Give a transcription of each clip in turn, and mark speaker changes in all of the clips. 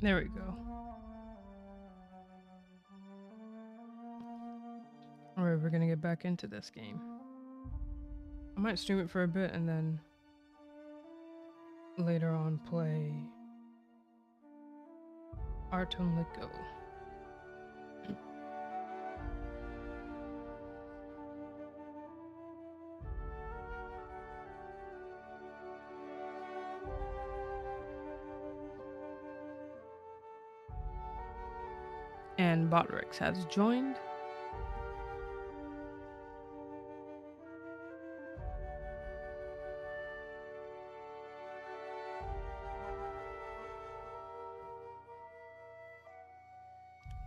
Speaker 1: There we go. Alright, we're gonna get back into this game. I might stream it for a bit and then later on play Arton Lico. And Botrix has joined.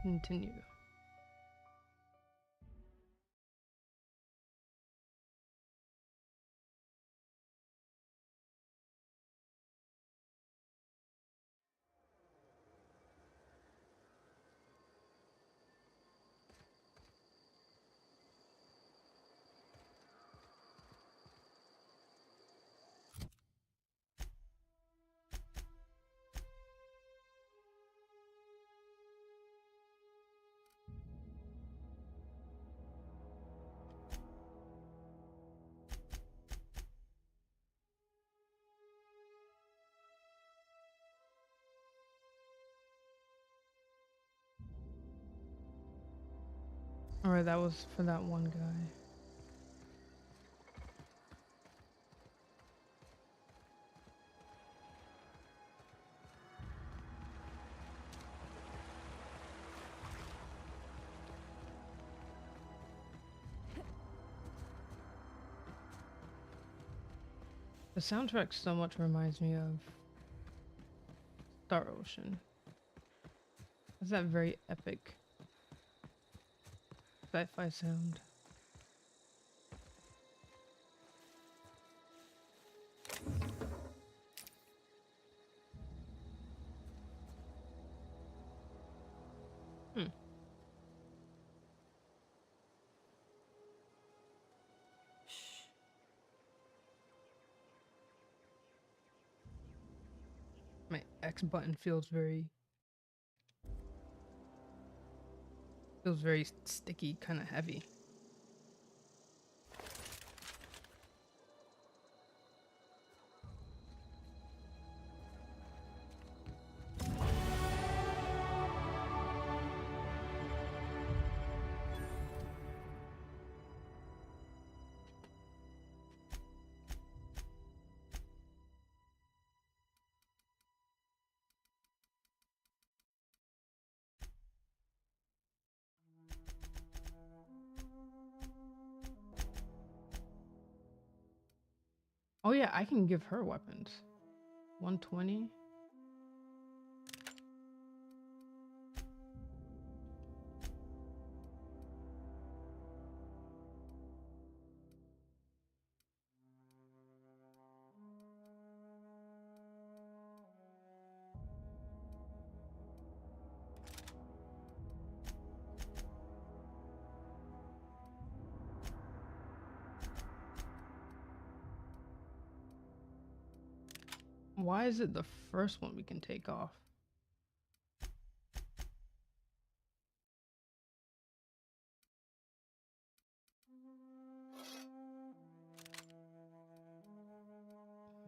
Speaker 1: Continue. Alright, that was for that one guy. The soundtrack so much reminds me of Star Ocean. It's that very epic sci-fi sound. Hmm. My X button feels very sticky, kind of heavy. Oh yeah, I can give her weapons. 120. Why is it the first one we can take off?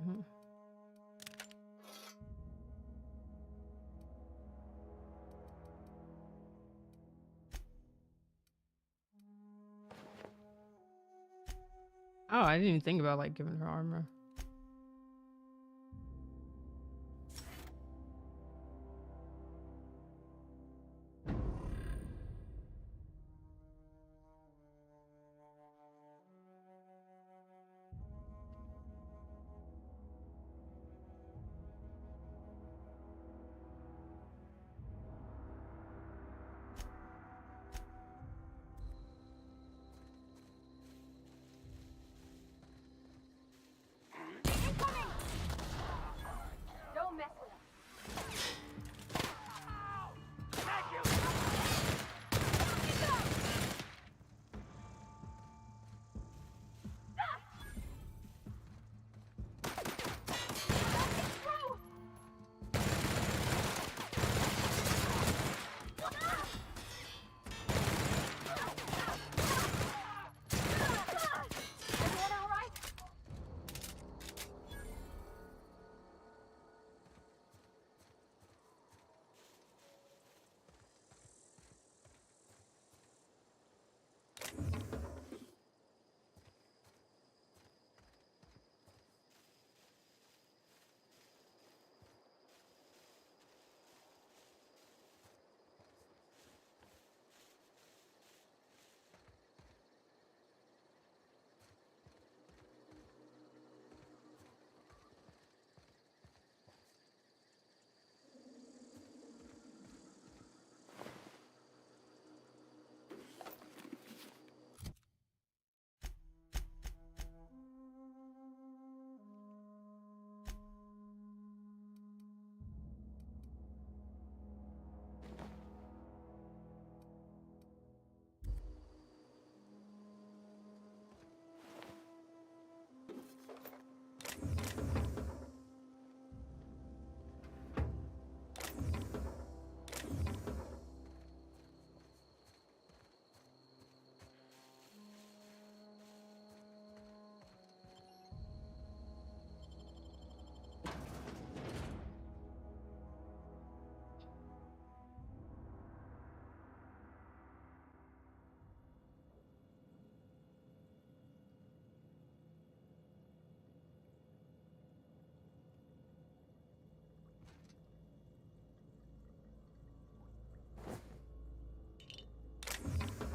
Speaker 1: Mhm. Oh, I didn't even think about like giving her armor.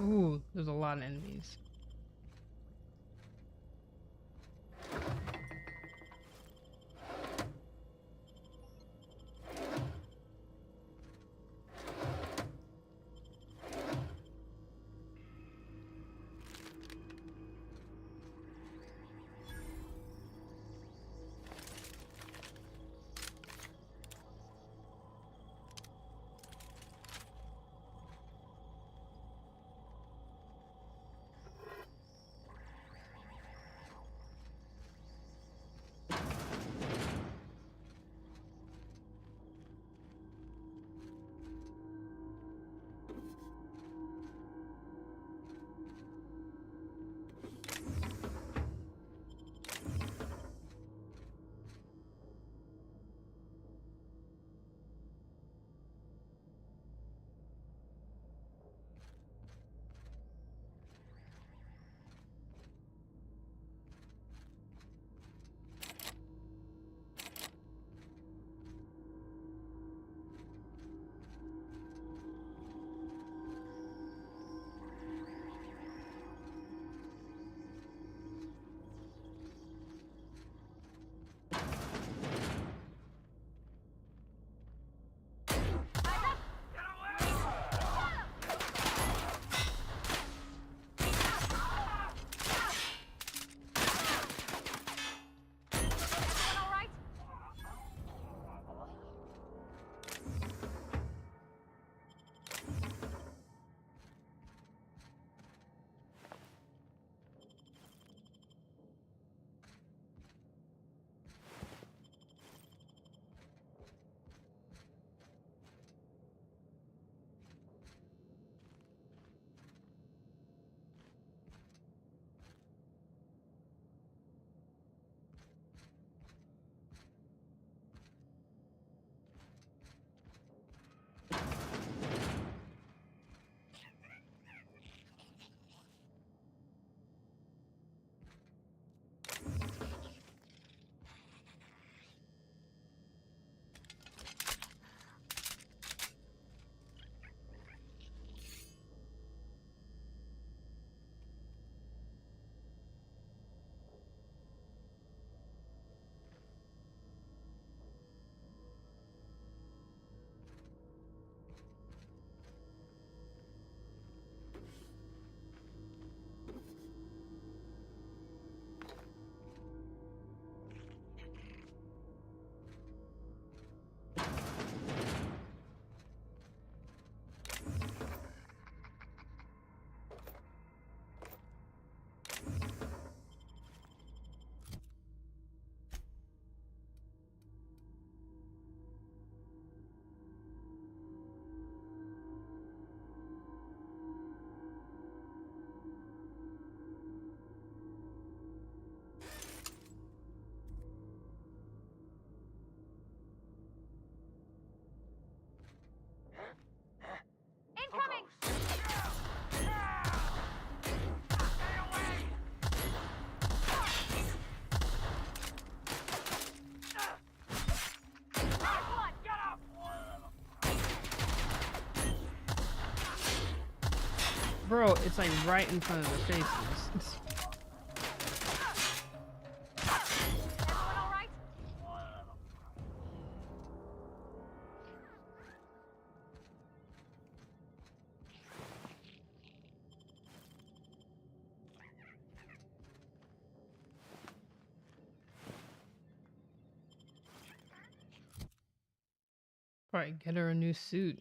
Speaker 1: Ooh, there's a lot of enemies.
Speaker 2: Incoming!
Speaker 1: Bro, it's like right in front of their faces.
Speaker 2: Everyone all right?
Speaker 1: Probably get her a new suit.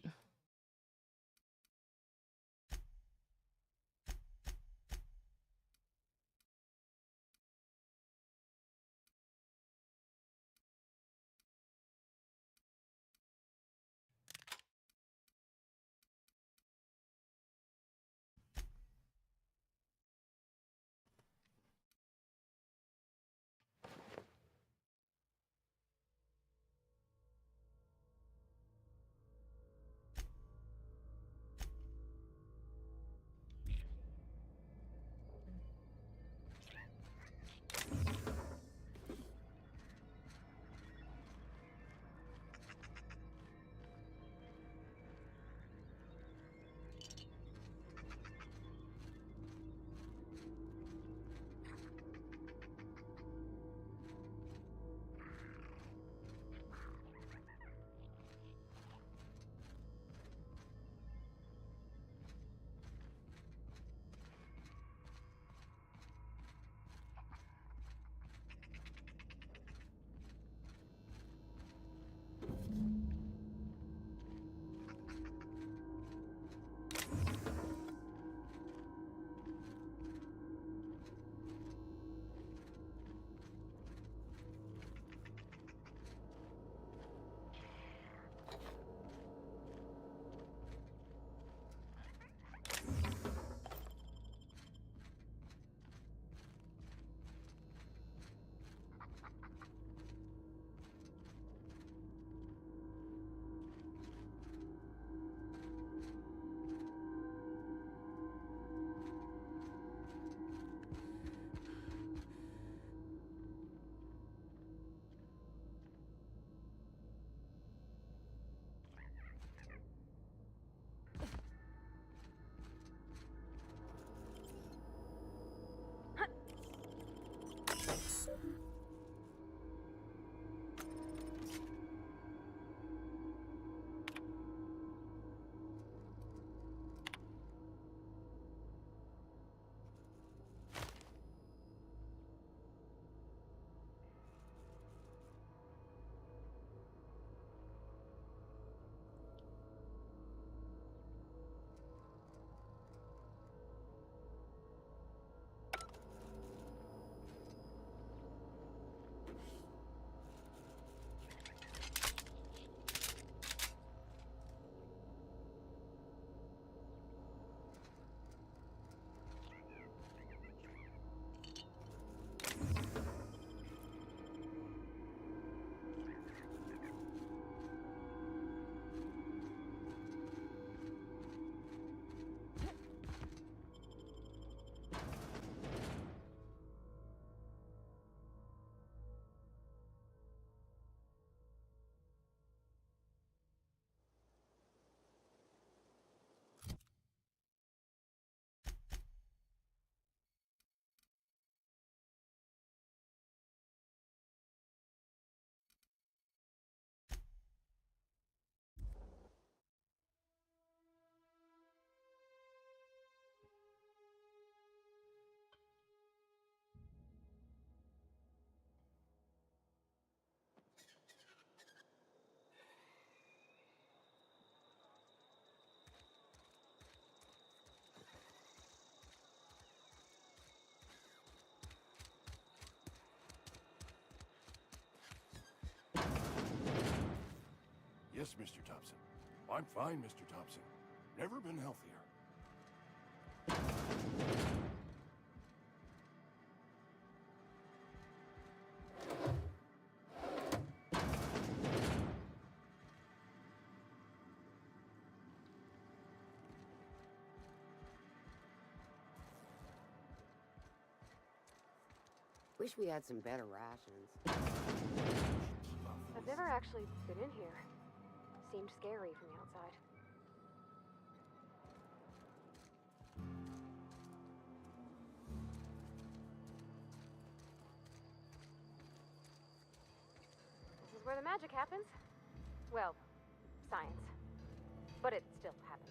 Speaker 3: Yes, Mr. Thompson. I'm fine, Mr. Thompson. Never been healthier.
Speaker 4: Wish we had some better rations.
Speaker 2: I've never actually been in here. Seemed scary from the outside. This is where the magic happens. Well, science. But it still happens.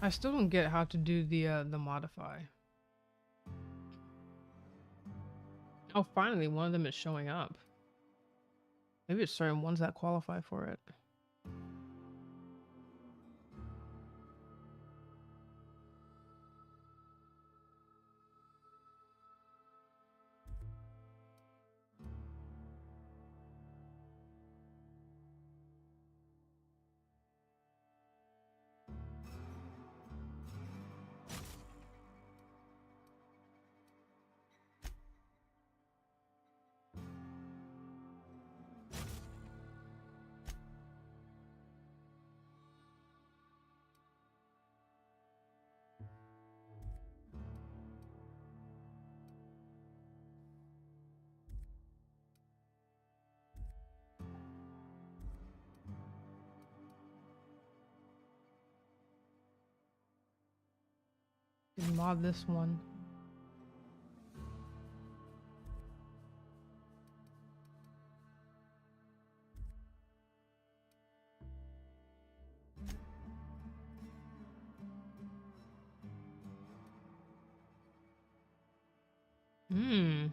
Speaker 1: I still don't get how to do the modify. Oh, finally, one of them is showing up. Maybe it's certain ones that qualify for it. Can mod this one. Hmm.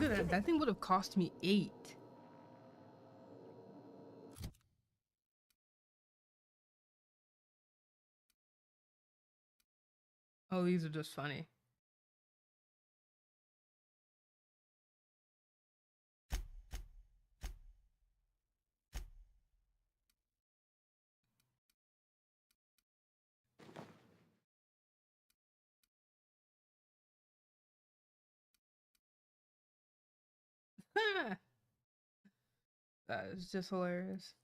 Speaker 1: Look at that. That thing would have cost me 8. Oh, these are just funny. That is just hilarious.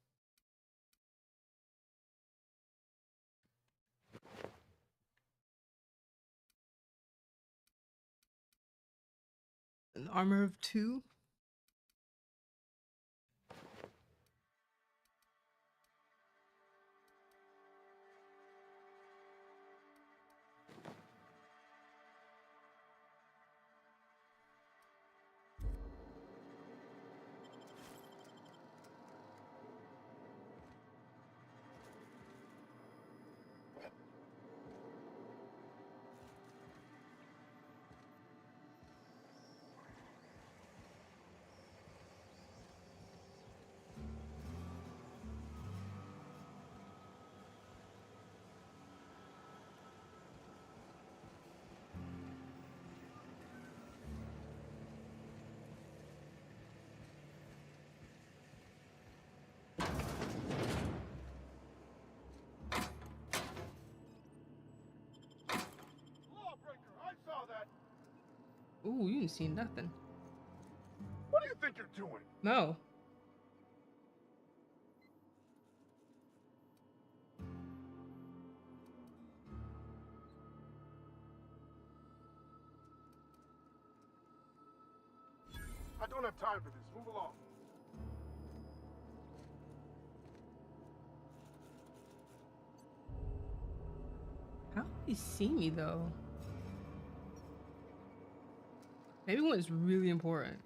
Speaker 1: An armor of 2?
Speaker 3: Lawbreaker, I saw that.
Speaker 1: Ooh, you didn't see nothing.
Speaker 3: What do you think you're doing?
Speaker 1: No.
Speaker 3: I don't have time for this. Move along.
Speaker 1: How did he see me though? Maybe when it's really important.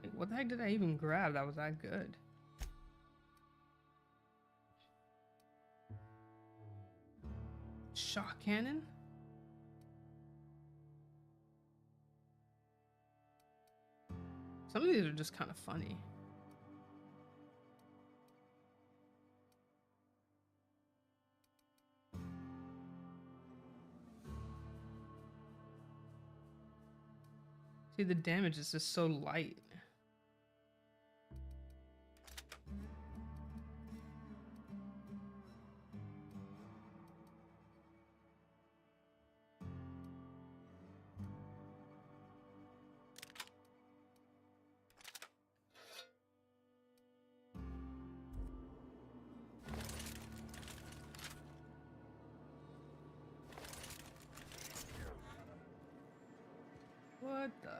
Speaker 1: Like, what the heck did I even grab that was that good? Shock cannon? Some of these are just kind of funny. See, the damage is just so light. What the?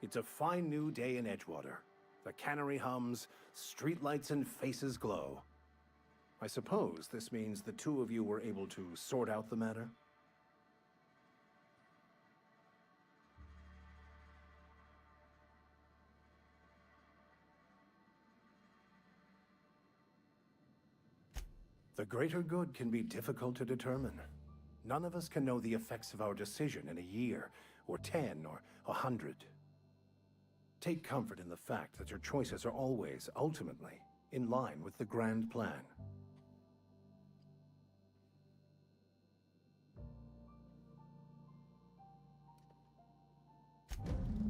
Speaker 5: It's a fine new day in Edgewater. The cannery hums, streetlights and faces glow. I suppose this means the two of you were able to sort out the matter? The greater good can be difficult to determine. None of us can know the effects of our decision in a year, or 10, or 100. Take comfort in the fact that your choices are always, ultimately, in line with the grand plan.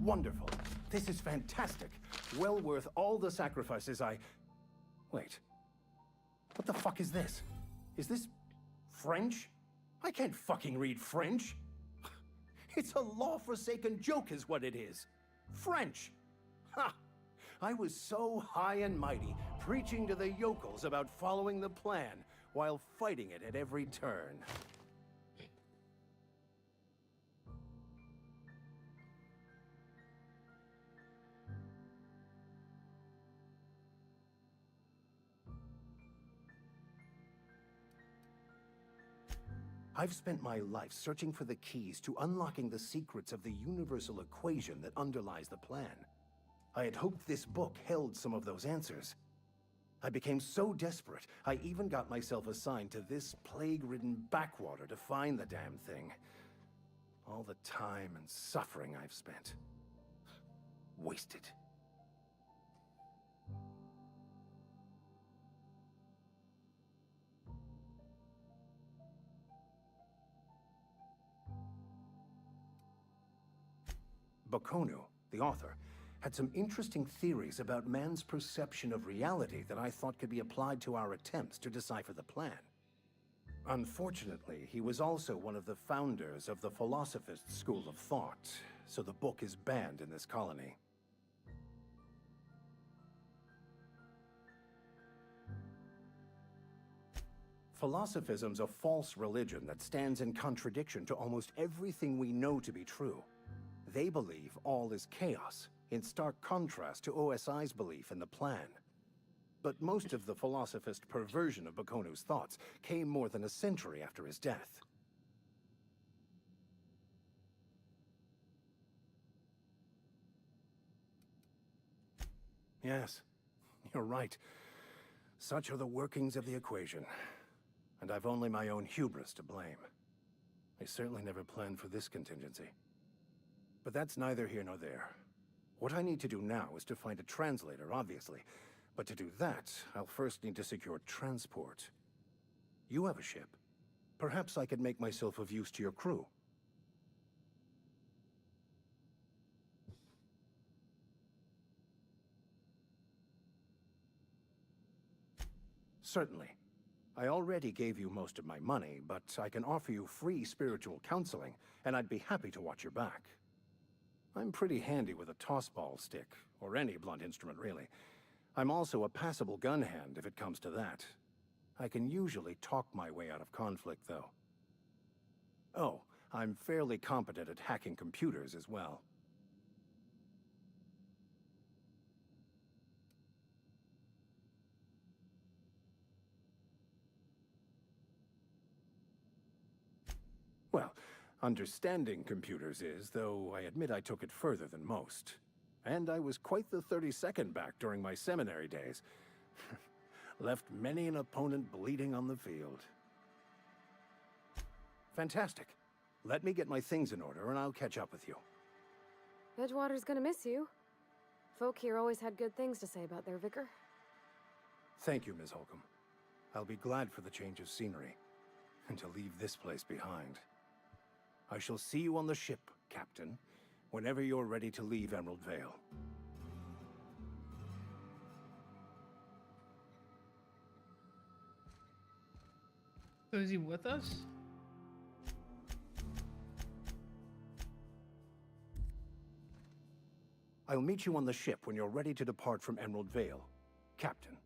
Speaker 5: Wonderful. This is fantastic. Well worth all the sacrifices I... Wait. What the fuck is this? Is this French? I can't fucking read French. It's a law-forsaken joke is what it is. French. Ha! I was so high and mighty, preaching to the yokels about following the plan, while fighting it at every turn. I've spent my life searching for the keys to unlocking the secrets of the universal equation that underlies the plan. I had hoped this book held some of those answers. I became so desperate, I even got myself assigned to this plague-ridden backwater to find the damn thing. All the time and suffering I've spent. Wasted. Bokonu, the author, had some interesting theories about man's perception of reality that I thought could be applied to our attempts to decipher the plan. Unfortunately, he was also one of the founders of the Philosophist school of thought, so the book is banned in this colony. Philosophism's a false religion that stands in contradiction to almost everything we know to be true. They believe all is chaos, in stark contrast to OSI's belief in the plan. But most of the philosophist perversion of Bokonu's thoughts came more than a century after his death. Yes, you're right. Such are the workings of the equation. And I've only my own hubris to blame. I certainly never planned for this contingency. But that's neither here nor there. What I need to do now is to find a translator, obviously. But to do that, I'll first need to secure transport. You have a ship. Perhaps I could make myself of use to your crew. Certainly. I already gave you most of my money, but I can offer you free spiritual counseling, and I'd be happy to watch your back. I'm pretty handy with a tossball stick, or any blunt instrument really. I'm also a passable gun hand if it comes to that. I can usually talk my way out of conflict, though. Oh, I'm fairly competent at hacking computers as well. Well, understanding computers is, though I admit I took it further than most. And I was quite the 32nd back during my seminary days. Left many an opponent bleeding on the field. Fantastic. Let me get my things in order and I'll catch up with you.
Speaker 2: Edgewater's gonna miss you. Folk here always had good things to say about their vicar.
Speaker 5: Thank you, Ms. Holcomb. I'll be glad for the change of scenery, and to leave this place behind. I shall see you on the ship, Captain, whenever you're ready to leave Emerald Vale.
Speaker 1: So is he with us?
Speaker 5: I'll meet you on the ship when you're ready to depart from Emerald Vale, Captain.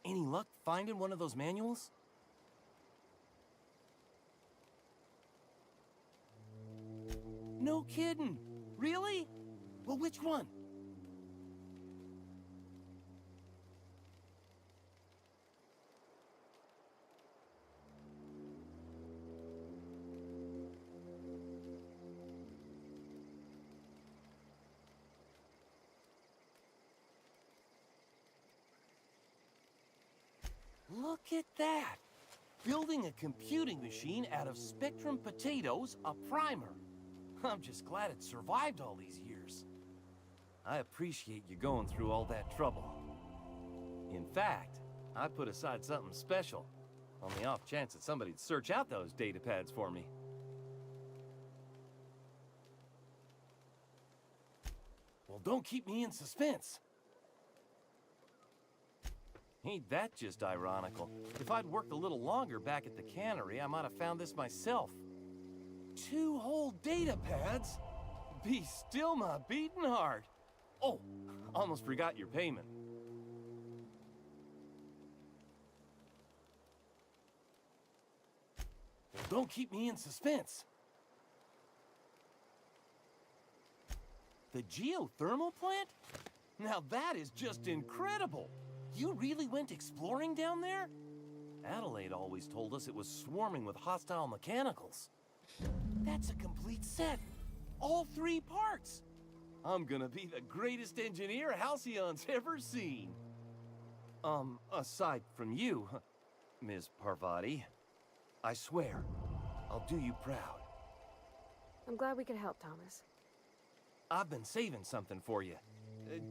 Speaker 6: Any luck finding one of those manuals? No kidding. Really? Well, which one? Look at that! Building a computing machine out of Spectrum potatoes, a primer. I'm just glad it survived all these years. I appreciate you going through all that trouble. In fact, I put aside something special, on the off chance that somebody'd search out those data pads for me. Well, don't keep me in suspense. Ain't that just ironical? If I'd worked a little longer back at the cannery, I might have found this myself. 2 whole data pads? Be still my beating heart. Oh, almost forgot your payment. Well, don't keep me in suspense. The geothermal plant? Now that is just incredible! You really went exploring down there? Adelaide always told us it was swarming with hostile mechanicals. That's a complete set. All 3 parts. I'm gonna be the greatest engineer Halcyon's ever seen. Aside from you, Ms. Parvati, I swear, I'll do you proud.
Speaker 2: I'm glad we could help, Thomas.
Speaker 6: I've been saving something for you.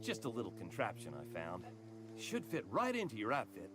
Speaker 6: Just a little contraption I found. Should fit right into your outfit.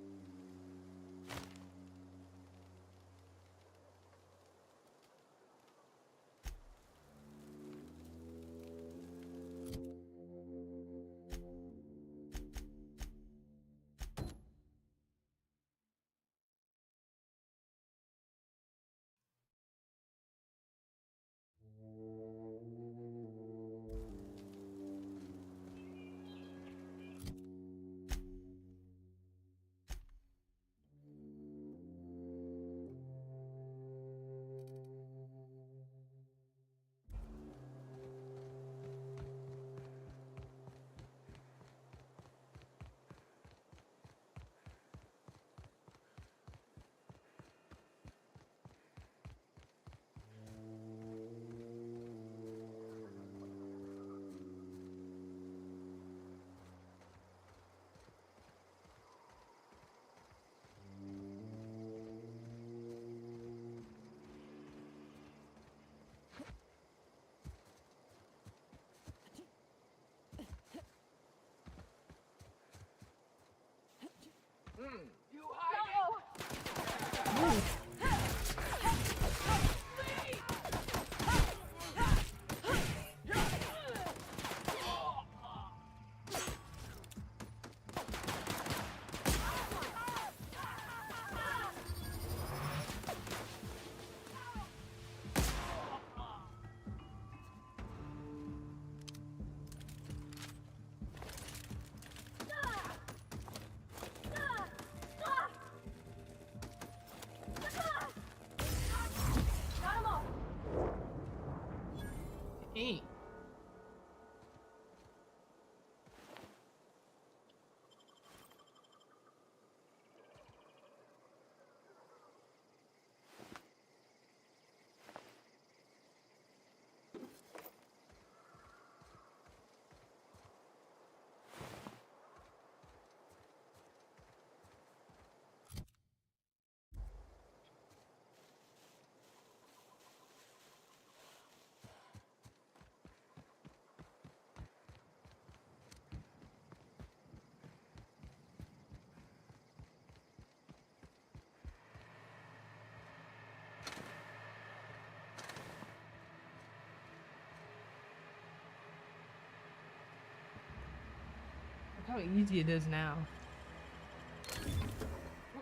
Speaker 1: How easy it is now.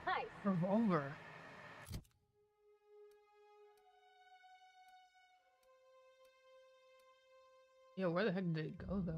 Speaker 2: Nice.
Speaker 1: Revolver. Yo, where the heck did it go though?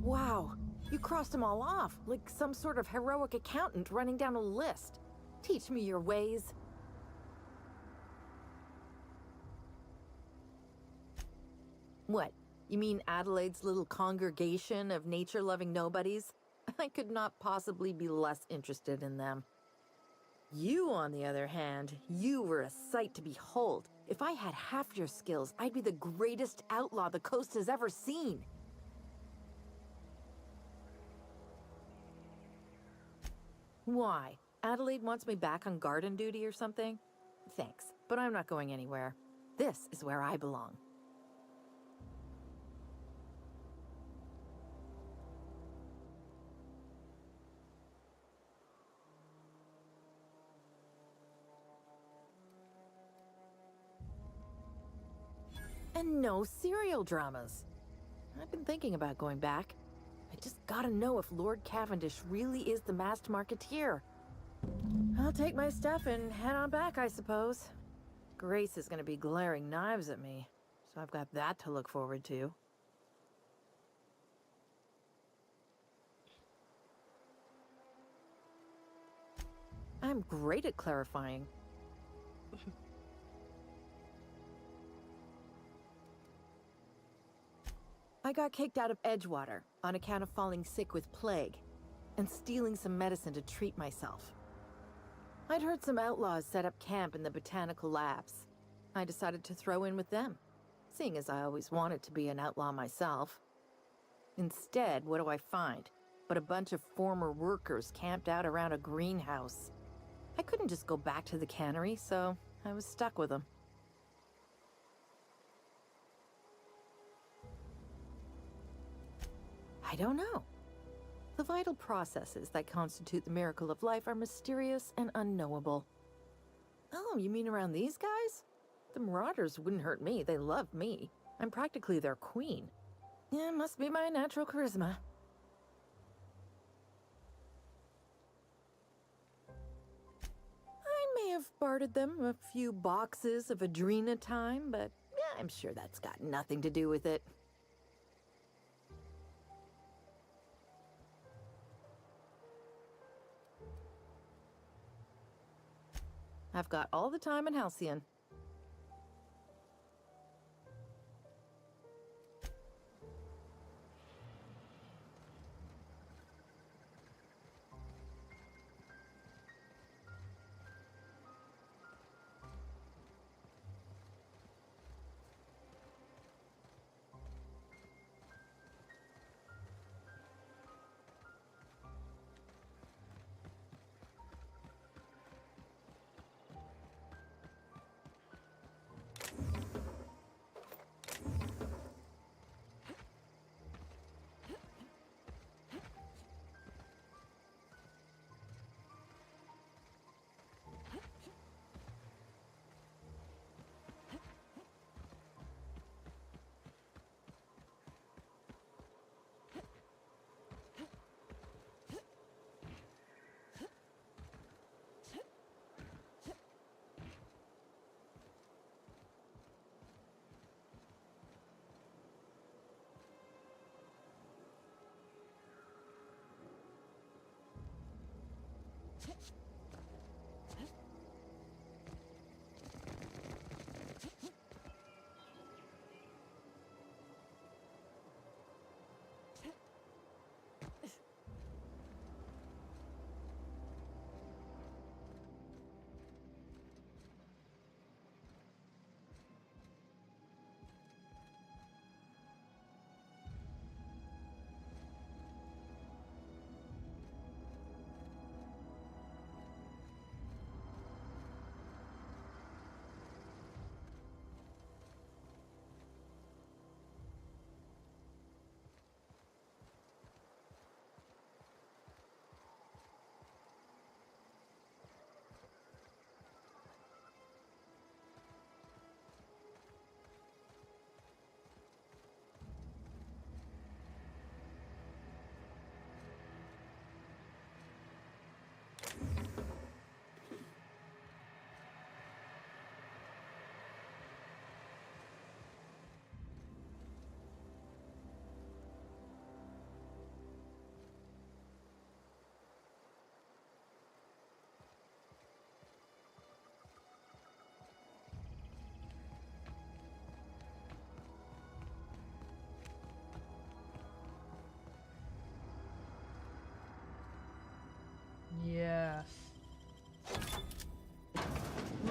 Speaker 7: Wow, you crossed them all off, like some sort of heroic accountant running down a list. Teach me your ways. What? You mean Adelaide's little congregation of nature-loving nobodies? I could not possibly be less interested in them. You, on the other hand, you were a sight to behold. If I had half your skills, I'd be the greatest outlaw the coast has ever seen. Why? Adelaide wants me back on garden duty or something? Thanks, but I'm not going anywhere. This is where I belong. And no serial dramas. I've been thinking about going back. I just gotta know if Lord Cavendish really is the masked marketeer. I'll take my stuff and head on back, I suppose. Grace is gonna be glaring knives at me, so I've got that to look forward to. I'm great at clarifying. I got kicked out of Edgewater on account of falling sick with plague and stealing some medicine to treat myself. I'd heard some outlaws set up camp in the botanical labs. I decided to throw in with them, seeing as I always wanted to be an outlaw myself. Instead, what do I find but a bunch of former workers camped out around a greenhouse? I couldn't just go back to the cannery, so I was stuck with them. I don't know. The vital processes that constitute the miracle of life are mysterious and unknowable. Oh, you mean around these guys? The Marauders wouldn't hurt me. They love me. I'm practically their queen. Yeah, must be my natural charisma. I may have bartered them a few boxes of Adrena time, but yeah, I'm sure that's got nothing to do with it. I've got all the time in Halcyon.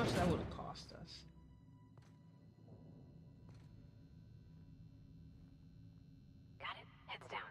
Speaker 1: much that would have cost us.
Speaker 2: Got it. Heads down.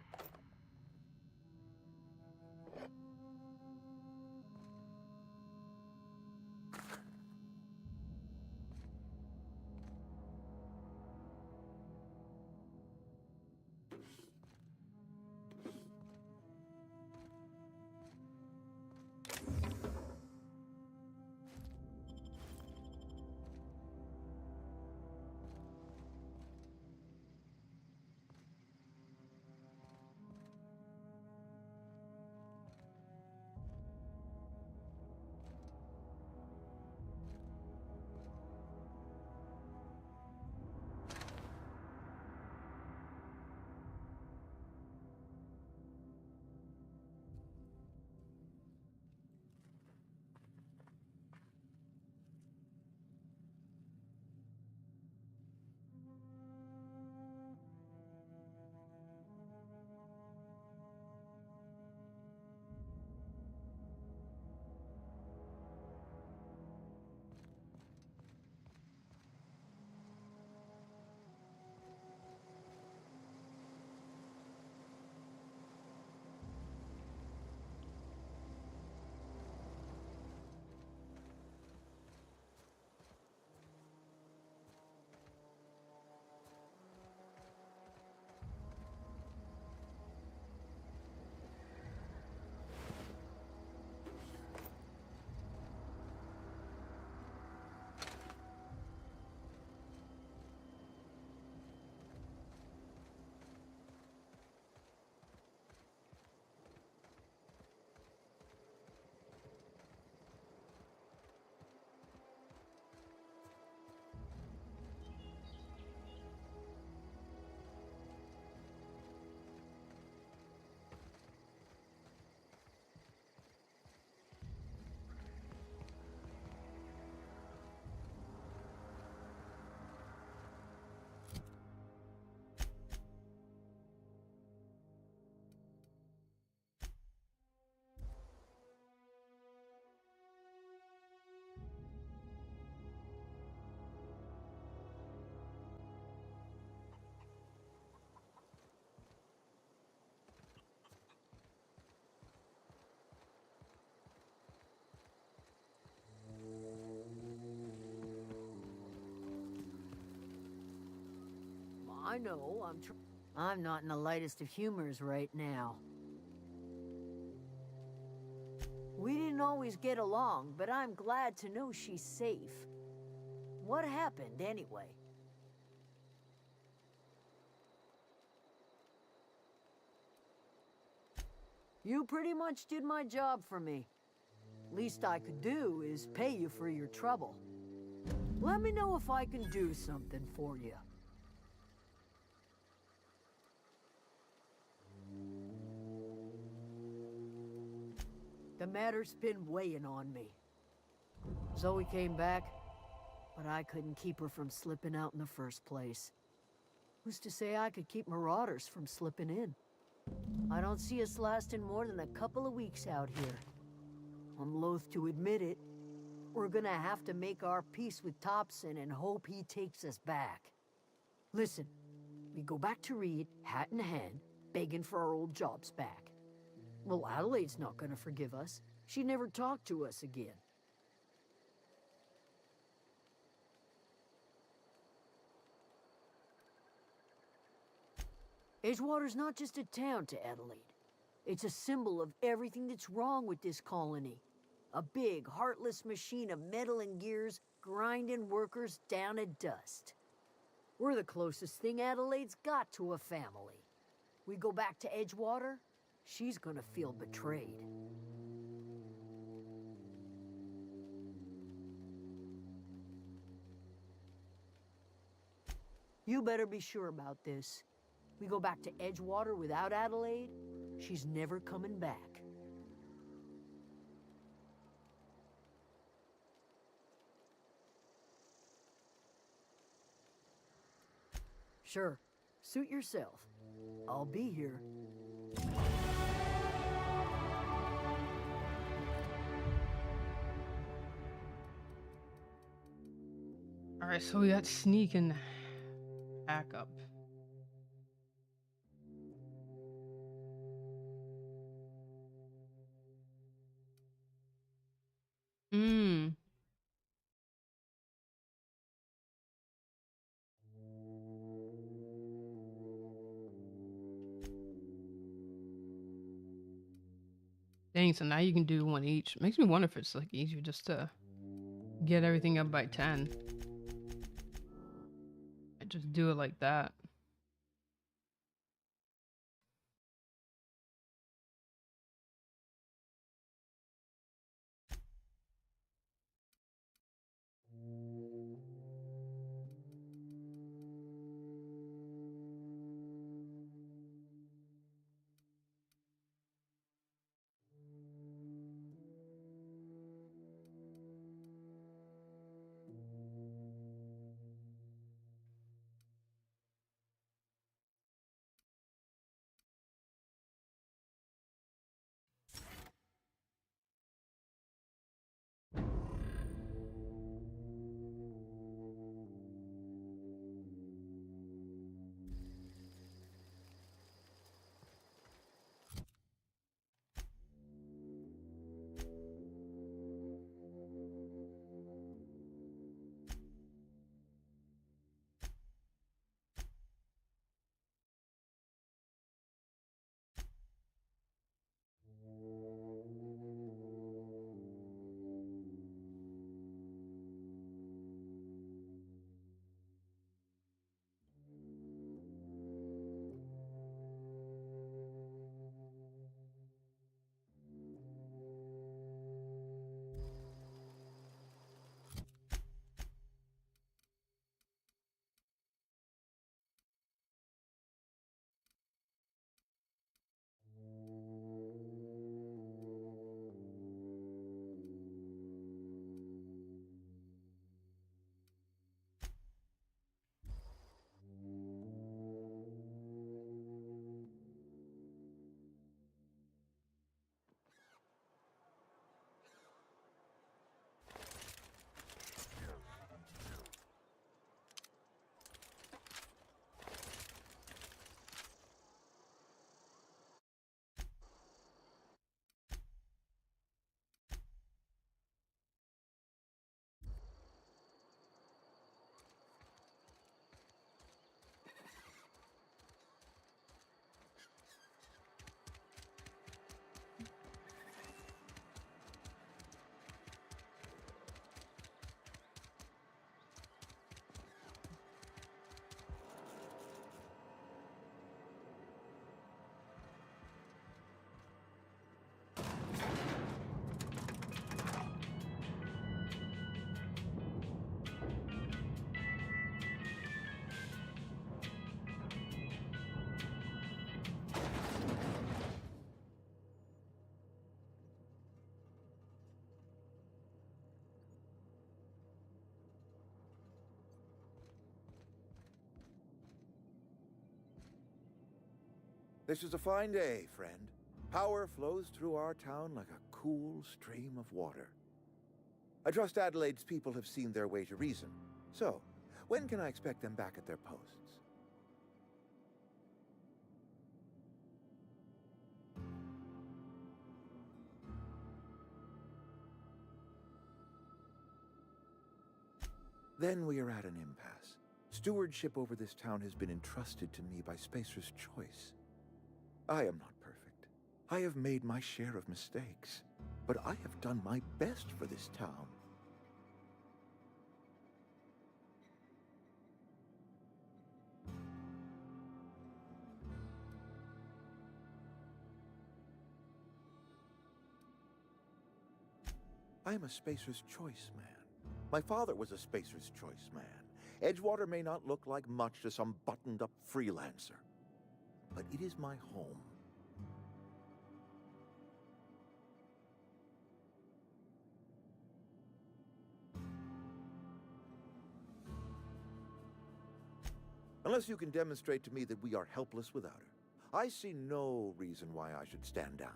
Speaker 8: I know, I'm not in the lightest of humors right now. We didn't always get along, but I'm glad to know she's safe. What happened, anyway? You pretty much did my job for me. Least I could do is pay you for your trouble. Let me know if I can do something for you. The matter's been weighing on me. Zoe came back, but I couldn't keep her from slipping out in the first place. Who's to say I could keep marauders from slipping in? I don't see us lasting more than a couple of weeks out here. I'm loath to admit it. We're gonna have to make our peace with Topson and hope he takes us back. Listen, we go back to Reed, hat in hand, begging for our old jobs back. Well, Adelaide's not gonna forgive us. She never talked to us again. Edgewater's not just a town to Adelaide. It's a symbol of everything that's wrong with this colony. A big, heartless machine of metal and gears grinding workers down to dust. We're the closest thing Adelaide's got to a family. We go back to Edgewater, she's gonna feel betrayed. You better be sure about this. We go back to Edgewater without Adelaide, she's never coming back. Sure, suit yourself. I'll be here.
Speaker 1: All right, so we got sneak and hack up. Hmm. Dang, so now you can do one each. Makes me wonder if it's like easier just to get everything up by 10. I just do it like that.
Speaker 9: This is a fine day, friend. Power flows through our town like a cool stream of water. I trust Adelaide's people have seen their way to reason. So, when can I expect them back at their posts? Then we are at an impasse. Stewardship over this town has been entrusted to me by Spacer's Choice. I am not perfect. I have made my share of mistakes, but I have done my best for this town. I am a Spacer's Choice man. My father was a Spacer's Choice man. Edgewater may not look like much to some buttoned-up freelancer, but it is my home. Unless you can demonstrate to me that we are helpless without her, I see no reason why I should stand down.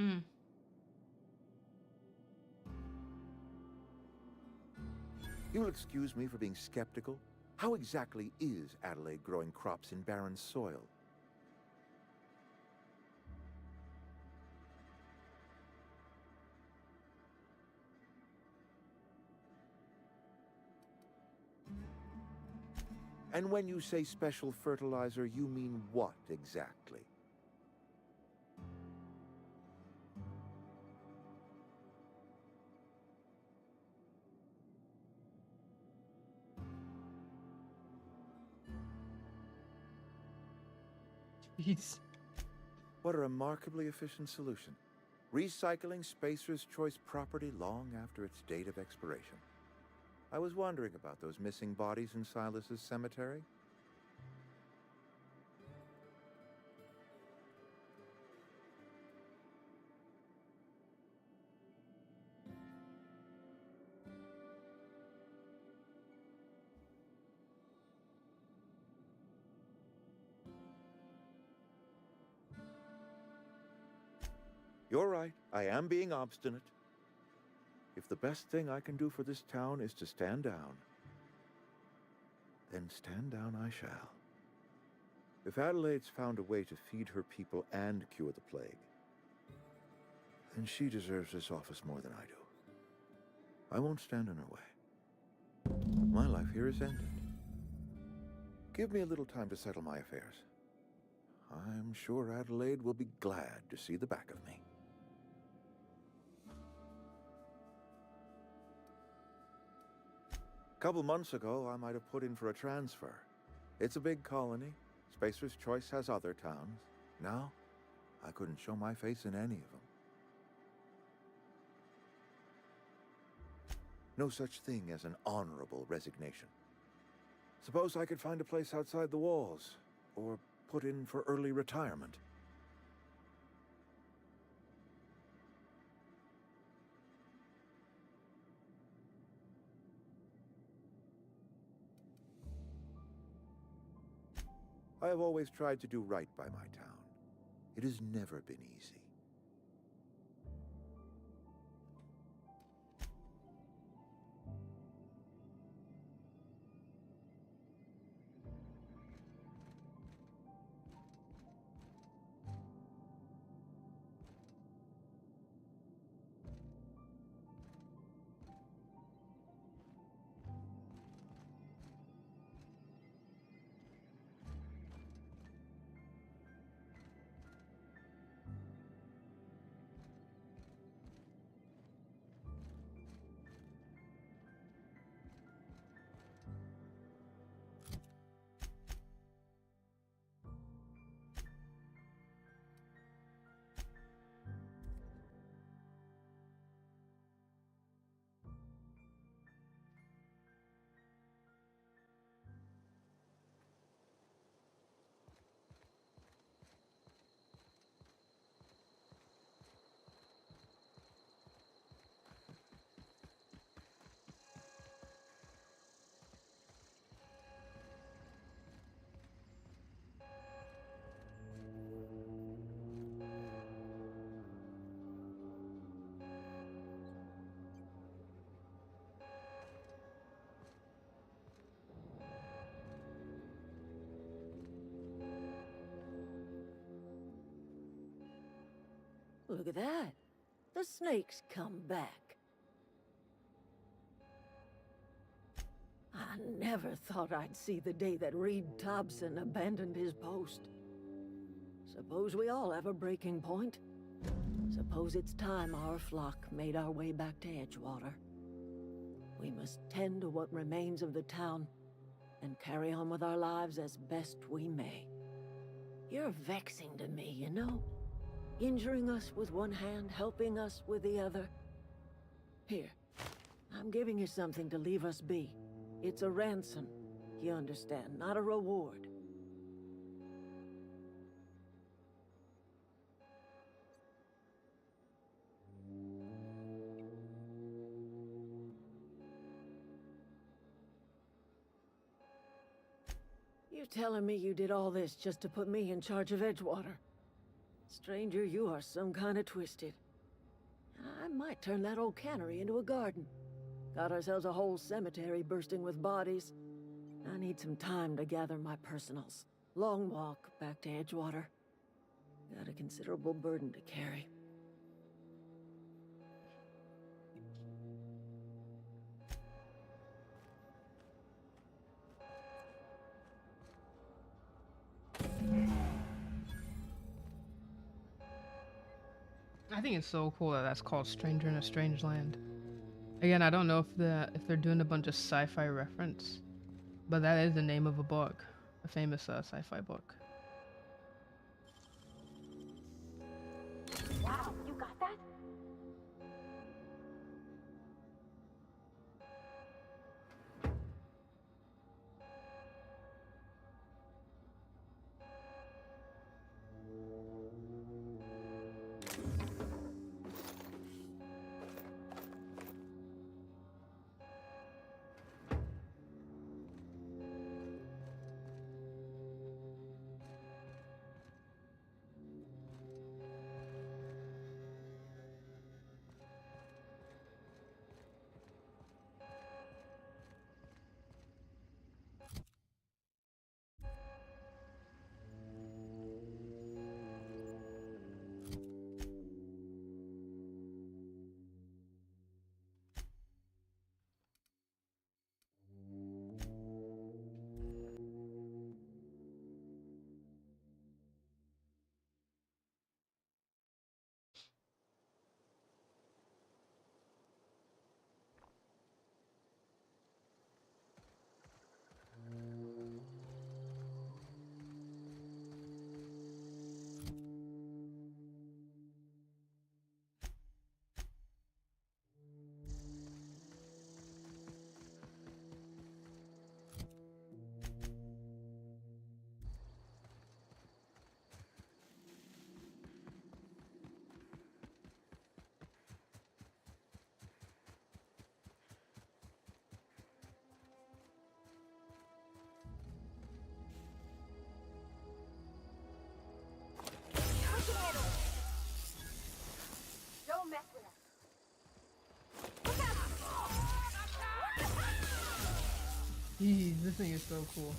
Speaker 1: Mm.
Speaker 9: You'll excuse me for being skeptical. How exactly is Adelaide growing crops in barren soil? And when you say special fertilizer, you mean what exactly?
Speaker 1: Jeez.
Speaker 9: What a remarkably efficient solution. Recycling Spacer's Choice property long after its date of expiration. I was wondering about those missing bodies in Silas's cemetery. You're right. I am being obstinate. If the best thing I can do for this town is to stand down, then stand down I shall. If Adelaide's found a way to feed her people and cure the plague, then she deserves this office more than I do. I won't stand in her way. My life here is ended. Give me a little time to settle my affairs. I'm sure Adelaide will be glad to see the back of me. A couple months ago, I might have put in for a transfer. It's a big colony. Spacer's Choice has other towns. Now, I couldn't show my face in any of them. No such thing as an honorable resignation. Suppose I could find a place outside the walls, or put in for early retirement. I have always tried to do right by my town. It has never been easy.
Speaker 8: Look at that. The snake's come back. I never thought I'd see the day that Reed Thompson abandoned his post. Suppose we all have a breaking point. Suppose it's time our flock made our way back to Edgewater. We must tend to what remains of the town and carry on with our lives as best we may. You're vexing to me, you know? Injuring us with one hand, helping us with the other. Here, I'm giving you something to leave us be. It's a ransom, you understand, not a reward. You telling me you did all this just to put me in charge of Edgewater? Stranger, you are some kind of twisted. I might turn that old cannery into a garden. Got ourselves a whole cemetery bursting with bodies. I need some time to gather my personals. Long walk back to Edgewater. Got a considerable burden to carry.
Speaker 1: I think it's so cool that that's called Stranger in a Strange Land. Again, I don't know if they're doing a bunch of sci-fi reference, but that is the name of a book, a famous sci-fi book.
Speaker 2: Wow, you got that? Don't mess with us.
Speaker 1: Jeez, this thing is so cool.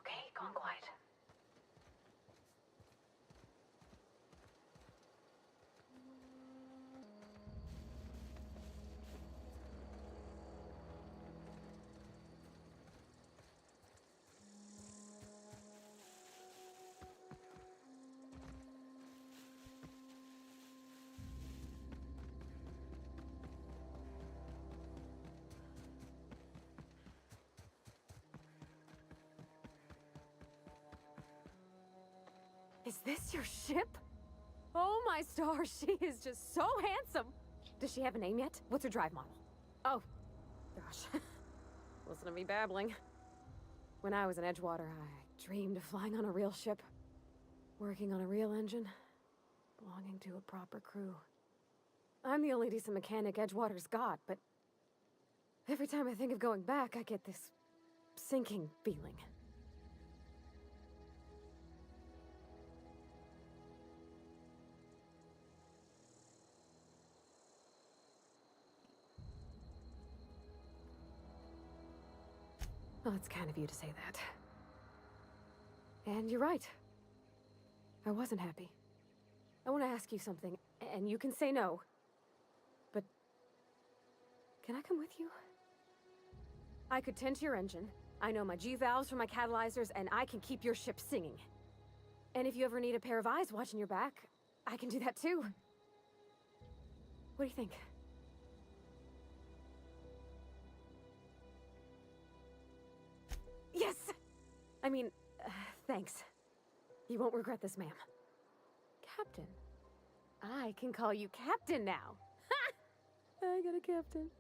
Speaker 2: Okay, gone quiet. Is this your ship? Oh my stars, she is just so handsome. Does she have a name yet? What's her drive model? Oh, gosh. Listen to me babbling. When I was in Edgewater, I dreamed of flying on a real ship, working on a real engine, belonging to a proper crew. I'm the only decent mechanic Edgewater's got, but Every time I think of going back, I get this sinking feeling. Well, it's kind of you to say that. And you're right. I wasn't happy. I want to ask you something, and you can say no. But can I come with you? I could tend to your engine. I know my G-valves for my catalyzers, and I can keep your ship singing. And if you ever need a pair of eyes watching your back, I can do that too. What do you think? Yes! I mean, thanks. You won't regret this, ma'am. Captain. I can call you Captain now. Ha! I got a captain.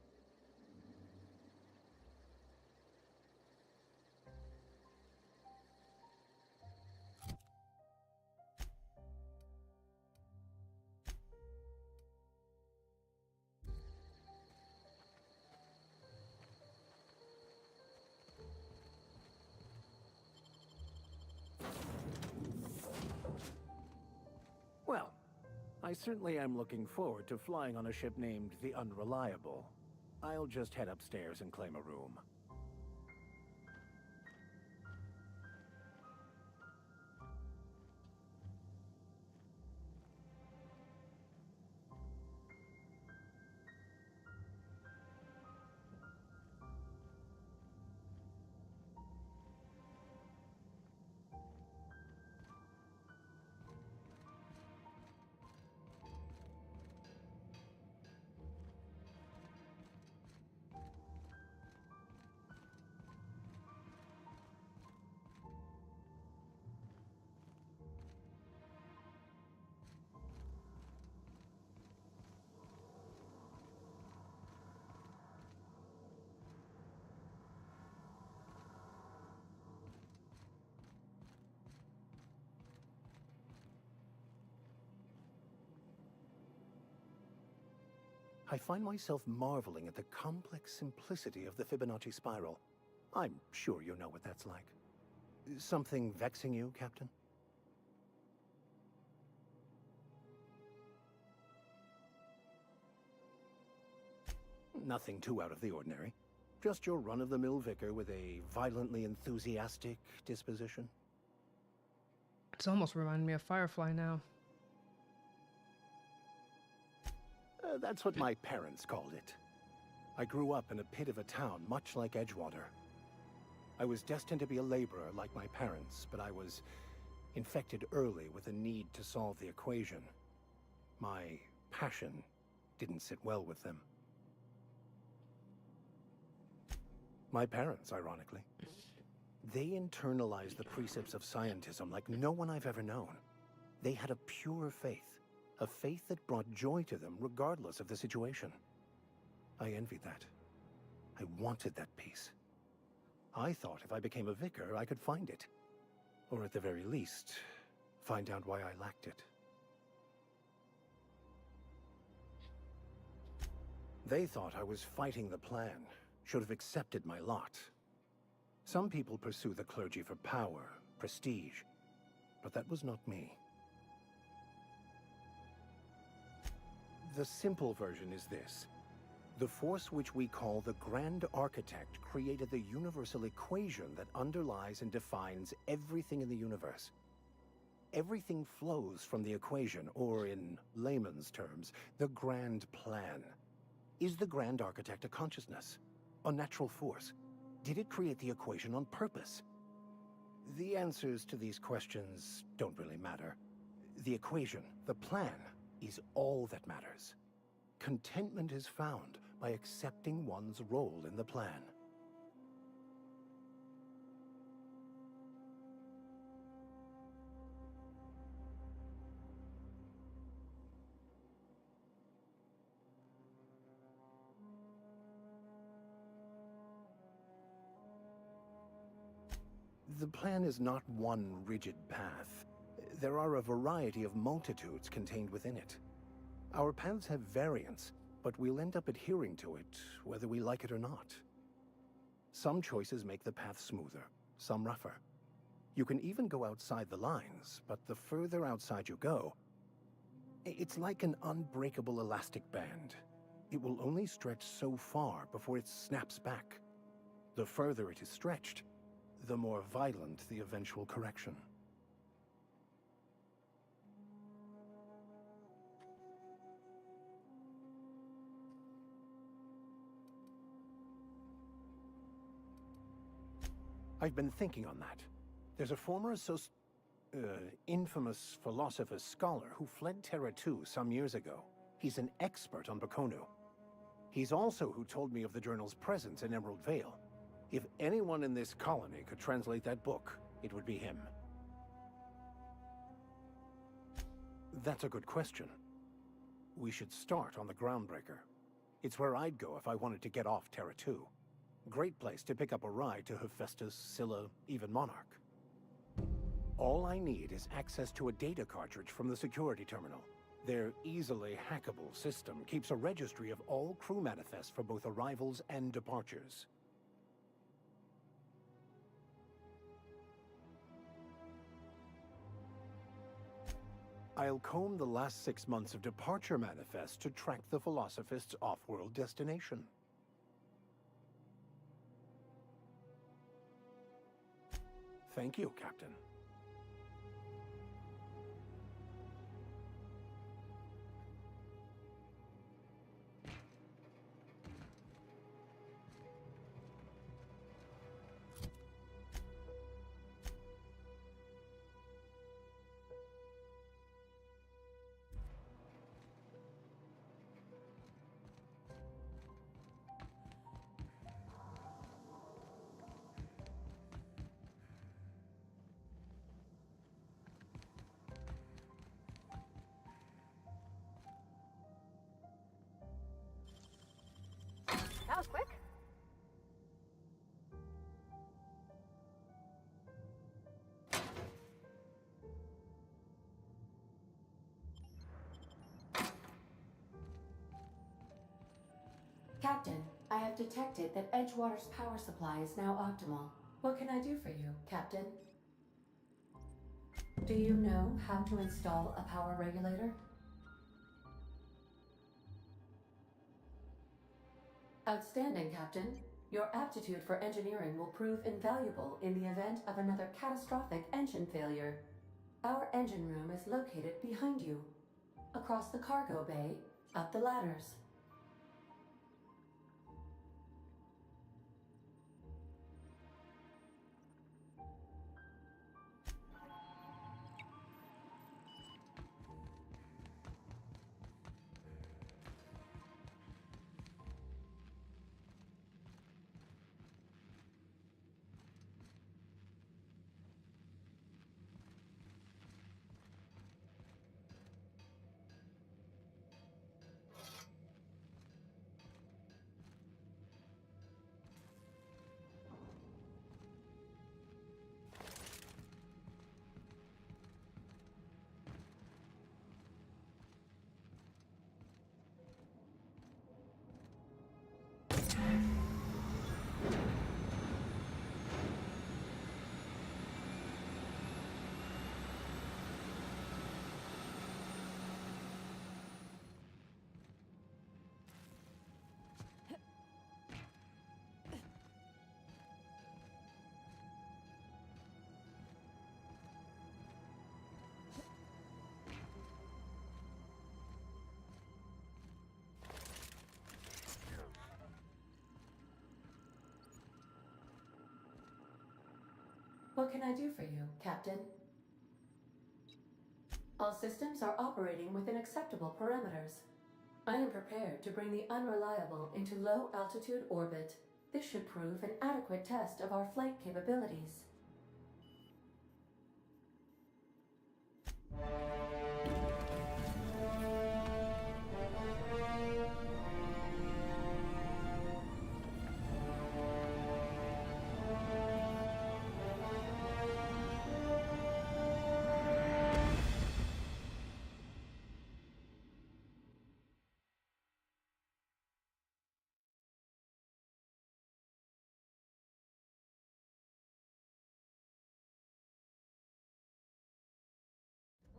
Speaker 5: Well, I certainly am looking forward to flying on a ship named the Unreliable. I'll just head upstairs and claim a room. I find myself marveling at the complex simplicity of the Fibonacci spiral. I'm sure you know what that's like. Something vexing you, Captain? Nothing too out of the ordinary. Just your run-of-the-mill vicar with a violently enthusiastic disposition.
Speaker 1: It's almost reminding me of Firefly now.
Speaker 5: That's what my parents called it. I grew up in a pit of a town, much like Edgewater. I was destined to be a laborer like my parents, but I was infected early with a need to solve the equation. My passion didn't sit well with them. My parents, ironically. They internalized the precepts of scientism like no one I've ever known. They had a pure faith. A faith that brought joy to them regardless of the situation. I envied that. I wanted that peace. I thought if I became a vicar, I could find it. Or at the very least, find out why I lacked it. They thought I was fighting the plan, should have accepted my lot. Some people pursue the clergy for power, prestige, but that was not me. The simple version is this. The force which we call the Grand Architect created the universal equation that underlies and defines everything in the universe. Everything flows from the equation, or in layman's terms, the Grand Plan. Is the Grand Architect a consciousness? A natural force? Did it create the equation on purpose? The answers to these questions don't really matter. The equation, the plan, is all that matters. Contentment is found by accepting one's role in the plan. The plan is not one rigid path. There are a variety of multitudes contained within it. Our paths have variance, but we'll end up adhering to it, whether we like it or not. Some choices make the path smoother, some rougher. You can even go outside the lines, but the further outside you go, it's like an unbreakable elastic band. It will only stretch so far before it snaps back. The further it is stretched, the more violent the eventual correction. I've been thinking on that. There's a former infamous philosopher scholar who fled Terra 2 some years ago. He's an expert on Bakonu. He's also who told me of the journal's presence in Emerald Vale. If anyone in this colony could translate that book, it would be him. That's a good question. We should start on the Groundbreaker. It's where I'd go if I wanted to get off Terra 2. Great place to pick up a ride to Hephaestus, Scylla, even Monarch. All I need is access to a data cartridge from the security terminal. Their easily hackable system keeps a registry of all crew manifests for both arrivals and departures. I'll comb the last 6 months of departure manifests to track the Philosophist's off-world destination. Thank you, Captain.
Speaker 2: That was quick.
Speaker 10: Captain, I have detected that Edgewater's power supply is now optimal. What can I do for you, Captain? Do you know how to install a power regulator? Outstanding, Captain. Your aptitude for engineering will prove invaluable in the event of another catastrophic engine failure. Our engine room is located behind you, across the cargo bay, up the ladders. What can I do for you, Captain? All systems are operating within acceptable parameters. I am prepared to bring the unreliable into low-altitude orbit. This should prove an adequate test of our flight capabilities.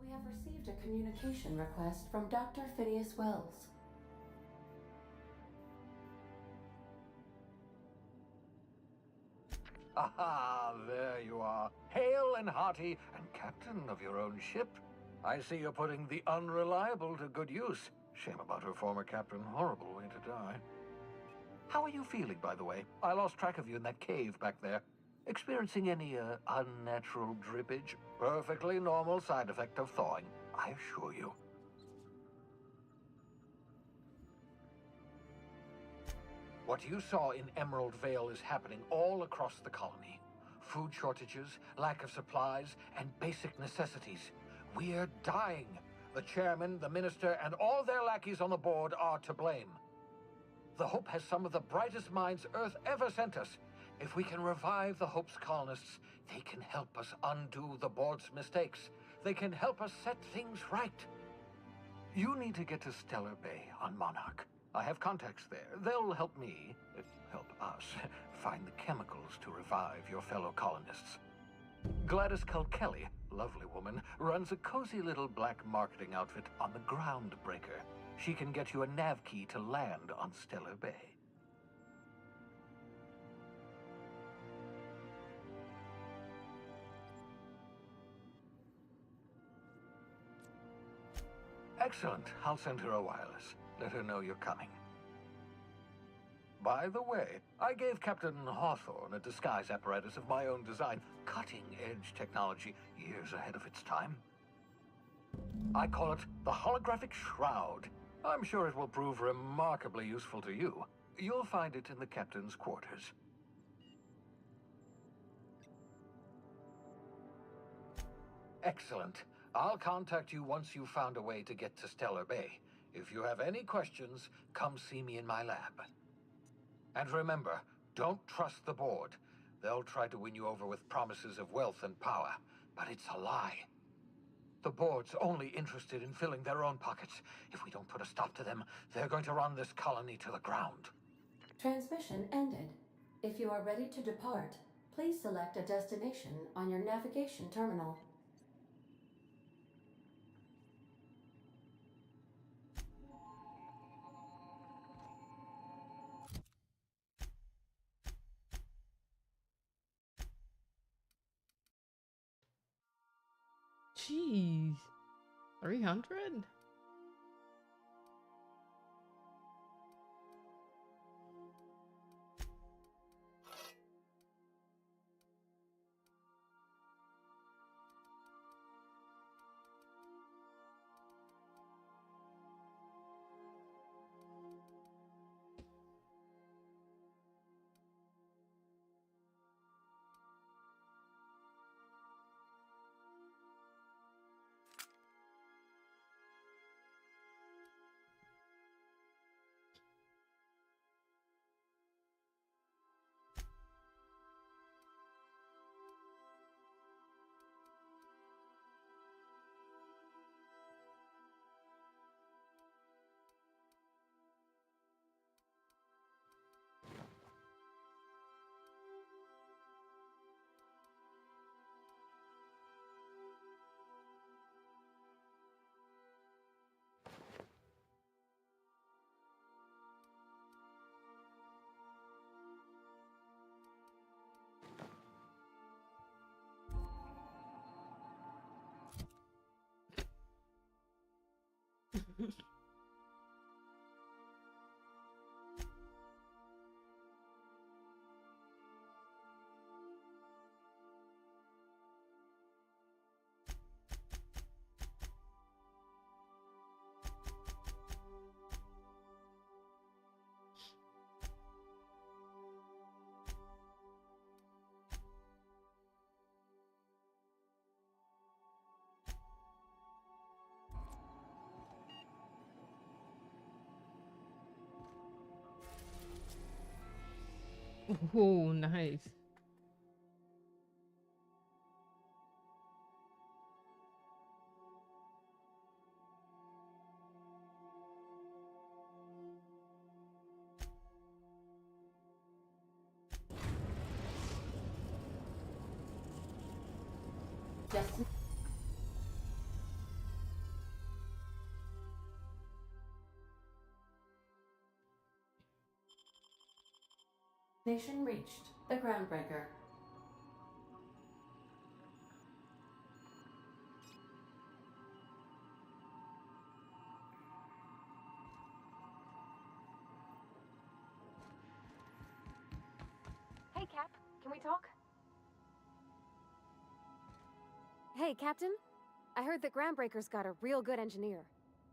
Speaker 10: We have received a communication request from Dr. Phineas Wells.
Speaker 11: Aha, there you are. Hale and hearty, and captain of your own ship. I see you're putting the unreliable to good use. Shame about her former captain. Horrible way to die. How are you feeling, by the way? I lost track of you in that cave back there. Experiencing any, unnatural drippage? Perfectly normal side effect of thawing, I assure you. What you saw in Emerald Vale is happening all across the colony. Food shortages, lack of supplies, and basic necessities. We're dying. The chairman, the minister, and all their lackeys on the board are to blame. The Hope has some of the brightest minds Earth ever sent us. If we can revive the Hope's colonists, they can help us undo the board's mistakes. They can help us set things right. You need to get to Stellar Bay on Monarch. I have contacts there. They'll help me, help us, find the chemicals to revive your fellow colonists. Gladys Culkelly, lovely woman, runs a cozy little black marketing outfit on the Groundbreaker. She can get you a nav key to land on Stellar Bay. Excellent. I'll send her a wireless. Let her know you're coming. By the way, I gave Captain Hawthorne a disguise apparatus of my own design. Cutting-edge technology, years ahead of its time. I call it the Holographic Shroud. I'm sure it will prove remarkably useful to you. You'll find it in the captain's quarters. Excellent. I'll contact you once you've found a way to get to Stellar Bay. If you have any questions, come see me in my lab. And remember, don't trust the board. They'll try to win you over with promises of wealth and power, but it's a lie. The board's only interested in filling their own pockets. If we don't put a stop to them, they're going to run this colony to the ground.
Speaker 10: Transmission ended. If you are ready to depart, please select a destination on your navigation terminal.
Speaker 1: Jeez. 300? Oh, nice.
Speaker 10: Destin Destination reached. The Groundbreaker.
Speaker 2: Hey, Cap. Can we talk? Hey, Captain. I heard that Groundbreaker's got a real good engineer.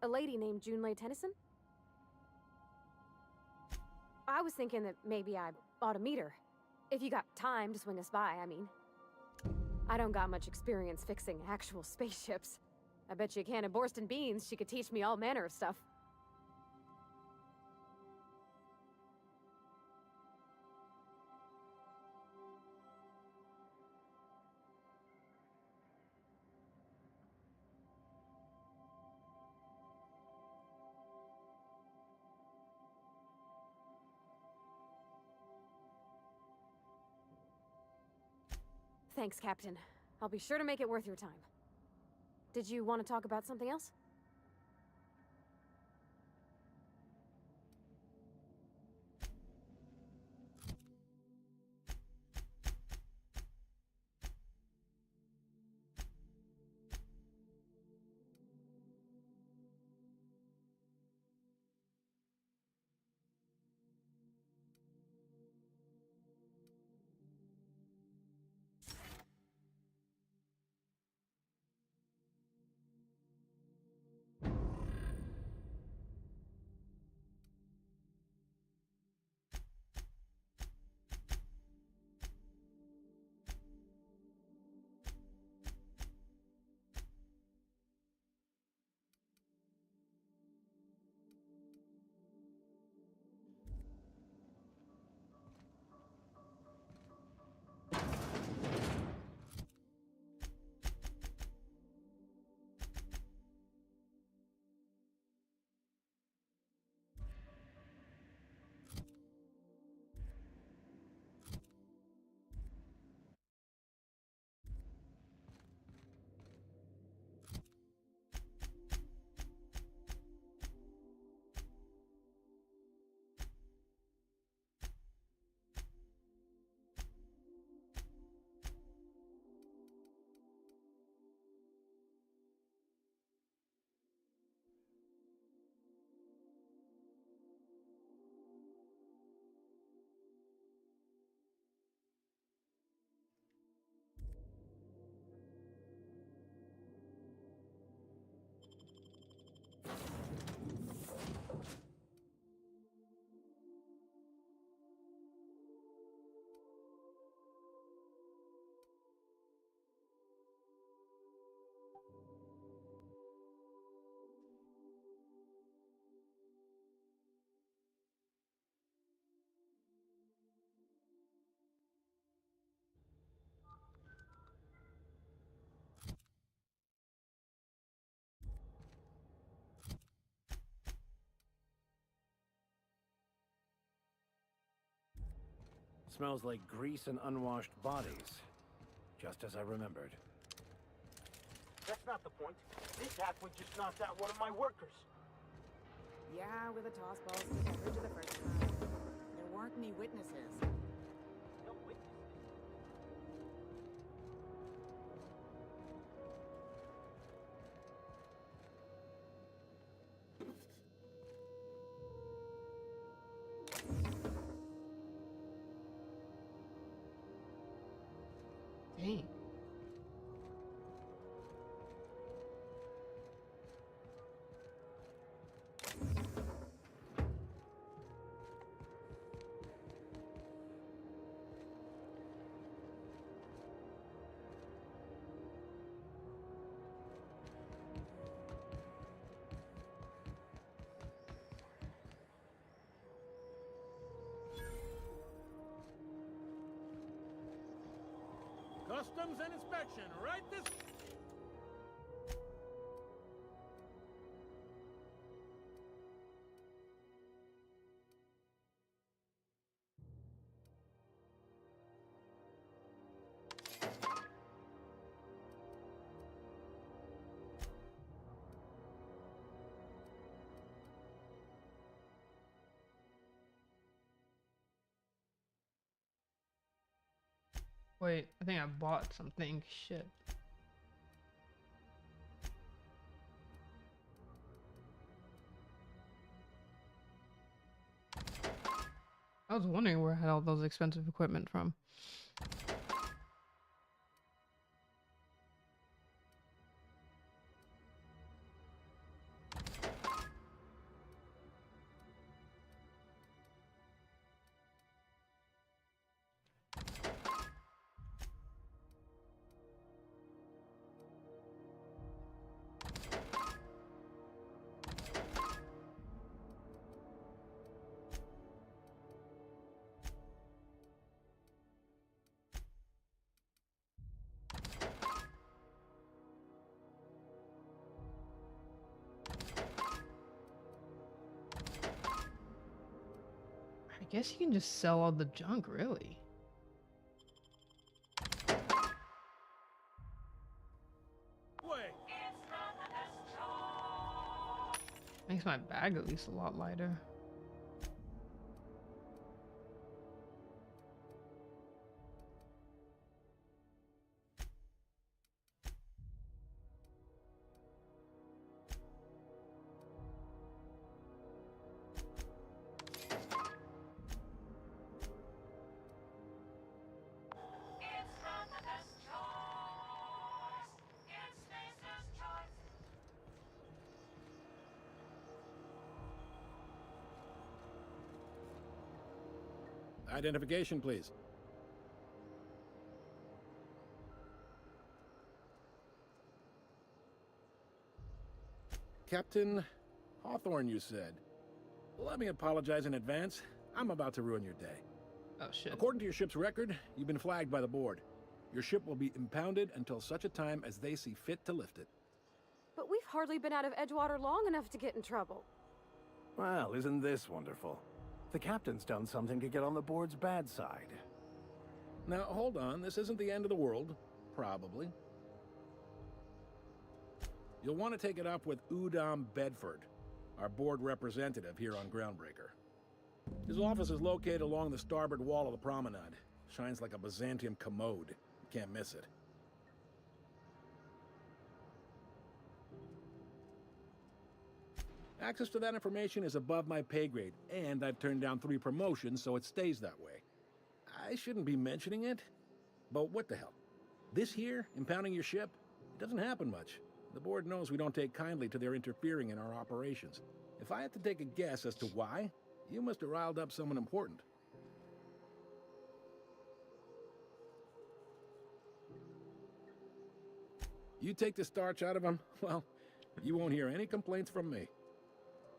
Speaker 2: A lady named Junlei Tennyson. I was thinking that maybe I ought to meet her. If you got time to swing us by, I mean. I don't got much experience fixing actual spaceships. I bet you a can of Borston beans she could teach me all manner of stuff. Thanks, Captain. I'll be sure to make it worth your time. Did you want to talk about something else?
Speaker 5: Smells like grease and unwashed bodies. Just as I remembered.
Speaker 12: That's not the point. This halfwit just knocked out one of my workers.
Speaker 4: Yeah, with a toss ball stick at Bridge of the first time. There weren't any witnesses.
Speaker 12: No witnesses.
Speaker 1: Dang.
Speaker 12: Customs and inspection, right this...
Speaker 1: Wait, I think I bought something. Shit. I was wondering where I had all those expensive equipment from. I guess you can just sell all the junk, really. Makes my bag at least a lot lighter.
Speaker 13: Identification, please. Captain Hawthorne, you said. Let me apologize in advance. I'm about to ruin your day.
Speaker 1: Oh, shit.
Speaker 13: According to your ship's record, you've been flagged by the board. Your ship will be impounded until such a time as they see fit to lift it.
Speaker 2: But we've hardly been out of Edgewater long enough to get in trouble.
Speaker 5: Well, isn't this wonderful? The captain's done something to get on the board's bad side.
Speaker 13: Now, hold on. This isn't the end of the world. Probably. You'll want to take it up with Udom Bedford, our board representative here on Groundbreaker. His office is located along the starboard wall of the promenade. Shines like a Byzantium commode. You can't miss it. Access to that information is above my pay grade, and I've turned down 3 promotions, so it stays that way. I shouldn't be mentioning it, but what the hell? This here, impounding your ship, it doesn't happen much. The board knows we don't take kindly to their interfering in our operations. If I had to take a guess as to why, you must have riled up someone important. You take the starch out of them, well, you won't hear any complaints from me.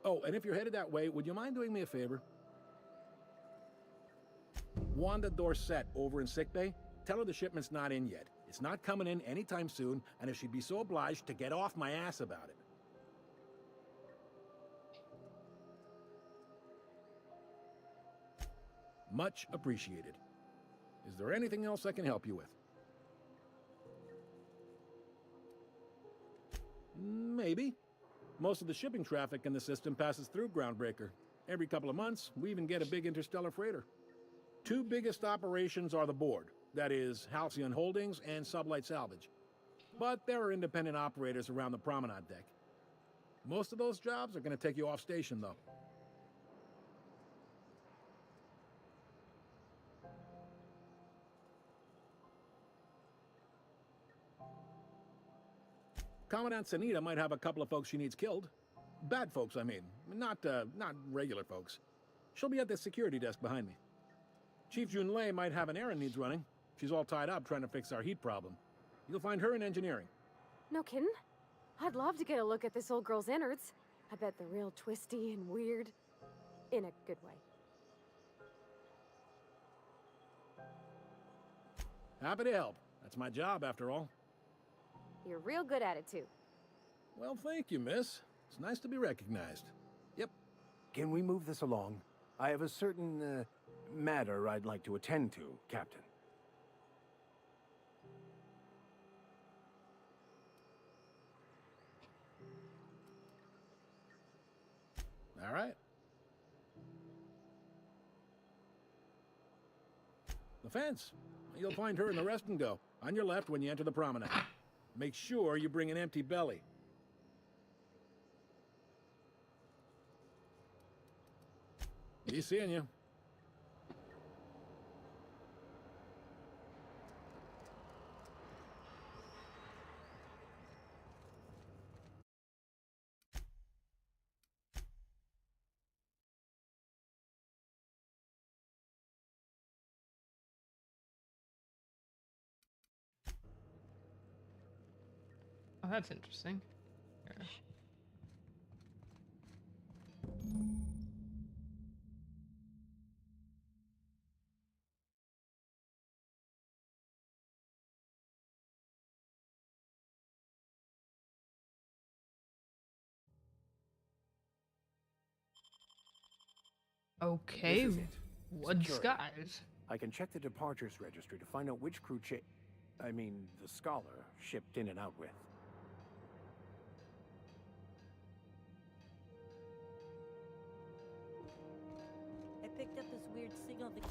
Speaker 13: Oh, and if you're headed that way, would you mind doing me a favor? Wanda Dorset over in sickbay, tell her the shipment's not in yet. It's not coming in anytime soon, and if she'd be so obliged to get off my ass about it. Much appreciated. Is there anything else I can help you with? Maybe. Most of the shipping traffic in the system passes through Groundbreaker. Every couple of months, we even get a big interstellar freighter. 2 biggest operations are the board. That is, Halcyon Holdings and Sublight Salvage. But there are independent operators around the promenade deck. Most of those jobs are going to take you off station, though. Commandant Sanita might have a couple of folks she needs killed. Bad folks, I mean. Not regular folks. She'll be at the security desk behind me. Chief Junlei might have an errand needs running. She's all tied up trying to fix our heat problem. You'll find her in engineering.
Speaker 2: No kidding? I'd love to get a look at this old girl's innards. I bet they're real twisty and weird. In a good way.
Speaker 13: Happy to help. That's my job, after all.
Speaker 2: You're real good at it, too.
Speaker 13: Well, thank you, miss. It's nice to be recognized. Yep.
Speaker 5: Can we move this along? I have a certain, matter I'd like to attend to, Captain.
Speaker 13: All right. The fence. You'll find her in the rest and go, on your left when you enter the promenade. Make sure you bring an empty belly. Be seeing you.
Speaker 1: Oh, that's interesting. Yeah. Okay,
Speaker 5: This is it.
Speaker 1: what
Speaker 5: Security.
Speaker 1: disguise?
Speaker 5: I can check the departures registry to find out which crew the Scholar shipped in and out with.
Speaker 14: I picked up this weird signal that...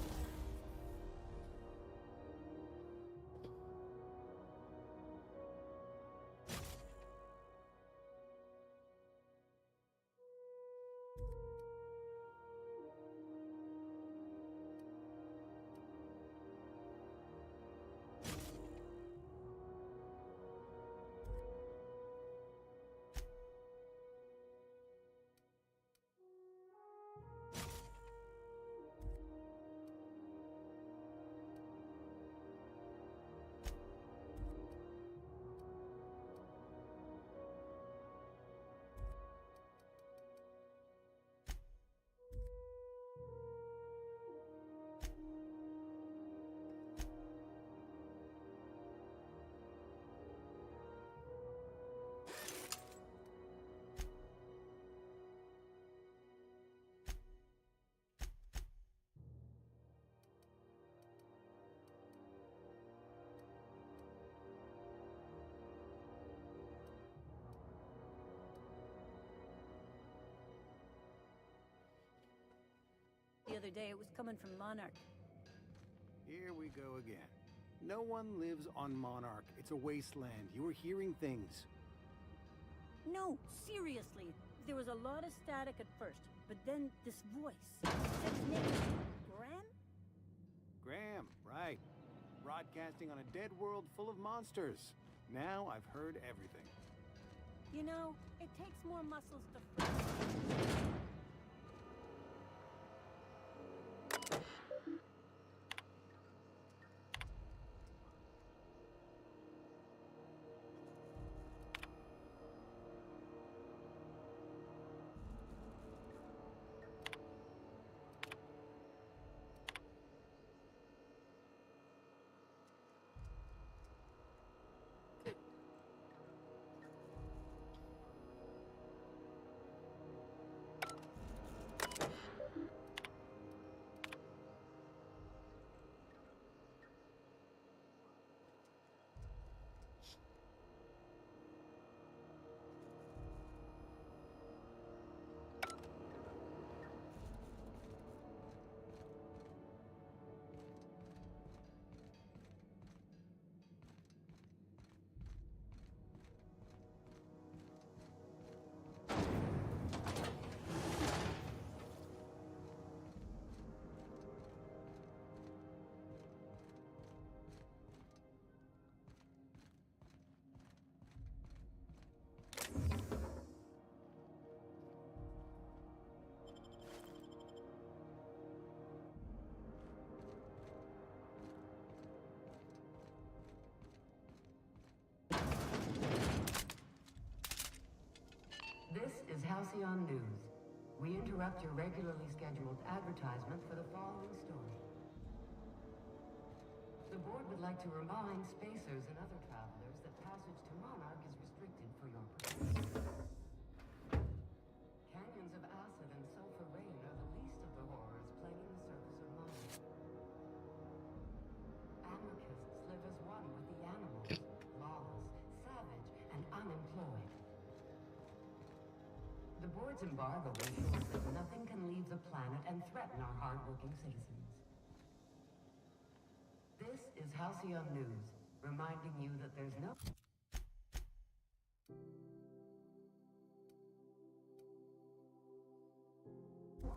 Speaker 14: The other day, it was coming from Monarch.
Speaker 15: Here we go again. No one lives on Monarch. It's a wasteland. You were hearing things.
Speaker 14: No, seriously. There was a lot of static at first, but then this voice. Said his name was Graham?
Speaker 15: Graham, right. Broadcasting on a dead world full of monsters. Now I've heard everything.
Speaker 14: You know, it takes more muscles to...
Speaker 16: This is Halcyon News. We interrupt your regularly scheduled advertisement for the following story. The board would like to remind spacers and other travelers that passage to Monarch is restricted for your purposes. Canyons of acid and sulfur rain are the least of the horrors plaguing the surface of Monarch. Anarchists live as one with the animals, lawless, savage, and unemployed. The board's embargo ensures that nothing can leave the planet and threaten our hard-working citizens. This is Halcyon News, reminding you that there's no...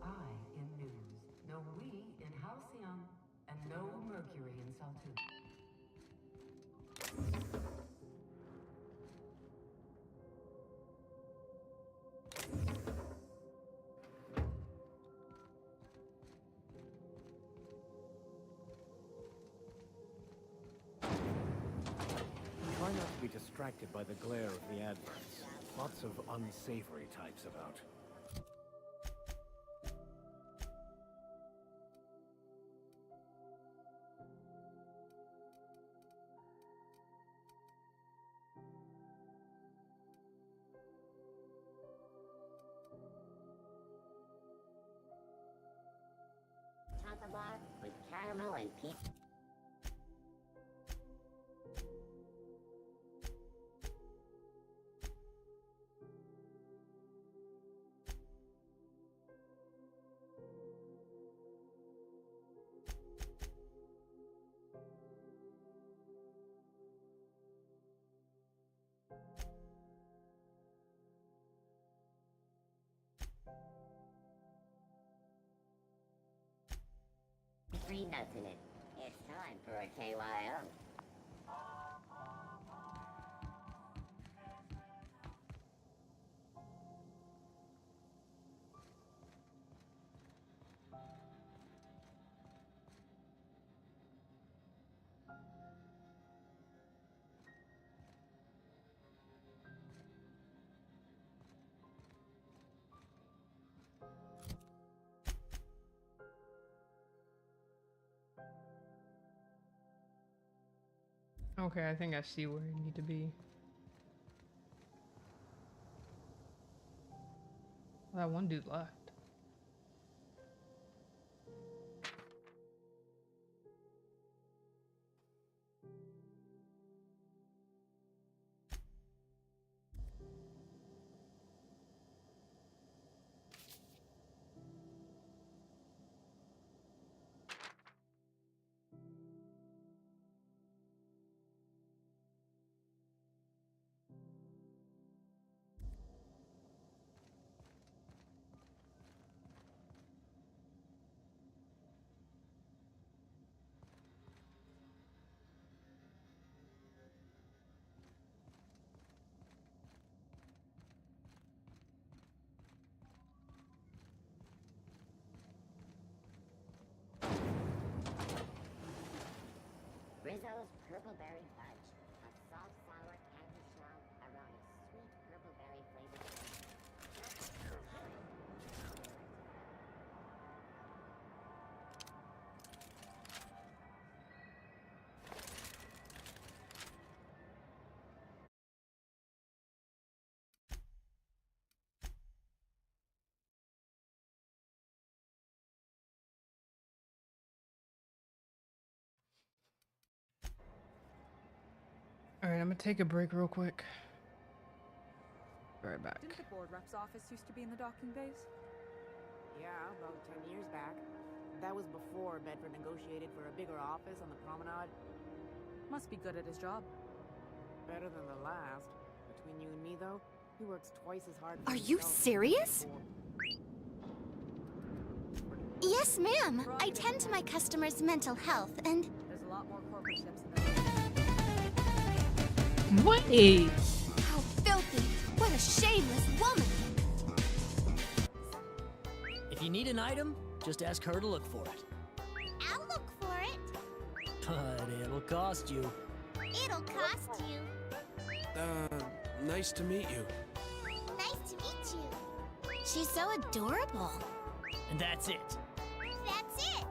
Speaker 16: I in news, no we in Halcyon, and no Mercury in Saltu.
Speaker 15: Try not to be distracted by the glare of the adverts. Lots of unsavory types about.
Speaker 17: Chocolate bar with caramel and peach. Three nuts in it. It's time for a KYO.
Speaker 1: Okay, I think I see where you need to be. That one dude left.
Speaker 17: Rizzo's Purple Berry Fudge. A soft, sour candy shell around a sweet purple berry flavored
Speaker 1: Alright, I'm gonna take a break real quick. Be right back.
Speaker 4: Didn't the board rep's office used to be in the docking bays?
Speaker 18: Yeah, about 10 years back. That was before Bedford negotiated for a bigger office on the promenade.
Speaker 4: Must be good at his job.
Speaker 18: Better than the last. Between you and me, though, he works twice as hard.
Speaker 19: Are you serious? Yes, ma'am. I tend to my customers' mental health, and...
Speaker 4: There's a lot more corporate ships in
Speaker 1: Wait!
Speaker 19: How filthy! What a shameless woman!
Speaker 20: If you need an item, just ask her to look for it.
Speaker 19: I'll look for it.
Speaker 20: But it'll cost you.
Speaker 19: It'll cost you.
Speaker 21: Nice to meet you.
Speaker 19: Nice to meet you. She's so adorable.
Speaker 20: And that's it.
Speaker 19: That's it.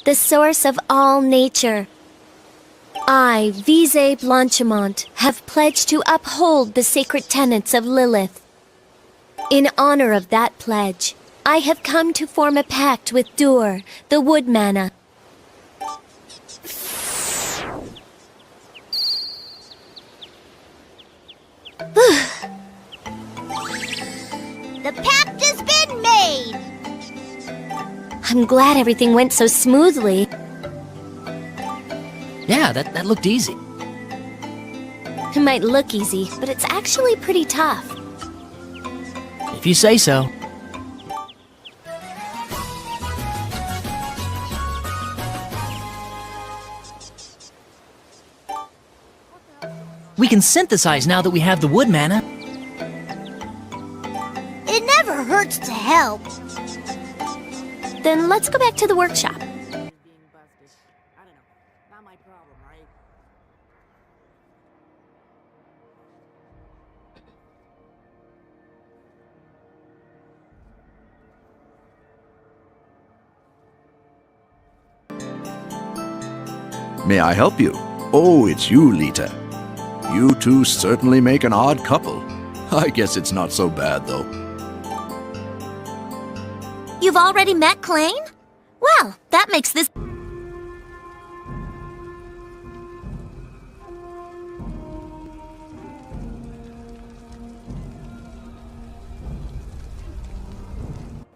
Speaker 19: The source of all nature. I, Visay Blanchimont, have pledged to uphold the sacred tenets of Lilith. In honor of that pledge, I have come to form a pact with Dur, the wood mana. The pact has been made! I'm glad everything went so smoothly.
Speaker 20: Yeah, that looked easy.
Speaker 19: It might look easy, but it's actually pretty tough.
Speaker 20: If you say so. We can synthesize now that we have the wood mana.
Speaker 19: It never hurts to help. Then let's go back to the workshop.
Speaker 21: May I help you? Oh, it's you, Lita. You two certainly make an odd couple. I guess it's not so bad, though.
Speaker 19: You've already met Klain? Well, that makes this...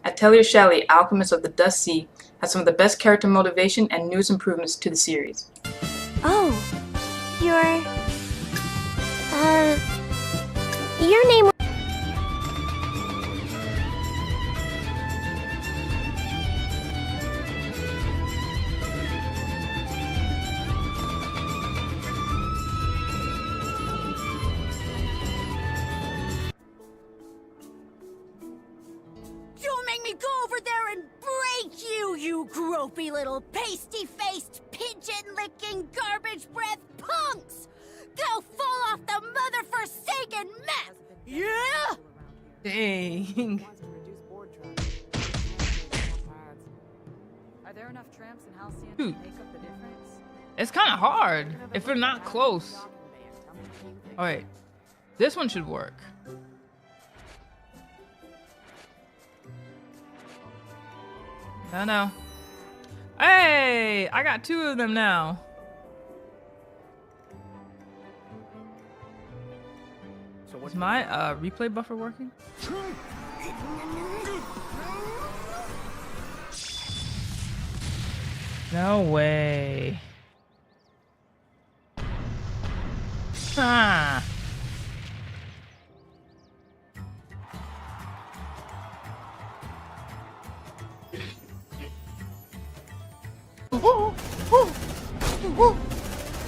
Speaker 22: Atelier Shelley, Alchemist of the Dust Sea, has some of the best character motivation and news improvements to the series.
Speaker 19: Oh, your name...
Speaker 14: Don't make me go over there and break you, you gropey little pasty-faced, pigeon-licking, garbage-breath punks! Go fall off the mother-forsaken map! Yeah?
Speaker 1: Dang.
Speaker 4: Are there enough tramps in Halcyon
Speaker 1: Dude.
Speaker 4: to make up the difference?
Speaker 1: It's kind of hard if they're not close. All right, this one should work. No. Hey, I got 2 of them now. Is my replay buffer working? No way. Ah.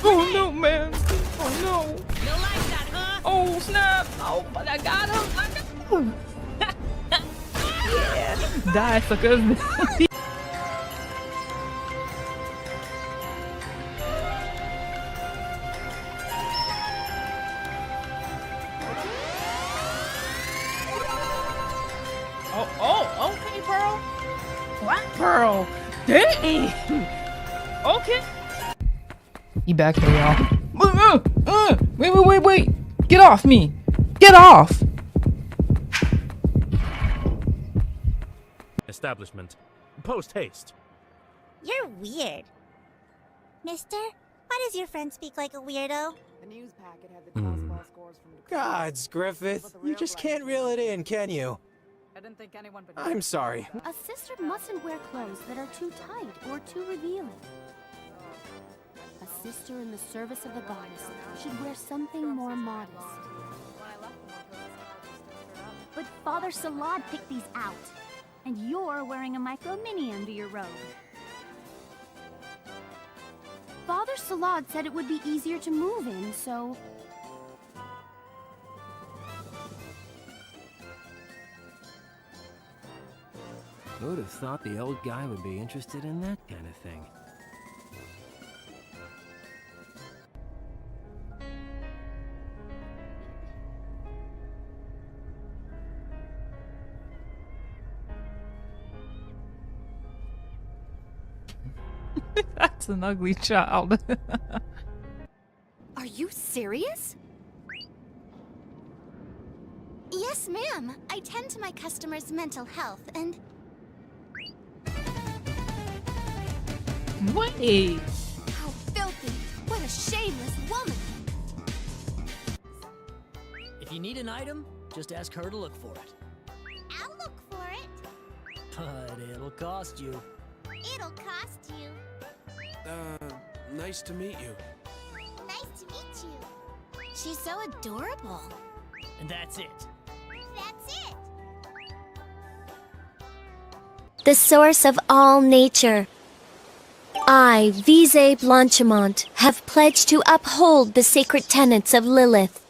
Speaker 1: Oh no, man. Oh no.
Speaker 14: You like that, huh?
Speaker 1: Oh snap. Oh, but I got him. Yeah. Die, suckers. Oh, okay, Pearl. What, Pearl? Dang. Okay. You back here, y'all. Wait. Get off me. Get off.
Speaker 23: Establishment. Post haste.
Speaker 24: You're weird. Mister, why does your friend speak like a weirdo?
Speaker 4: The news packet had the tossball scores from the
Speaker 25: Gods, Griffith. You just can't reel it in, can you?
Speaker 4: I didn't think anyone would.
Speaker 25: I'm sorry.
Speaker 26: A sister mustn't wear clothes that are too tight or too revealing. A sister in the service of the goddess should wear something more modest. But Father Salad picked these out, and you're wearing a micro mini under your robe. Father Salad said it would be easier to move in, so...
Speaker 6: Who'd have thought the old guy would be interested in that kind of thing?
Speaker 1: That's an ugly child.
Speaker 26: Are you serious?
Speaker 19: Yes, ma'am. I tend to my customers' mental health and...
Speaker 1: Wait.
Speaker 26: How filthy! What a shameless woman!
Speaker 20: If you need an item, just ask her to look for it.
Speaker 24: I'll look for it.
Speaker 20: But But it'll cost you.
Speaker 24: It'll cost you.
Speaker 3: Nice to meet you.
Speaker 24: Nice to meet you. She's so adorable.
Speaker 20: And that's it.
Speaker 24: That's it.
Speaker 19: The source of all nature. I, Visay Blanchimont, have pledged to uphold the sacred tenets of Lilith.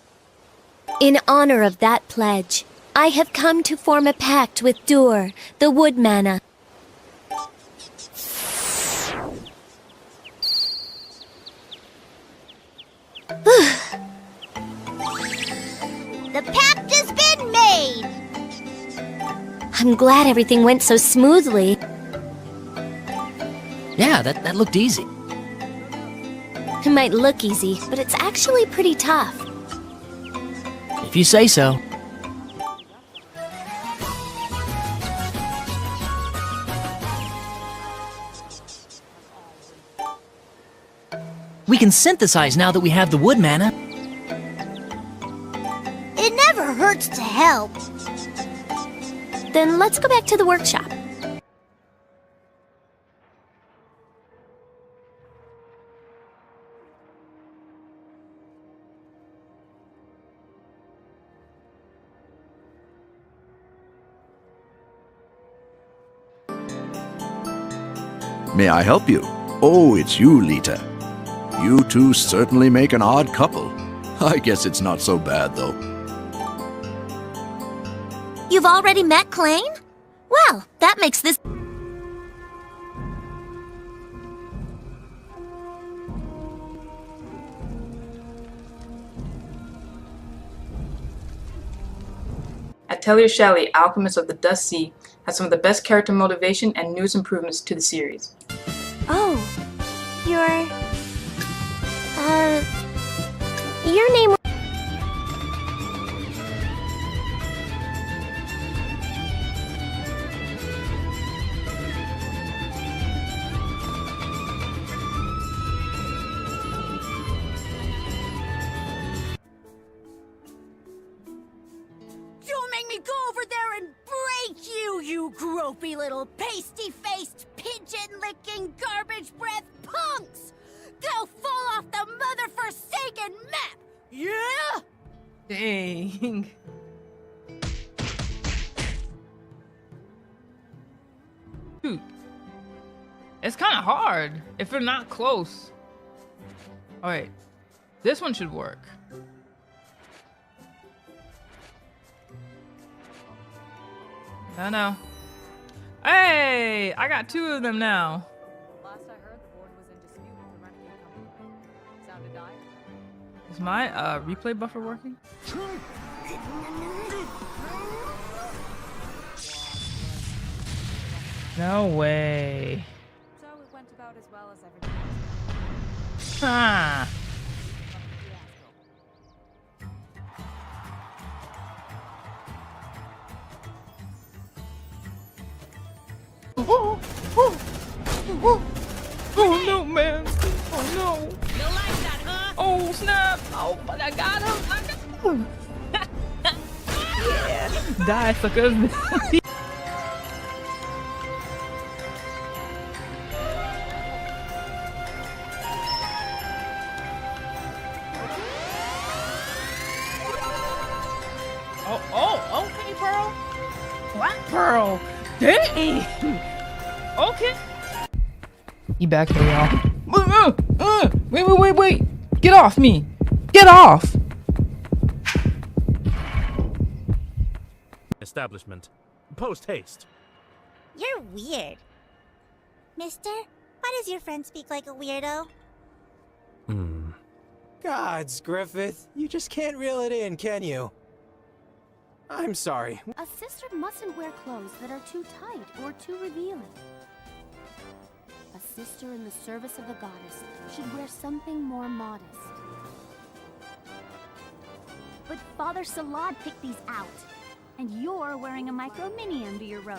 Speaker 19: In honor of that pledge, I have come to form a pact with Dur, the wood mana.
Speaker 24: The pact has been made.
Speaker 19: I'm glad everything went so smoothly.
Speaker 20: Yeah, that looked easy.
Speaker 19: It might look easy, but it's actually pretty tough.
Speaker 20: If you say so. We can synthesize now that we have the wood mana.
Speaker 24: It never hurts to help.
Speaker 19: Then let's go back to the workshop.
Speaker 21: May I help you? Oh, it's you, Lita. You two certainly make an odd couple. I guess it's not so bad, though.
Speaker 24: You've already met Klain? Well, that makes this...
Speaker 22: Atelier Shelley, Alchemist of the Dust Sea, has some of the best character motivation and news improvements to the series.
Speaker 19: Oh, your name...
Speaker 14: Don't make me go over there and break you, you gropey little pasty-faced, pigeon-licking, garbage-breath punks! Go fall off the mother-forsaken map! Yeah?
Speaker 1: Dang. Dude. It's kind of hard if you're not close. Alright. This one should work. No. Hey! I got 2 of them now.
Speaker 2: Last I heard, the board was in dispute with the Renegade Company. Sounded dire.
Speaker 1: Is my replay buffer working? No way.
Speaker 2: So it went about as well as everything else.
Speaker 1: Ah. Oh no, man! Oh no!
Speaker 14: You like that, huh?
Speaker 1: Oh snap! Oh, but I got him! Yeah! Die, suckers! Oh, okay, Pearl. What, Pearl? Dang! Okay. He back here, y'all. Wait. Get off me. Get off.
Speaker 23: Establishment. Post haste.
Speaker 24: You're weird. Mister, why does your friend speak like a weirdo?
Speaker 25: Gods, Griffith. You just can't reel it in, can you? I'm sorry.
Speaker 26: A sister mustn't wear clothes that are too tight or too revealing. A sister in the service of the goddess should wear something more modest. But Father Salad picked these out, and you're wearing a micro-mini under your robe.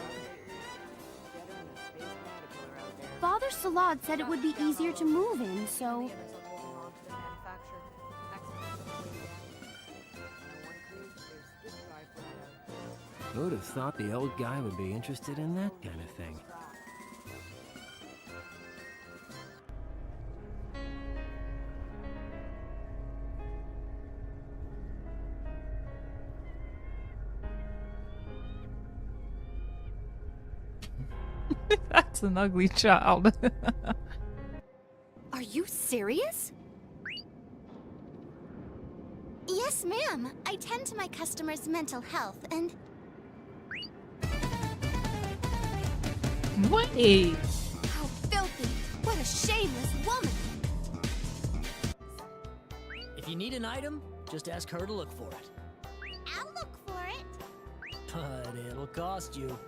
Speaker 26: Father Salad said it would be easier to move in, so...
Speaker 3: Who would have thought the old guy would be interested in that kind of thing?
Speaker 1: That's an ugly child.
Speaker 14: Are you serious? Yes, ma'am. I tend to my customers' mental health and...
Speaker 1: Wait.
Speaker 14: How filthy! What a shameless woman!
Speaker 20: If you need an item, just ask her to look for it.
Speaker 24: I'll look for it.
Speaker 20: But it'll cost you.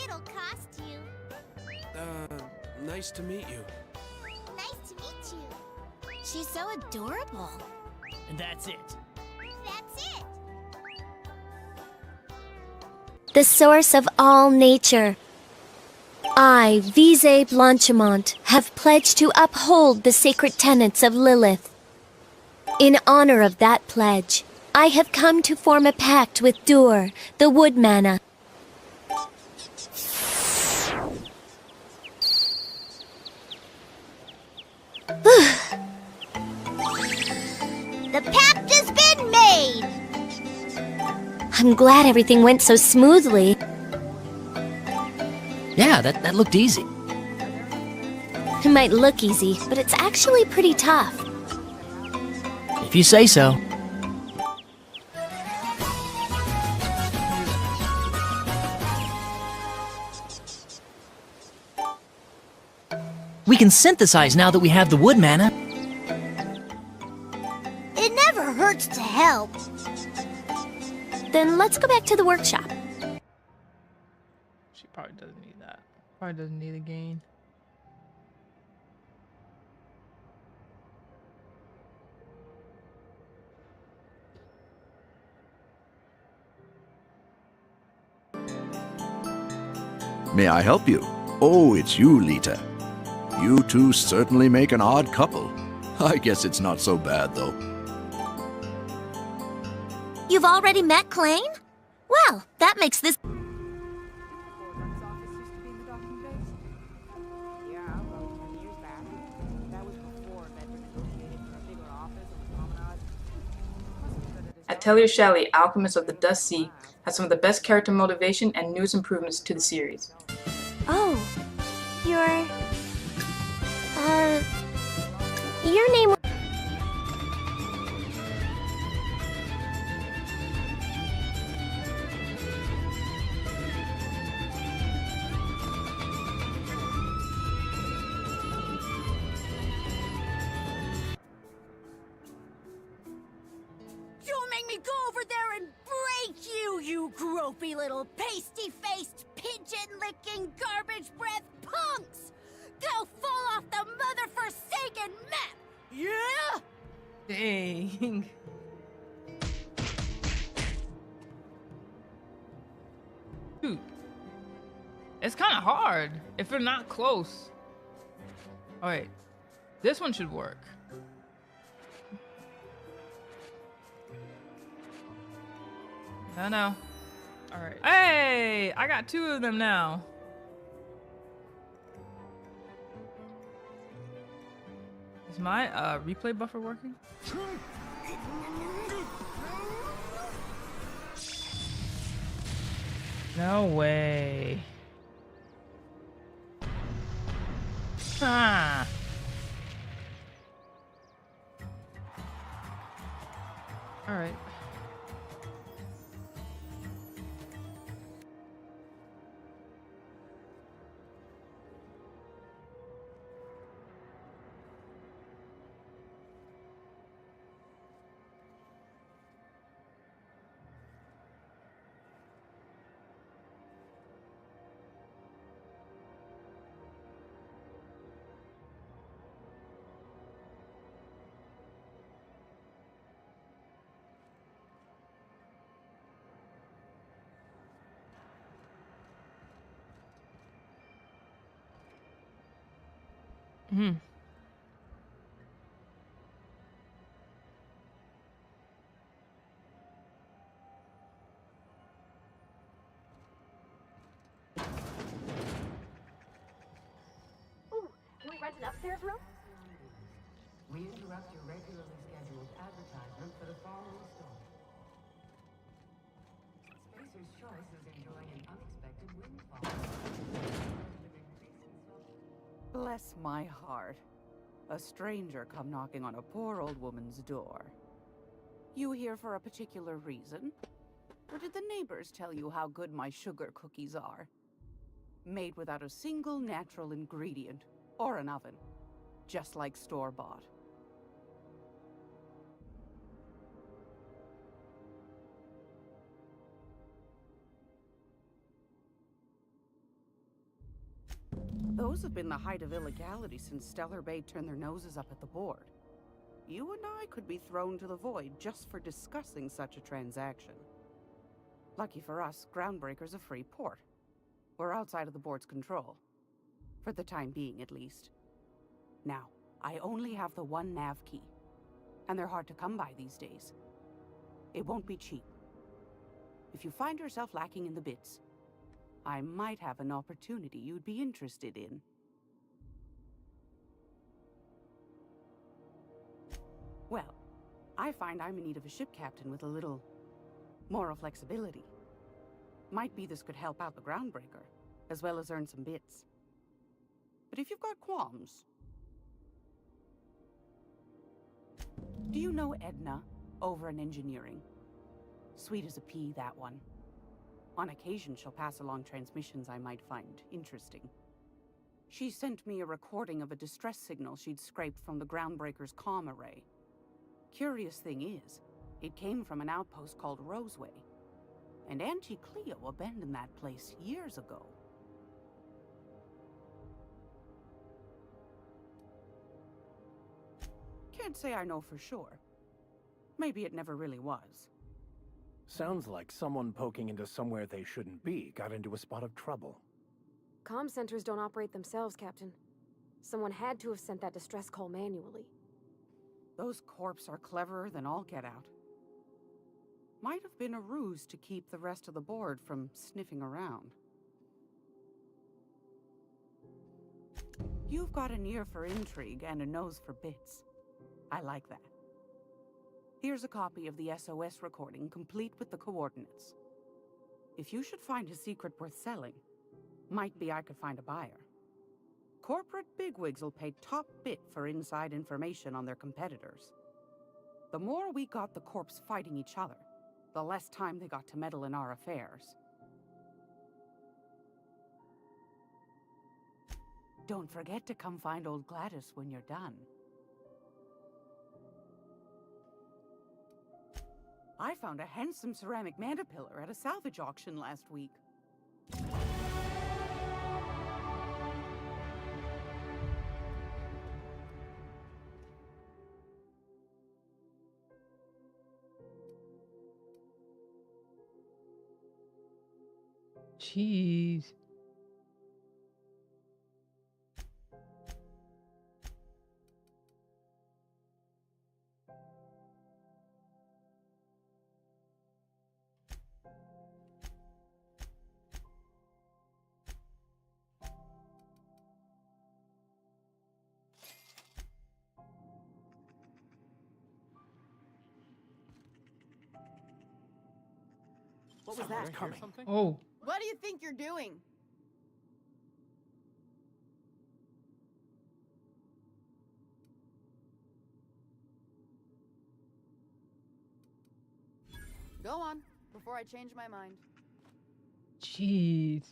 Speaker 24: It'll cost you.
Speaker 3: Nice to meet you.
Speaker 24: Nice to meet you.
Speaker 14: She's so adorable.
Speaker 20: And that's it.
Speaker 24: That's it.
Speaker 19: The source of all nature. I, Vise Blanchimont, have pledged to uphold the sacred tenets of Lilith. In honor of that pledge, I have come to form a pact with Dur, the wood mana.
Speaker 24: The pact has been made.
Speaker 19: I'm glad everything went so smoothly.
Speaker 20: Yeah, that looked easy.
Speaker 19: It might look easy, but it's actually pretty tough.
Speaker 20: If you say so. We can synthesize now that we have the wood mana.
Speaker 24: It never hurts to help.
Speaker 19: Then let's go back to the workshop.
Speaker 1: She probably doesn't need that. Probably doesn't need a gain.
Speaker 21: May I help you? Oh, it's you, Lita. You two certainly make an odd couple. I guess it's not so bad, though.
Speaker 24: You've already met Klain? Well, that makes this...
Speaker 18: Yeah, about 10 years back. That was before Bedford negotiated for a bigger office on the promenade.
Speaker 22: Atelier Shelley, Alchemist of the Dust Sea, has some of the best character motivation and news improvements to the series.
Speaker 19: Oh, your name...
Speaker 14: Don't make me go over there and break you, you gropey little pasty-faced, pigeon-licking, garbage-breath punks! Go fall off the mother-forsaken map! Yeah?
Speaker 1: Dang. Dude. It's kind of hard if you're not close. Alright. This one should work. No. Alright. Hey! I got 2 of them now. Is my replay buffer working? No way. Ah. All right. Hmm.
Speaker 26: There's room.
Speaker 16: We interrupt your regularly scheduled advertisement for the following story. Spacer's Choice is enjoying an unexpected windfall.
Speaker 7: Bless my heart. A stranger come knocking on a poor old woman's door. You here for a particular reason? Or did the neighbors tell you how good my sugar cookies are? Made without a single natural ingredient, or an oven. Just like store-bought. Those have been the height of illegality since Stellar Bay turned their noses up at the board. You and I could be thrown to the void just for discussing such a transaction. Lucky for us, Groundbreaker's a free port. We're outside of the board's control. For the time being, at least. Now, I only have the one nav key. And they're hard to come by these days. It won't be cheap. If you find yourself lacking in the bits, I might have an opportunity you'd be interested in. Well, I find I'm in need of a ship captain with a little moral flexibility. Might be this could help out the Groundbreaker, as well as earn some bits. But if you've got qualms... Do you know Edna, over in engineering? Sweet as a pea, that one. On occasion, she'll pass along transmissions I might find interesting. She sent me a recording of a distress signal she'd scraped from the Groundbreaker's comm array. Curious thing is, it came from an outpost called Roseway. And Auntie Cleo abandoned that place years ago. Can't say I know for sure. Maybe it never really was.
Speaker 5: Sounds like someone poking into somewhere they shouldn't be got into a spot of trouble.
Speaker 2: Comm centers don't operate themselves, Captain. Someone had to have sent that distress call manually.
Speaker 7: Those corps are cleverer than all get out. Might have been a ruse to keep the rest of the board from sniffing around. You've got an ear for intrigue and a nose for bits. I like that. Here's a copy of the SOS recording, complete with the coordinates. If you should find a secret worth selling, might be I could find a buyer. Corporate bigwigs will pay top bit for inside information on their competitors. The more we got the corps fighting each other, the less time they got to meddle in our affairs. Don't forget to come find old Gladys when you're done. I found a handsome ceramic mandapillar at a salvage auction last week.
Speaker 1: Jeez.
Speaker 18: What was that?
Speaker 1: Oh.
Speaker 18: What do you think you're doing? Go on, before I change my mind.
Speaker 1: Jeez.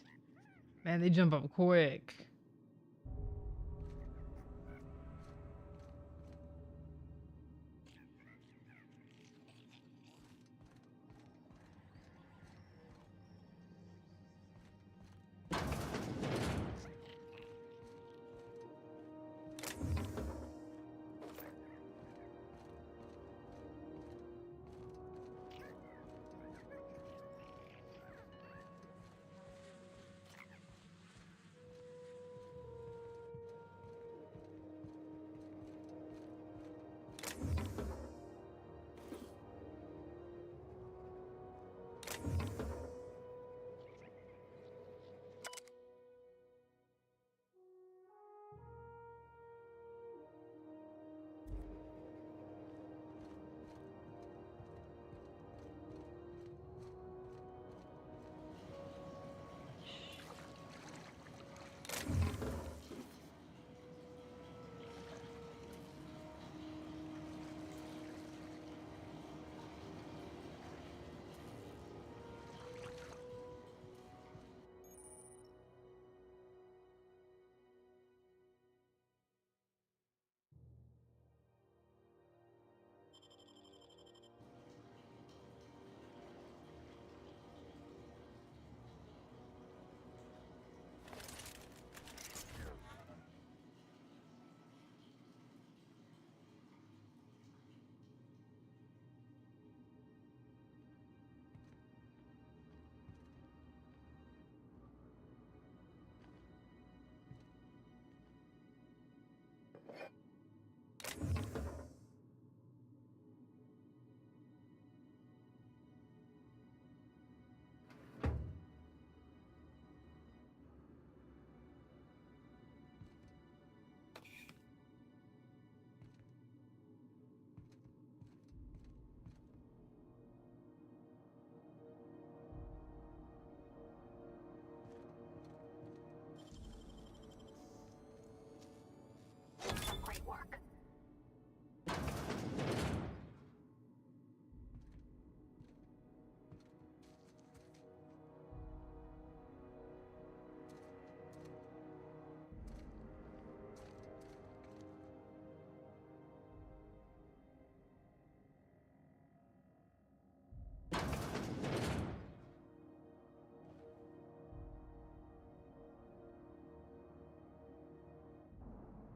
Speaker 1: Man, they jump up quick.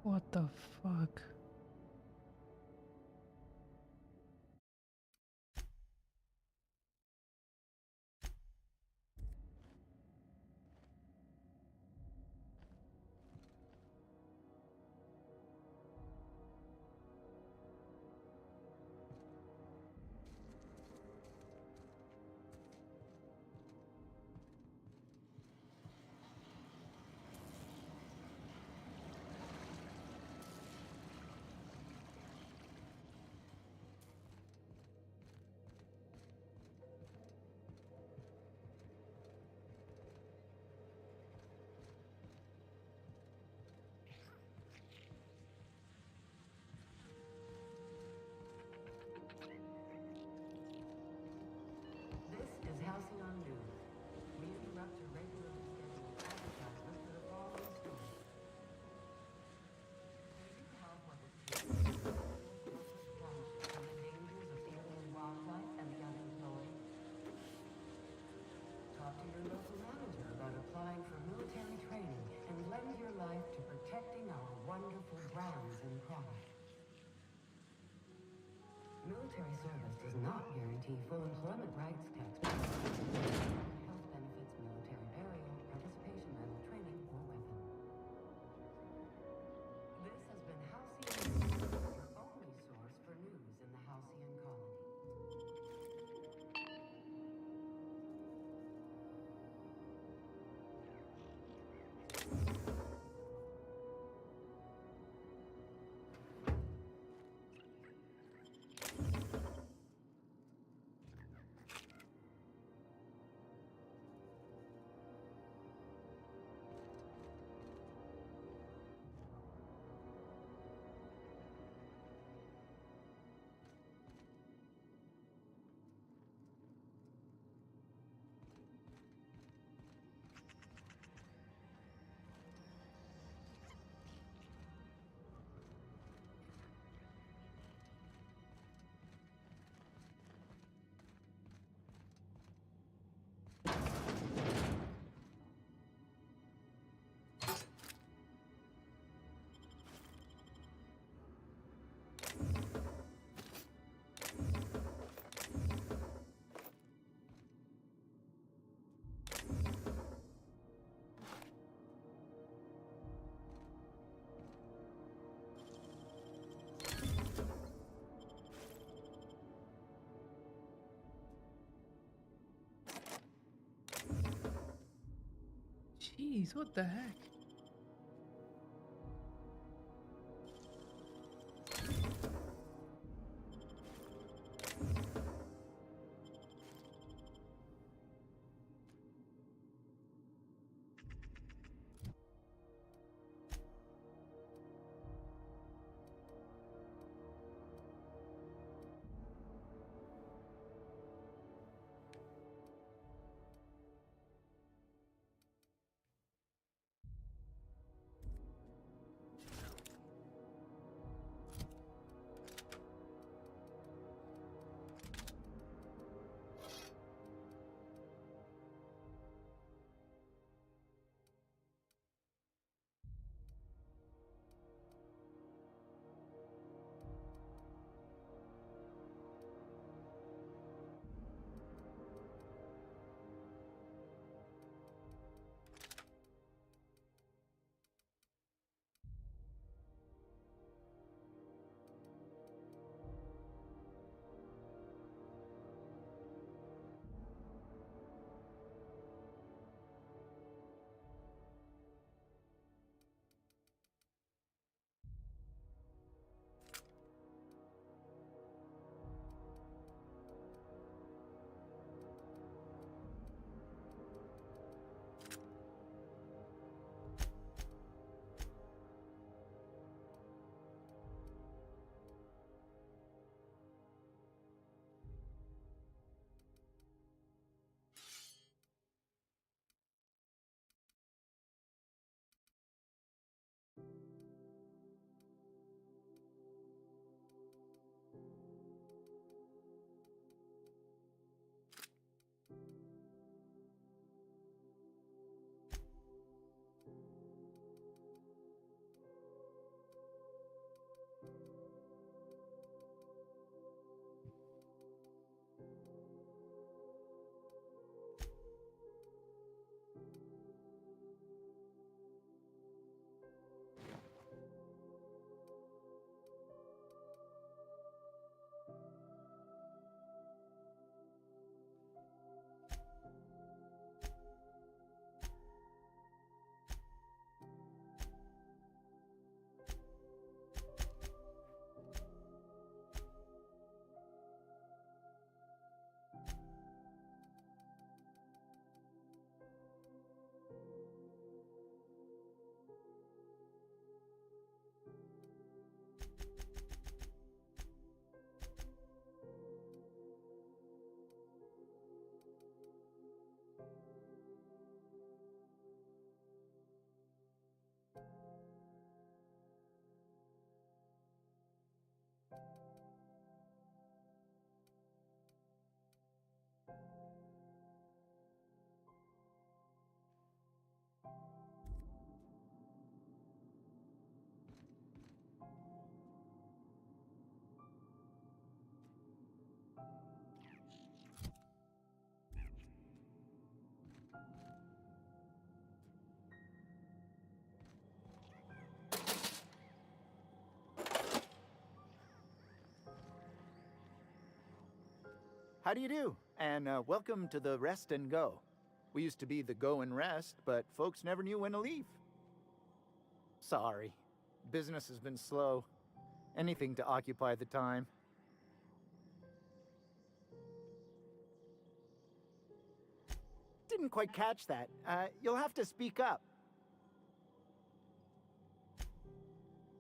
Speaker 1: What the fuck?
Speaker 16: This is Halcyon News. We interrupt your regularly scheduled advertisement for the following story. Do you have what it takes to plunge from the dangers of alien wildlife and the unemployed? Talk to your local manager about applying for military training and lend your life to protecting our wonderful brands and products. Military service does not guarantee full employment rights, tax health benefits, military burial, participation, medical training, or weapon. This has been Halcyon News, your only source for news in the Halcyon colony.
Speaker 1: Jeez, what the heck?
Speaker 8: How do you do? And welcome to the Rest and Go. We used to be the Go and Rest, but folks never knew when to leave. Sorry. Business has been slow. Anything to occupy the time. Didn't quite catch that. You'll have to speak up.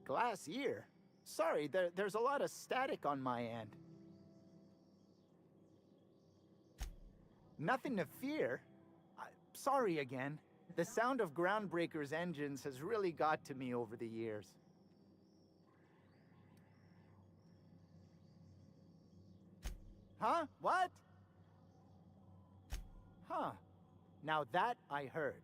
Speaker 8: Glass ear? Sorry, there's a lot of static on my end. Nothing to fear. Sorry again. The sound of Groundbreaker's engines has really got to me over the years. Huh? What? Huh. Now that I heard.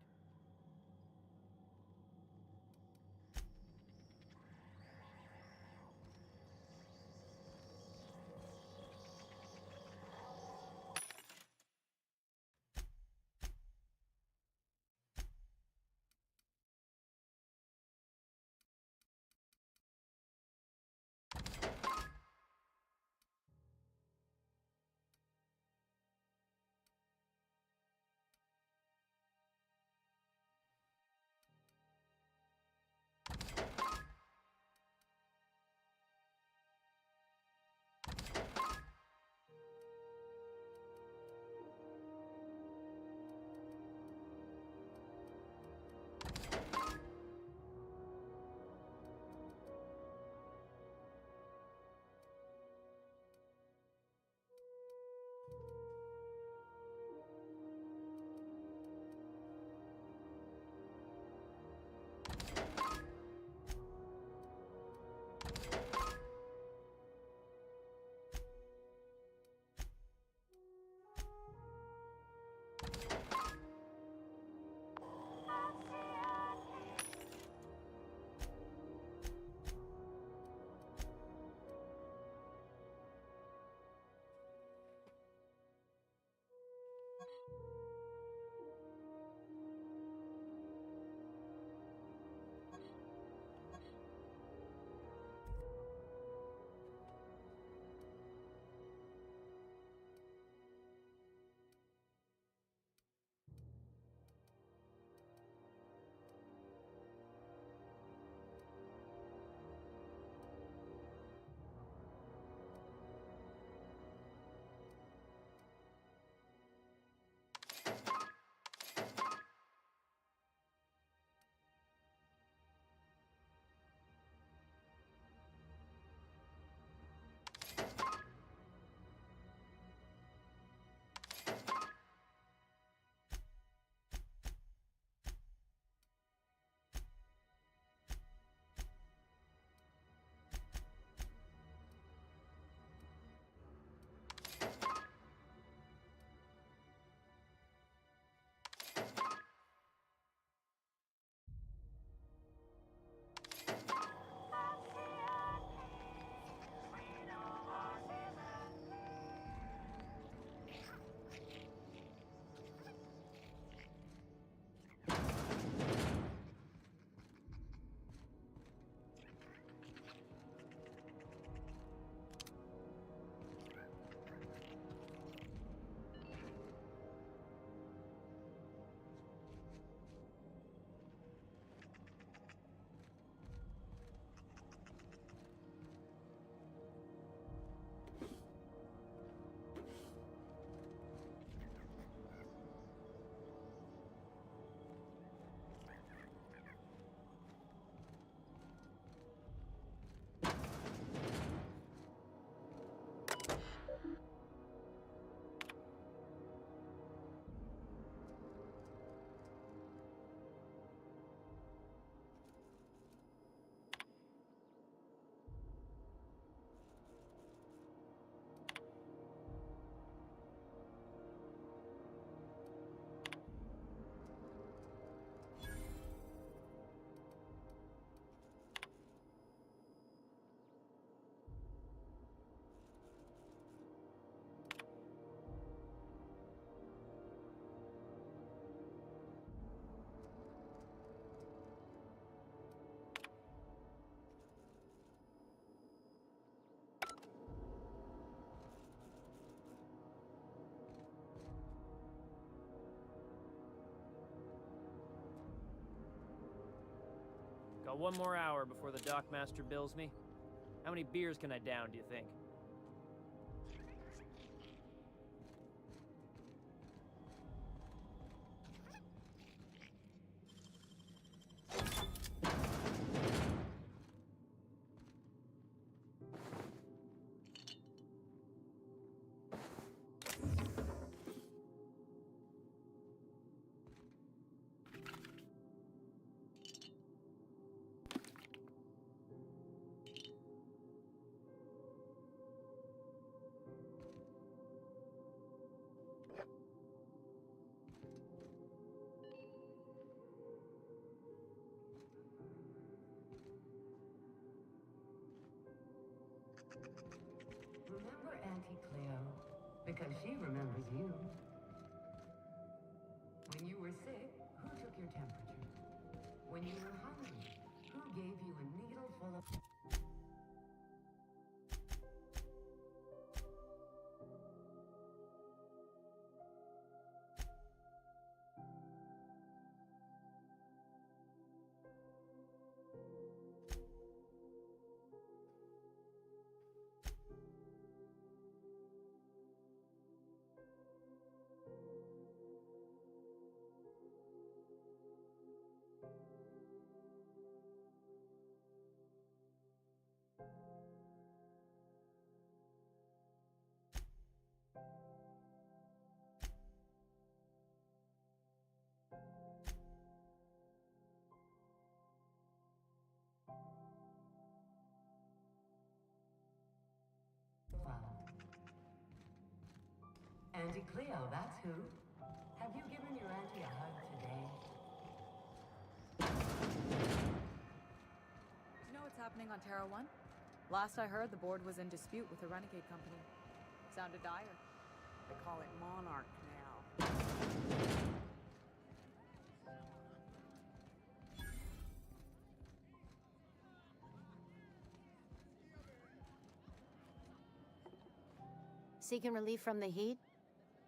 Speaker 9: Got one more hour before the dockmaster bills me. How many beers can I down, do you think?
Speaker 16: Remember Auntie Cleo? Because she remembers you. When you were sick, who took your temperature? When you were hungry, who gave you a needle full of... Auntie Cleo, that's who. Have you given your auntie a hug today?
Speaker 4: Do you know what's happening on Terra 1? Last I heard, the board was in dispute with the Renegade Company. Sounded dire.
Speaker 7: They call it Monarch now.
Speaker 17: Seeking relief from the heat?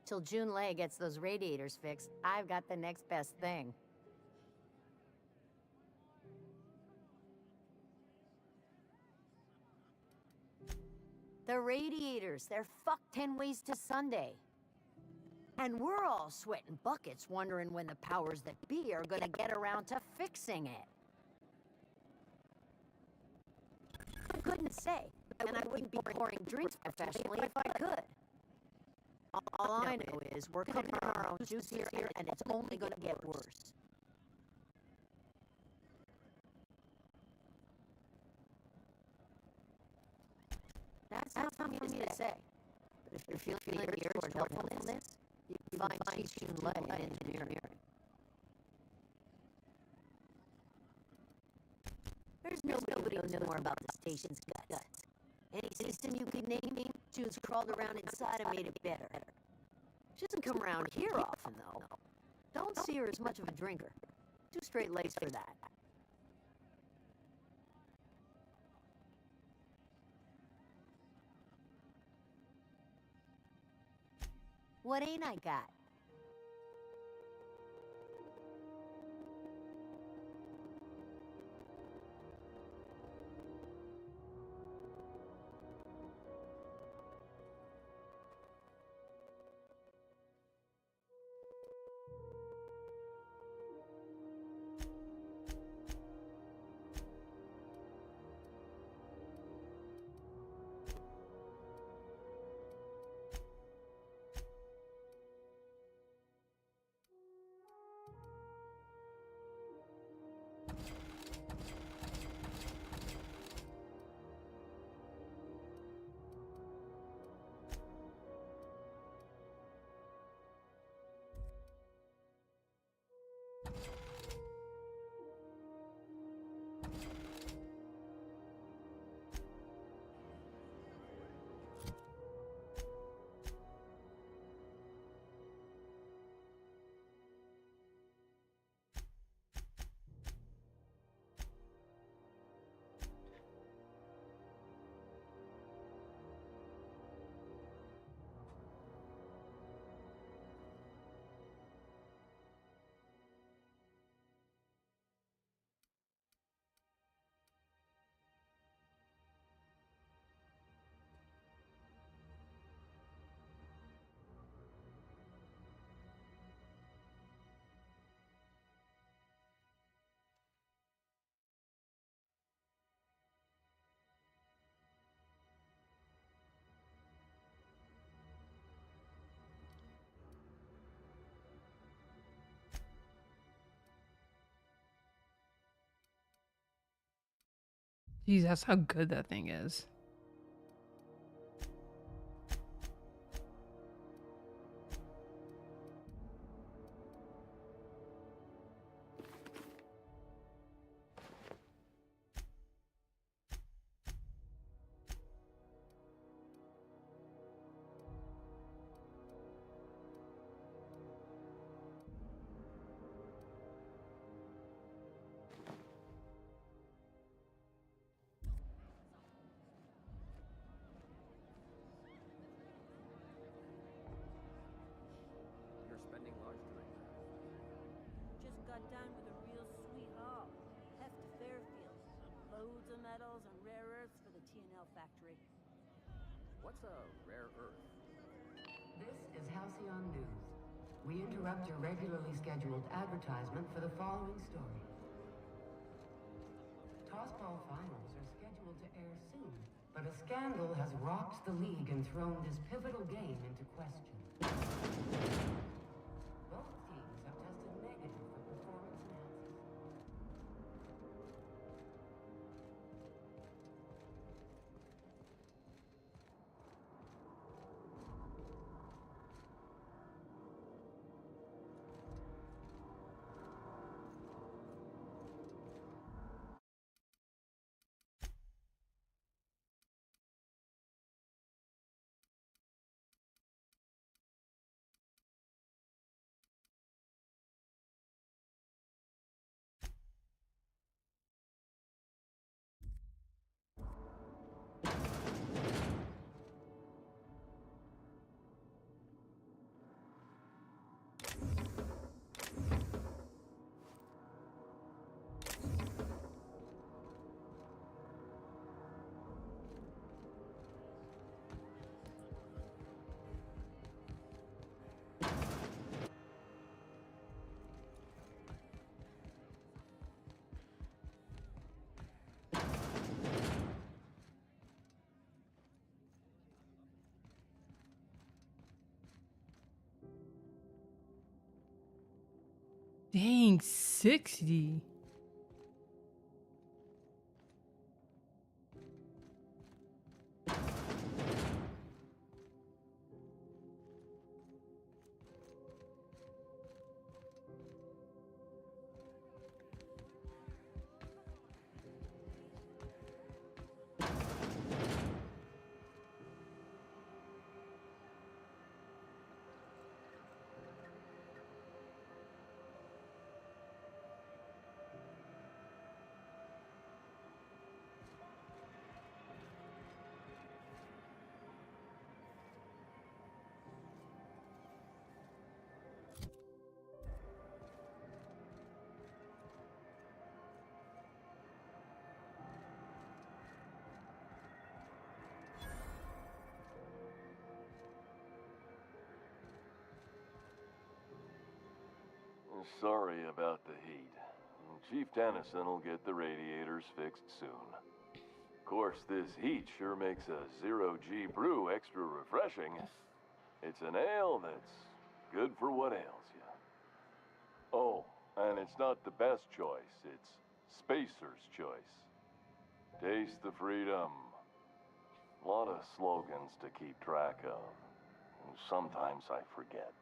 Speaker 17: Till June Lay gets those radiators fixed, I've got the next best thing. The radiators, they're fucked 10 ways to Sunday. And we're all sweating buckets wondering when the powers that be are gonna get around to fixing it. I couldn't say, and I wouldn't be pouring drinks professionally if I could. All I know is we're cooking our own juice here, and it's only gonna get worse. That's not for me to say. But if you're feeling the urge toward helpfulness, you can find Qi Lei in engineering. There's nobody who knows more about the station's guts. Any system you could name, June's crawled around inside and made it better. She doesn't come around here often, though. Don't see her as much of a drinker. Too straight-laced for that. What ain't I got?
Speaker 1: Jeez, that's how good that thing is.
Speaker 6: You're spending large tonight.
Speaker 10: Just got done with a real sweet haul. Heft to Fairfield. Loads of metals and rare earths for the TNL factory.
Speaker 6: What's a rare earth?
Speaker 16: This is Halcyon News. We interrupt your regularly scheduled advertisement for the following story. Tossball finals are scheduled to air soon, but a scandal has rocked the league and thrown this pivotal game into question. Both teams have tested negative for performance enhancers.
Speaker 1: Dang, 60.
Speaker 11: Sorry about the heat. Chief Tennyson will get the radiators fixed soon. Of course, this heat sure makes a zero-G brew extra refreshing. It's an ale that's good for what ails you. Oh, and it's not the best choice, it's Spacer's choice. Taste the freedom. A lot of slogans to keep track of. Sometimes I forget.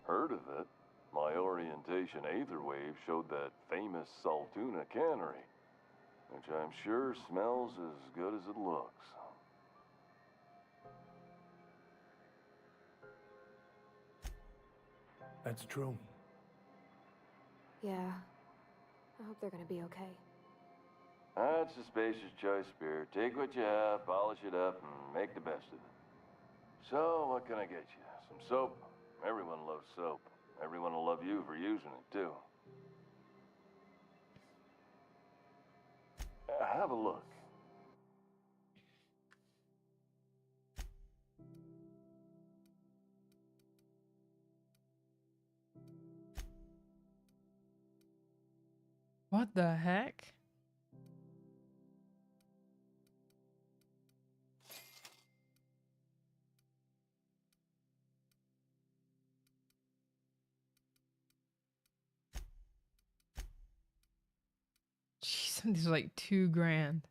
Speaker 11: Heard of it. My orientation Aether Wave showed that famous Saltuna cannery, which I'm sure smells as good as it looks.
Speaker 5: That's true.
Speaker 2: Yeah. I hope they're gonna be okay.
Speaker 11: That's a spacious choice, Spirit. Take what you have, polish it up, and make the best of it. So, what can I get you? Some soap? Everyone loves soap. Everyone will love you for using it, too. Have a look.
Speaker 1: What the heck? These are like $2,000.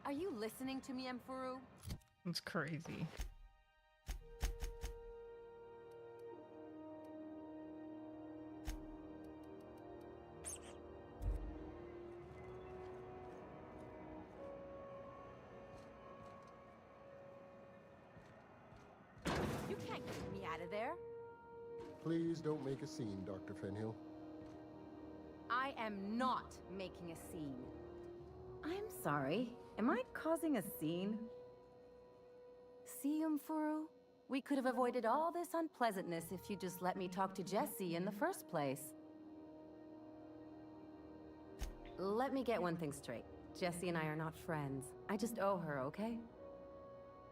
Speaker 2: Are you listening to me, Emfuru?
Speaker 1: That's crazy.
Speaker 2: You can't get me out of there.
Speaker 3: Please don't make a scene, Dr. Fenhill.
Speaker 2: I am not making a scene. I'm sorry. Am I causing a scene? See, Emfuru? We could have avoided all this unpleasantness if you just let me talk to Jesse in the first place. Let me get one thing straight. Jesse and I are not friends. I just owe her, okay?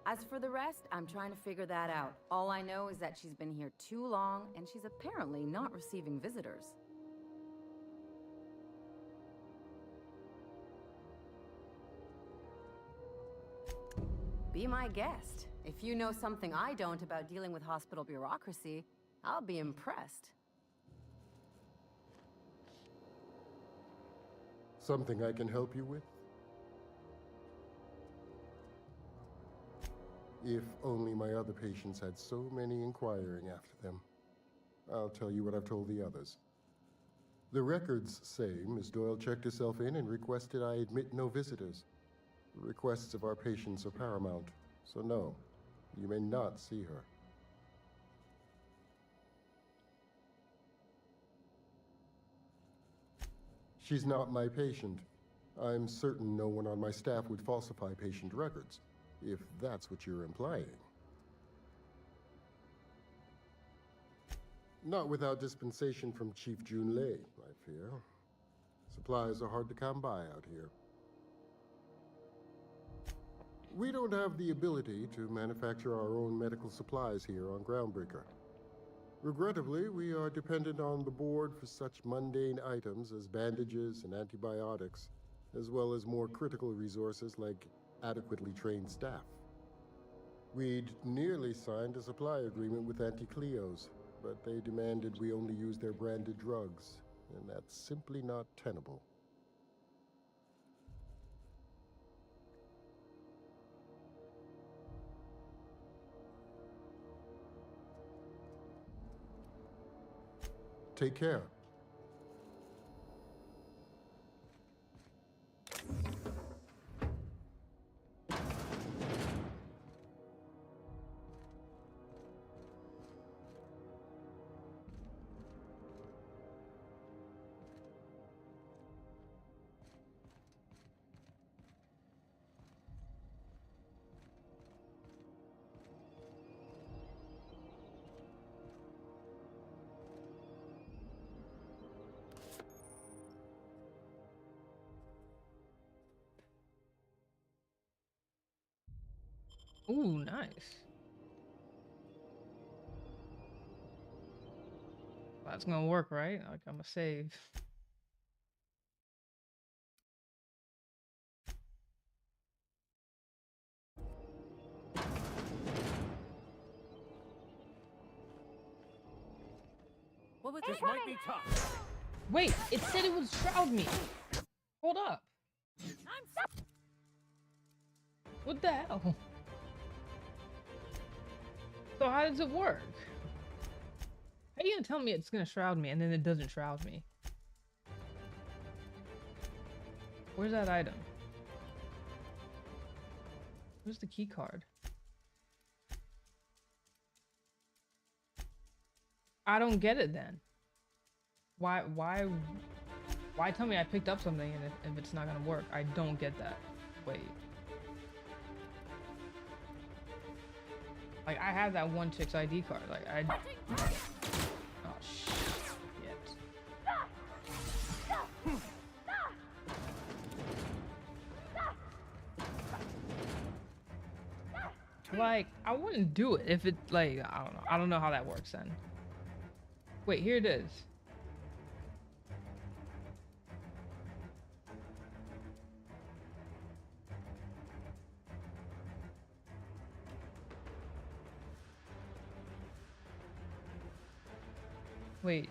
Speaker 2: As for the rest, I'm trying to figure that out. All I know is that she's been here too long, and she's apparently not receiving visitors. Be my guest. If you know something I don't about dealing with hospital bureaucracy, I'll be impressed.
Speaker 3: Something I can help you with? If only my other patients had so many inquiring after them. I'll tell you what I've told the others. The records say Miss Doyle checked herself in and requested I admit no visitors. The requests of our patients are paramount, so no, you may not see her. She's not my patient. I'm certain no one on my staff would falsify patient records, if that's what you're implying. Not without dispensation from Chief Junlei, I fear. Supplies are hard to come by out here. We don't have the ability to manufacture our own medical supplies here on Groundbreaker. Regrettably, we are dependent on the board for such mundane items as bandages and antibiotics, as well as more critical resources like adequately trained staff. We'd nearly signed a supply agreement with Anti-Cleos, but they demanded we only use their branded drugs, and that's simply not tenable. Take care.
Speaker 1: Ooh, nice. That's gonna work, right? Like, I'm gonna save.
Speaker 2: What was
Speaker 6: This might be tough.
Speaker 1: Wait, it said it would shroud me. Hold up. What the hell? So how does it work? How are you gonna tell me it's gonna shroud me and then it doesn't shroud me? Where's that item? Where's the key card? I don't get it then. Why tell me I picked up something and if it's not gonna work? I don't get that. Wait. Like, I have that one chick's ID card. Like, oh, shit. Like, I wouldn't do it if it, like, I don't know. I don't know how that works then. Wait, here it is. Wait.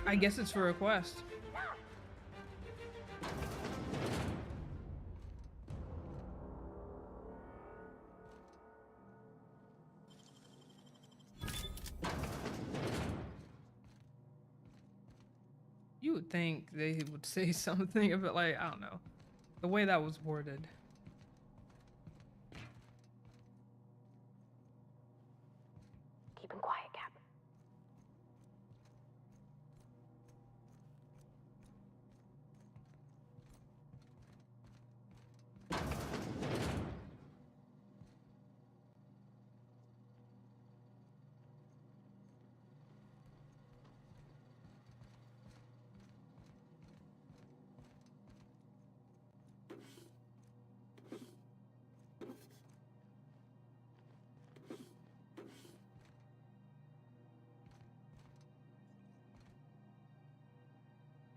Speaker 1: I guess it's for request. You would think they would say something about, like, I don't know, the way that was worded.
Speaker 2: Keep him quiet, Cap.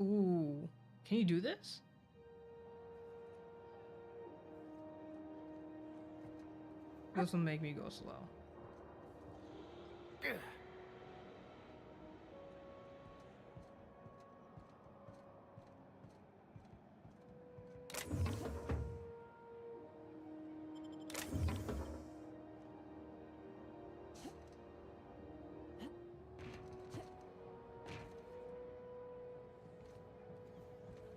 Speaker 1: Ooh, can you do this? This will make me go slow.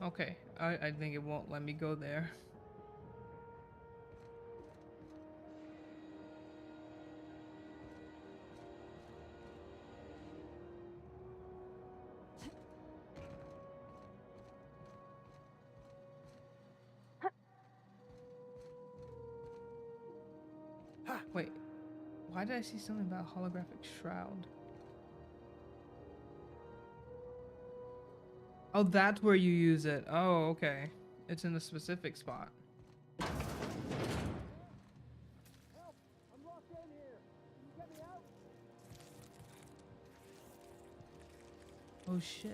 Speaker 1: Okay, I think it won't let me go there. Wait, why did I see something about holographic shroud? Oh, that's where you use it. Oh, okay. It's in a specific spot. Oh shit.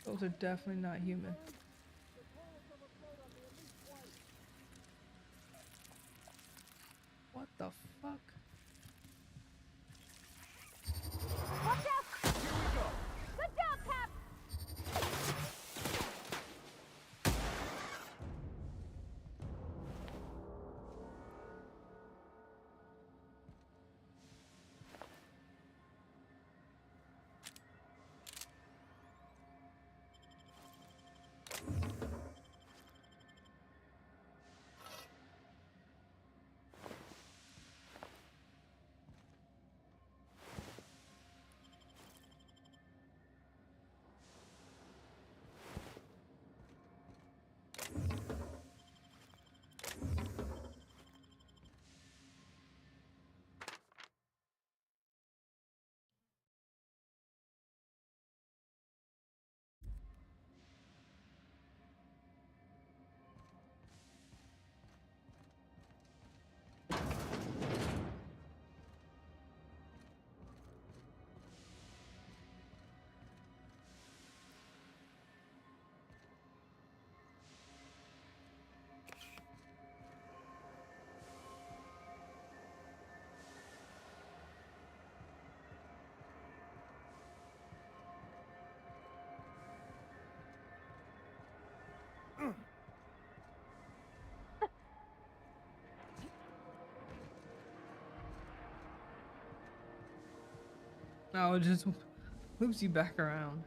Speaker 1: Those are definitely not human. What the fuck?
Speaker 2: Watch out! Here we go! Good job, Cap!
Speaker 1: No, it just loops you back around.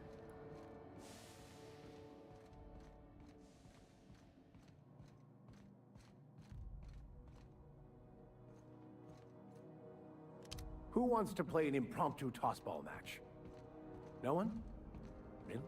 Speaker 5: Who wants to play an impromptu tossball match? No one? Really?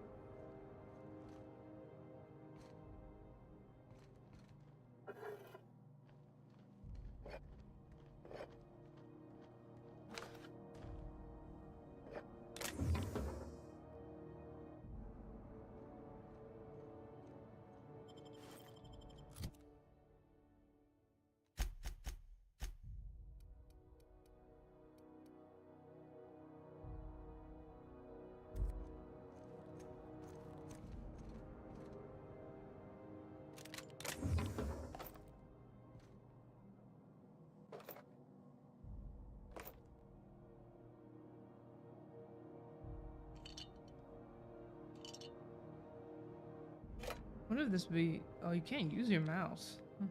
Speaker 1: What if this be? Oh, you can't use your mouse. Huh.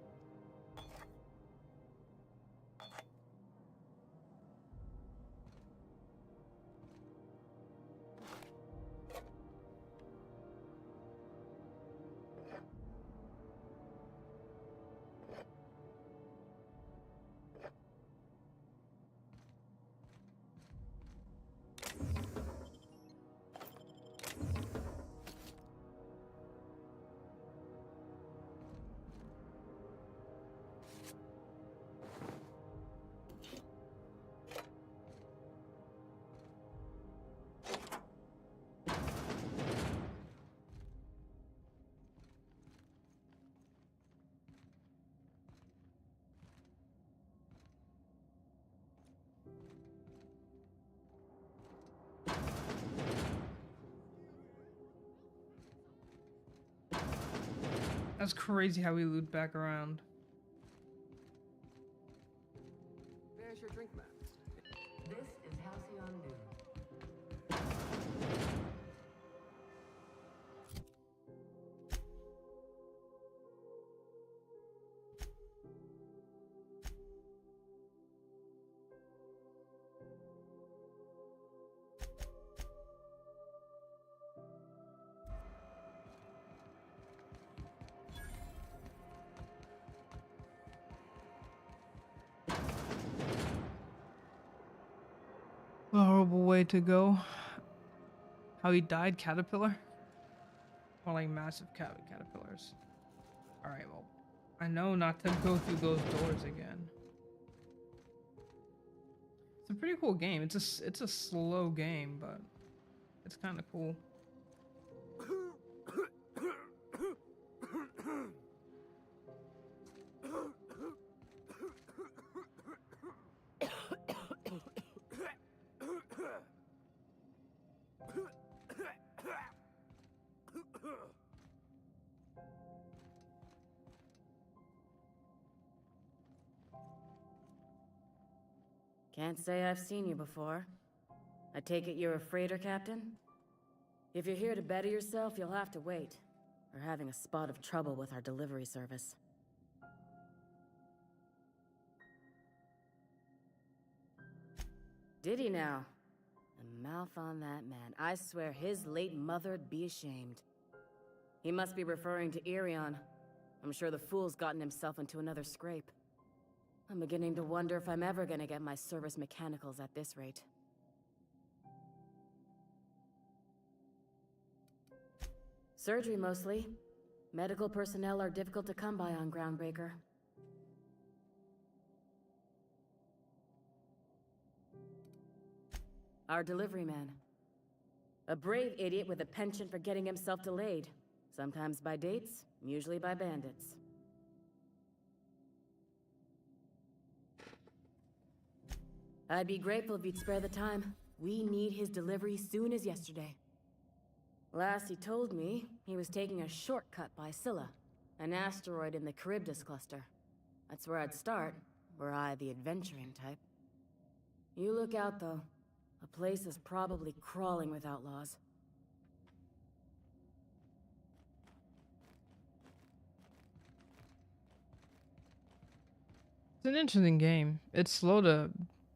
Speaker 1: That's crazy how we loot back around.
Speaker 6: There's your drink, man.
Speaker 16: This is Halcyon Noon.
Speaker 1: What a horrible way to go. How he died, caterpillar? Or like massive caterpillars. Alright, well, I know not to go through those doors again. It's a pretty cool game. It's a slow game, but it's kind of cool.
Speaker 12: Can't say I've seen you before. I take it you're a freighter captain? If you're here to better yourself, you'll have to wait. We're having a spot of trouble with our delivery service. Did he now? The mouth on that man. I swear his late mother'd be ashamed. He must be referring to Irion. I'm sure the fool's gotten himself into another scrape. I'm beginning to wonder if I'm ever gonna get my service mechanicals at this rate. Surgery mostly. Medical personnel are difficult to come by on Groundbreaker. Our delivery man. A brave idiot with a penchant for getting himself delayed. Sometimes by dates, usually by bandits. I'd be grateful if you'd spare the time. We need his delivery soon as yesterday. Last he told me, he was taking a shortcut by Scylla, an asteroid in the Charybdis cluster. That's where I'd start, were I the adventuring type. You look out, though. The place is probably crawling with outlaws.
Speaker 1: It's an interesting game. It's slow to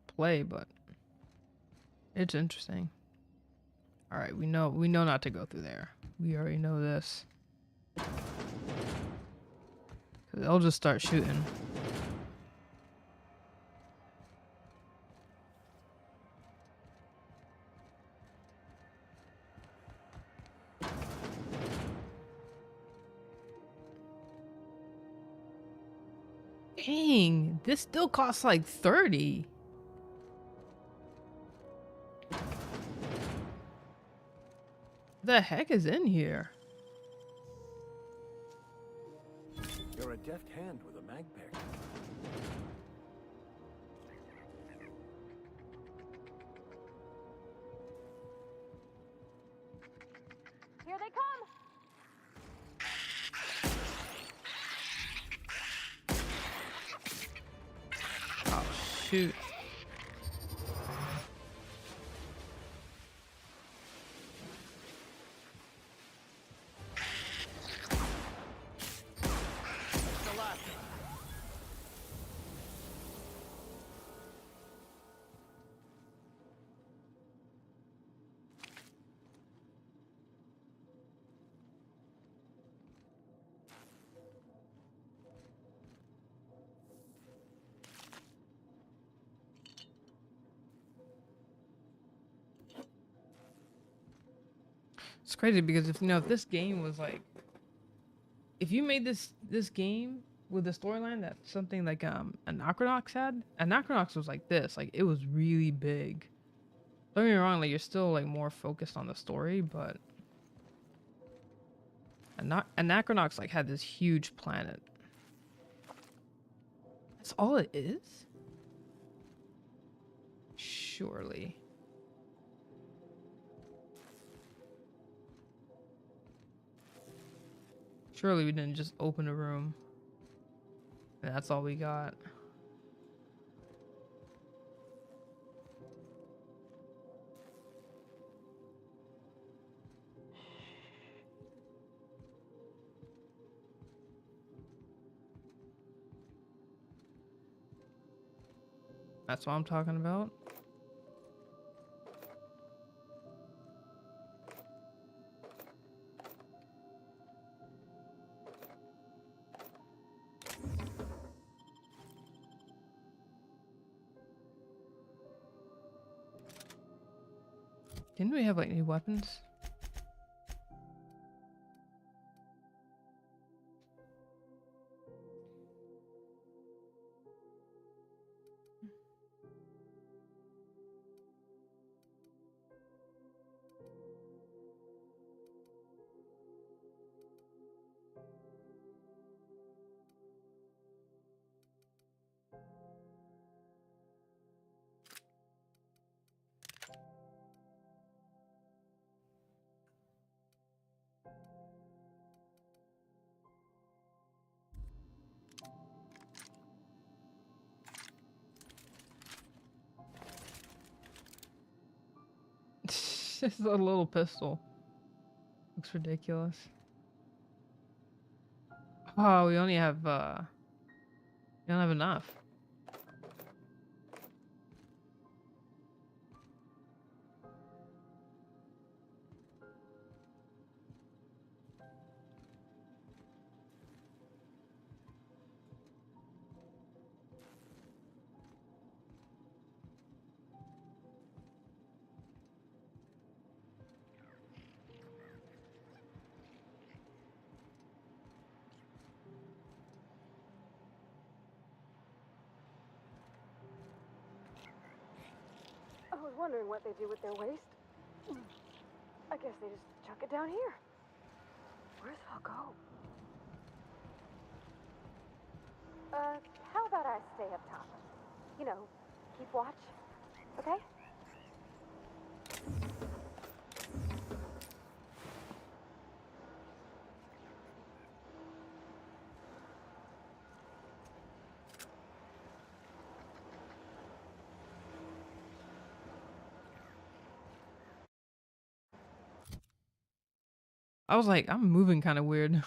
Speaker 1: play, but it's interesting. All right, we know not to go through there. We already know this. 'Cause they'll just start shooting. Dang, this still costs like 30. The heck is in here?
Speaker 5: You're a deft hand with a mag pick.
Speaker 2: Here they come!
Speaker 1: Oh, shoot. It's crazy because if if this game was like, if you made this game with a storyline that something like Anachronox had, Anachronox was like this, like it was really big. Don't get me wrong, like you're still like more focused on the story, but Anachronox like had this huge planet. That's all it is? Surely. Surely we didn't just open a room. And that's all we got. That's what I'm talking about. Didn't we have like new weapons? Just a little pistol. Looks ridiculous. Oh, we only have we don't have enough.
Speaker 2: I was wondering what they do with their waste. I guess they just chuck it down here. Where's it all go? How about I stay up top? You know, keep watch, okay?
Speaker 1: I was like, I'm moving kind of weird.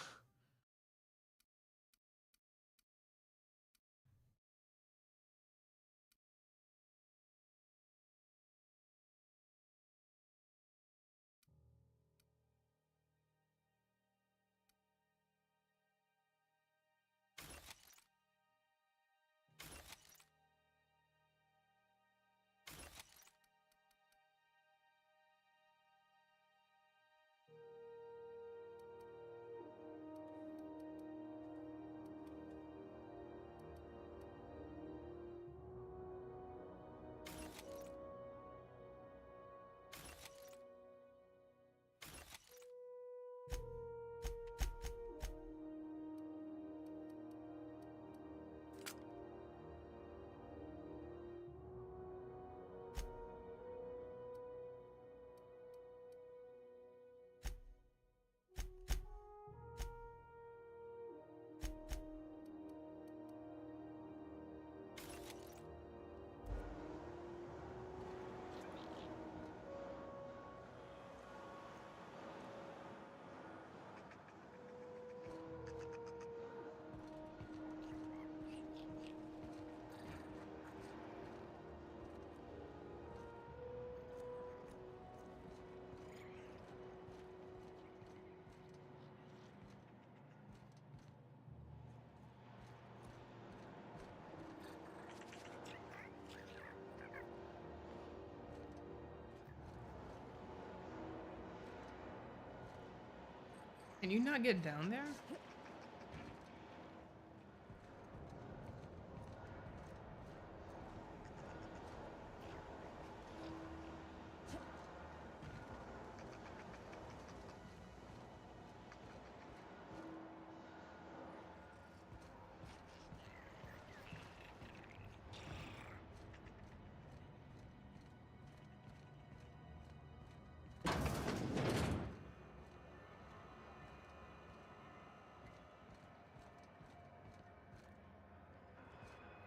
Speaker 1: Can you not get down there?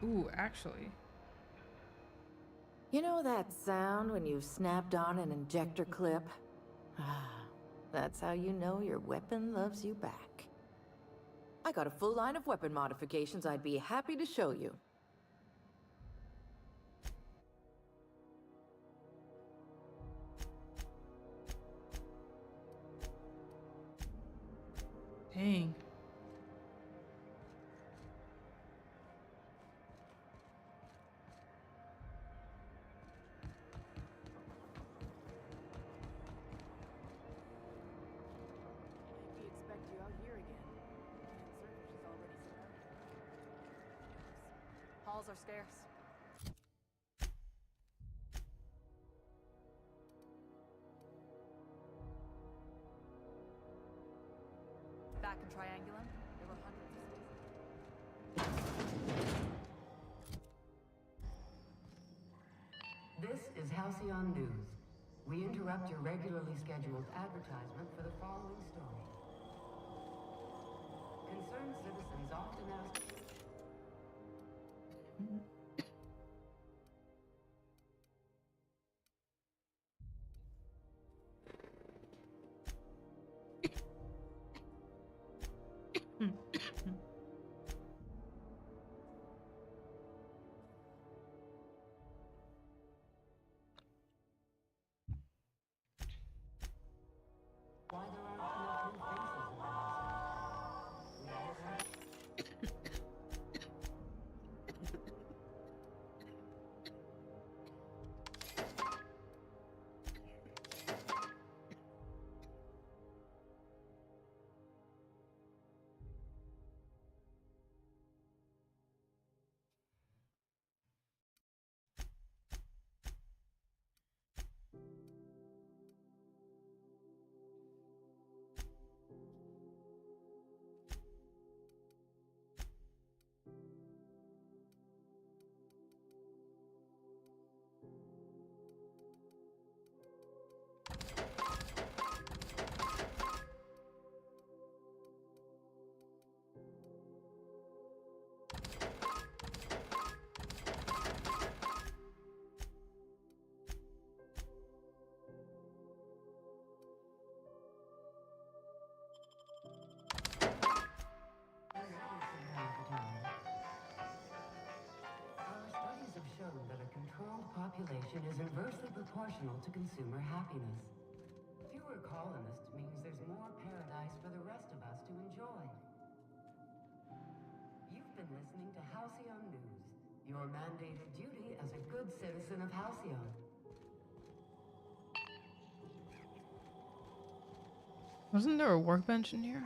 Speaker 1: Ooh, actually.
Speaker 13: You know that sound when you've snapped on an injector clip? That's how you know your weapon loves you back. I got a full line of weapon modifications I'd be happy to show you.
Speaker 1: Dang.
Speaker 18: We expect you out here again. Search is already started.
Speaker 4: Halls are scarce. Back in Triangulum, there were hundreds of
Speaker 16: This is Halcyon News. We interrupt your regularly scheduled advertisement for the following story. Concerned citizens often ask... why there aren't enough new faces in the population is inversely proportional to consumer happiness. Fewer colonists means there's more paradise for the rest of us to enjoy. You've been listening to Halcyon News, your mandated duty as a good citizen of Halcyon.
Speaker 1: Wasn't there a workbench in here?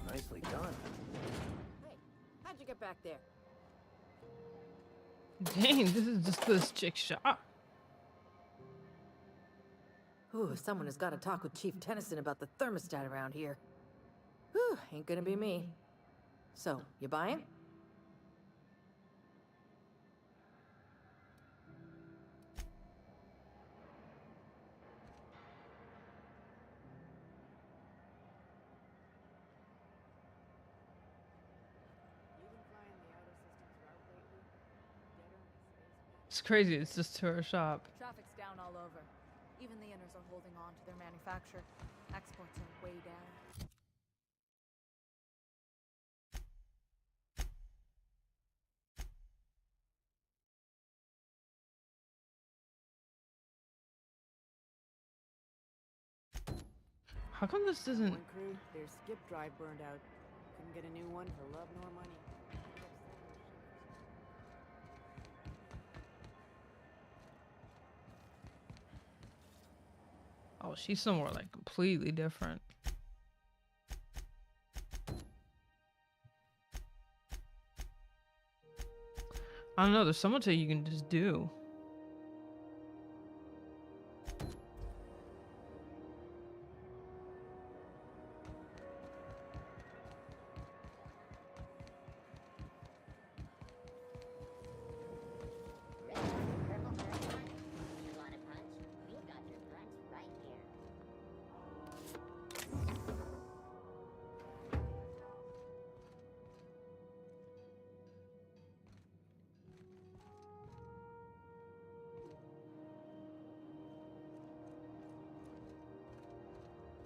Speaker 5: Nicely done.
Speaker 13: Hey, how'd you get back there?
Speaker 1: Dang, this is just this chick's shop.
Speaker 13: Ooh, someone has got to talk with Chief Tennyson about the thermostat around here. Whew, ain't gonna be me. So, you buying?
Speaker 1: It's crazy. It's just to her shop.
Speaker 4: Traffic's down all over. Even the inners are holding on to their manufacture. Exports are way down.
Speaker 1: How come this doesn't?
Speaker 18: One crew, their skip drive burned out. Couldn't get a new one for love nor money.
Speaker 1: Oh, she's somewhere like completely different. I don't know. There's so much that you can just do.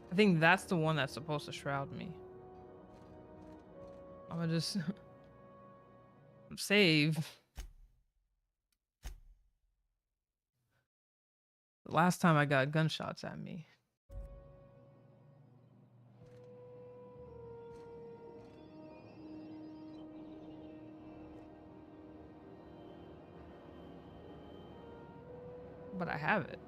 Speaker 1: I think that's the one that's supposed to shroud me. I'm gonna just save. The last time I got gunshots at me. But I have it.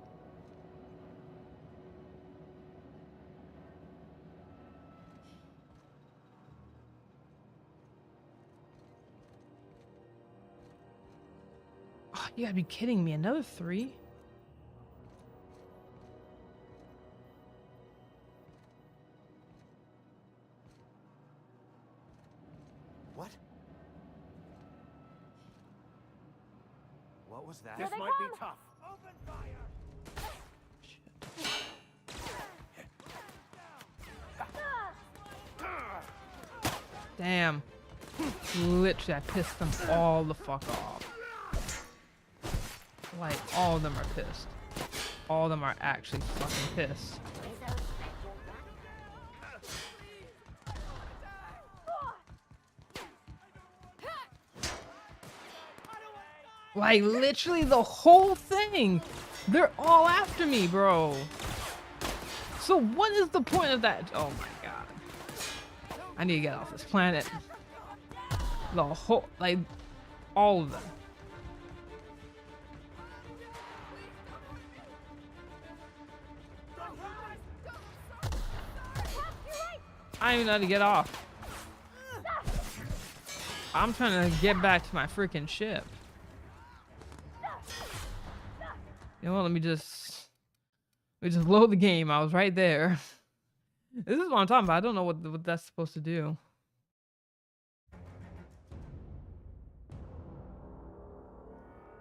Speaker 1: Oh, you gotta be kidding me. Another 3?
Speaker 8: What? What was that?
Speaker 5: This might be tough.
Speaker 8: Open fire!
Speaker 1: Damn. Literally, I pissed them all the fuck off. Like, all of them are pissed. All of them are actually fucking pissed. Like, literally the whole thing. They're all after me, bro. So what is the point of that? Oh my god. I need to get off this planet. The whole, like, all of them. I don't even know how to get off. I'm trying to get back to my freaking ship. You know what? Let me just load the game. I was right there. This is what I'm talking about. I don't know what that's supposed to do.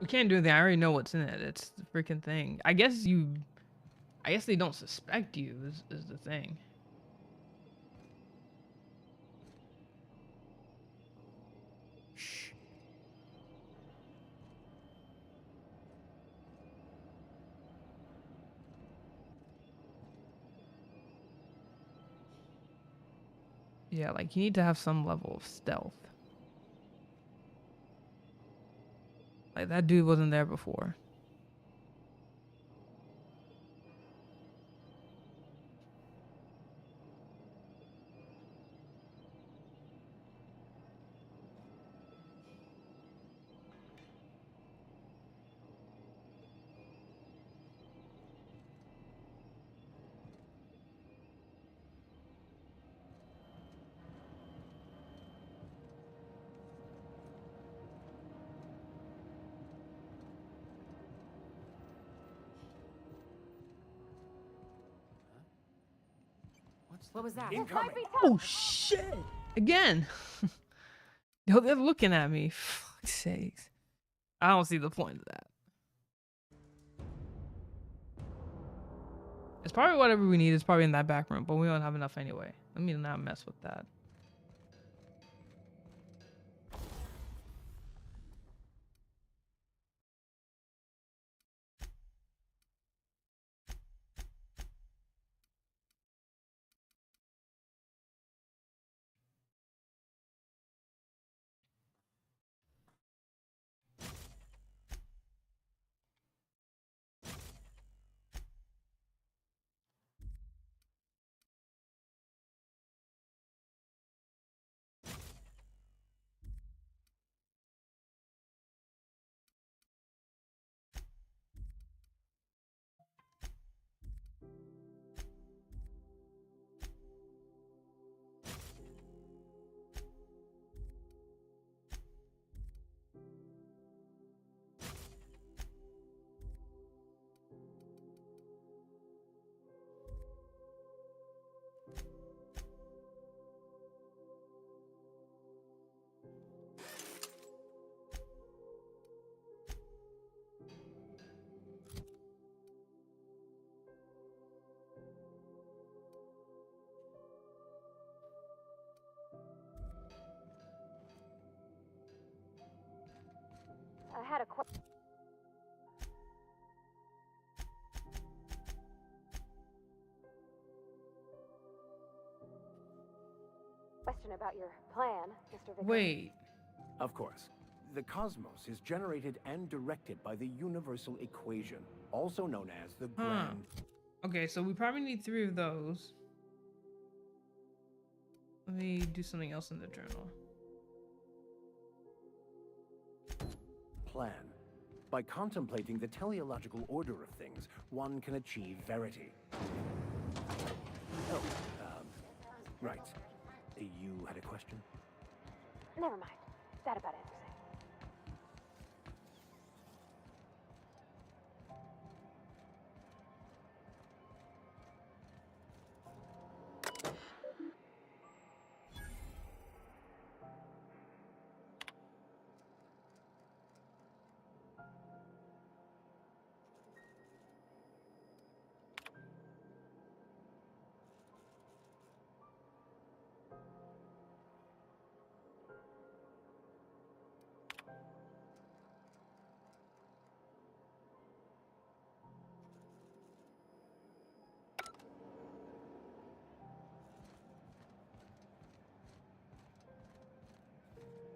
Speaker 1: We can't do anything. I already know what's in it. It's the freaking thing. I guess they don't suspect you is the thing. Yeah, like you need to have some level of stealth. Like that dude wasn't there before.
Speaker 4: What was that?
Speaker 1: Oh shit! Again. Yo, they're looking at me. Fuck's sakes. I don't see the point of that. It's probably whatever we need is probably in that back room, but we don't have enough anyway. Let me not mess with that.
Speaker 2: I had a question about your plan, Mr. Vickers.
Speaker 1: Wait.
Speaker 5: Of course. The cosmos is generated and directed by the universal equation, also known as the grand...
Speaker 1: Okay, so we probably need 3 of those. Let me do something else in the journal.
Speaker 5: plan. By contemplating the teleological order of things, one can achieve verity. Oh, right. You had a question?
Speaker 2: Never mind. That about answers it.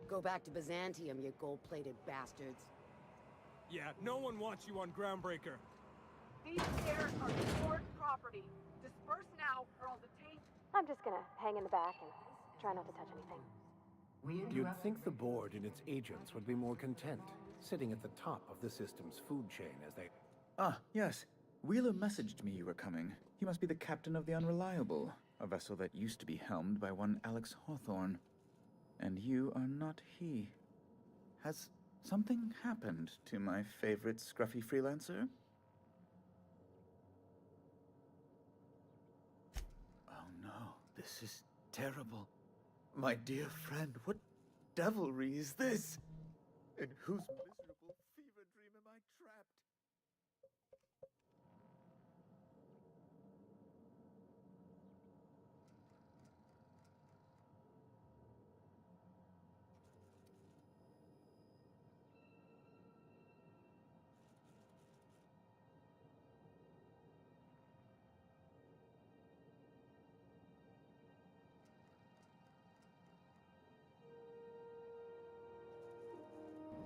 Speaker 15: Go back to Byzantium, you gold-plated bastards.
Speaker 20: Yeah, no one wants you on Groundbreaker.
Speaker 4: These stairs are Ford property. Disperse now, or I'll detain.
Speaker 2: I'm just gonna hang in the back and try not to touch anything.
Speaker 5: You'd think the board and its agents would be more content, sitting at the top of the system's food chain as they...
Speaker 21: Ah, yes. Wheeler messaged me you were coming. He must be the captain of the Unreliable, a vessel that used to be helmed by one Alex Hawthorne. And you are not he. Has something happened to my favorite scruffy freelancer? Oh no, this is terrible. My dear friend, what devilry is this? In whose miserable fever dream am I trapped?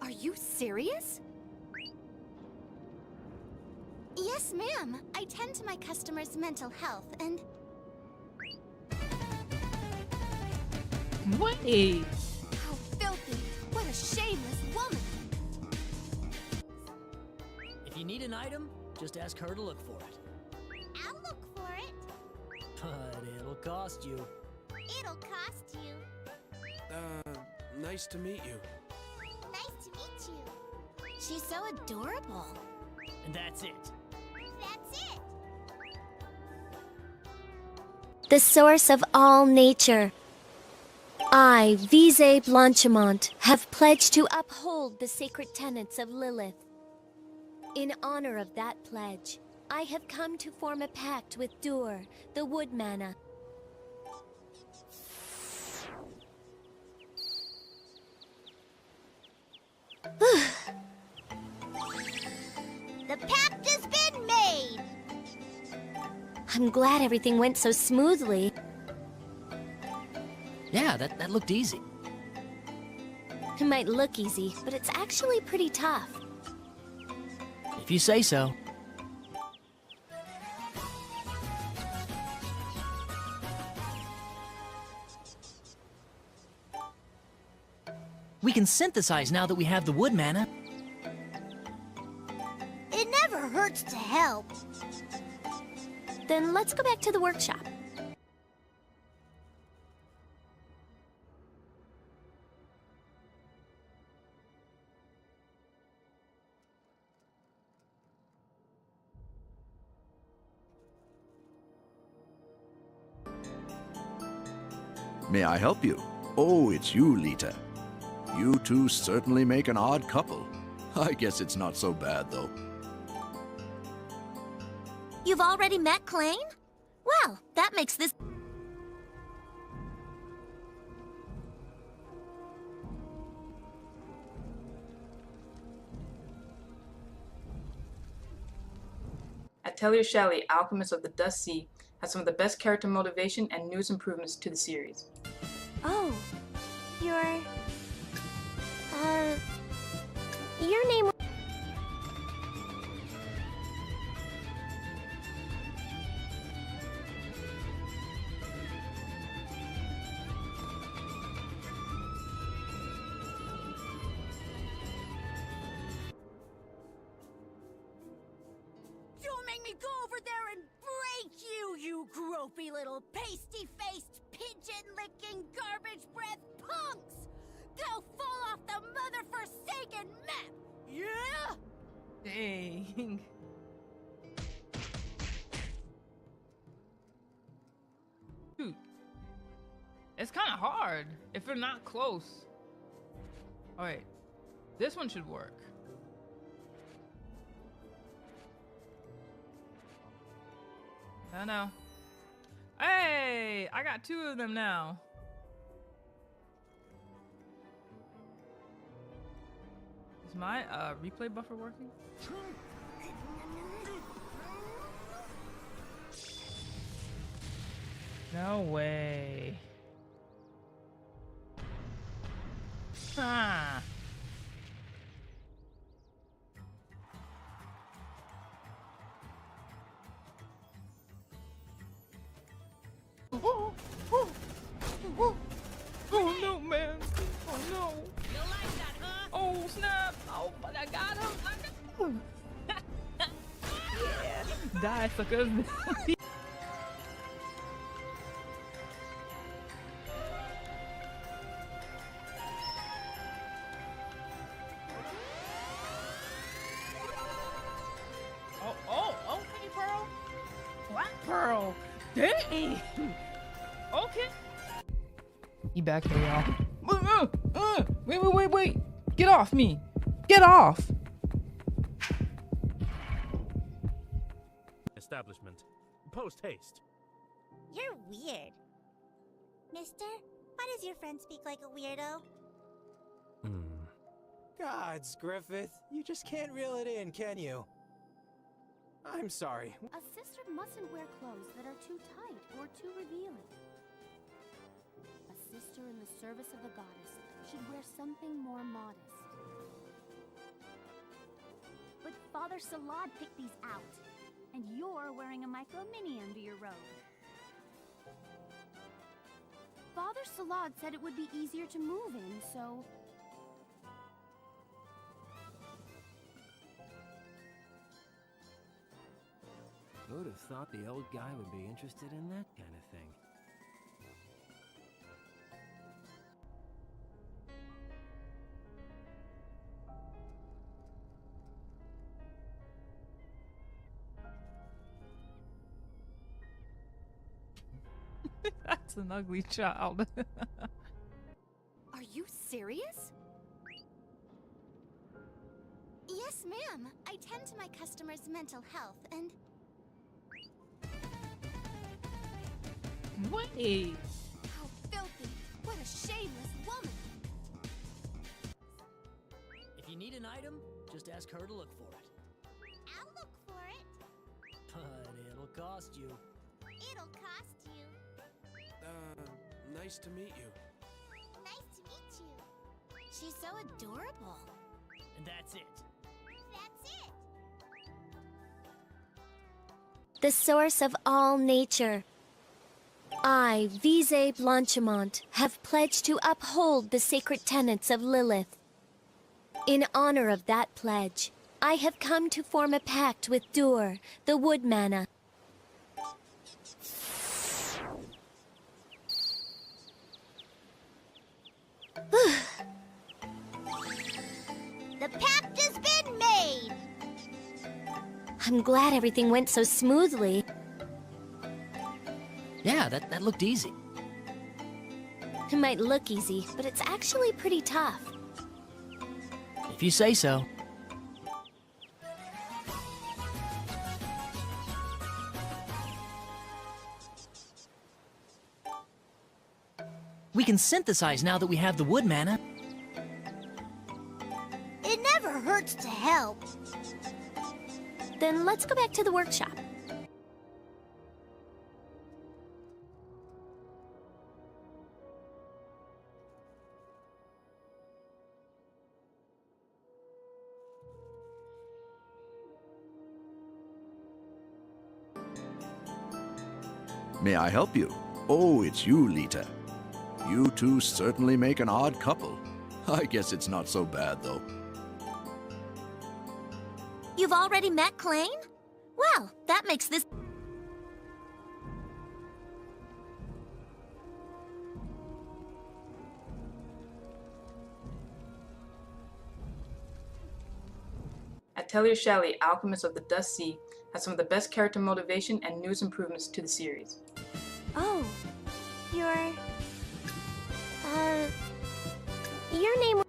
Speaker 14: Are you serious? Yes, ma'am. I tend to my customers' mental health and...
Speaker 1: Wait!
Speaker 14: How filthy! What a shameless woman!
Speaker 23: If you need an item, just ask her to look for it.
Speaker 14: I'll look for it.
Speaker 23: But it'll cost you.
Speaker 14: It'll cost you.
Speaker 6: Nice to meet you.
Speaker 14: Nice to meet you. She's so adorable.
Speaker 23: And that's it.
Speaker 14: That's it.
Speaker 19: The source of all nature. I, Vise Blanchimont, have pledged to uphold the sacred tenets of Lilith. In honor of that pledge, I have come to form a pact with Dur, the Wood Mana.
Speaker 14: The pact has been made!
Speaker 19: I'm glad everything went so smoothly.
Speaker 23: Yeah, that looked easy.
Speaker 19: It might look easy, but it's actually pretty tough.
Speaker 23: If you say so. We can synthesize now that we have the wood mana.
Speaker 14: It never hurts to help.
Speaker 19: Then let's go back to the workshop.
Speaker 7: May I help you? Oh, it's you, Lita. You two certainly make an odd couple. I guess it's not so bad, though.
Speaker 14: You've already met Klain? Well, that makes this...
Speaker 9: Atelier Shelley, Alchemist of the Dust Sea, has some of the best character motivation and news improvements to the series.
Speaker 19: Oh, your name...
Speaker 14: Don't make me go over there and break you, you gropey little pasty-faced, pigeon-licking, garbage-breath punks! Go fall off the mother-forsaken map! Yeah?
Speaker 1: Dang. Dude. It's kind of hard if you're not close. Alright. This one should work. I know. Hey! I got two of them now. Is my replay buffer working? No way. Ah. Oh no, man. Oh no. You like that, huh? Oh snap. Oh, but I got him. Yeah. Die, suckers. Okay, Pearl. Black Pearl. Dang. Okay. He back here, y'all. Wait. Get off me. Get off.
Speaker 22: Establishment. Post haste.
Speaker 14: You're weird. Mister, why does your friend speak like a weirdo?
Speaker 24: Gods, Griffith. You just can't reel it in, can you? I'm sorry.
Speaker 25: A sister mustn't wear clothes that are too tight or too revealing. A sister in the service of the goddess should wear something more modest.
Speaker 26: But Father Salad picked these out, and you're wearing a micro-mini under your robe.
Speaker 25: Father Salad said it would be easier to move in, so...
Speaker 6: Who'd have thought the old guy would be interested in that kind of thing?
Speaker 1: That's an ugly child.
Speaker 25: serious? Yes, ma'am. I tend to my customers' mental health and...
Speaker 1: Wait.
Speaker 25: How filthy! What a shameless woman!
Speaker 23: If you need an item, just ask her to look for it.
Speaker 25: I'll look for it.
Speaker 23: But it'll cost you.
Speaker 25: It'll cost you.
Speaker 6: Nice to meet you.
Speaker 25: Nice to meet you. She's so adorable.
Speaker 23: And that's it.
Speaker 25: That's it.
Speaker 19: The source of all nature. I, Visay Blanchimont, have pledged to uphold the sacred tenets of Lilith. In honor of that pledge, I have come to form a pact with Dur, the Wood Mana.
Speaker 25: The pact has been made!
Speaker 19: I'm glad everything went so smoothly.
Speaker 23: Yeah, that looked easy.
Speaker 19: It might look easy, but it's actually pretty tough.
Speaker 23: If you say so. We can synthesize now that we have the wood mana.
Speaker 25: It never hurts to help.
Speaker 19: Then let's go back to the workshop.
Speaker 7: May I help you? Oh, it's you, Lita. You two certainly make an odd couple. I guess it's not so bad, though.
Speaker 14: You've already met Klain? Well, that makes this...
Speaker 9: Atelier Shelley, Alchemist of the Dust Sea, has some of the best character motivation and news improvements to the series.
Speaker 19: Oh, your name...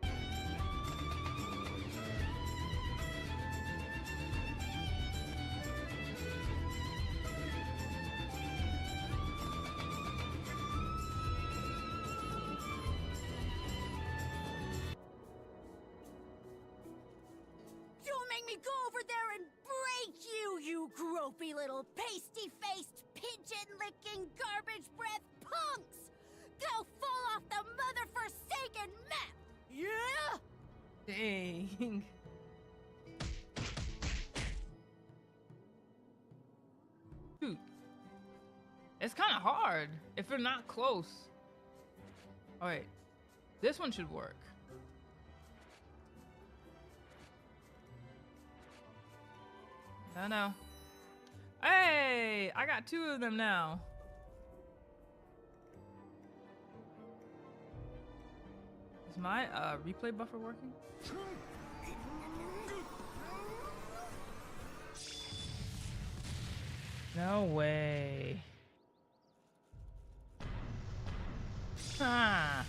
Speaker 14: Don't make me go over there and break you, you gropey little pasty-faced, pigeon-licking, garbage-breath punks! Go fall off the mother-forsaken map! Yeah?
Speaker 1: Dang. Dude. It's kind of hard if you're not close. Alright. This one should work. No. Hey! I got 2 of them now. Is my replay buffer working? No way. Ah.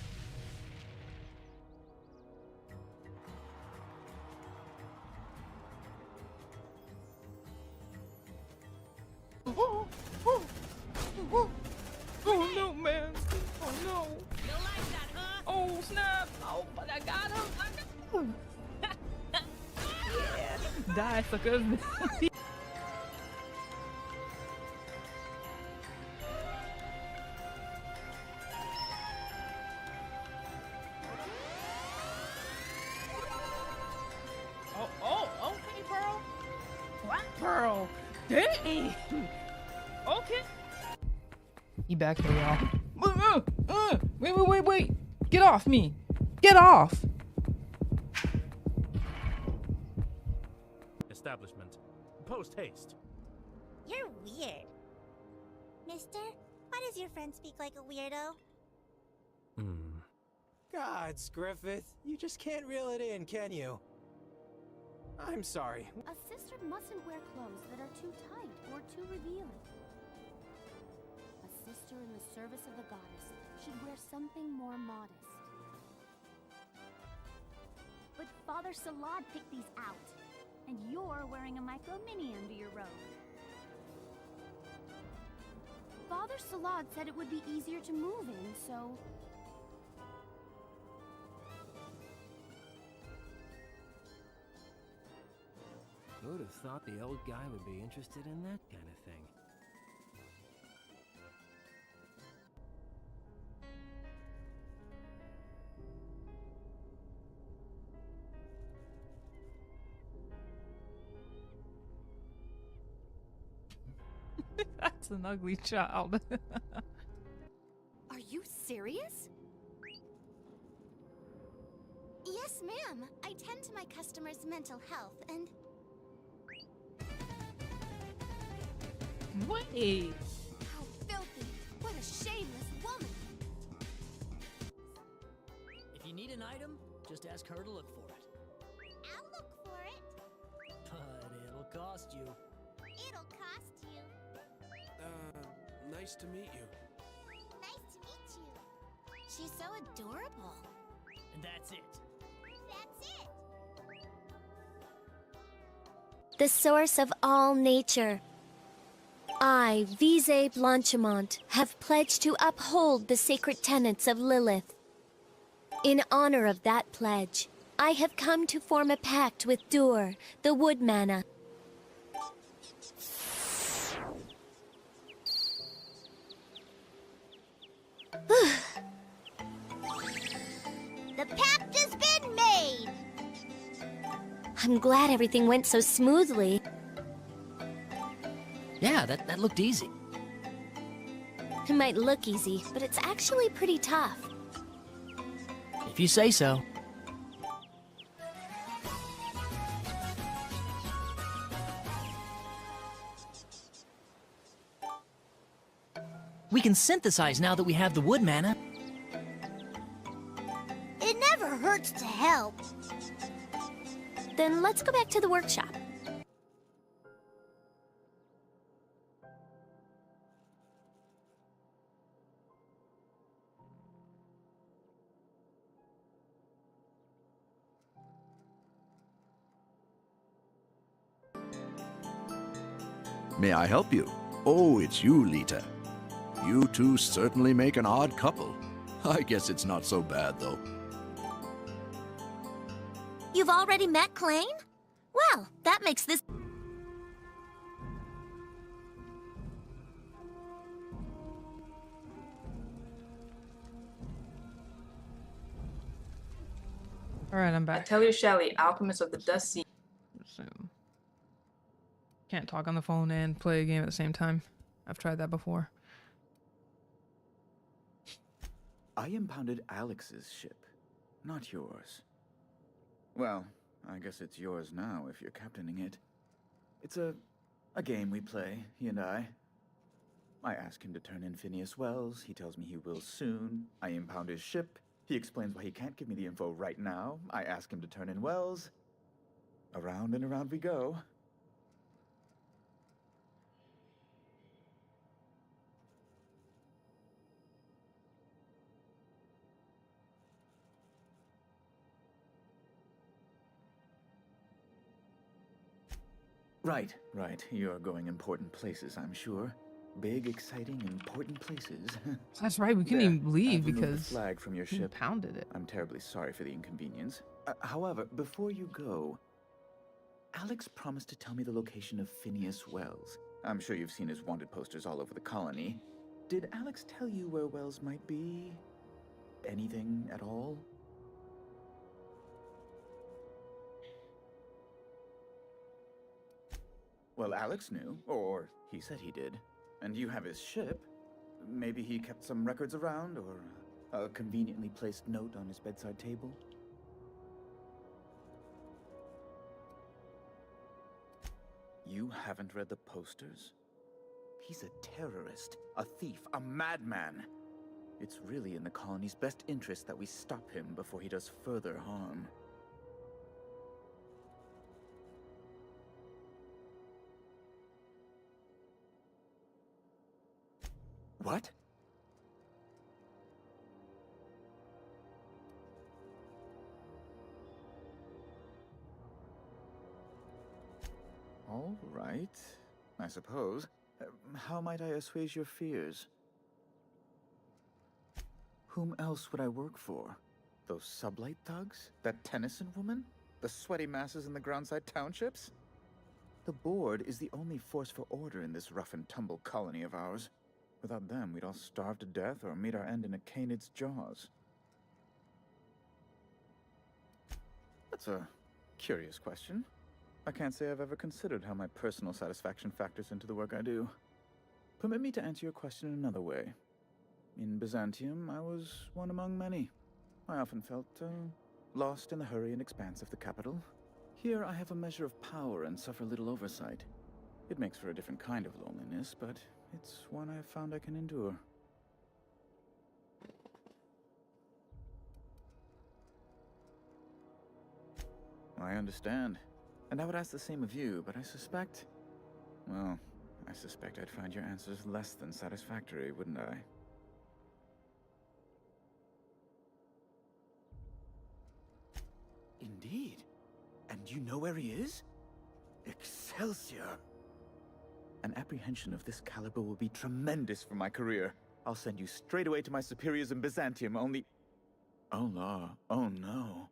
Speaker 1: Oh no, man. Oh no. Oh snap. Oh, but I got him. Yeah. Die, suckers. Okay, Pearl. What, Pearl? Dang. Okay. He back here, y'all. Wait. Get off me. Get off.
Speaker 22: Establishment. Post haste.
Speaker 14: You're weird. Mister, why does your friend speak like a weirdo?
Speaker 24: Gods, Griffith. You just can't reel it in, can you? I'm sorry.
Speaker 25: A sister mustn't wear clothes that are too tight or too revealing. A sister in the service of the goddess should wear something more modest.
Speaker 26: Father Salad picked these out. And you're wearing a micro mini under your robe. Father Salad said it would be easier to move in, so...
Speaker 6: Who would have thought the old guy would be interested in that kind of thing?
Speaker 1: That's an ugly child.
Speaker 14: Are you serious? Yes, ma'am. I tend to my customers' mental health and...
Speaker 1: Wait.
Speaker 14: How filthy! What a shameless woman!
Speaker 23: If you need an item, just ask her to look for it.
Speaker 14: I'll look for it.
Speaker 23: But it'll cost you.
Speaker 14: It'll cost you.
Speaker 20: Nice to meet you.
Speaker 14: Nice to meet you. She's so adorable.
Speaker 23: And that's it.
Speaker 14: That's it.
Speaker 19: The source of all nature. I, Vise Blanchimont, have pledged to uphold the sacred tenets of Lilith. In honor of that pledge, I have come to form a pact with Dur, the Wood Mana.
Speaker 14: The pact has been made!
Speaker 19: I'm glad everything went so smoothly.
Speaker 23: Yeah, that looked easy.
Speaker 19: It might look easy, but it's actually pretty tough.
Speaker 23: If you say so. We can synthesize now that we have the wood mana.
Speaker 14: It never hurts to help.
Speaker 19: Then let's go back to the workshop.
Speaker 7: May I help you? Oh, it's you, Lita. You two certainly make an odd couple. I guess it's not so bad, though.
Speaker 14: You've already met Klain? Well, that makes this...
Speaker 1: Alright, I'm back.
Speaker 9: Atelier Shelley, Alchemist of the Dust Sea.
Speaker 1: Resume. Can't talk on the phone and play a game at the same time. I've tried that before.
Speaker 21: I impounded Alex's ship, not yours. Well, I guess it's yours now if you're captaining it. It's a game we play, he and I. I ask him to turn in Phineas Wells. He tells me he will soon. I impound his ship. He explains why he can't give me the info right now. I ask him to turn in Wells. Around and around we go. Right. You're going important places, I'm sure. Big, exciting, important places.
Speaker 1: That's right, we couldn't even leave because
Speaker 21: the flag from your
Speaker 1: he
Speaker 21: ship.
Speaker 1: pounded it.
Speaker 21: I'm terribly sorry for the inconvenience. However, before you go, Alex promised to tell me the location of Phineas Wells. I'm sure you've seen his wanted posters all over the colony. Did Alex tell you where Wells might be? Anything at all? Well, Alex knew, or he said he did. And you have his ship. Maybe he kept some records around, or a conveniently placed note on his bedside table? You haven't read the posters? He's a terrorist, a thief, a madman. It's really in the colony's best interest that we stop him before he does further harm. What? All right, I suppose. How might I assuage your fears? Whom else would I work for? Those sublight thugs? That Tennyson woman? The sweaty masses in the groundside townships? The board is the only force for order in this rough and tumble colony of ours. Without them, we'd all starve to death or meet our end in a canid's jaws. That's a curious question. I can't say I've ever considered how my personal satisfaction factors into the work I do. Permit me to answer your question in another way. In Byzantium, I was one among many. I often felt lost in the hurry and expanse of the capital. Here, I have a measure of power and suffer little oversight. It makes for a different kind of loneliness, but it's one I've found I can endure. I understand. And I would ask the same of you, but I suspect... Well, I suspect I'd find your answers less than satisfactory, wouldn't I? Indeed. And you know where he is? Excelsior! An apprehension of this caliber will be tremendous for my career. I'll send you straight away to my superiors in Byzantium, only... Oh, no. Oh, no.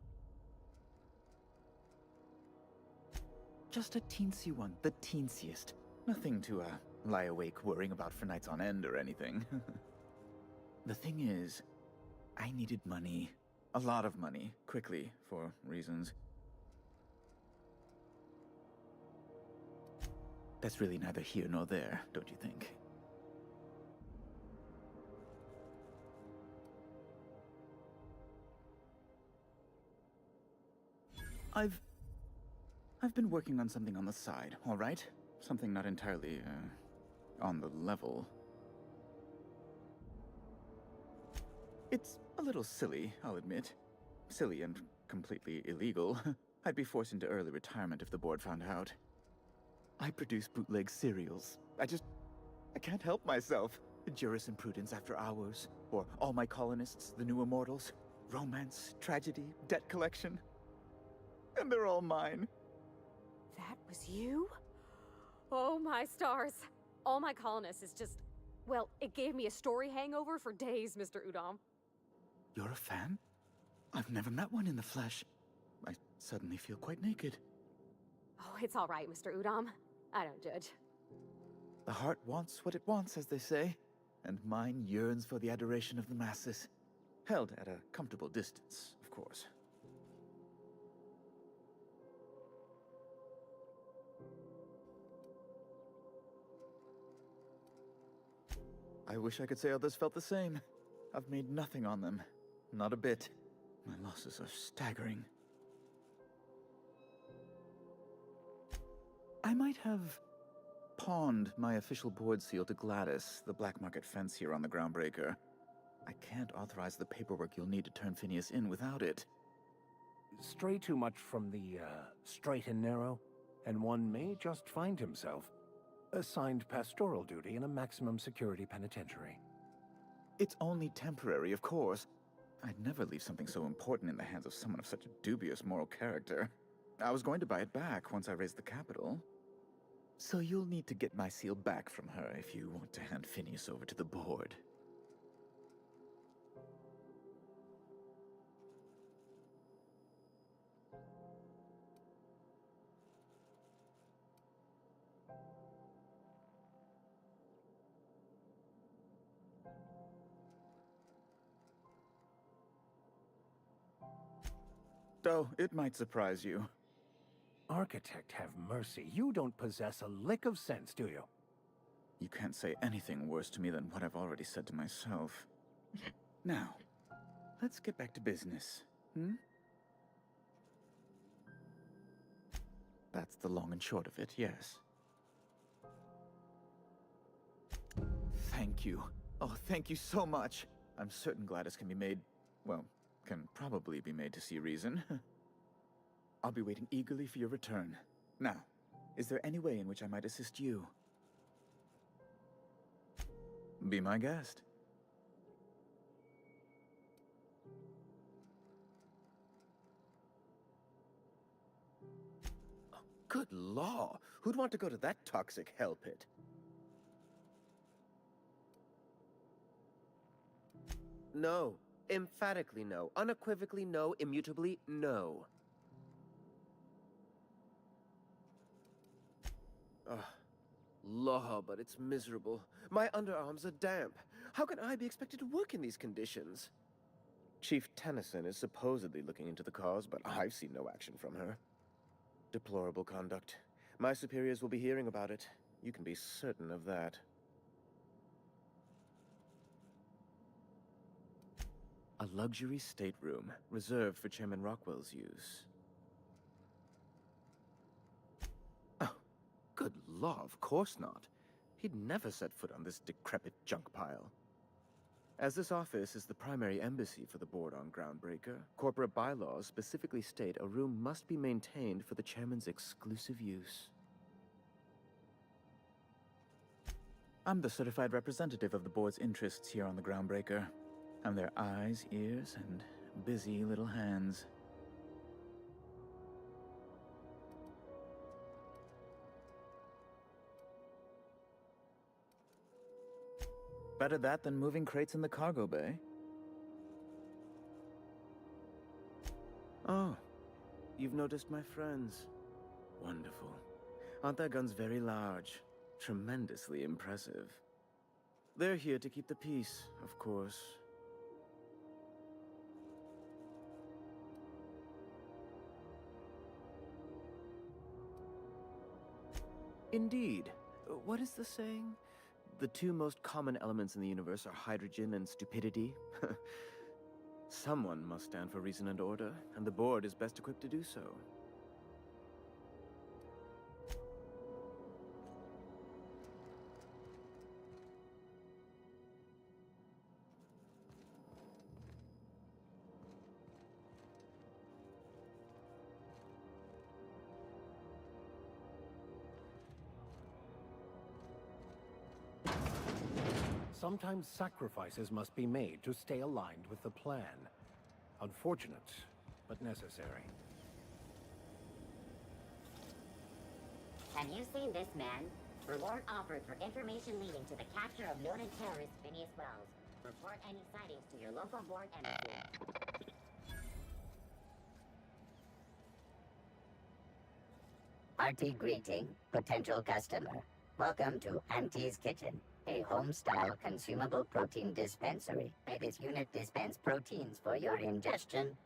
Speaker 21: Just a teensy one, the teensiest. Nothing to, lie awake worrying about for nights on end or anything. The thing is, I needed money. A lot of money, quickly, for reasons. That's really neither here nor there, don't you think? I've been working on something on the side, all right? Something not entirely, on the level. It's a little silly, I'll admit. Silly and completely illegal. I'd be forced into early retirement if the board found out. I produce bootleg serials. I can't help myself. Jurisprudence After Hours, or All My Colonists, The New Immortals, romance, tragedy, debt collection. And they're all mine.
Speaker 2: That was you? Oh my stars. All My Colonists is just... Well, it gave me a story hangover for days, Mr. Udom.
Speaker 21: You're a fan? I've never met one in the flesh. I suddenly feel quite naked.
Speaker 2: Oh, it's all right, Mr. Udom. I don't judge.
Speaker 21: The heart wants what it wants, as they say, and mine yearns for the adoration of the masses. Held at a comfortable distance, of course. I wish I could say others felt the same. I've made nothing on them. Not a bit. My losses are staggering. I might have pawned my official board seal to Gladys, the black market fence here on the Groundbreaker. I can't authorize the paperwork you'll need to turn Phineas in without it.
Speaker 5: Stray too much from the, straight and narrow, and one may just find himself assigned pastoral duty in a maximum security penitentiary.
Speaker 21: It's only temporary, of course. I'd never leave something so important in the hands of someone of such a dubious moral character. I was going to buy it back once I raised the capital. So you'll need to get my seal back from her if you want to hand Phineas over to the board. Oh, it might surprise you.
Speaker 5: Architect have mercy. You don't possess a lick of sense, do you?
Speaker 21: You can't say anything worse to me than what I've already said to myself. Now, let's get back to business, That's the long and short of it, yes. Thank you. Oh, thank you so much. I'm certain Gladys can be made, well, can probably be made to see reason. I'll be waiting eagerly for your return. Now, is there any way in which I might assist you? Be my guest. Oh, good law!
Speaker 3: Who'd want to go to that toxic hell pit? No. Emphatically no. Unequivocally no. Immutably no. Ugh. Law, but it's miserable. My underarms are damp. How can I be expected to work in these conditions? Chief Tennyson is supposedly looking into the cause, but I've seen no action from her. Deplorable conduct. My superiors will be hearing about it. You can be certain of that. A luxury stateroom, reserved for Chairman Rockwell's use. Oh, good law, of course not. He'd never set foot on this decrepit junk pile. As this office is the primary embassy for the board on Groundbreaker, corporate bylaws specifically state a room must be maintained for the chairman's exclusive use.
Speaker 21: I'm the certified representative of the board's interests here on the Groundbreaker. I'm their eyes, ears, and busy little hands. Better that than moving crates in the cargo bay.
Speaker 3: Oh, you've noticed my friends. Wonderful. Aren't their guns very large? Tremendously impressive. They're here to keep the peace, of course. Indeed. What is the saying? The two most common elements in the universe are hydrogen and stupidity. Someone must stand for reason and order, and the board is best equipped to do so.
Speaker 5: Sometimes sacrifices must be made to stay aligned with the plan. Unfortunate, but necessary.
Speaker 10: Have you seen this man? Reward offered for information leading to the capture of noted terrorist Phineas Wells. Report any sightings to your local board embassy.
Speaker 11: Hearty greeting, potential customer. Welcome to Auntie's Kitchen, a home-style consumable protein dispensary. May this unit dispense proteins for your ingestion.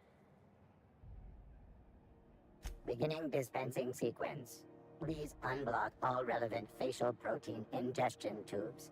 Speaker 11: Beginning dispensing sequence. Please unblock all relevant facial protein ingestion tubes.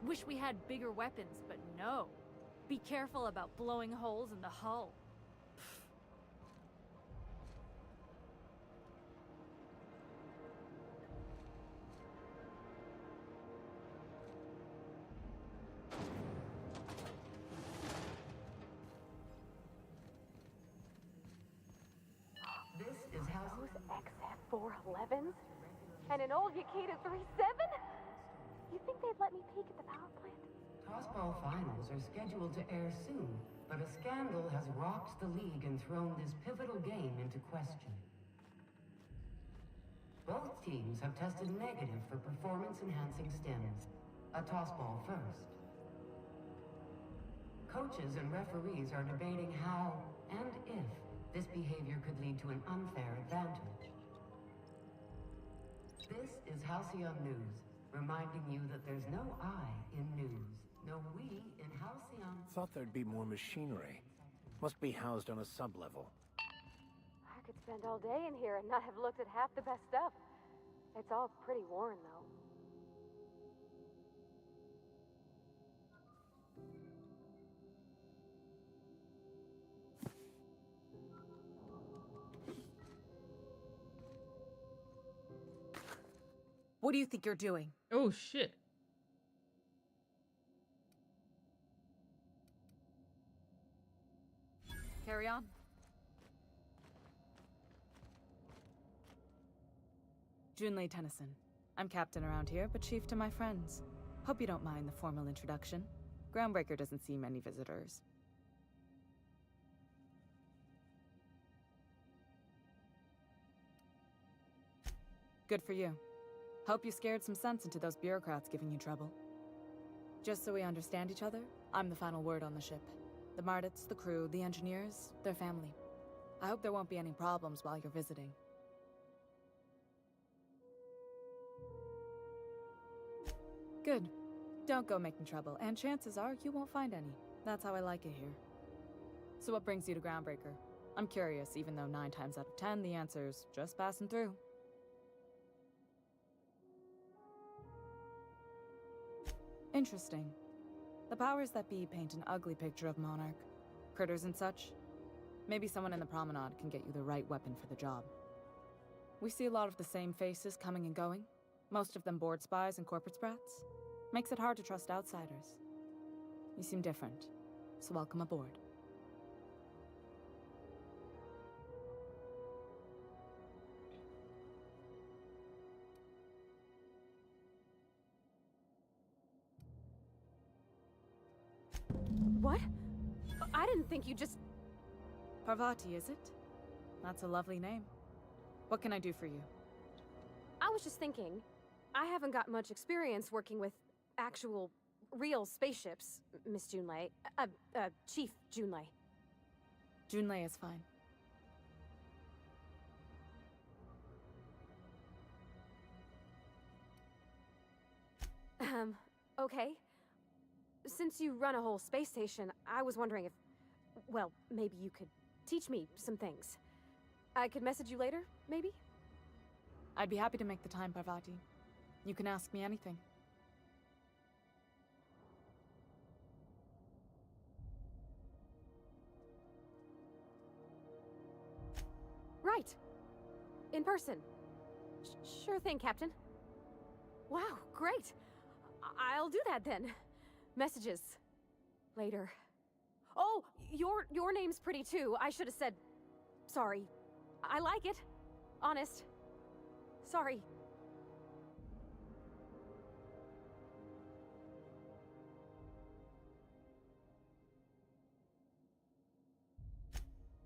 Speaker 4: Wish we had bigger weapons, but no. Be careful about blowing holes in the hull.
Speaker 12: This is how
Speaker 2: Those XF411s? And an old Yakita 37? You think they'd let me peek at the power plant?
Speaker 12: Tossball finals are scheduled to air soon, but a scandal has rocked the league and thrown this pivotal game into question. Both teams have tested negative for performance-enhancing stims. A tossball first. Coaches and referees are debating how and if this behavior could lead to an unfair advantage. This is Halcyon News, reminding you that there's no I in news, no we in Halcyon.
Speaker 5: Thought there'd be more machinery. Must be housed on a sub-level.
Speaker 2: could spend all day in here and not have looked at half the best stuff. It's all pretty worn, though.
Speaker 4: What do you think you're doing?
Speaker 1: Oh, shit.
Speaker 4: Carry on. Junlei Tennyson. I'm captain around here, but chief to my friends. Hope you don't mind the formal introduction. Groundbreaker doesn't see many visitors. Good for you. Hope you scared some sense into those bureaucrats giving you trouble. Just so we understand each other, I'm the final word on the ship. The Mardits, the crew, the engineers, their family. I hope there won't be any problems while you're visiting. Good. Don't go making trouble, and chances are you won't find any. That's how I like it here. So what brings you to Groundbreaker? I'm curious, even though 9 times out of 10 the answer's just passing through. Interesting. The powers that be paint an ugly picture of Monarch. Critters and such. Maybe someone in the promenade can get you the right weapon for the job. We see a lot of the same faces coming and going. Most of them board spies and corporate sprats. Makes it hard to trust outsiders. You seem different, so welcome aboard.
Speaker 2: What? I didn't think you just...
Speaker 4: Parvati, is it? That's a lovely name. What can I do for you?
Speaker 2: I was just thinking, I haven't got much experience working with actual, real spaceships, Miss Junlei. Chief Junlei.
Speaker 4: Junlei is fine.
Speaker 2: Okay. Since you run a whole space station, I was wondering if, well, maybe you could teach me some things. I could message you later, maybe?
Speaker 4: I'd be happy to make the time, Parvati. You can ask me anything.
Speaker 2: Right. In person. Sure thing, Captain. Wow, great. I'll do that then. Messages. Later. Oh, your name's pretty too. I should have said... Sorry. I like it. Honest. Sorry.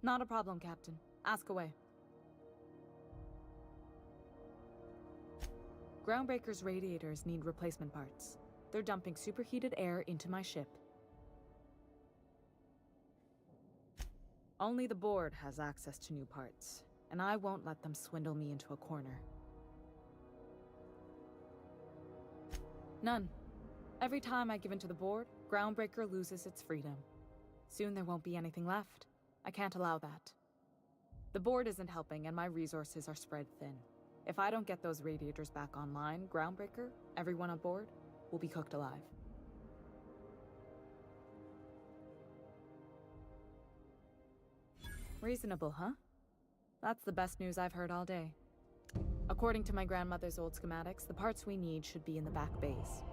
Speaker 4: Not a problem, Captain. Ask away. Groundbreaker's radiators need replacement parts. They're dumping superheated air into my ship. Only the board has access to new parts, and I won't let them swindle me into a corner. None. Every time I give in to the board, Groundbreaker loses its freedom. Soon there won't be anything left. I can't allow that. The board isn't helping, and my resources are spread thin. If I don't get those radiators back online, Groundbreaker, everyone on board, will be cooked alive. Reasonable, huh? That's the best news I've heard all day. According to my grandmother's old schematics, the parts we need should be in the back bays.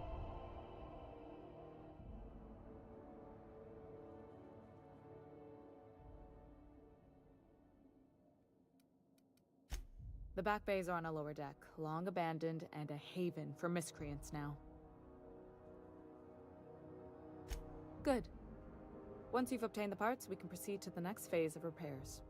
Speaker 4: The back bays are on a lower deck, long abandoned and a haven for miscreants now. Good. Once you've obtained the parts, we can proceed to the next phase of repairs.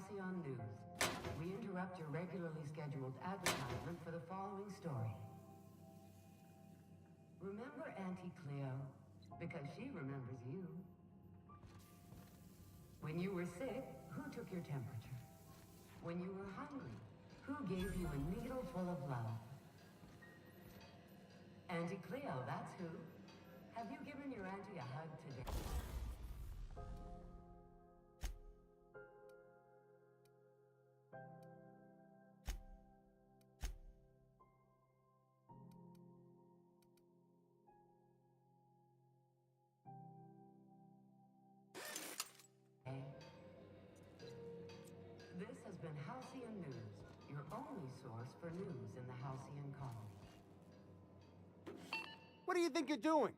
Speaker 12: Halcyon News. We interrupt your regularly scheduled advertisement for the following story. Remember Auntie Cleo? Because she remembers you. When you were sick, who took your temperature? When you were hungry, who gave you a needle full of love? Auntie Cleo, that's who. Have you given your auntie a hug today? This has been Halcyon News, your only source for news in the Halcyon colony.
Speaker 5: What do you think you're doing?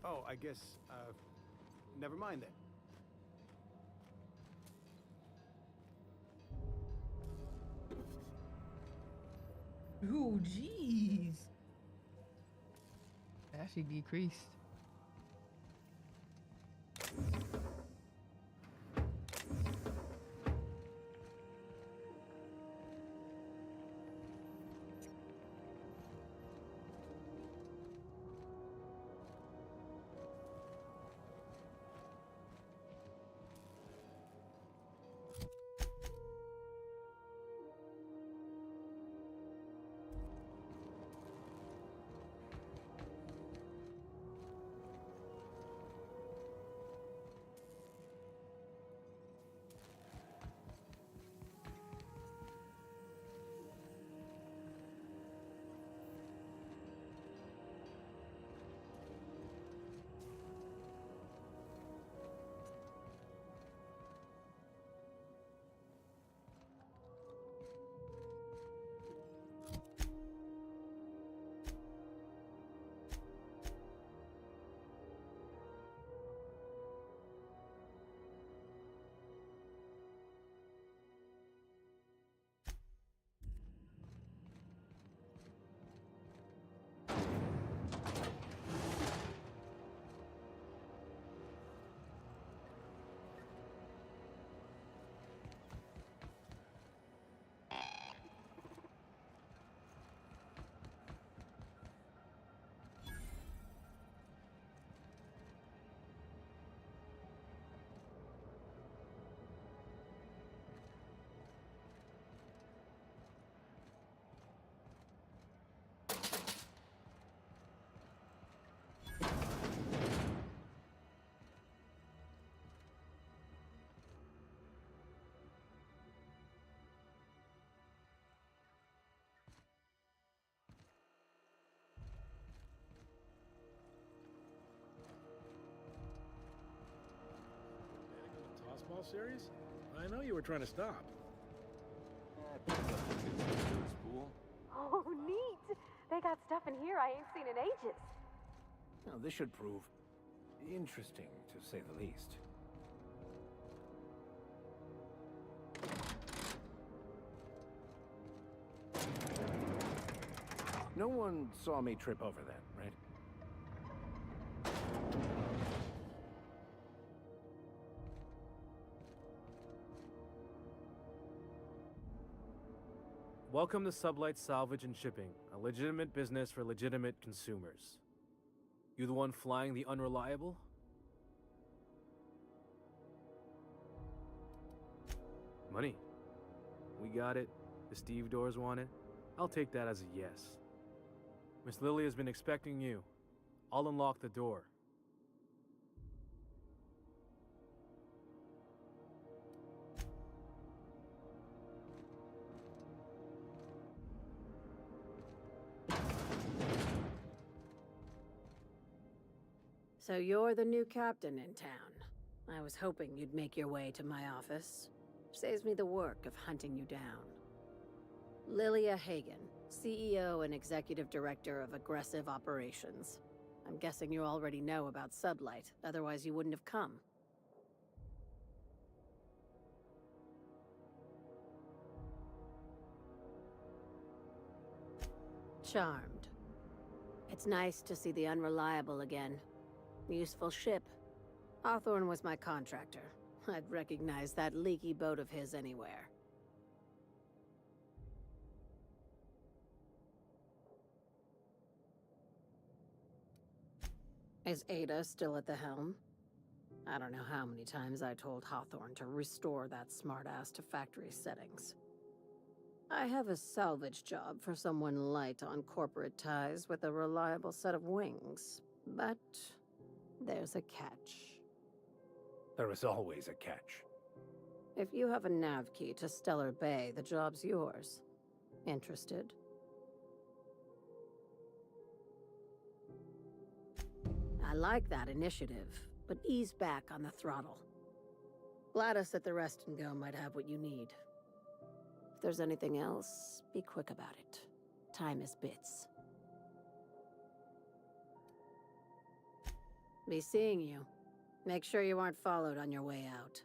Speaker 5: Oh, I guess, never mind then.
Speaker 1: Ooh, jeez. That actually decreased.
Speaker 22: Tossball series? I know you were trying to stop.
Speaker 2: Oh, neat! They got stuff in here I ain't seen in ages.
Speaker 5: Now, this should prove interesting, to say the least. No one saw me trip over that, right?
Speaker 8: Welcome to Sublight Salvage and Shipping, a legitimate business for legitimate consumers. You the one flying the Unreliable? Money. We got it. The Steve Doors want it. I'll take that as a yes. Miss Lily has been expecting you. I'll unlock the door.
Speaker 2: So you're the new captain in town. I was hoping you'd make your way to my office. Saves me the work of hunting you down. Lilia Hagen, CEO and Executive Director of Aggressive Operations. I'm guessing you already know about Sublight, otherwise you wouldn't have come. Charmed. It's nice to see the Unreliable again. Useful ship. Hawthorne was my contractor. I'd recognize that leaky boat of his anywhere. Is Ada still at the helm? I don't know how many times I told Hawthorne to restore that smartass to factory settings. I have a salvage job for someone light on corporate ties with a reliable set of wings, but there's a catch.
Speaker 5: There is always a catch.
Speaker 2: If you have a nav key to Stellar Bay, the job's yours. Interested? I like that initiative, but ease back on the throttle. Gladys at the Rest and Go might have what you need. If there's anything else, be quick about it. Time is bits. Be seeing you. Make sure you aren't followed on your way out.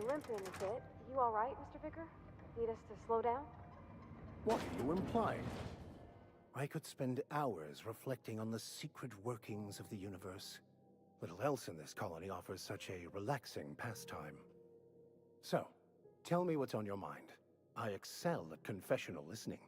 Speaker 2: Limping a bit. You all right, Mr. Vicker? Need us to slow down?
Speaker 5: What are you implying? I could spend hours reflecting on the secret workings of the universe. Little else in this colony offers such a relaxing pastime. So, tell me what's on your mind. I excel at confessional listening.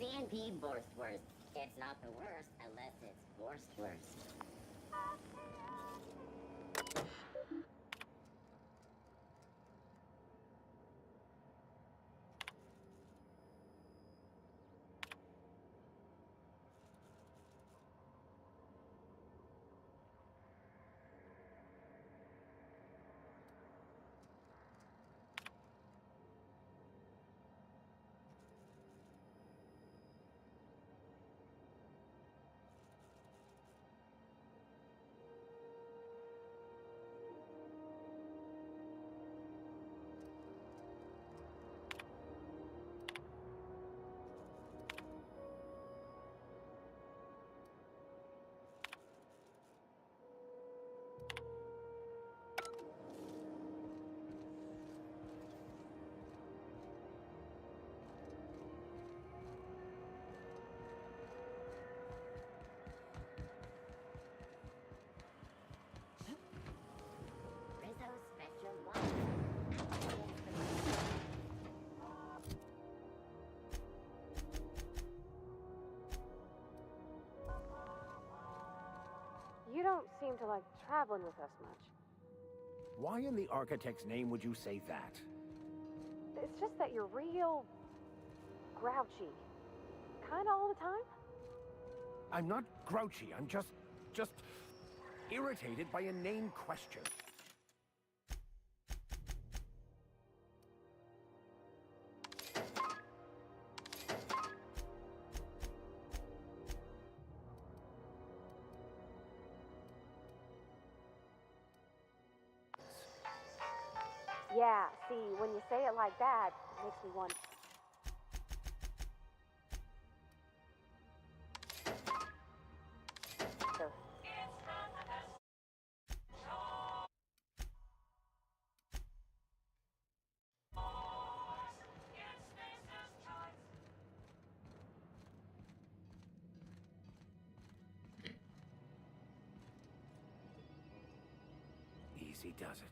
Speaker 10: CNP Borstwurst. It's not the worst unless it's Borstwurst.
Speaker 2: You don't seem to like traveling with us much.
Speaker 5: Why in the architect's name would you say that?
Speaker 2: It's just that you're real grouchy. Kinda all the time?
Speaker 5: I'm not grouchy, I'm just irritated by a name question.
Speaker 2: Yeah, see, when you say it like that, Makes me want.
Speaker 5: Easy does it.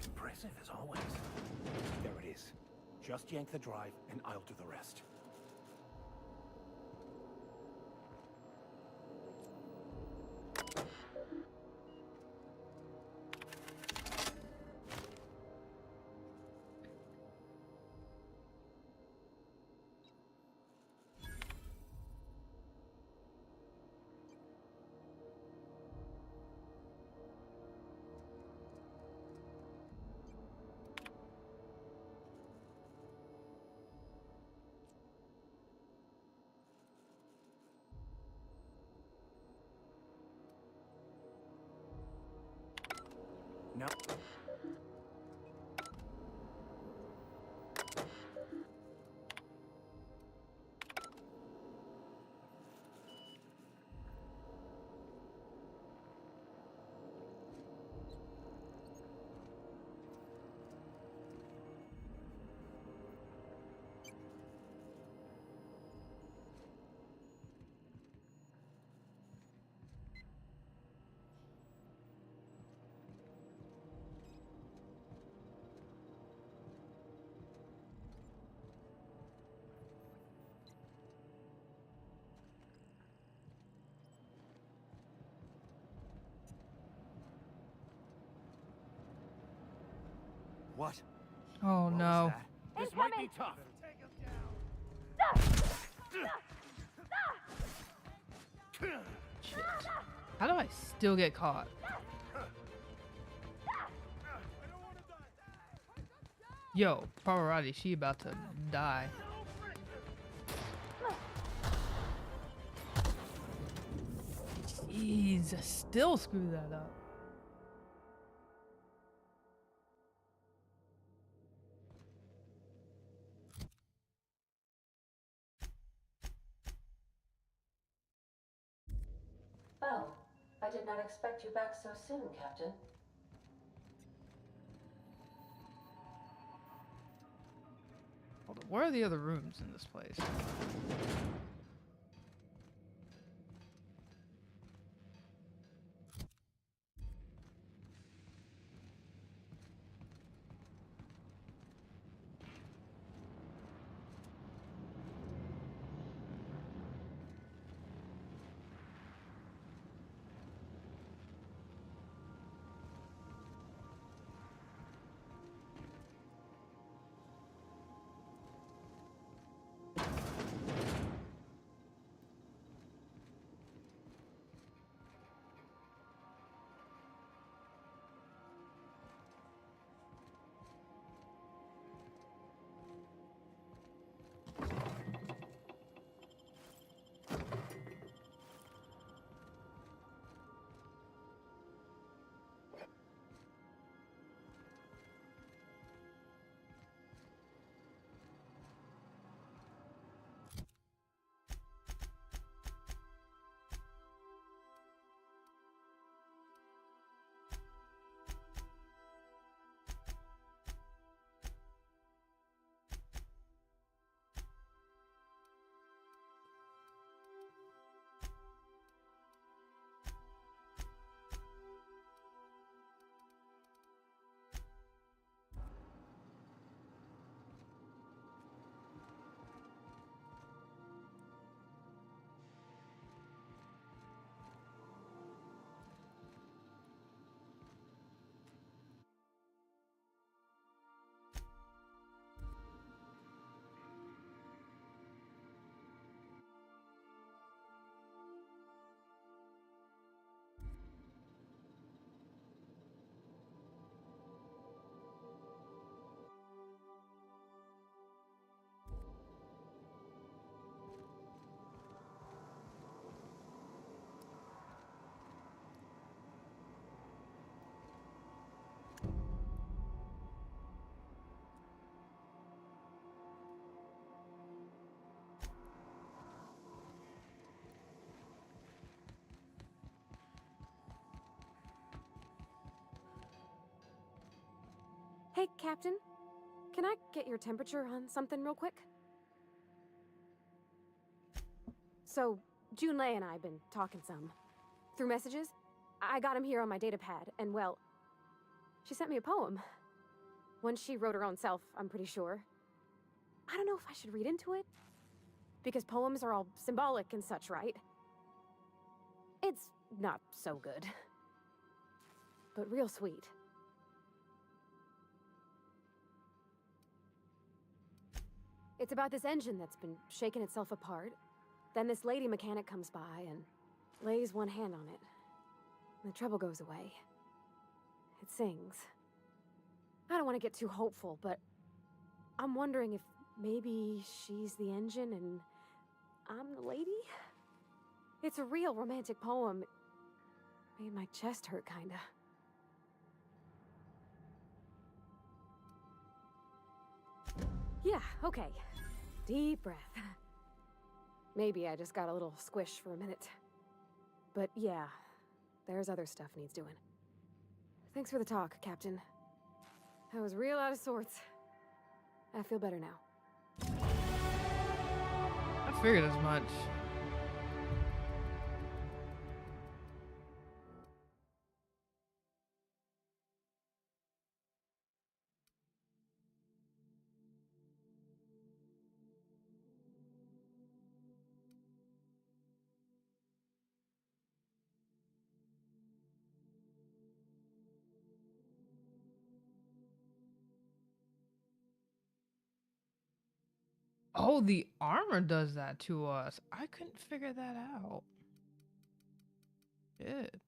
Speaker 5: Impressive as always. There it is. Just yank the drive, and I'll do the rest. No. What?
Speaker 1: Oh
Speaker 5: What
Speaker 1: no.
Speaker 5: was that? This might be tough.
Speaker 1: How do I still get caught? Yo, Pavarotti, she about to die. Jeez, I still screw that up.
Speaker 13: Well, I did not expect you back so soon, Captain.
Speaker 1: Hold on, where are the other rooms in this place?
Speaker 2: Hey, Captain. Can I get your temperature on something real quick? So, Junlei and I have been talking some. Through messages, I got him here on my datapad, and well, she sent me a poem. One she wrote her own self, I'm pretty sure. I don't know if I should read into it, because poems are all symbolic and such, right? It's not so good, but real sweet. It's about this engine that's been shaking itself apart. Then this lady mechanic comes by and lays one hand on it. And the trouble goes away. It sings. I don't want to get too hopeful, but I'm wondering if maybe she's the engine and I'm the lady? It's a real romantic poem. Made my chest hurt, kinda. Yeah, okay. Deep breath. Maybe I just got a little squish for a minute. But yeah, there's other stuff needs doing. Thanks for the talk, Captain. I was real out of sorts. I feel better now.
Speaker 1: I figured as much. Oh, the armor does that to us. I couldn't figure that out. Shit.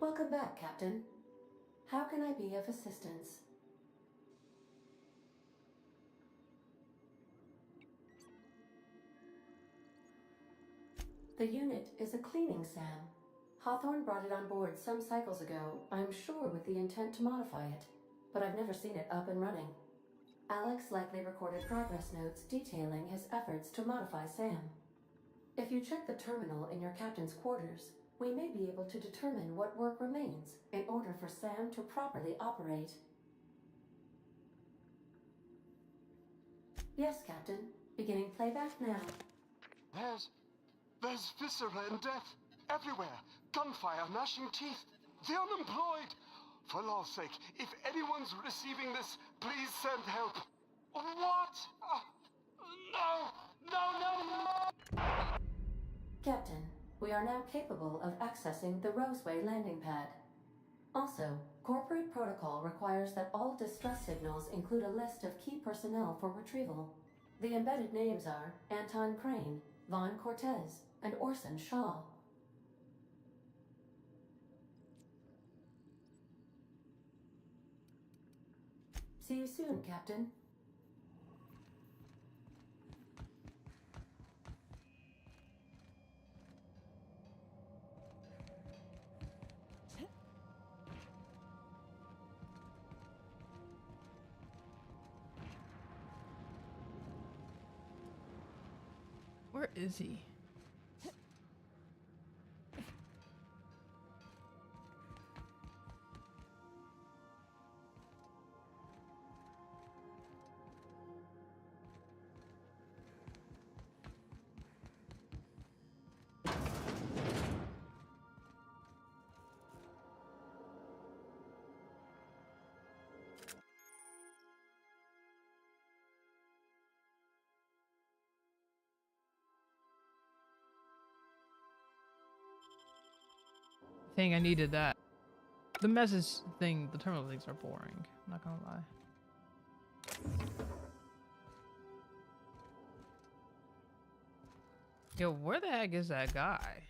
Speaker 13: Welcome back, Captain. How can I be of assistance? The unit is a cleaning SAM. Hawthorne brought it on board some cycles ago, I'm sure with the intent to modify it, but I've never seen it up and running. Alex likely recorded progress notes detailing his efforts to modify SAM. If you check the terminal in your captain's quarters, we may be able to determine what work remains in order for SAM to properly operate. Yes, Captain. Beginning playback now.
Speaker 15: There's viscera and death everywhere. Gunfire, gnashing teeth. The unemployed. For law's sake, if anyone's receiving this, please send help. What? No!
Speaker 13: Captain, we are now capable of accessing the Roseway landing pad. Also, corporate protocol requires that all distress signals include a list of key personnel for retrieval. The embedded names are Anton Crane, Vaughn Cortez, and Orson Shaw. See you soon, Captain.
Speaker 1: Where is he? I needed that. The message thing, the terminal things are boring. I'm not gonna lie. Yo, where the heck is that guy?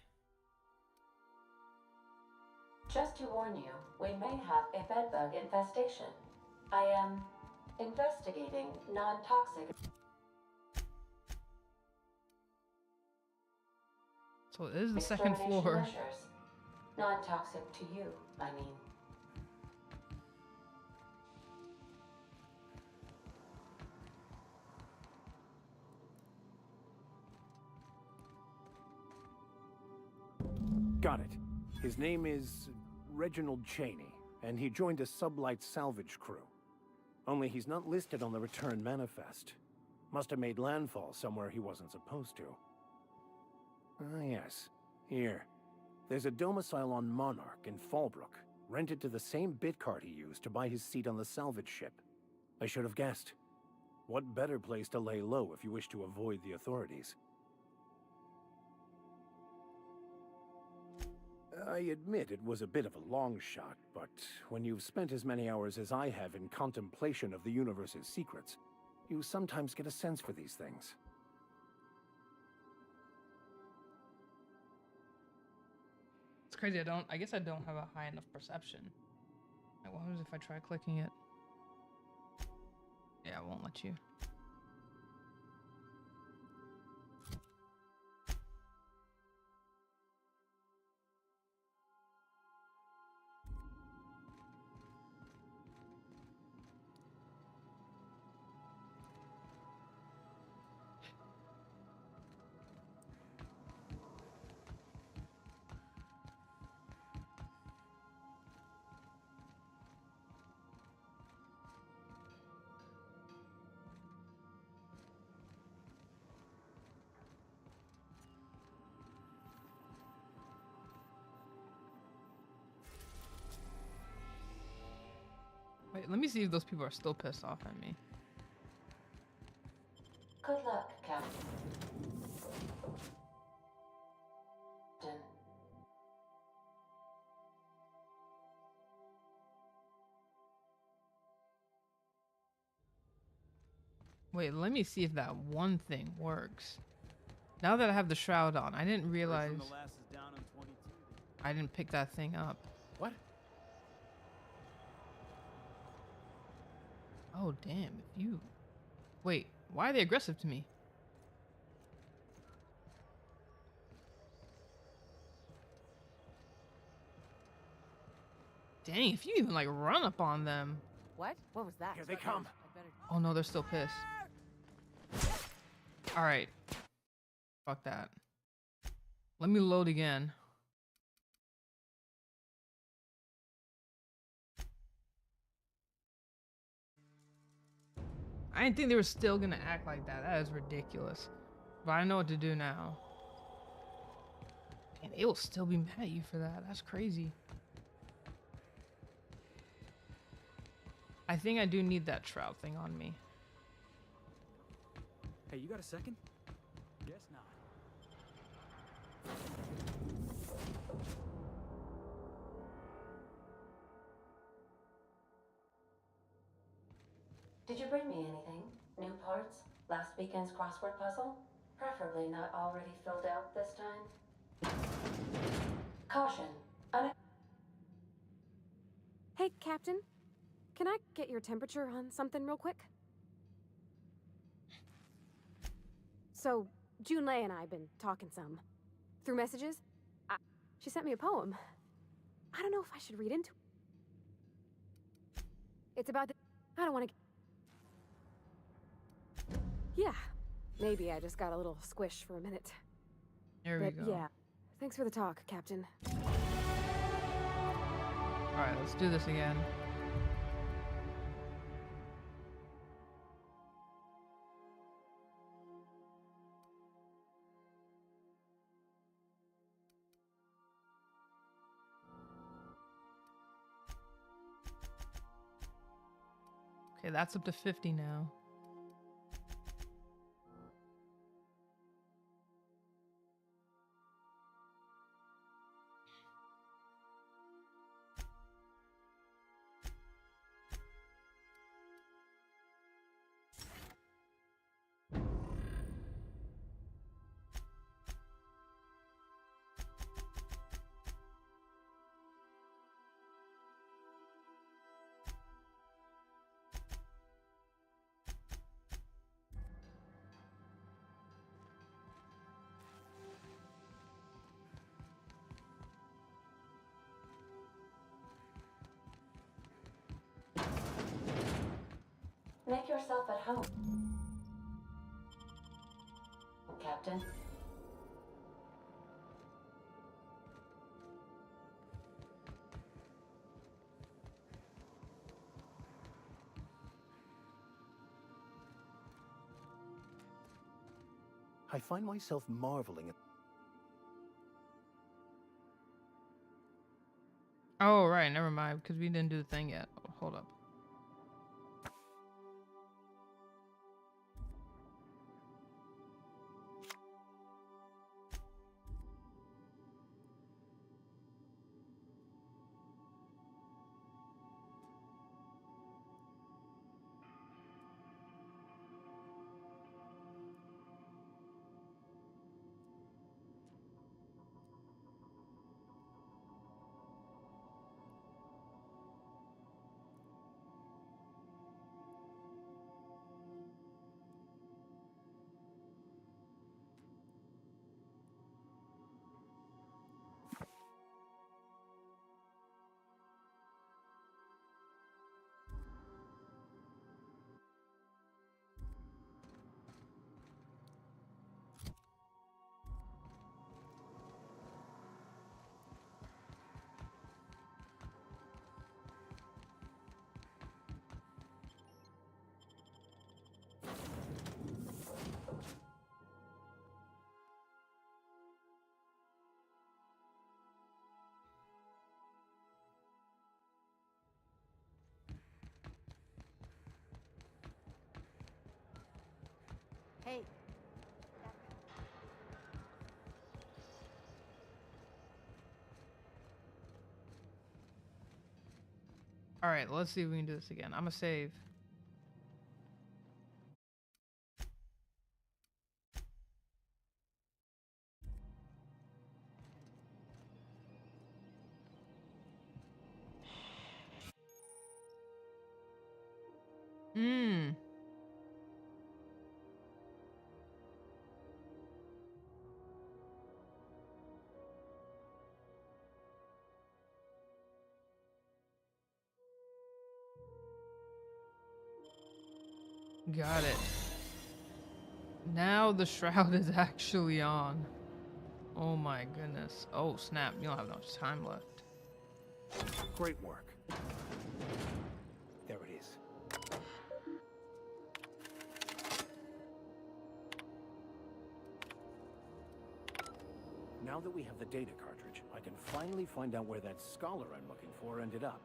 Speaker 13: Just to warn you, we may have a bedbug infestation. I am investigating non-toxic.
Speaker 1: So it is the second
Speaker 13: extermination
Speaker 1: floor.
Speaker 13: measures. Non-toxic to you, I mean.
Speaker 5: Got it. His name is Reginald Cheney, and he joined a sublight salvage crew. Only he's not listed on the return manifest. Must have made landfall somewhere he wasn't supposed to. Ah, yes. Here. There's a domicile on Monarch in Fallbrook, rented to the same bit card he used to buy his seat on the salvage ship. I should have guessed. What better place to lay low if you wish to avoid the authorities? I admit it was a bit of a long shot, but when you've spent as many hours as I have in contemplation of the universe's secrets, you sometimes get a sense for these things.
Speaker 1: It's crazy. I guess I don't have a high enough perception. Like, what happens if I try clicking it? Yeah, it won't let you. Wait, let me see if those people are still pissed off at me.
Speaker 13: Good luck, Captain.
Speaker 1: Wait, let me see if that one thing works. Now that I have the shroud on, I didn't realize I didn't pick that thing up.
Speaker 5: What?
Speaker 1: Oh, damn. If you... Wait, why are they aggressive to me? Dang, if you even, like, run up on them.
Speaker 2: What? What was that?
Speaker 5: Here they come.
Speaker 1: Oh, no, they're still pissed. Alright. Fuck that. Let me load again. I didn't think they were still gonna act like that. That is ridiculous. But I know what to do now. And they will still be mad at you for that. That's crazy. I think I do need that shroud thing on me.
Speaker 6: Hey, you got a second? Guess not.
Speaker 13: Did you bring me anything? New parts? Last weekend's crossword puzzle? Preferably not already filled out this time. Caution.
Speaker 2: Hey, Captain. Can I get your temperature on something real quick? So, Junlei and I have been talking some. Through messages. She sent me a poem. I don't know if I should read into it. It's about the... I don't want to... Yeah. Maybe I just got a little squish for a minute.
Speaker 1: There we go.
Speaker 2: Yeah. Thanks for the talk, Captain.
Speaker 1: Alright, let's do this again. Okay, that's up to 50 now.
Speaker 13: Make yourself at home. Captain?
Speaker 5: I find myself marveling at...
Speaker 1: Oh, right, never mind, because we didn't do the thing yet. Oh, hold up.
Speaker 14: Hey.
Speaker 1: Alright, let's see if we can do this again. I'm gonna save. Hmm. Got it. Now the shroud is actually on. Oh my goodness. Oh snap, you don't have much time left.
Speaker 5: Great work. There it is. Now that we have the data cartridge, I can finally find out where that scholar I'm looking for ended up.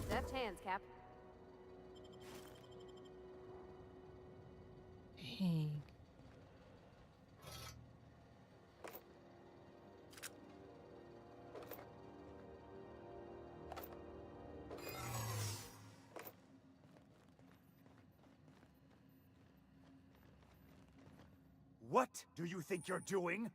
Speaker 2: Deft hands, Cap.
Speaker 1: Dang.
Speaker 16: What do you think you're doing?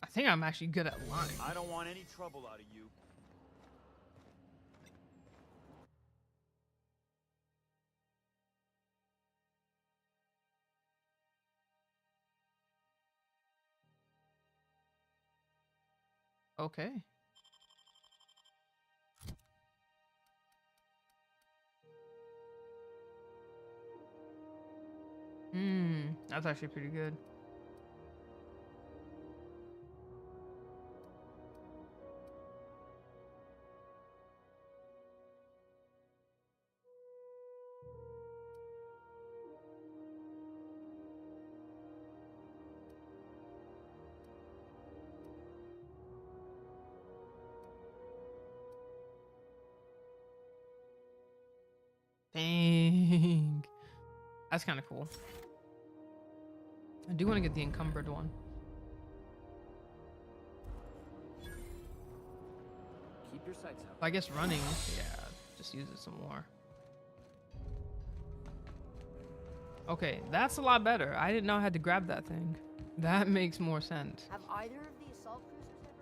Speaker 1: I think I'm actually good at lying.
Speaker 16: I don't want any trouble out of you.
Speaker 1: Okay. That's actually pretty good. Dang. That's kind of cool. I do want to get the encumbered one.
Speaker 8: Keep your sights out.
Speaker 1: I guess running, yeah, just use it some more. Okay, that's a lot better. I didn't know I had to grab that thing. That makes more sense.
Speaker 14: Have either of the assault cruisers ever...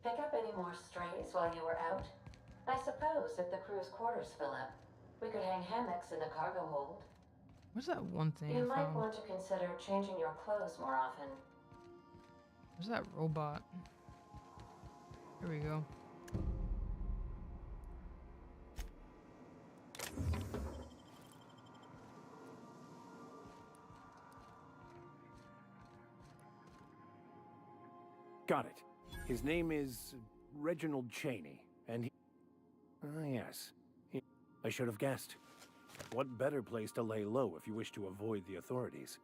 Speaker 13: Pick up any more strays while you were out? I suppose if the crew's quarters fill up, we could hang hammocks in the cargo hold.
Speaker 1: Where's that one thing
Speaker 13: You
Speaker 1: I
Speaker 13: might
Speaker 1: found?
Speaker 13: want to consider changing your clothes more often.
Speaker 1: Where's that robot? Here we go.
Speaker 5: Got it. His name is Reginald Cheney, and he... Ah, yes. I should have guessed. What better place to lay low if you wish to avoid the authorities?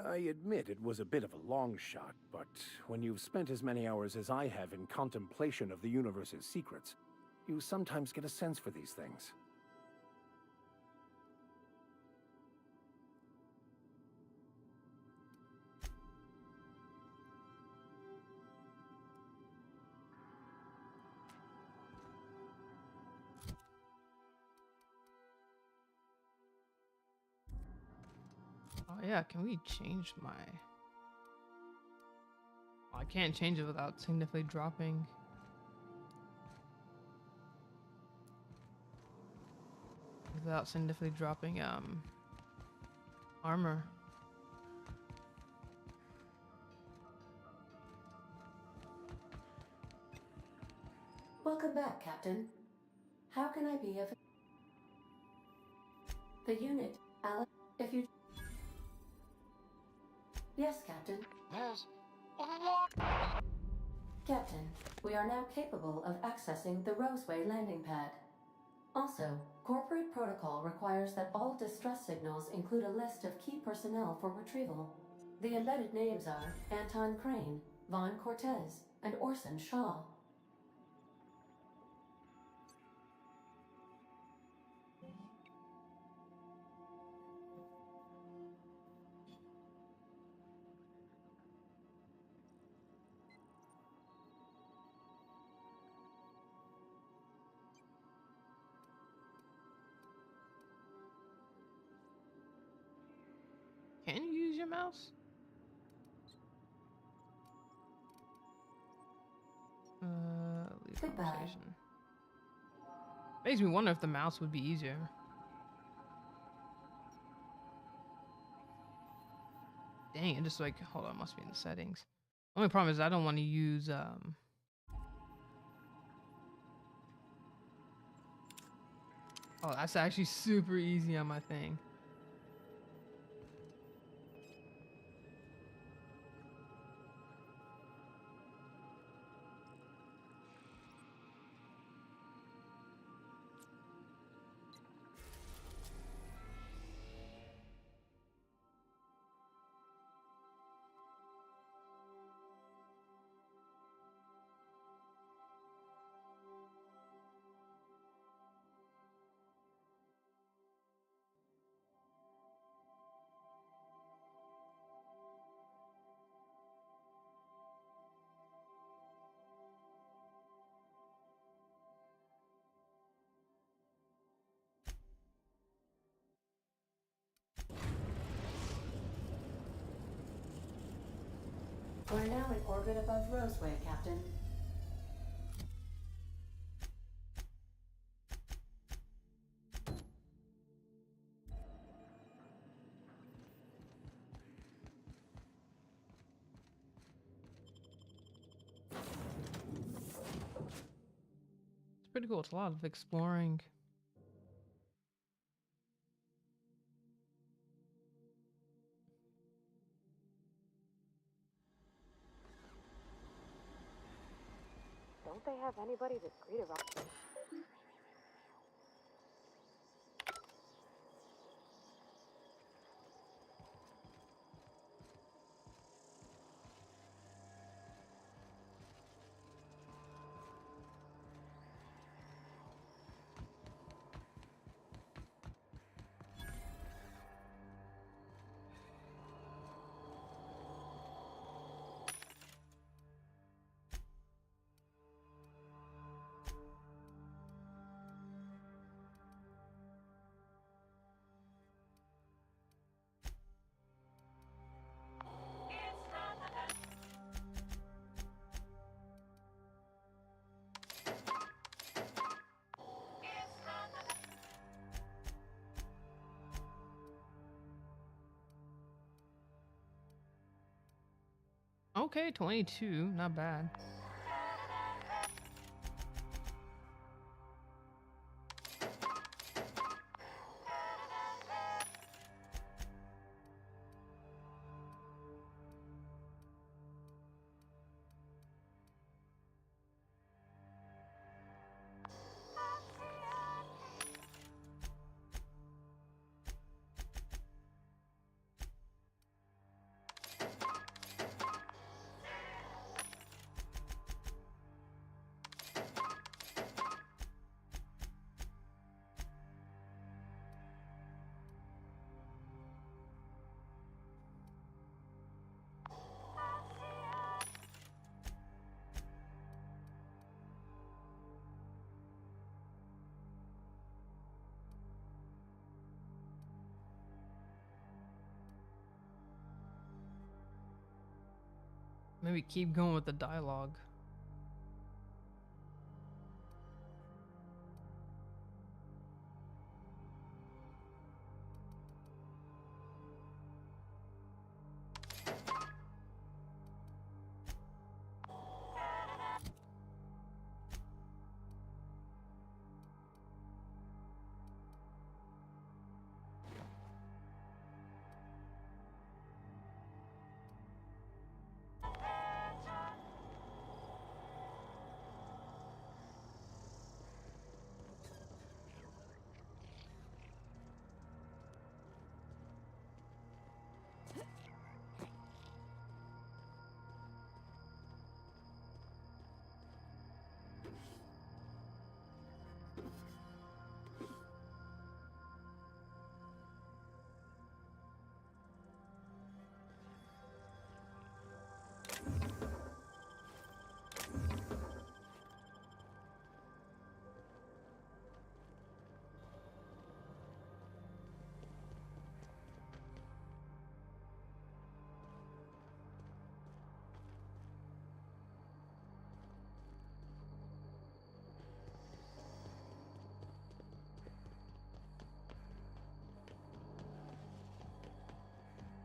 Speaker 5: I admit it was a bit of a long shot, but when you've spent as many hours as I have in contemplation of the universe's secrets, you sometimes get a sense for these things.
Speaker 1: Oh yeah, can we change my... Oh, I can't change it without significantly dropping. Without significantly dropping armor.
Speaker 13: Welcome back, Captain. How can I be of... The unit, Alex, if you... Yes, Captain.
Speaker 15: There's... What?
Speaker 13: Captain, we are now capable of accessing the Roseway landing pad. Also, corporate protocol requires that all distress signals include a list of key personnel for retrieval. The embedded names are Anton Crane, Vaughn Cortez, and Orson Shaw.
Speaker 1: Can you use your mouse? Leave conversation. Makes me wonder if the mouse would be easier. Dang, it just like, hold on, must be in the settings. Only problem is I don't want to use Oh, that's actually super easy on my thing.
Speaker 13: We're now in orbit above Roseway, Captain.
Speaker 1: It's pretty cool. It's a lot of exploring.
Speaker 2: Don't they have anybody discreet around?
Speaker 1: Okay, 22, not bad. Maybe keep going with the dialogue.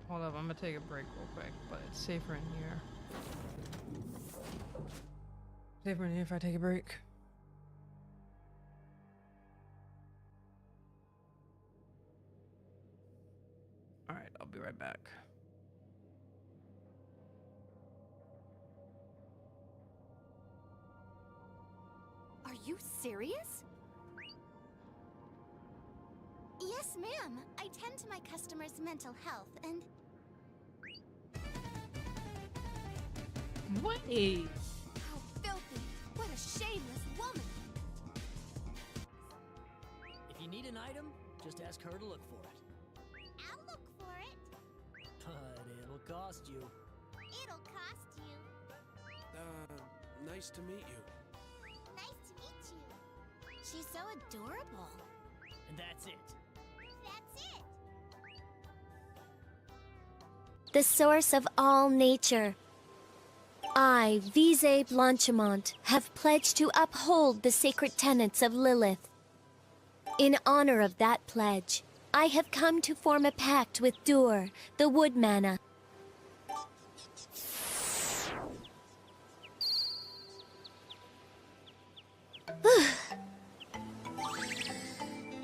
Speaker 1: Hold up, I'm gonna take a break real quick, but it's safer in here. Safer in here if I take a break. Alright, I'll be right back.
Speaker 14: Are you serious? Yes, ma'am. I tend to my customers' mental health and...
Speaker 1: Wait!
Speaker 14: How filthy! What a shameless woman!
Speaker 23: If you need an item, just ask her to look for it.
Speaker 14: I'll look for it.
Speaker 23: But it'll cost you.
Speaker 14: It'll cost you.
Speaker 6: Nice to meet you.
Speaker 14: Nice to meet you. She's so adorable.
Speaker 23: And that's it.
Speaker 14: That's it.
Speaker 19: The source of all nature. I, Visay Blanchimont, have pledged to uphold the sacred tenets of Lilith. In honor of that pledge, I have come to form a pact with Dur, the Wood Mana.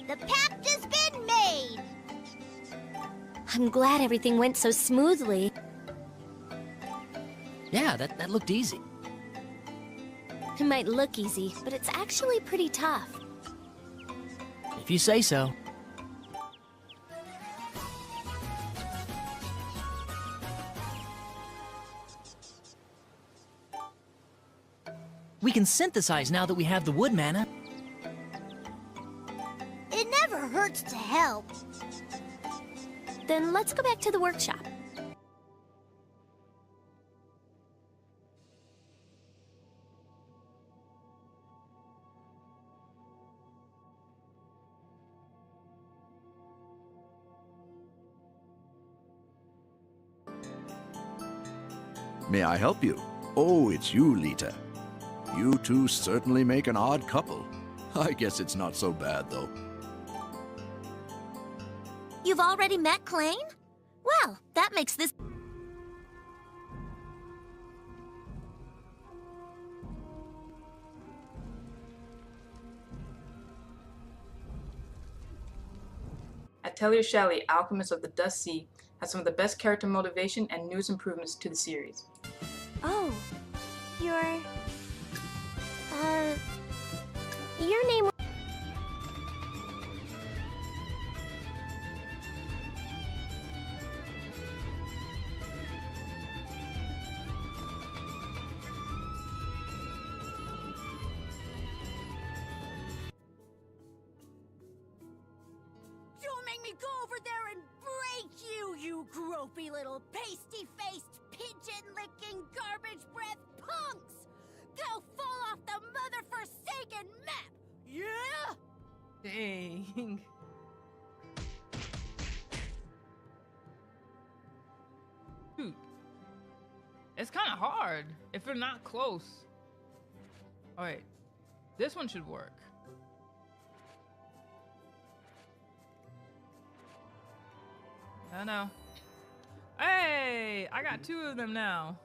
Speaker 14: The pact has been made!
Speaker 19: I'm glad everything went so smoothly.
Speaker 23: Yeah, that looked easy.
Speaker 19: It might look easy, but it's actually pretty tough.
Speaker 23: If you say so. We can synthesize now that we have the wood mana.
Speaker 14: It never hurts to help.
Speaker 19: Then let's go back to the workshop.
Speaker 7: May I help you? Oh, it's you, Lita. You two certainly make an odd couple. I guess it's not so bad, though.
Speaker 14: You've already met Klain? Well, that makes this...
Speaker 9: Atelier Shelley, Alchemist of the Dust Sea, has some of the best character motivation and news improvements to the series.
Speaker 19: Oh, your name...
Speaker 14: Don't make me go over there and break you, you gropey little pasty-faced, pigeon-licking, garbage-breath punks! Go fall off the mother-forsaken map! Yeah?
Speaker 1: Dang. Dude. It's kind of hard if you're not close. Alright. This one should work. I know. Hey! I got 2 of them now.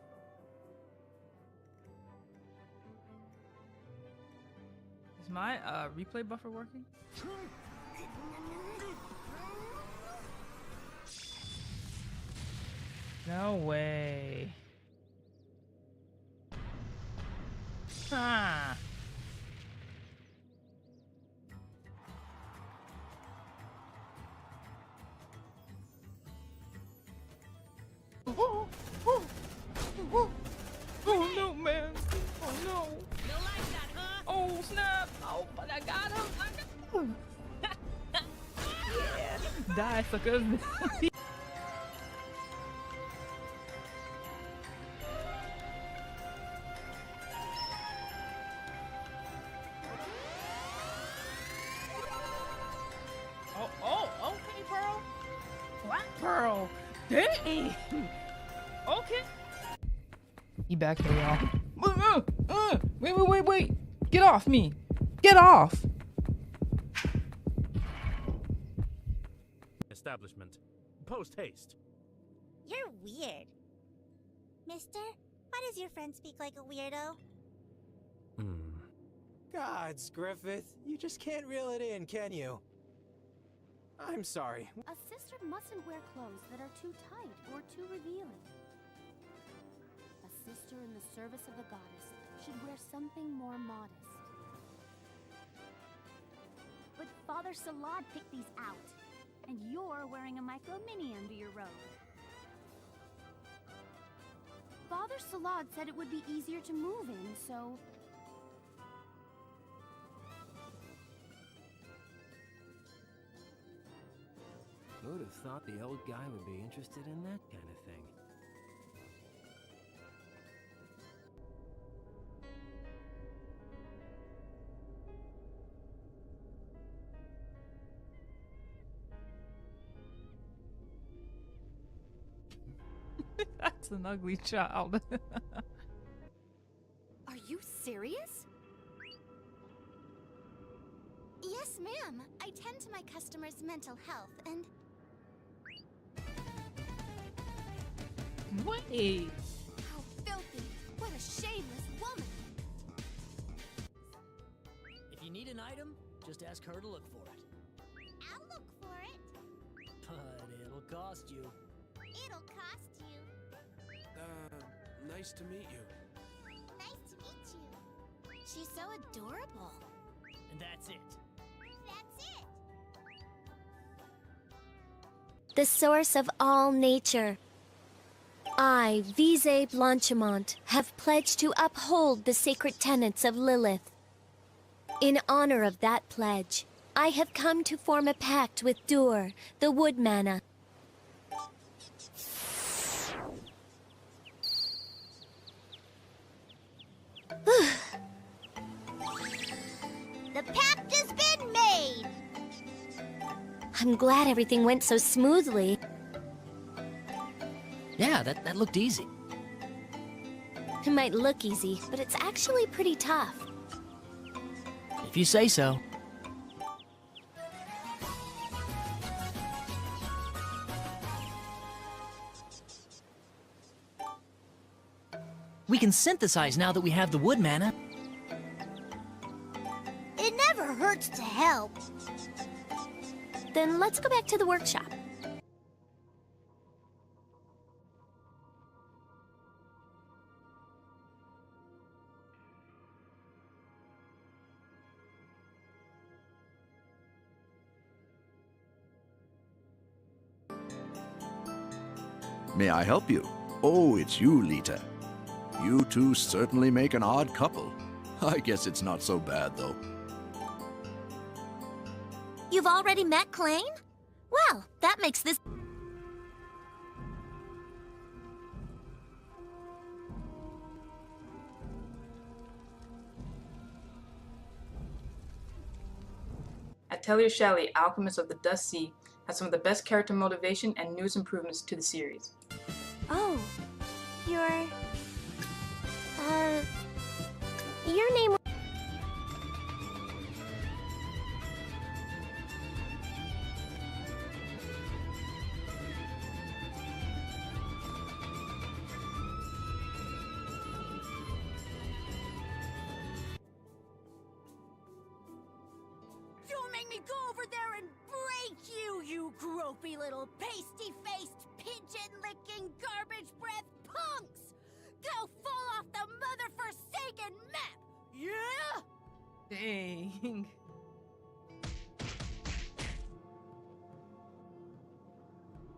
Speaker 1: Is my replay buffer working? No way. Ah. Oh no, man. Oh no. You like that, huh? Oh snap. Oh, but I got him. Yeah. Die, suckers. Oh, okay, Pearl. Black Pearl. Dang. Okay. He back here, y'all. Wait. Get off me. Get off.
Speaker 16: Establishment. Post haste.
Speaker 14: You're weird. Mister, why does your friend speak like a weirdo?
Speaker 17: Gods, Griffith, you just can't reel it in, can you? I'm sorry.
Speaker 18: A sister mustn't wear clothes that are too tight or too revealing. A sister in the service of the goddess should wear something more modest.
Speaker 20: But Father Salad picked these out, and you're wearing a micro mini under your robe.
Speaker 18: Father Salad said it would be easier to move in, so...
Speaker 6: Who would have thought the old guy would be interested in that kind of thing?
Speaker 1: That's an ugly child.
Speaker 18: serious? Yes, ma'am. I tend to my customers' mental health and...
Speaker 1: Wait.
Speaker 18: How filthy! What a shameless woman!
Speaker 23: If you need an item, just ask her to look for it.
Speaker 18: I'll look for it.
Speaker 23: But it'll cost you.
Speaker 18: It'll cost you.
Speaker 6: Nice to meet you.
Speaker 18: Nice to meet you. She's so adorable.
Speaker 23: And that's it.
Speaker 18: That's it.
Speaker 19: The source of all nature. I, Visay Blanchimont, have pledged to uphold the sacred tenets of Lilith. In honor of that pledge, I have come to form a pact with Dur, the Wood Mana.
Speaker 14: The pact has been made!
Speaker 19: I'm glad everything went so smoothly.
Speaker 23: Yeah, that looked easy.
Speaker 19: It might look easy, but it's actually pretty tough.
Speaker 23: If you say so. We can synthesize now that we have the wood mana.
Speaker 14: It never hurts to help.
Speaker 19: Then let's go back to the workshop.
Speaker 7: May I help you? Oh, it's you, Lita. You two certainly make an odd couple. I guess it's not so bad, though.
Speaker 14: You've already met Klain? Well, that makes this...
Speaker 9: Atelier Shelley, Alchemist of the Dust Sea, has some of the best character motivation and news improvements to the series.
Speaker 19: Oh, your name...
Speaker 14: Don't make me go over there and break you, you gropey little pasty-faced, pigeon-licking, garbage-breath punks! Go fall off the mother-forsaken map, yeah?
Speaker 1: Dang.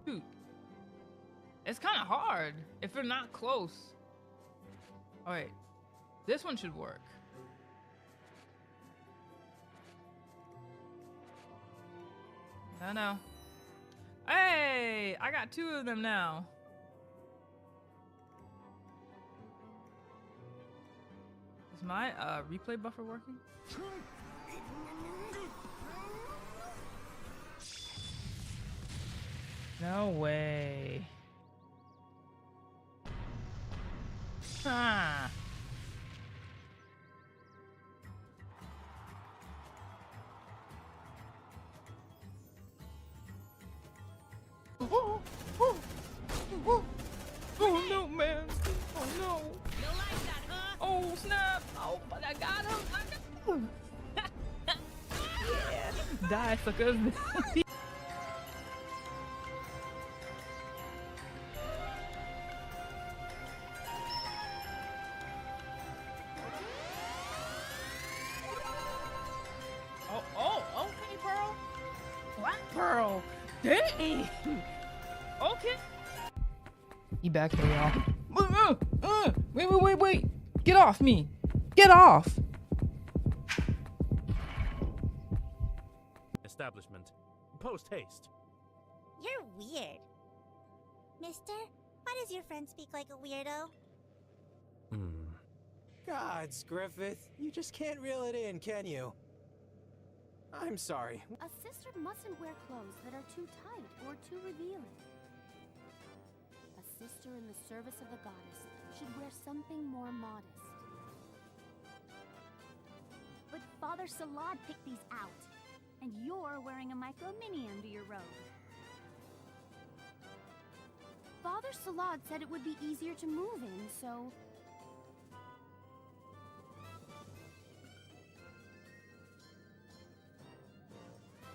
Speaker 1: Dude. It's kind of hard if you're not close. Alright. This one should work. No. Hey! I got 2 of them now. Is my replay buffer working? No way. Ah. Oh no, man. Oh no. Oh snap. Oh, but I got him. Yeah. Die, suckers. Oh, okay, Pearl. Black Pearl. Dang. Okay. You back here, y'all. Wait. Get off me. Get off.
Speaker 16: Establishment. Post haste.
Speaker 14: You're weird. Mister, why does your friend speak like a weirdo?
Speaker 17: Gods, Griffith, you just can't reel it in, can you? I'm sorry.
Speaker 20: A sister mustn't wear clothes that are too tight or too revealing. A sister in the service of the goddess should wear something more modest. Father Salad picked these out. And you're wearing a micro mini under your robe. Father Salad said it would be easier to move in, so...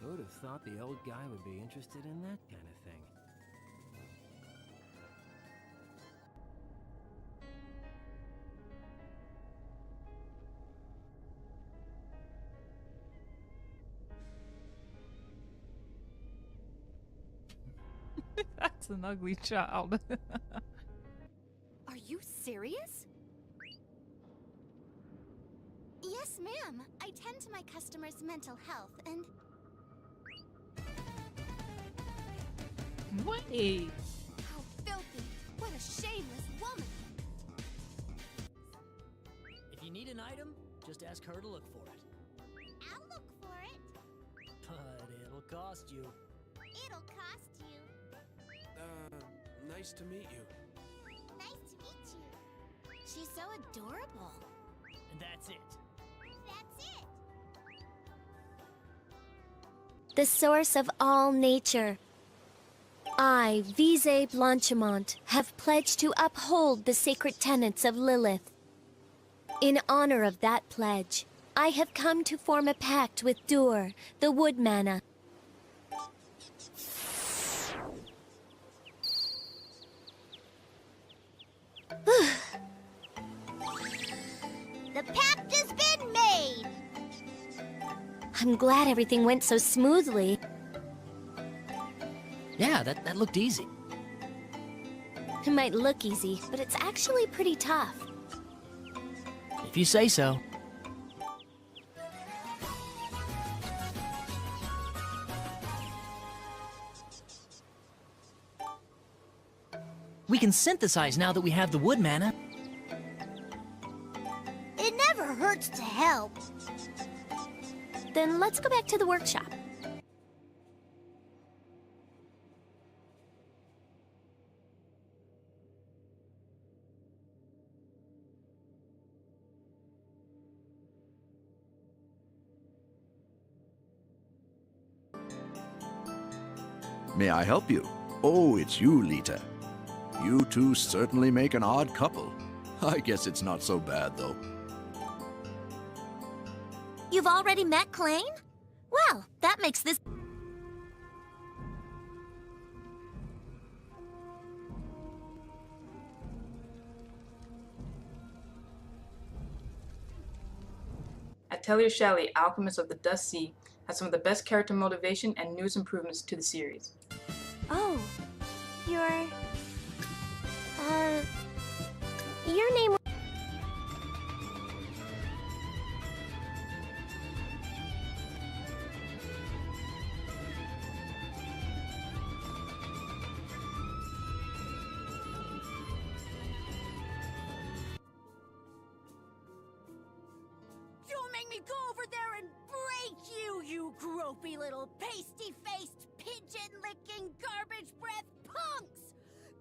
Speaker 6: Who would have thought the old guy would be interested in that kind of thing?
Speaker 1: That's an ugly child.
Speaker 18: Are you serious? Yes, ma'am. I tend to my customers' mental health and...
Speaker 1: Wait.
Speaker 18: How filthy! What a shameless woman!
Speaker 23: If you need an item, just ask her to look for it.
Speaker 18: I'll look for it.
Speaker 23: But it'll cost you.
Speaker 18: It'll cost you.
Speaker 6: Nice to meet you.
Speaker 18: Nice to meet you. She's so adorable.
Speaker 23: And that's it.
Speaker 18: That's it.
Speaker 19: The source of all nature. I, Visay Blanchimont, have pledged to uphold the sacred tenets of Lilith. In honor of that pledge, I have come to form a pact with Dur, the Wood Mana.
Speaker 14: The pact has been made!
Speaker 19: I'm glad everything went so smoothly.
Speaker 23: Yeah, that looked easy.
Speaker 19: It might look easy, but it's actually pretty tough.
Speaker 23: If you say so. We can synthesize now that we have the wood mana.
Speaker 14: It never hurts to help.
Speaker 19: Then let's go back to the workshop.
Speaker 7: May I help you? Oh, it's you, Lita. You two certainly make an odd couple. I guess it's not so bad, though.
Speaker 14: You've already met Klain? Well, that makes this...
Speaker 9: Atelier Shelley, Alchemist of the Dust Sea, has some of the best character motivation and news improvements to the series.
Speaker 19: Oh, your name...
Speaker 14: Don't make me go over there and break you, you gropey little pasty-faced, pigeon-licking, garbage-breath punks!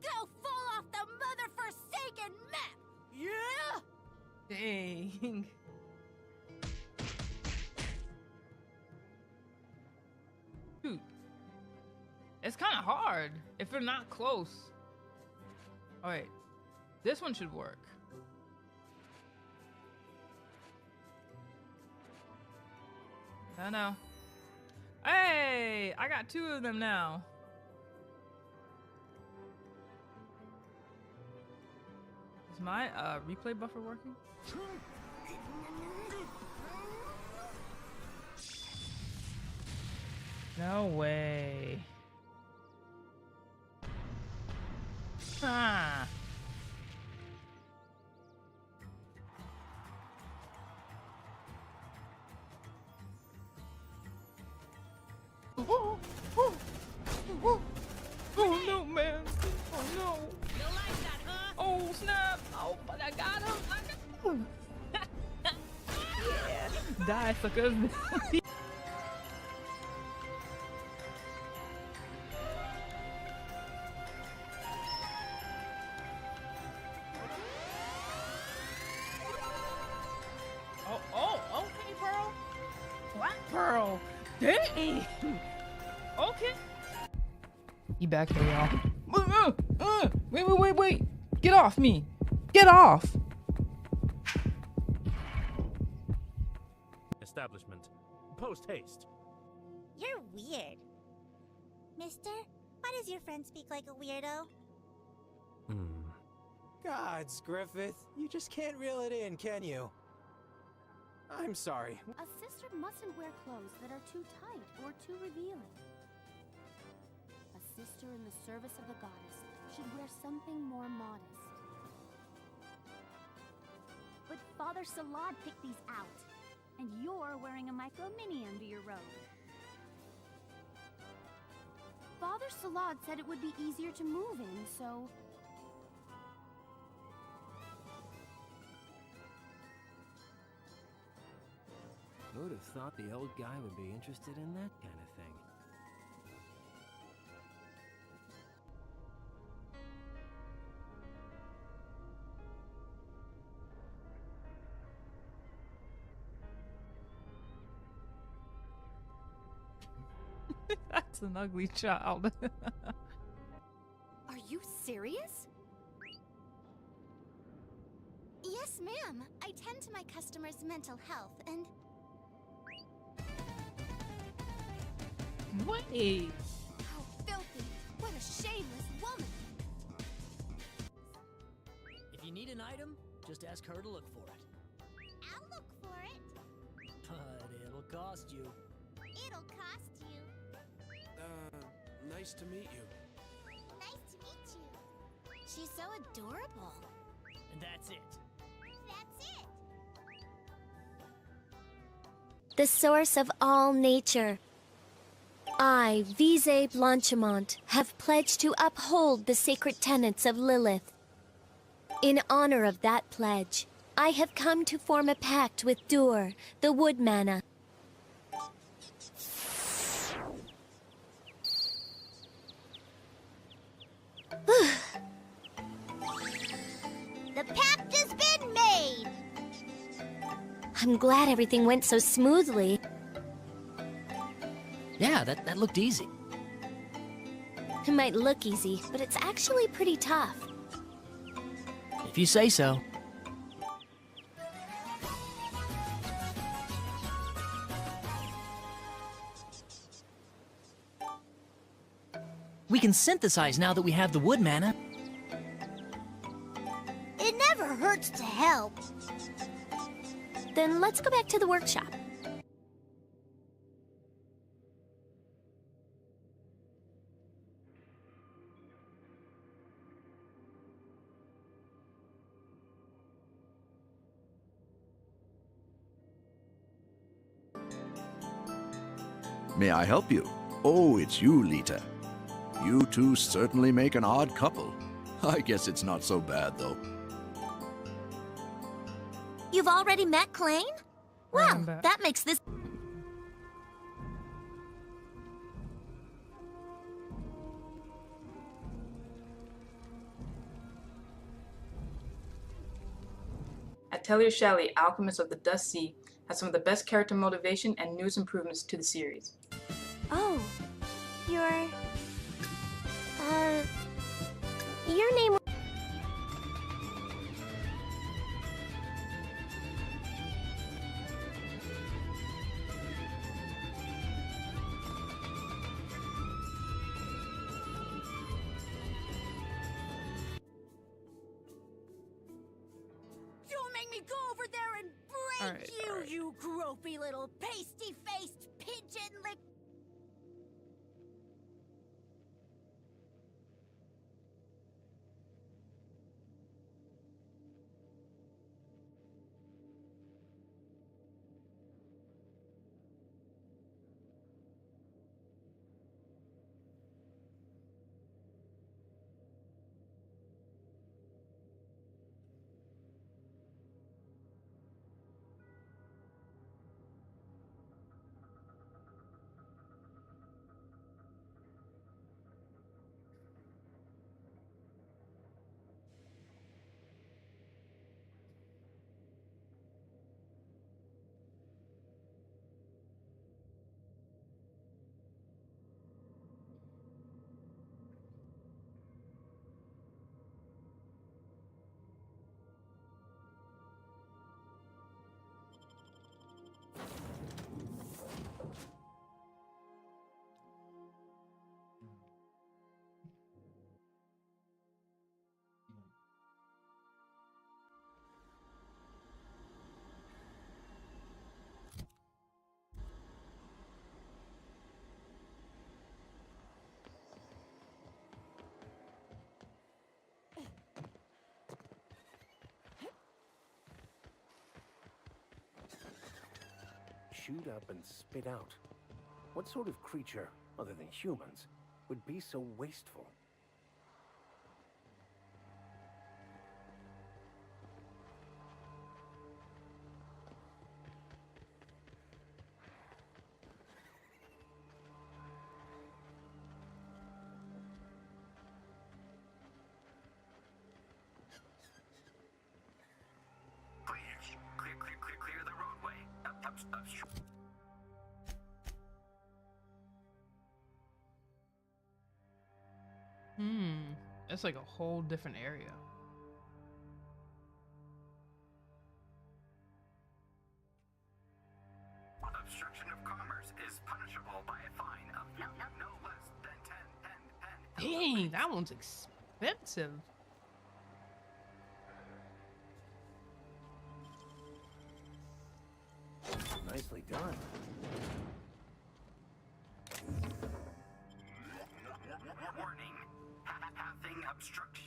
Speaker 14: Go fall off the mother-forsaken map! Yeah?
Speaker 1: Dang. Dude. It's kind of hard if you're not close. Alright. This one should work. I know. Hey! I got 2 of them now. Is my replay buffer working? No way. Ah. Oh no, man. Oh no. Oh snap. Oh, but I got him. Yeah. Die, suckers. Oh, okay, Pearl. Dang! Okay.
Speaker 3: He back here, y'all. Wait. Get off me. Get off.
Speaker 16: Establishment. Post haste.
Speaker 14: You're weird. Mister, why does your friend speak like a weirdo?
Speaker 17: Gods, Griffith, you just can't reel it in, can you? I'm sorry.
Speaker 18: A sister mustn't wear clothes that are too tight or too revealing. A sister in the service of the goddess should wear something more modest.
Speaker 20: But Father Salad picked these out, and you're wearing a micro mini under your robe.
Speaker 18: Father Salad said it would be easier to move in, so...
Speaker 6: Who'd have thought the old guy would be interested in that kind of thing?
Speaker 3: That's an ugly child.
Speaker 18: Are you serious?
Speaker 14: Yes, ma'am. I tend to my customers' mental health, and...
Speaker 3: Wait.
Speaker 14: How filthy! What a shameless woman!
Speaker 23: If you need an item, just ask her to look for it.
Speaker 14: I'll look for it.
Speaker 23: But it'll cost you.
Speaker 14: It'll cost you.
Speaker 6: Nice to meet you.
Speaker 14: Nice to meet you. She's so adorable.
Speaker 23: And that's it.
Speaker 14: That's it.
Speaker 19: The source of all nature. I, Vise Blanchimont, have pledged to uphold the sacred tenets of Lilith. In honor of that pledge, I have come to form a pact with Dur, the Wood Mana.
Speaker 14: The pact has been made.
Speaker 19: I'm glad everything went so smoothly.
Speaker 23: Yeah, that looked easy.
Speaker 19: It might look easy, but it's actually pretty tough.
Speaker 23: If you say so. We can synthesize now that we have the wood mana.
Speaker 14: It never hurts to help.
Speaker 19: Then let's go back to the workshop.
Speaker 7: May I help you? Oh, it's you, Lita. You two certainly make an odd couple. I guess it's not so bad, though.
Speaker 14: You've already met Klain? Well, that makes this...
Speaker 9: Atelier Shelley, Alchemist of the Dust Sea, has some of the best character motivation and news improvements to the series.
Speaker 14: Oh, your name...
Speaker 18: Don't make me go over there and break you gropey little pasty-faced pigeon lick.
Speaker 5: chewed up and spit out. What sort of creature, other than humans, would be so wasteful?
Speaker 4: Clear the roadway.
Speaker 1: That's like a whole different area.
Speaker 4: Obstruction of commerce is punishable by a fine of no less than 10.
Speaker 1: Dang, that one's expensive.
Speaker 5: Nicely done.
Speaker 4: Warning. Having obstruction.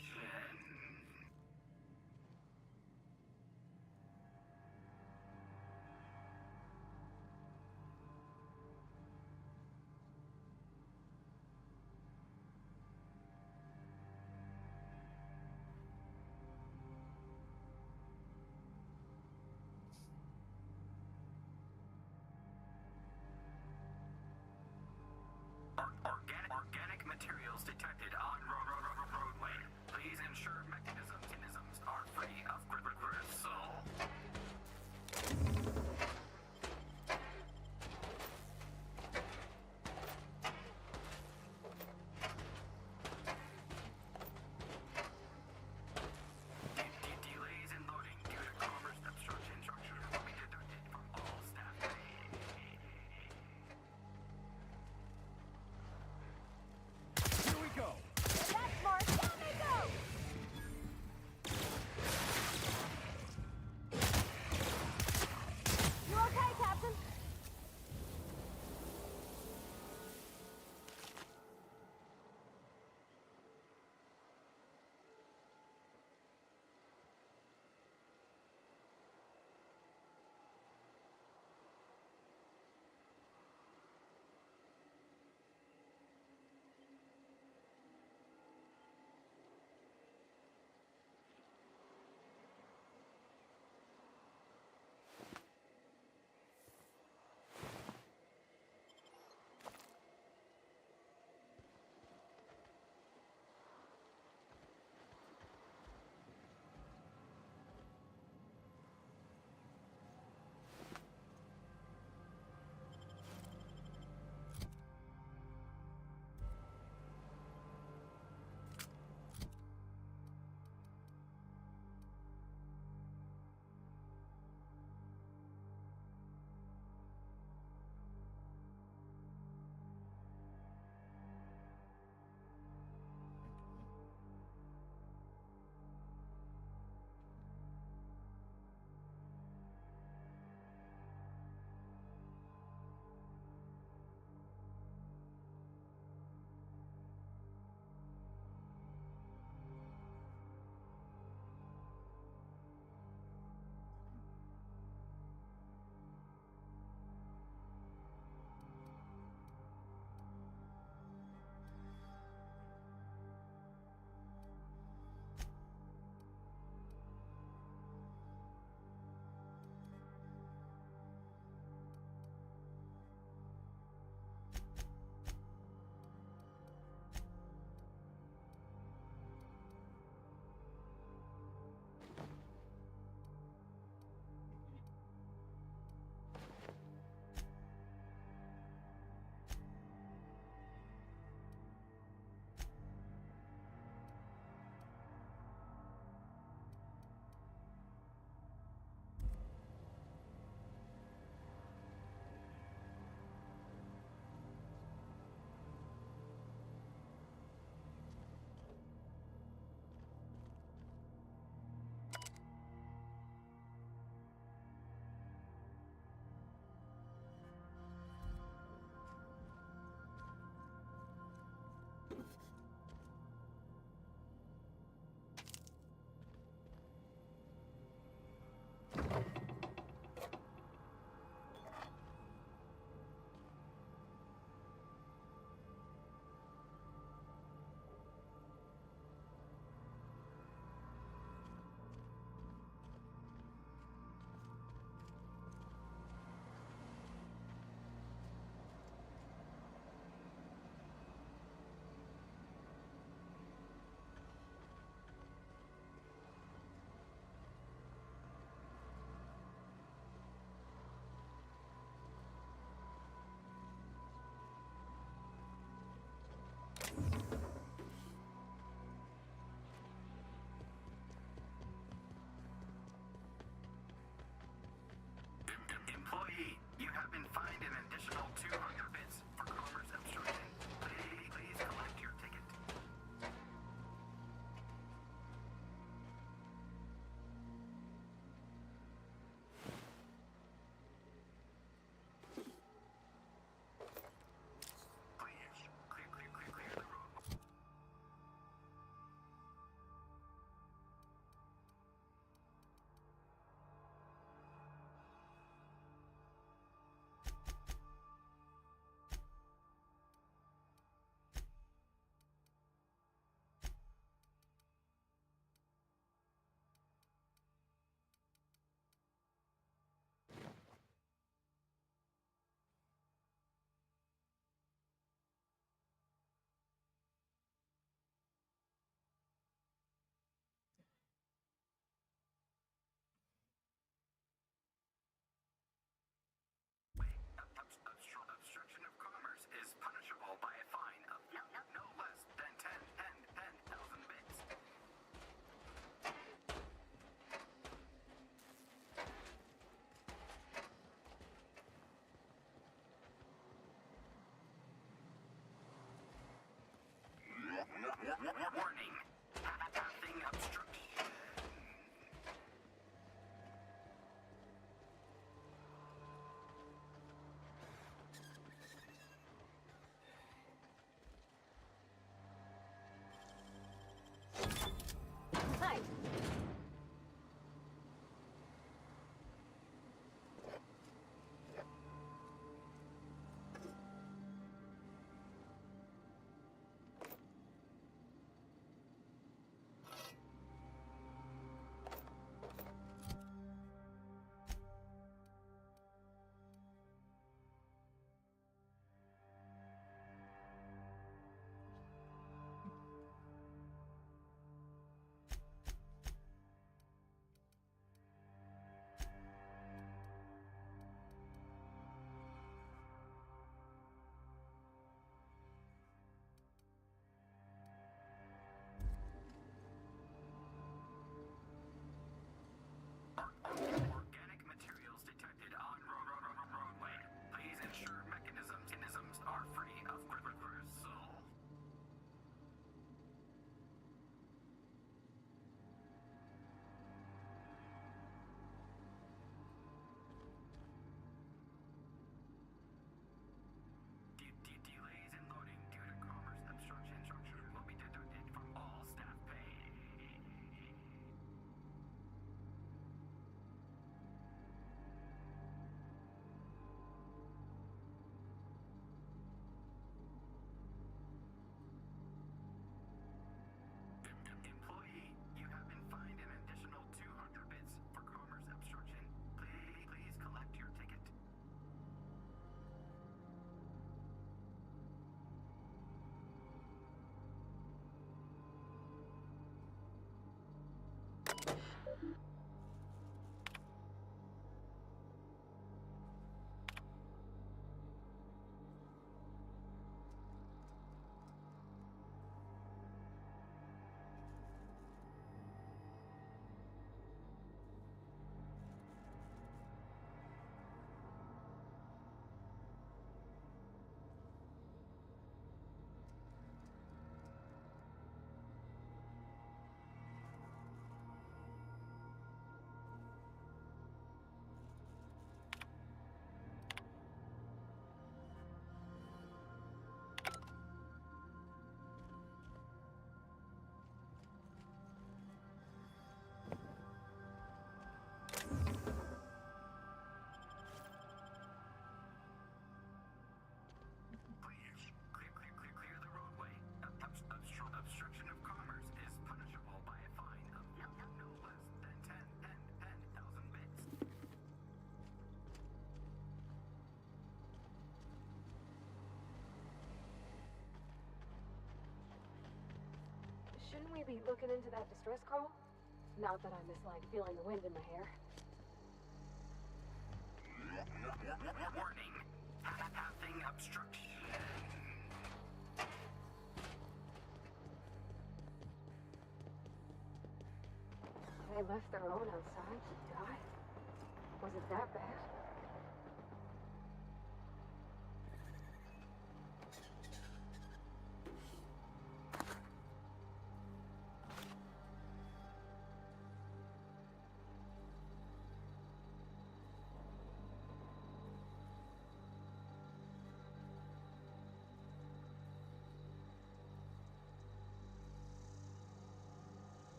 Speaker 4: Organic materials detected on roadway.
Speaker 2: maybe looking into that distress call? Not that I miss, like, feeling the wind in my hair.
Speaker 4: Warning. Passing obstruction.
Speaker 2: They left their own outside to die. Was it that bad?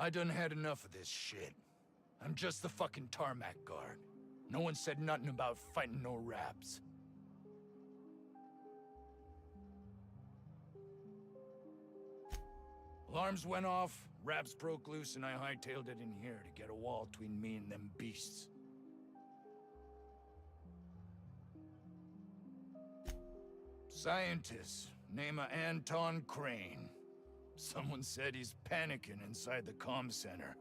Speaker 11: I done had enough of this shit. I'm just the fucking tarmac guard. No one said nothing about fighting no raps. Alarms went off, raps broke loose, and I hightailed it in here to get a wall between me and them beasts. Scientist, name of Anton Crane. Someone said he's panicking inside the comm center.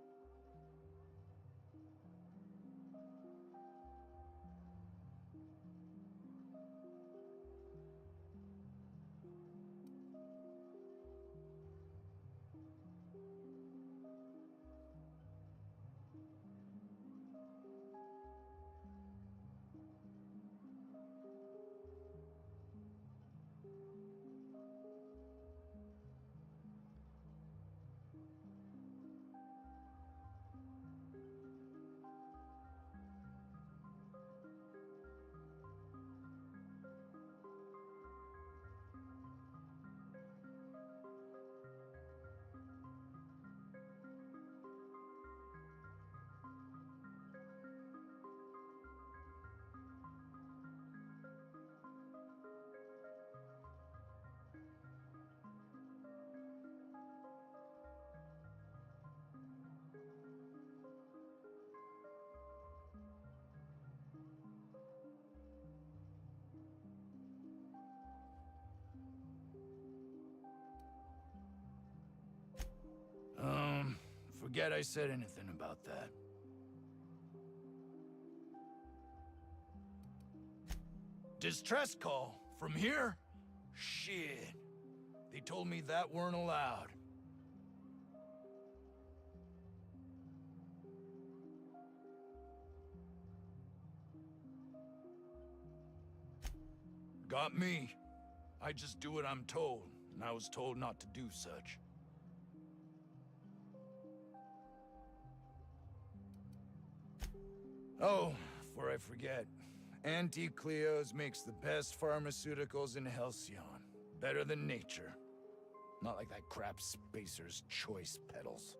Speaker 11: forget I said anything about that. Distress call? From here? Shit. They told me that weren't allowed. Got me. I just do what I'm told, and I was told not to do such. Oh, before I forget, Auntie Cleo's makes the best pharmaceuticals in Halcyon. Better than nature. Not like that crap Spacer's Choice peddles.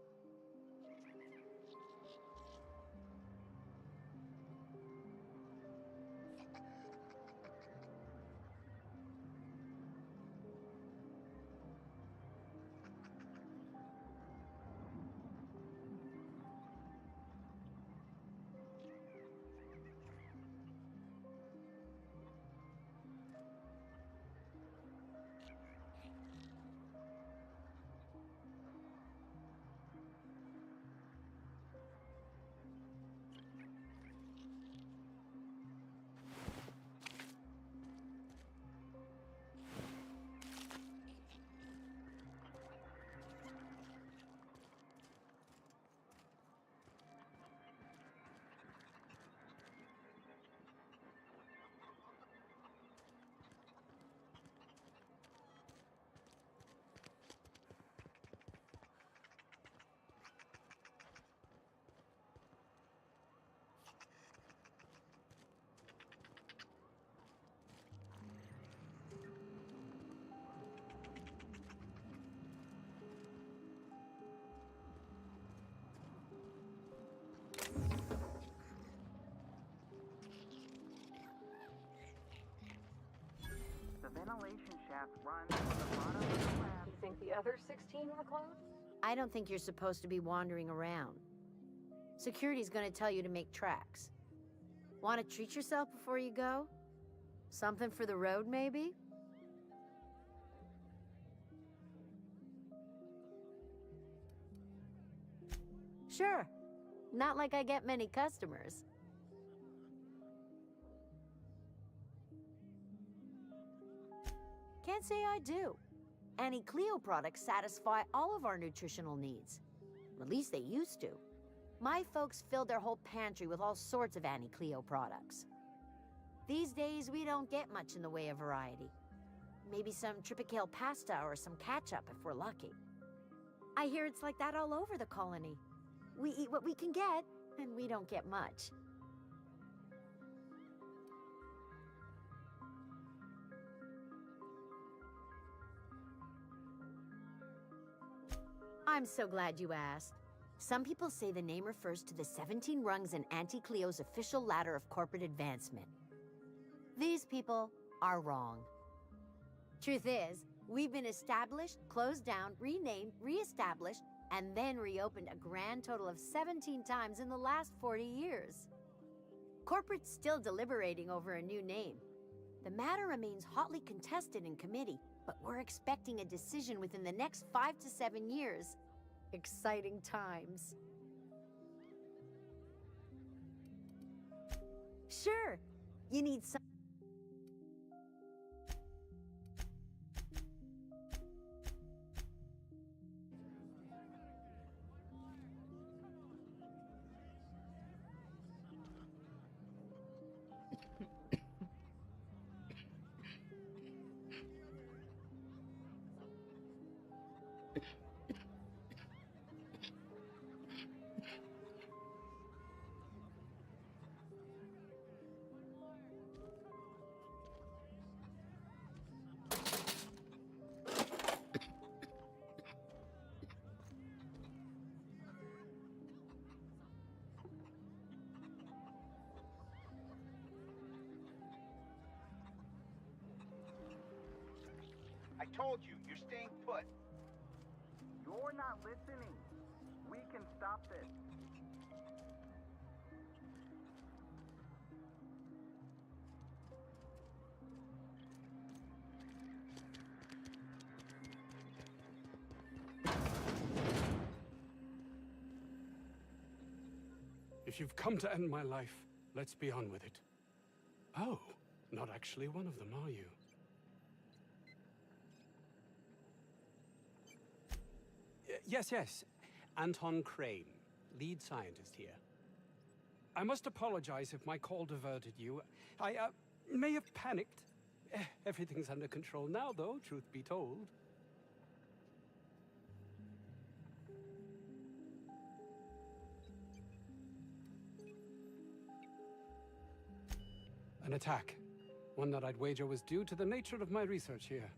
Speaker 12: The ventilation shaft runs from the bottom of the lab.
Speaker 2: You think the other 16 were closed?
Speaker 21: I don't think you're supposed to be wandering around. Security's gonna tell you to make tracks. Want to treat yourself before you go? Something for the road, maybe? Sure. Not like I get many customers. Can't say I do. Annie Cleo products satisfy all of our nutritional needs. At least they used to. My folks filled their whole pantry with all sorts of Annie Cleo products. These days, we don't get much in the way of variety. Maybe some Tripicale pasta or some ketchup if we're lucky. I hear it's like that all over the colony. We eat what we can get, and we don't get much. I'm so glad you asked. Some people say the name refers to the 17 rungs in Auntie Cleo's official ladder of corporate advancement. These people are wrong. Truth is, we've been established, closed down, renamed, re-established, and then reopened a grand total of 17 times in the last 40 years. Corporate's still deliberating over a new name. The matter remains hotly contested in committee, but we're expecting a decision within the next 5 to 7 years. Exciting times. Sure, you need some.
Speaker 12: I told you, you're staying put. You're not listening. We can stop this.
Speaker 8: If you've come to end my life, let's be on with it. Oh, not actually one of them, are you? Yes. Anton Crane, lead scientist here. I must apologize if my call diverted you. I may have panicked. Everything's under control now, though, truth be told. An attack. One that I'd wager was due to the nature of my research here.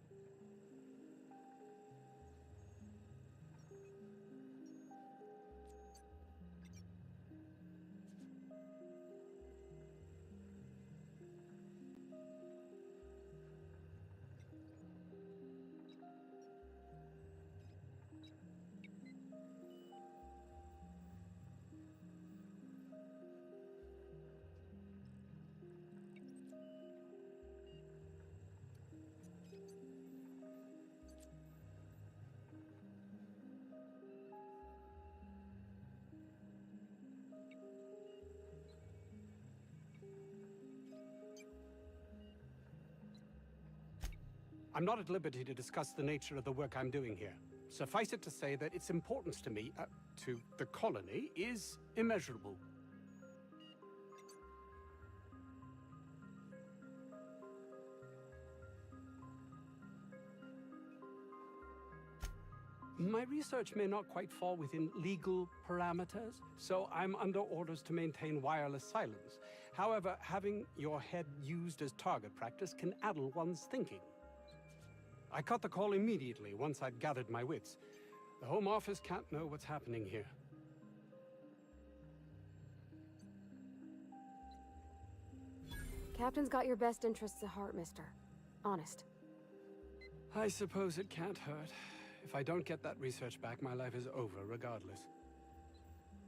Speaker 8: I'm not at liberty to discuss the nature of the work I'm doing here. Suffice it to say that its importance to me, to the colony, is immeasurable. My research may not quite fall within legal parameters, so I'm under orders to maintain wireless silence. However, having your head used as target practice can addle one's thinking. I cut the call immediately once I'd gathered my wits. The Home Office can't know what's happening here.
Speaker 2: Captain's got your best interests at heart, mister. Honest.
Speaker 8: I suppose it can't hurt. If I don't get that research back, my life is over regardless.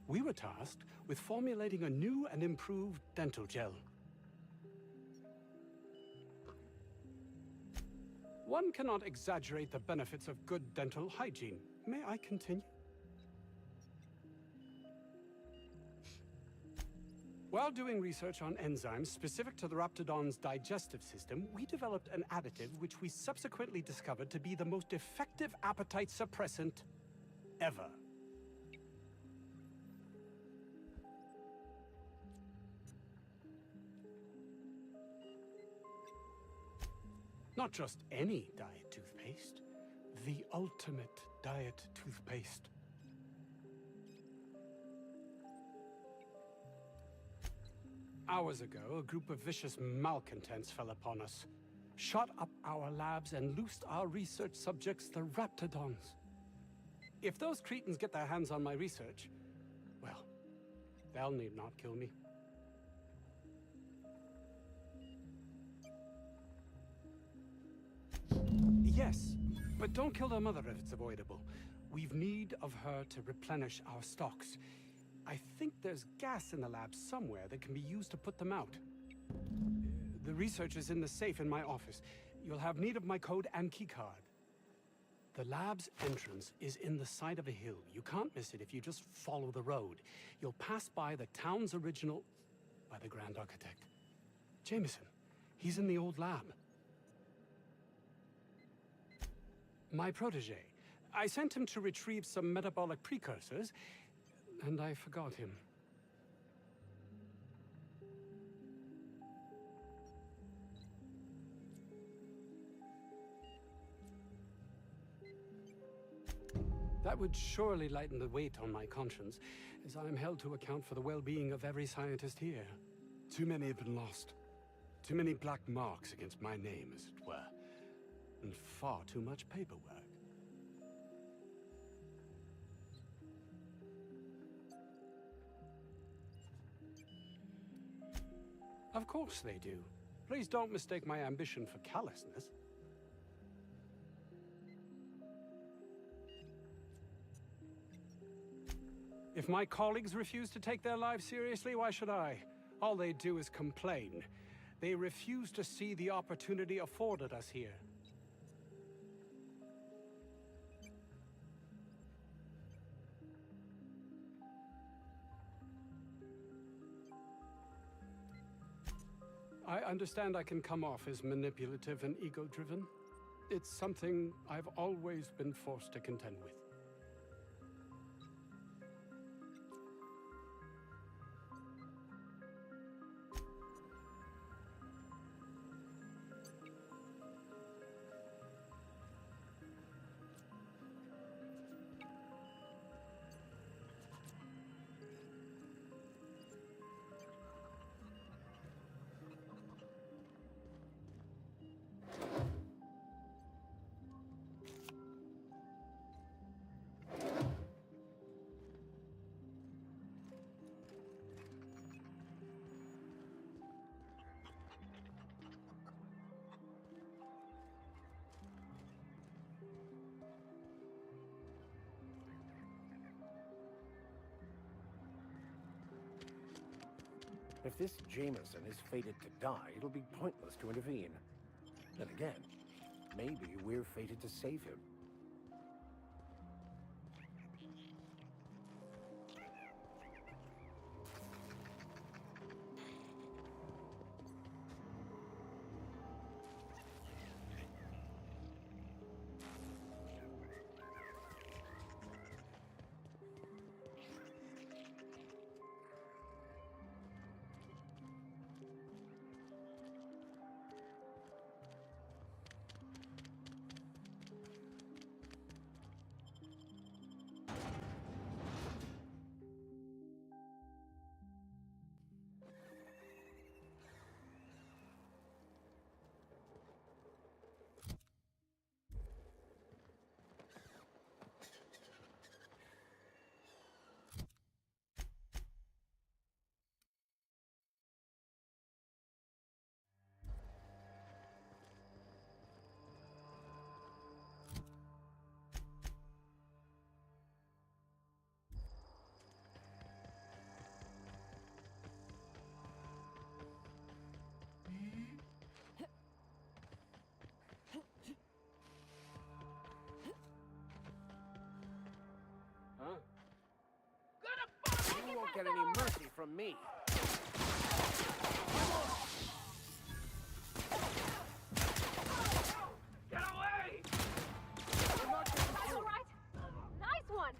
Speaker 8: We were tasked with formulating a new and improved dental gel. One cannot exaggerate the benefits of good dental hygiene. May I continue? While doing research on enzymes specific to the Raptidon's digestive system, we developed an additive which we subsequently discovered to be the most effective appetite suppressant ever. Not just any diet toothpaste, the ultimate diet toothpaste. Hours ago, a group of vicious malcontents fell upon us, shot up our labs and loosed our research subjects, the Raptidons. If those cretins get their hands on my research, well, they'll need not kill me. Yes, but don't kill their mother if it's avoidable. We've need of her to replenish our stocks. I think there's gas in the lab somewhere that can be used to put them out. The research is in the safe in my office. You'll have need of my code and keycard. The lab's entrance is in the side of a hill. You can't miss it if you just follow the road. You'll pass by the town's original... by the Grand Architect. Jameson. He's in the old lab. My protege. I sent him to retrieve some metabolic precursors, and I forgot him. That would surely lighten the weight on my conscience, as I am held to account for the well-being of every scientist here. Too many have been lost. Too many black marks against my name, as it were. And far too much paperwork. Of course they do. Please don't mistake my ambition for callousness. If my colleagues refuse to take their lives seriously, why should I? All they do is complain. They refuse to see the opportunity afforded us here. I understand I can come off as manipulative and ego-driven. It's something I've always been forced to contend with.
Speaker 5: If this Jameson is fated to die, it'll be pointless to intervene. Then again, maybe we're fated to save him. You won't get any mercy from me.
Speaker 2: Get away! That's all right. Nice one.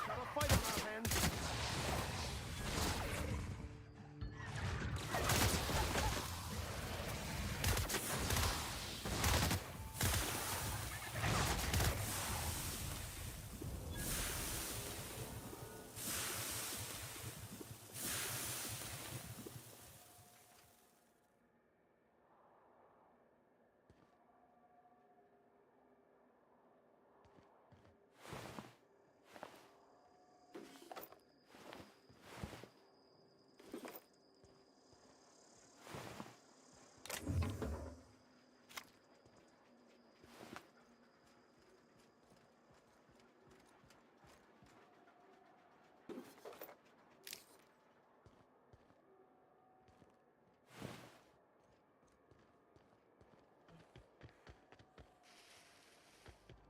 Speaker 5: Got a fight on our hands.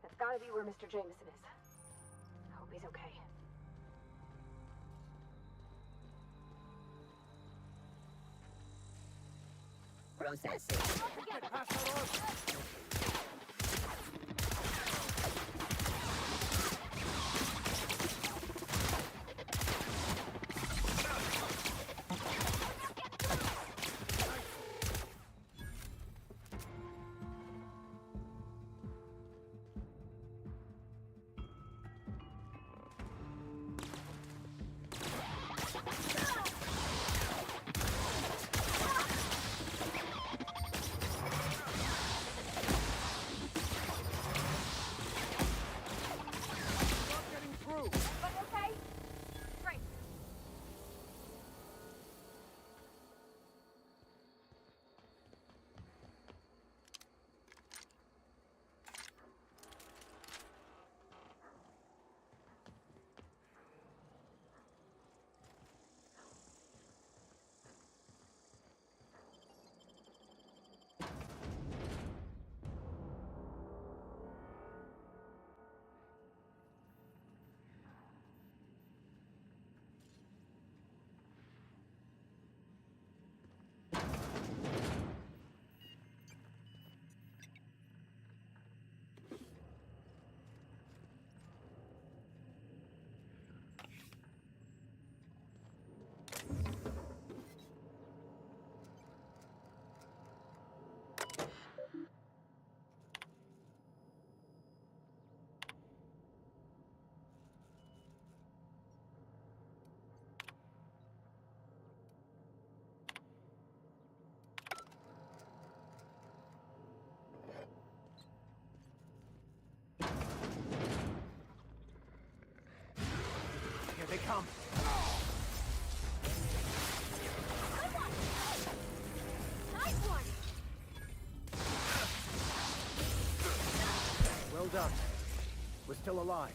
Speaker 2: That's gotta be where Mr. Jameson is. I hope he's okay.
Speaker 21: Processing.
Speaker 17: come.
Speaker 2: Nice one!
Speaker 17: Well done. We're still alive.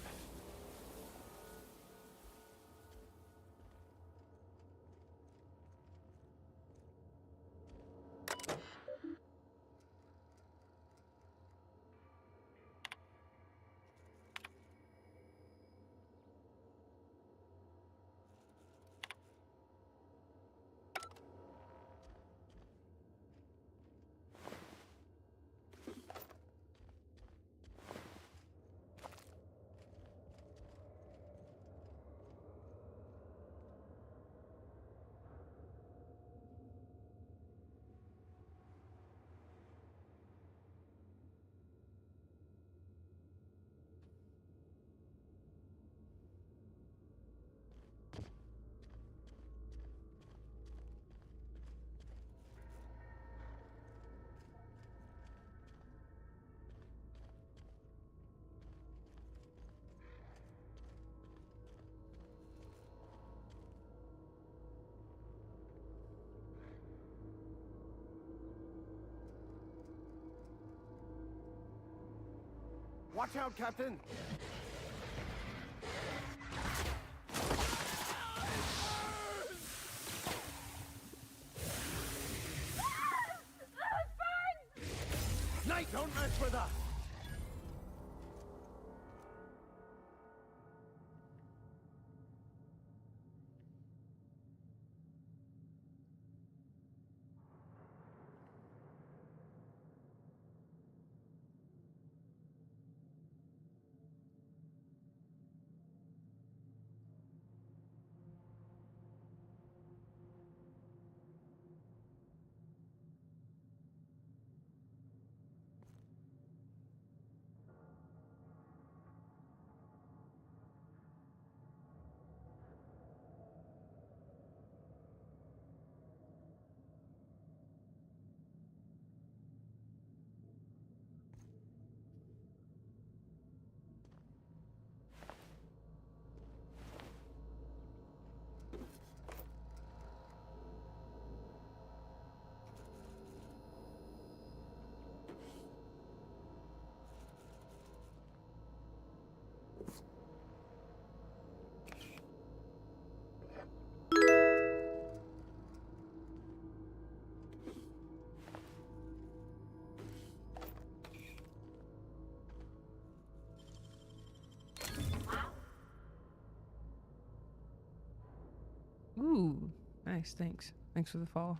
Speaker 5: Watch out, Captain! Knight, don't mess with us!
Speaker 1: Ooh, nice. Thanks. Thanks for the follow.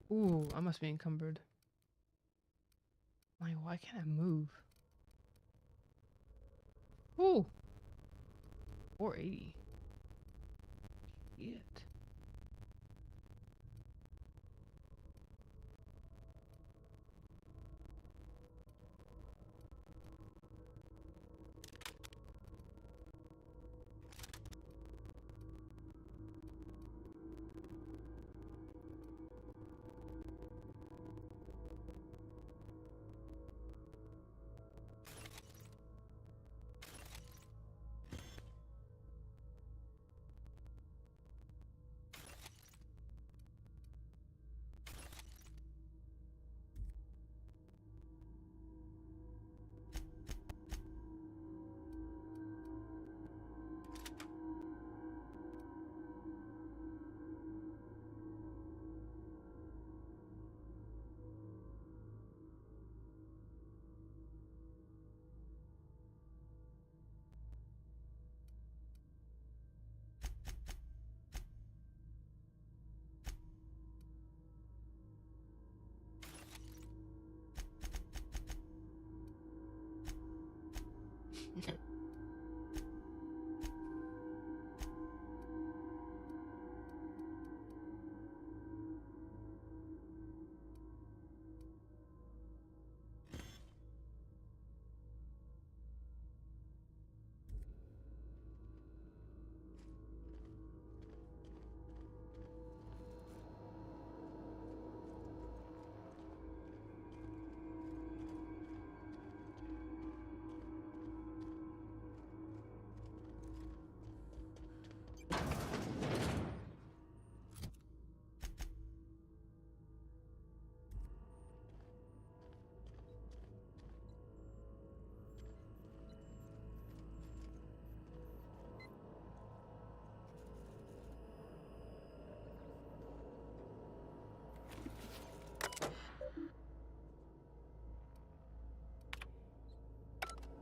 Speaker 1: Ooh, I must be encumbered. Like, why can't I move? Ooh. 480. Shit.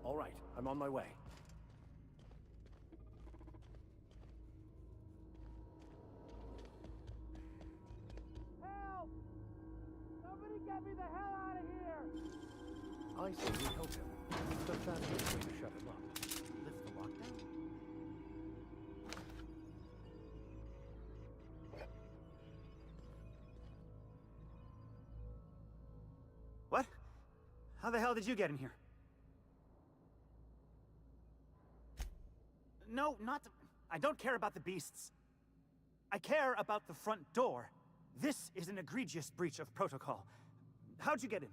Speaker 5: All right, I'm on my way.
Speaker 12: Help! Somebody get me the hell out of here!
Speaker 5: I say we help him. It's the fastest way to shut him up.
Speaker 16: Lift the lockdown?
Speaker 12: What? How the hell did you get in here? No, not... I don't care about the beasts. I care about the front door. This is an egregious breach of protocol. How'd you get in?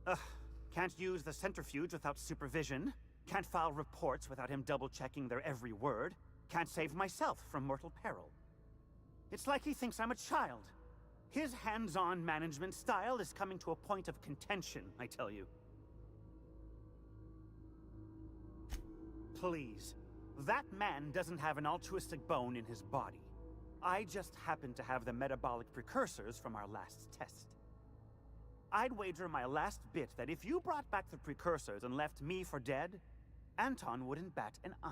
Speaker 12: Ugh. Can't use the centrifuge without supervision. Can't file reports without him double-checking their every word. Can't save myself from mortal peril. It's like he thinks I'm a child. His hands-on management style is coming to a point of contention, I tell you. Please. That man doesn't have an altruistic bone in his body. I just happen to have the metabolic precursors from our last test. I'd wager my last bit that if you brought back the precursors and left me for dead, Anton wouldn't bat an eye.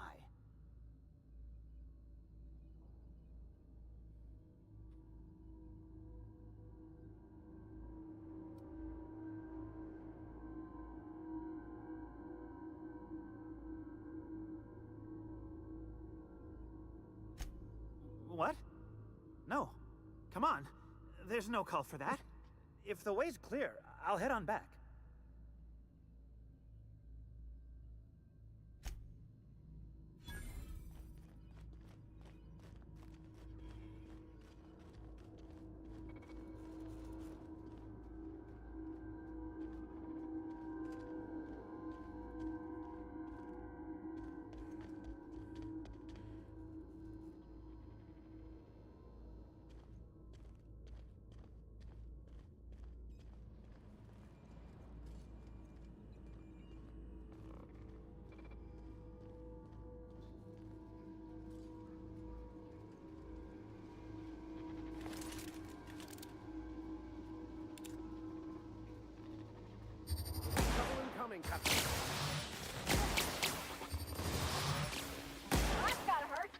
Speaker 12: What? No. Come on. There's no call for that. If the way's clear, I'll head on back.
Speaker 5: Incoming, Captain.
Speaker 2: That's gotta hurt.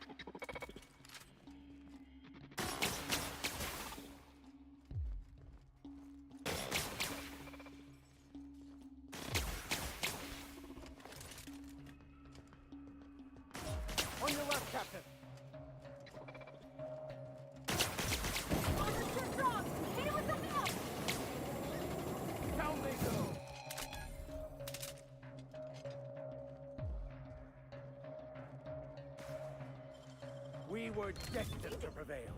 Speaker 12: Captain!
Speaker 2: Armor's too strong! Hit it with something else!
Speaker 12: Down they go! We were destined to prevail.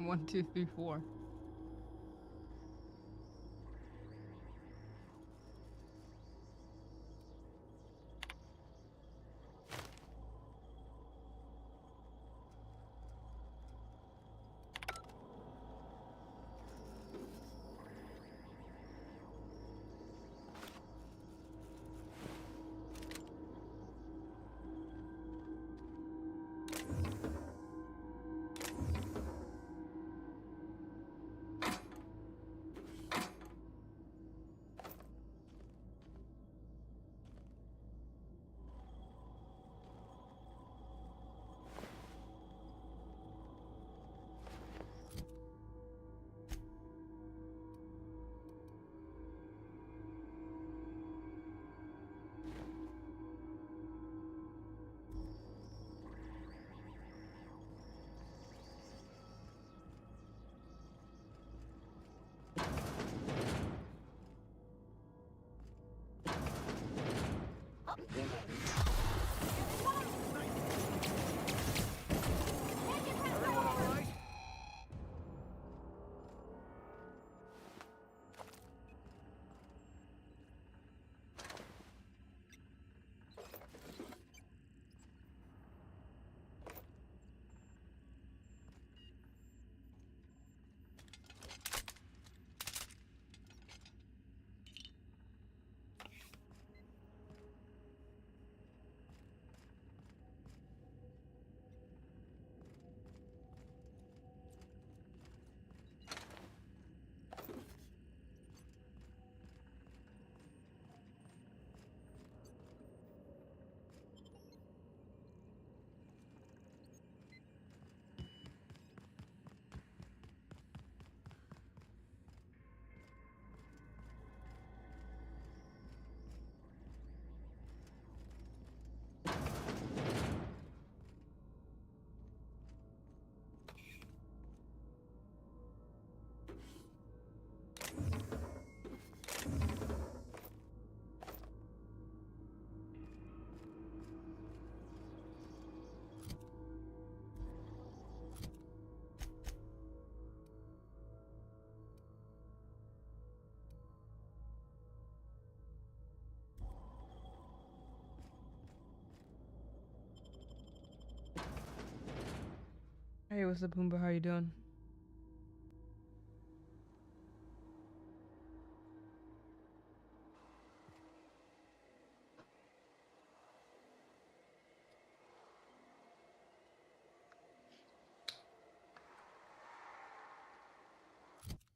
Speaker 1: One, two, three, four. Hey, what's up, Pumbaa? How you doing?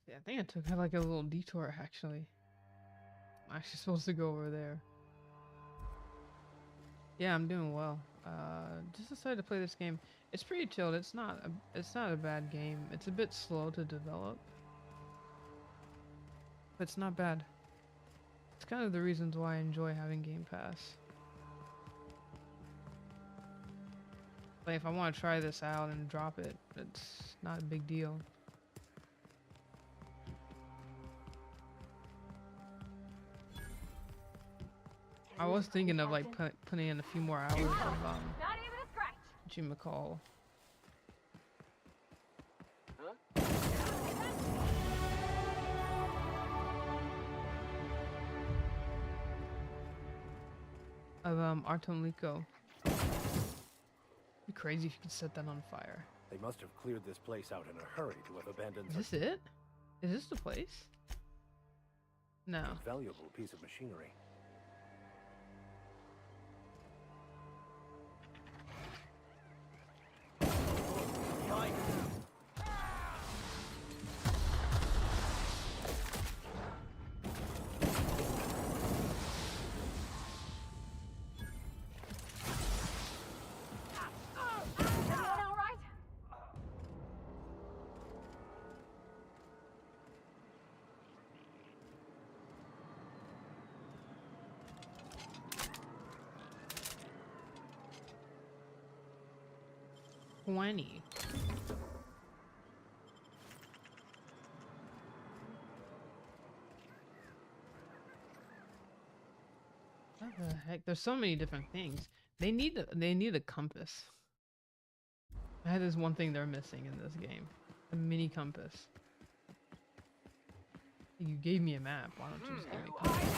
Speaker 1: Yeah, I think I took like a little detour actually. I'm actually supposed to go over there. Yeah, I'm doing well. Just decided to play this game. It's pretty chilled. It's not a bad game. It's a bit slow to develop, but it's not bad. It's kind of the reasons why I enjoy having Game Pass. Like if I want to try this out and drop it, it's not a big deal. I was thinking of like putting in a few more hours of
Speaker 2: Not even a scratch.
Speaker 1: Jim McCall. Of Artem Liko. It'd be crazy if you could set that on fire.
Speaker 5: They must have cleared this place out in a hurry to have abandoned
Speaker 1: Is this it? Is this the place? No.
Speaker 5: a valuable piece of machinery.
Speaker 2: Everyone all right?
Speaker 1: What the heck? There's so many different things. They need a compass. That is one thing they're missing in this game. A mini compass. You gave me a map. Why don't you just give me a compass?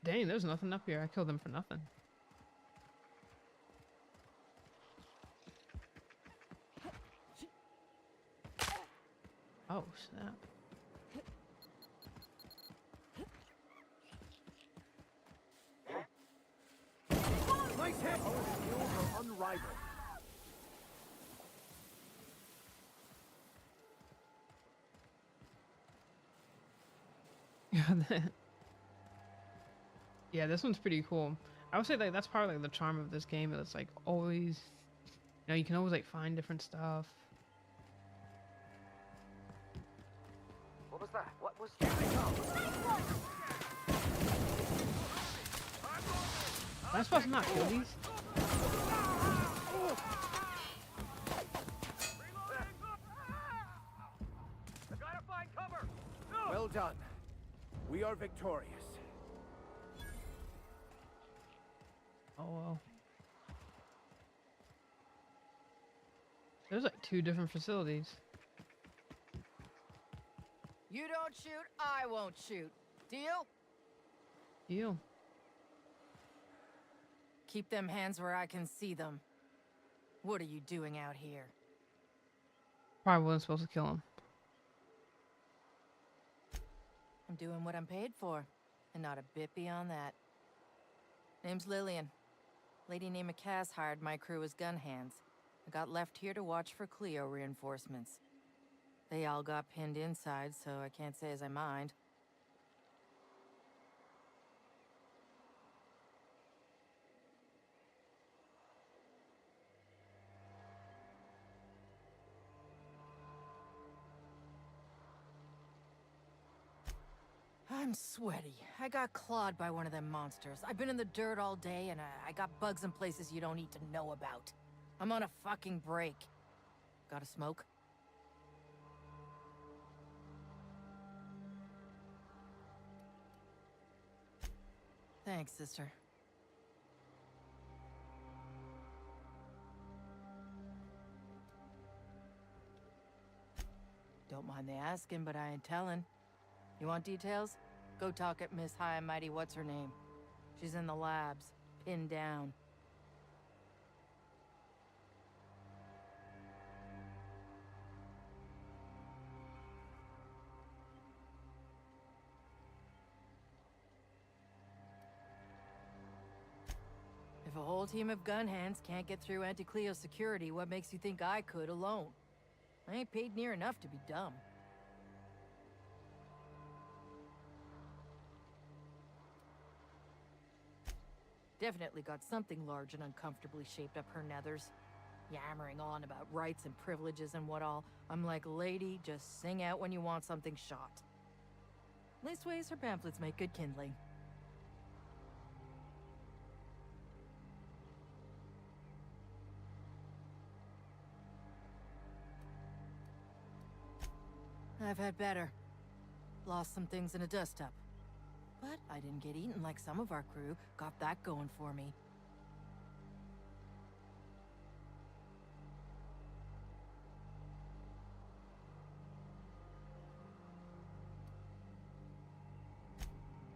Speaker 1: Dang, there's nothing up here. I killed them for nothing. Oh, snap.
Speaker 5: Nice hit! Our skills are unrivaled.
Speaker 1: Yeah, this one's pretty cool. I would say like that's part of like the charm of this game. It's like always, you know, you can always like find different stuff.
Speaker 4: What was that? What was...
Speaker 1: Am I supposed to not kill these?
Speaker 4: I gotta find cover!
Speaker 5: Well done. We are victorious.
Speaker 1: Oh well. There's like 2 different facilities.
Speaker 10: You don't shoot, I won't shoot. Deal?
Speaker 1: Deal.
Speaker 10: Keep them hands where I can see them. What are you doing out here?
Speaker 1: Probably wasn't supposed to kill him.
Speaker 10: I'm doing what I'm paid for, and not a bit beyond that. Name's Lillian. Lady named Cass hired my crew as gun hands. I got left here to watch for Cleo reinforcements. They all got pinned inside, so I can't say as I mind. I'm sweaty. I got clawed by one of them monsters. I've been in the dirt all day, and I got bugs in places you don't need to know about. I'm on a fucking break. Got a smoke? Thanks, sister. Don't mind the asking, but I ain't telling. You want details? Go talk at Miss High and Mighty What's-Her-Name. She's in the labs, pinned down. If a whole team of gun hands can't get through Anti-Cleo security, what makes you think I could alone? I ain't paid near enough to be dumb. Definitely got something large and uncomfortably shaped up her nethers. Yammering on about rights and privileges and what all. I'm like, lady, just sing out when you want something shot. Leastways, her pamphlets make good kindling. I've had better. Lost some things in a dust-up. But I didn't get eaten like some of our crew. Got that going for me.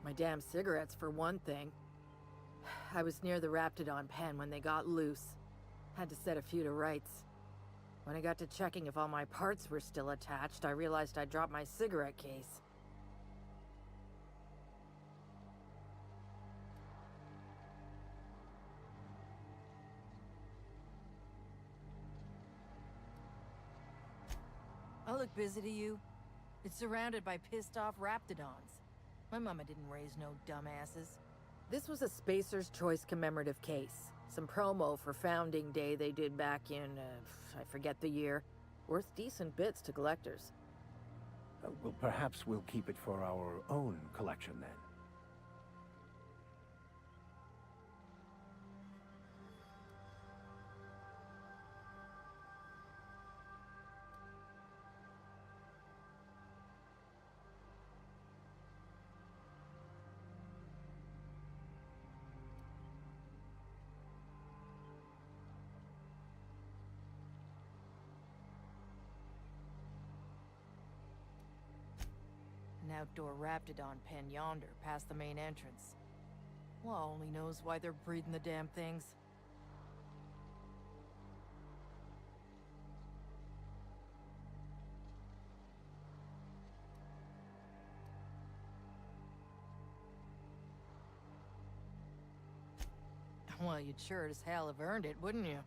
Speaker 10: My damn cigarettes, for one thing. I was near the Raptidon pen when they got loose. Had to set a few to rights. When I got to checking if all my parts were still attached, I realized I'd dropped my cigarette case. I look busy to you? It's surrounded by pissed-off Raptidons. My mama didn't raise no dumbasses. This was a Spacer's Choice commemorative case. Some promo for Founding Day they did back in, I forget the year. Worth decent bits to collectors.
Speaker 5: Well, perhaps we'll keep it for our own collection then.
Speaker 10: An outdoor Raptidon pen yonder, past the main entrance. Law only knows why they're breeding the damn things. Well, you'd sure as hell have earned it, wouldn't you?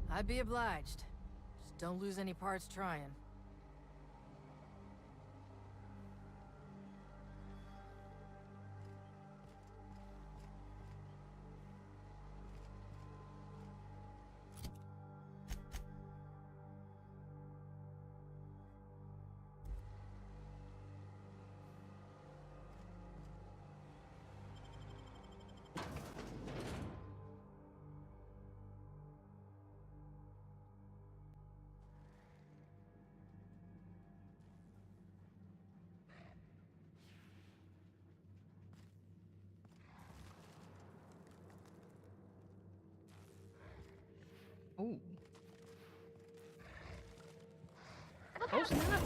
Speaker 10: I'd be obliged. Just don't lose any parts trying.
Speaker 1: Ooh. Oh, snap!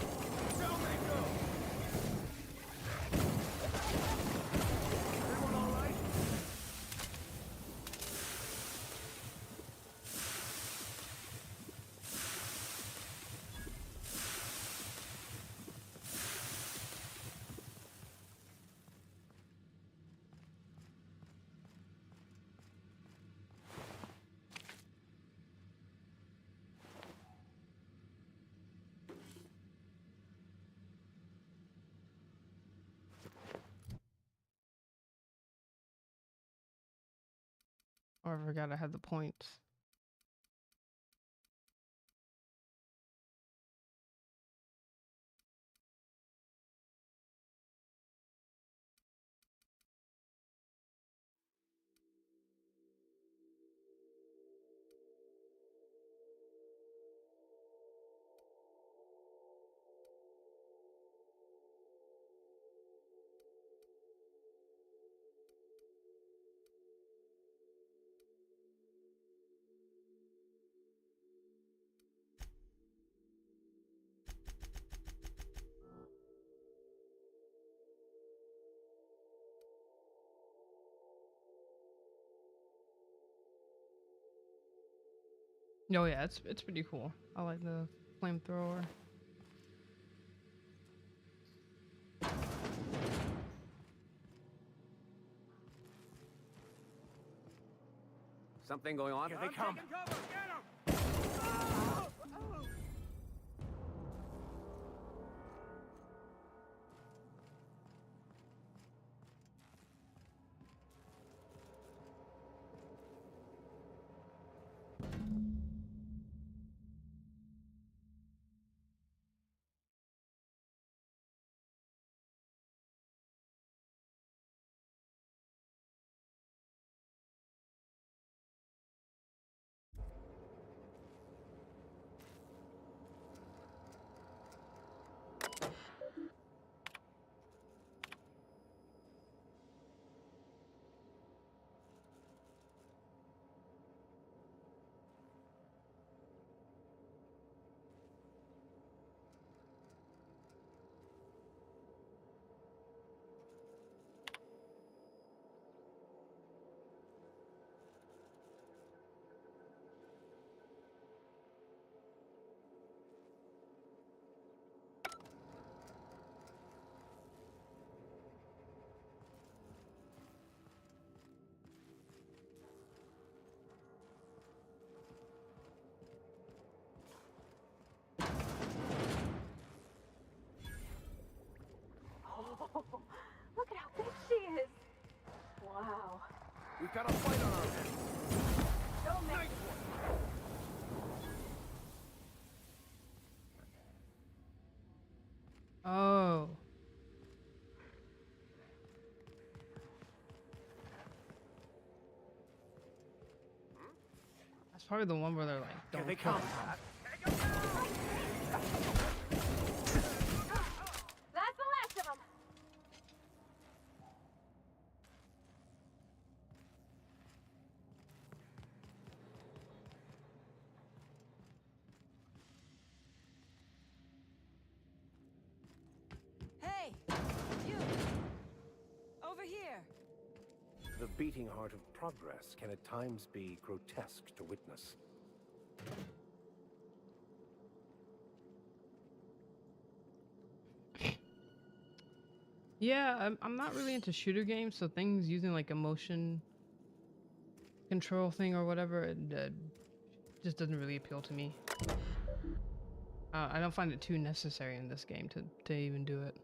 Speaker 1: Oh, I forgot I had the points. Oh yeah, it's pretty cool. I like the flamethrower.
Speaker 13: Something going on?
Speaker 12: Here they come.
Speaker 2: Look at how big she is. Wow.
Speaker 13: We've got a fight on our hands.
Speaker 2: Don't make
Speaker 1: Oh. That's probably the one where they're like, don't
Speaker 12: Here they
Speaker 1: kill
Speaker 12: come.
Speaker 1: them.
Speaker 2: That's the last of them.
Speaker 10: Hey! You! Over here!
Speaker 5: The beating heart of progress can at times be grotesque to witness.
Speaker 1: Yeah, I'm not really into shooter games, so things using like a motion control thing or whatever, it just doesn't really appeal to me. I don't find it too necessary in this game to even do it.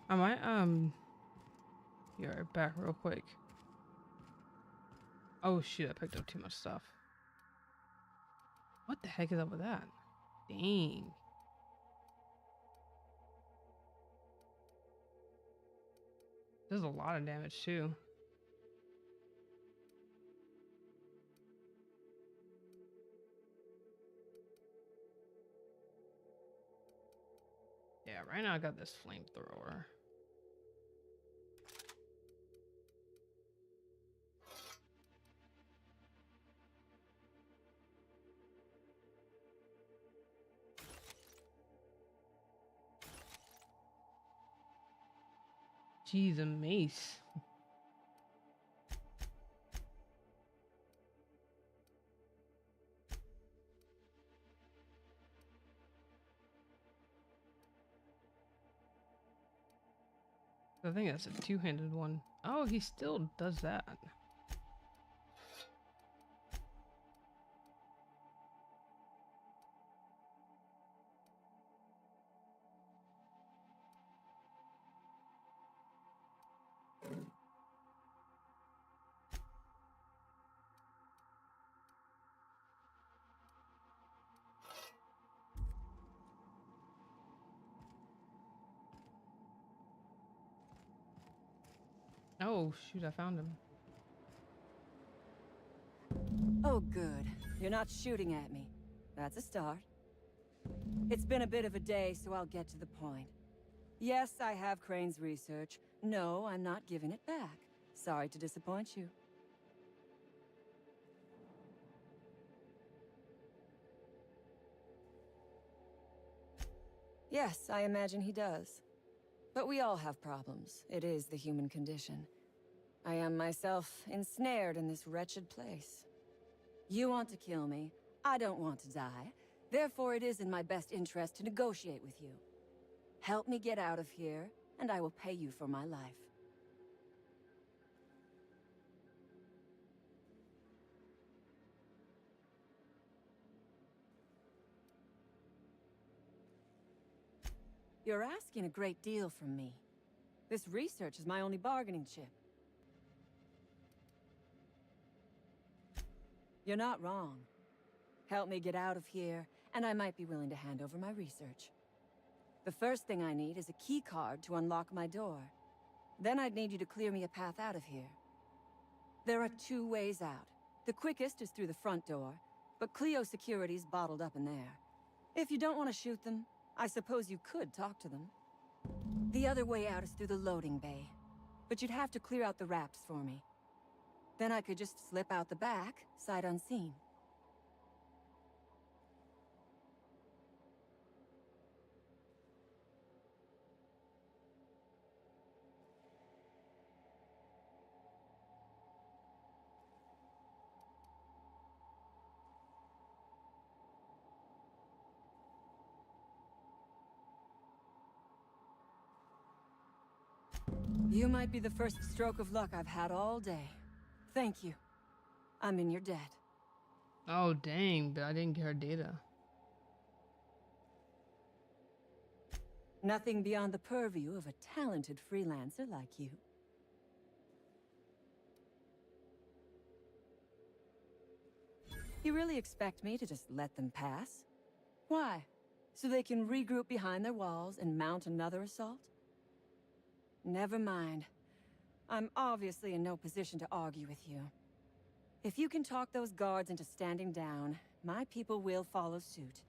Speaker 1: I might be right back real quick. Oh shit, I picked up too much stuff. What the heck is up with that? Dang. There's a lot of damage too. Yeah, right now I got this flamethrower. Jeez, a mace. I think that's a two-handed one. Oh, he still does that. Oh shoot, I found him.
Speaker 15: Oh, good. You're not shooting at me. That's a start. It's been a bit of a day, so I'll get to the point. Yes, I have Crane's research. No, I'm not giving it back. Sorry to disappoint you. Yes, I imagine he does. But we all have problems. It is the human condition. I am myself ensnared in this wretched place. You want to kill me. I don't want to die. Therefore, it is in my best interest to negotiate with you. Help me get out of here, and I will pay you for my life. You're asking a great deal from me. This research is my only bargaining chip. You're not wrong. Help me get out of here, and I might be willing to hand over my research. The first thing I need is a key card to unlock my door. Then I'd need you to clear me a path out of here. There are 2 ways out. The quickest is through the front door, but Cleo security's bottled up in there. If you don't want to shoot them, I suppose you could talk to them. The other way out is through the loading bay, but you'd have to clear out the wraps for me. Then I could just slip out the back, sight unseen. You might be the first stroke of luck I've had all day. Thank you. I'm in your debt.
Speaker 1: Oh dang, but I didn't get her data.
Speaker 15: Nothing beyond the purview of a talented freelancer like you. You really expect me to just let them pass? Why? So they can regroup behind their walls and mount another assault? Never mind. I'm obviously in no position to argue with you. If you can talk those guards into standing down, my people will follow suit.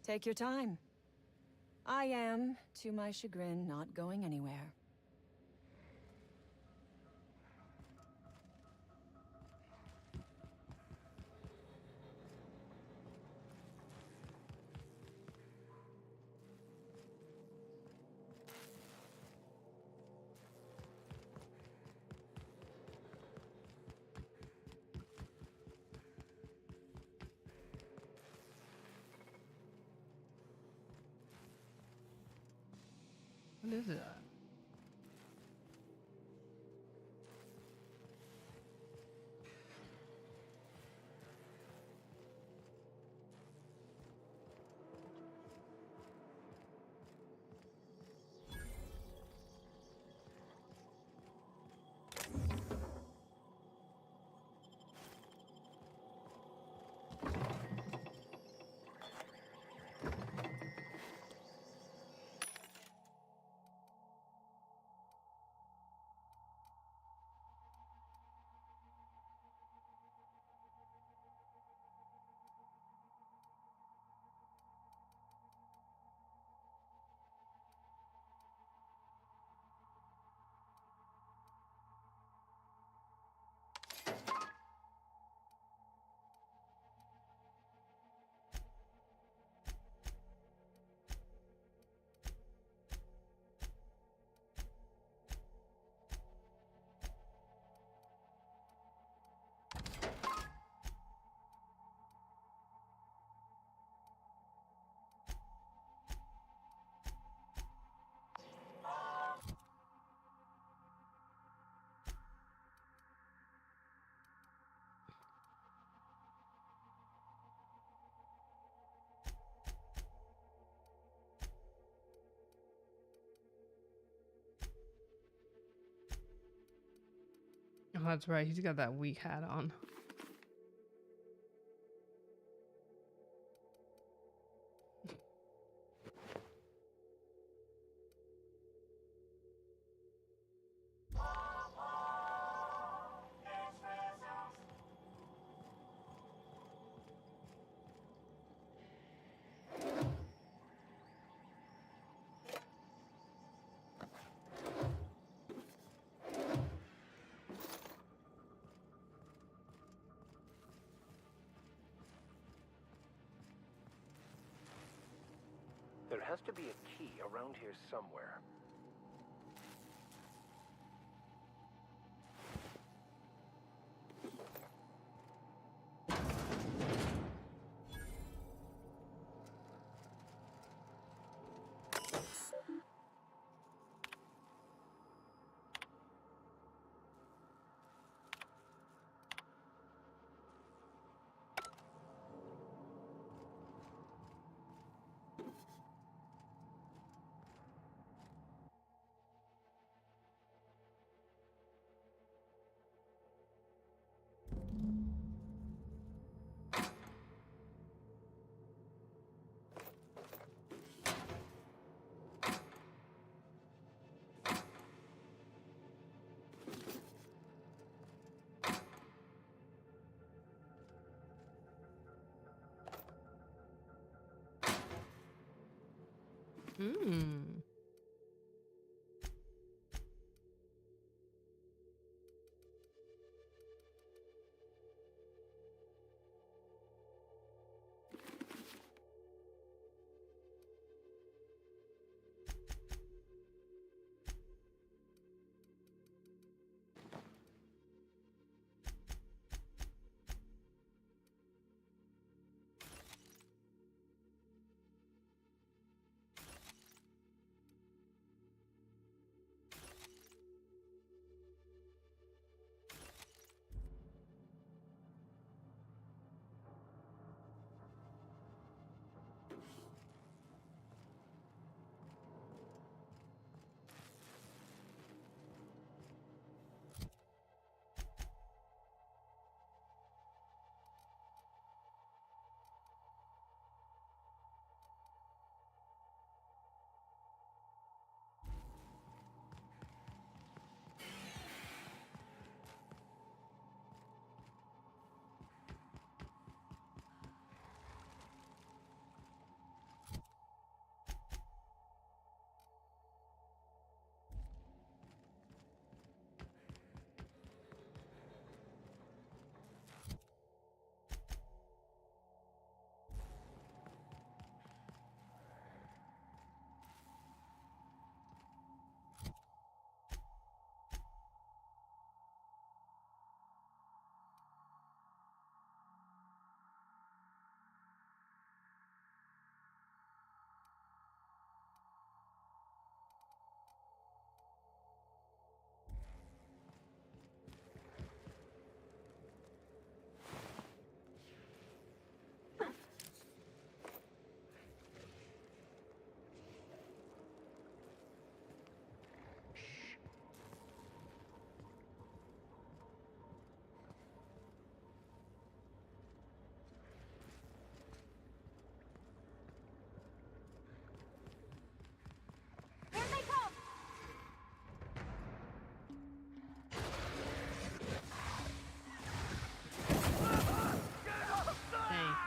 Speaker 15: Take your time. I am, to my chagrin, not going anywhere.
Speaker 1: What is it? Oh, that's right. He's got that weak hat on.
Speaker 13: has to be a key around here somewhere.
Speaker 1: Hmm.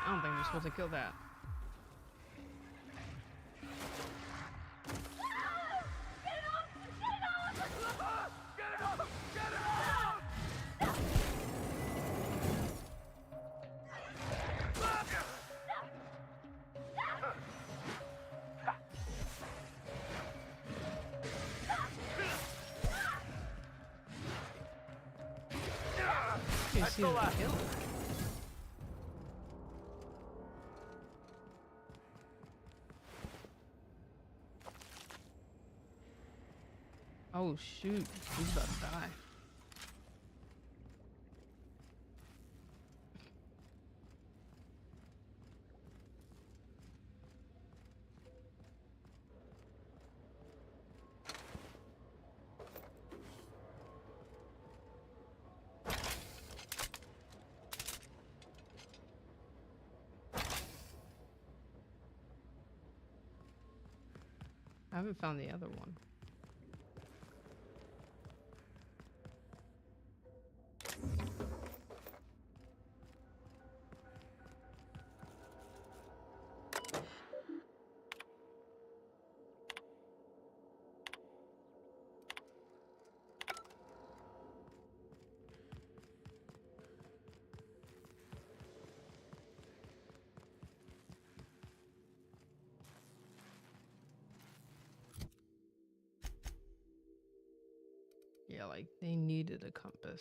Speaker 1: I don't think we're supposed to kill that.
Speaker 13: Let's go left.
Speaker 1: Oh shoot, he's about to die. I haven't found the other one. Yeah, like they needed a compass.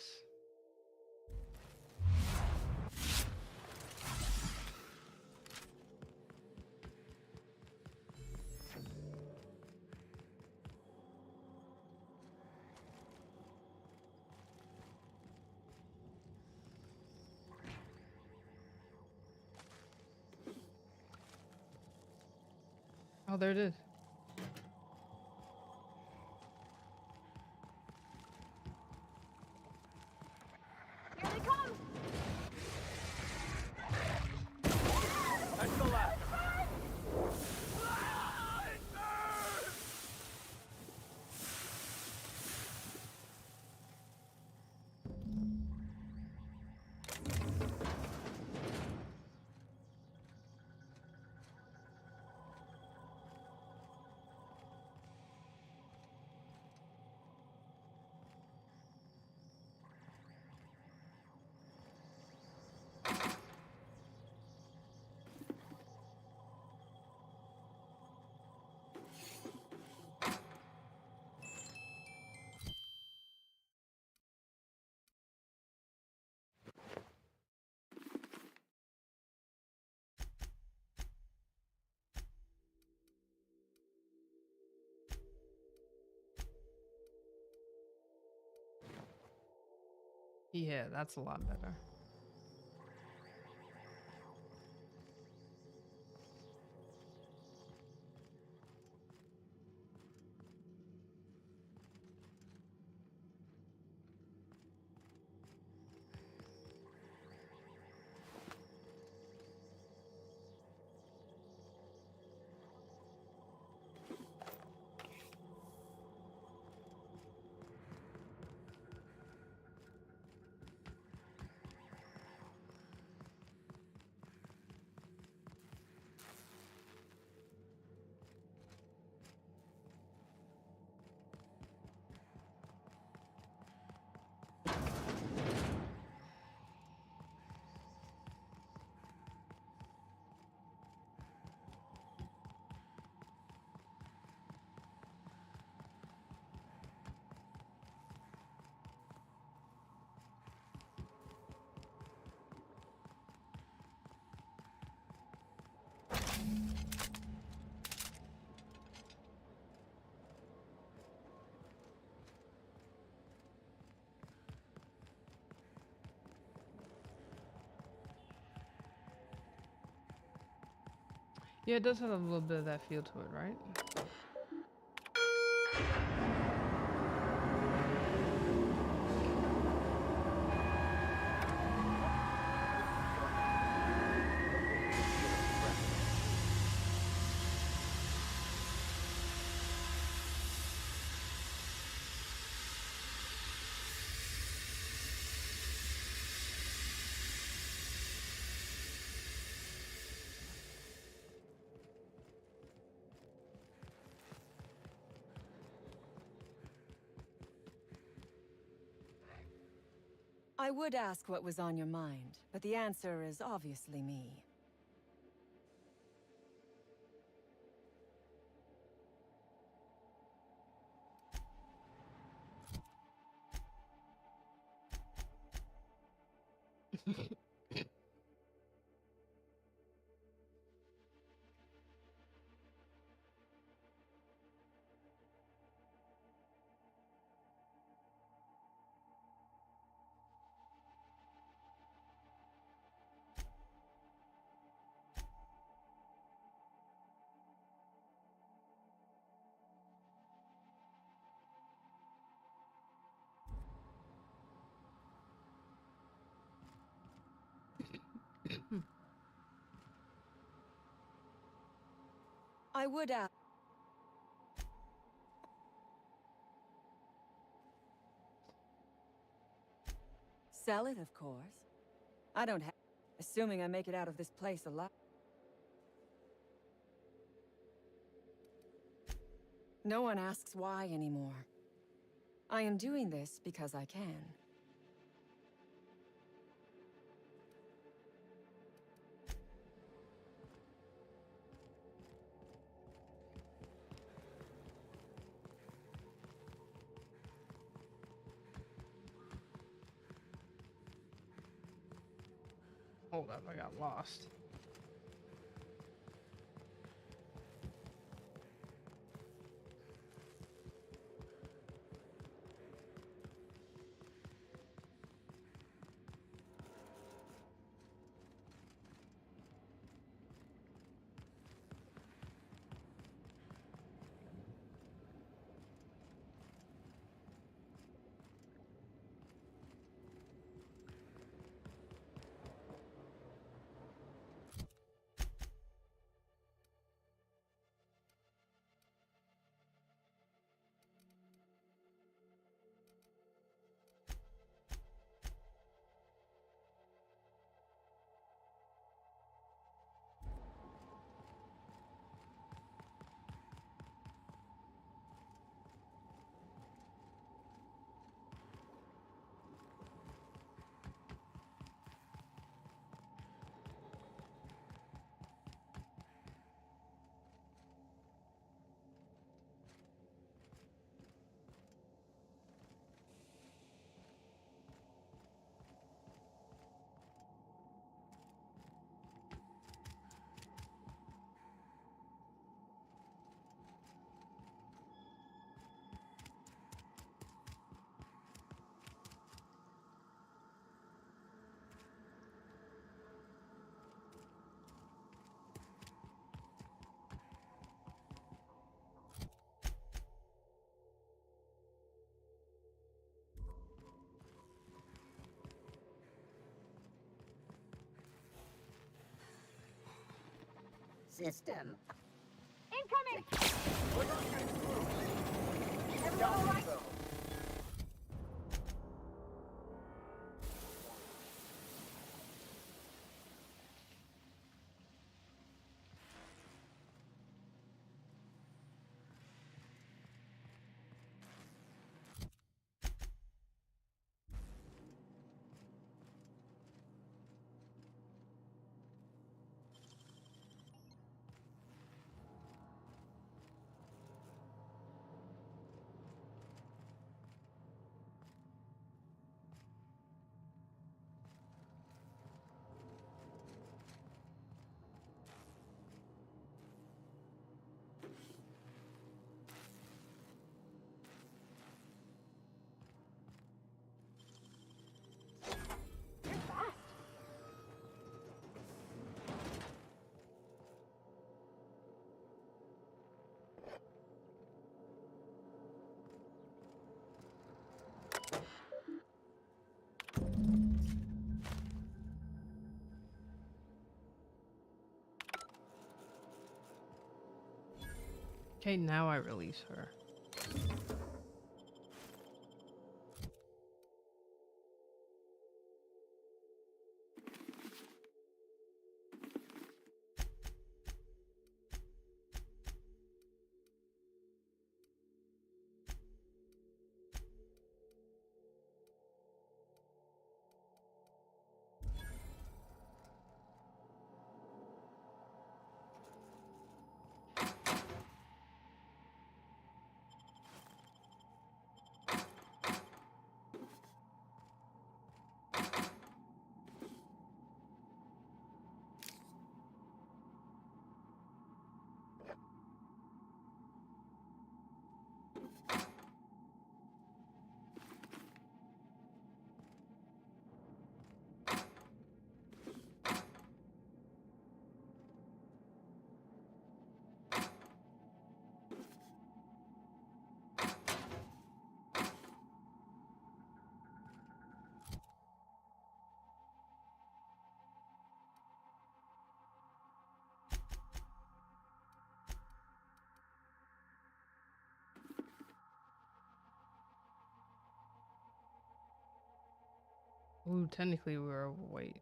Speaker 1: Oh, there it is.
Speaker 2: Here they come!
Speaker 13: That's the left.
Speaker 1: Yeah, that's a lot better. Yeah, it does have a little bit of that feel to it, right?
Speaker 15: I would ask what was on your mind, but the answer is obviously me. I would ask. Sell it, of course. I don't have. Assuming I make it out of this place alive. No one asks why anymore. I am doing this because I can.
Speaker 1: Hold up, I got lost.
Speaker 21: System.
Speaker 14: Incoming!
Speaker 21: Everyone all right?
Speaker 1: Okay, now I release her. Ooh, technically we're overweight.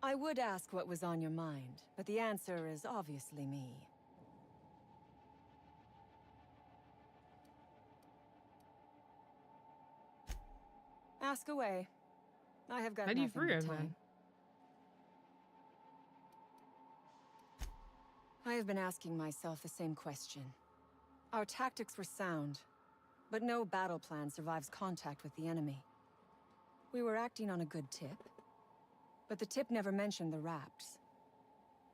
Speaker 15: I would ask what was on your mind, but the answer is obviously me. Ask away. I have got
Speaker 1: How do you
Speaker 15: nothing
Speaker 1: free
Speaker 15: but
Speaker 1: her,
Speaker 15: time.
Speaker 1: then?
Speaker 15: I have been asking myself the same question. Our tactics were sound, but no battle plan survives contact with the enemy. We were acting on a good tip, but the tip never mentioned the Rapts.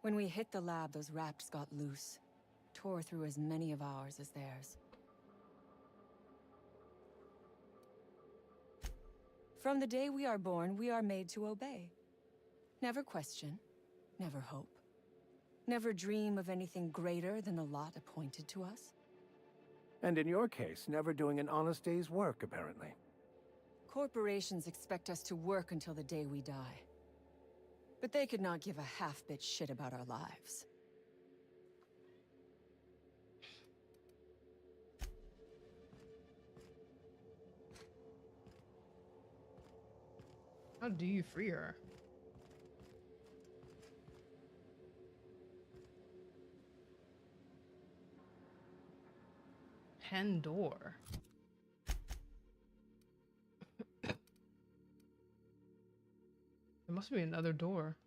Speaker 15: When we hit the lab, those Rapts got loose, tore through as many of ours as theirs. From the day we are born, we are made to obey. Never question, never hope. Never dream of anything greater than the lot appointed to us.
Speaker 5: And in your case, never doing an honest day's work, apparently.
Speaker 15: Corporations expect us to work until the day we die. But they could not give a half-bit shit about our lives.
Speaker 1: How do you free her? Pen door. There must be another door.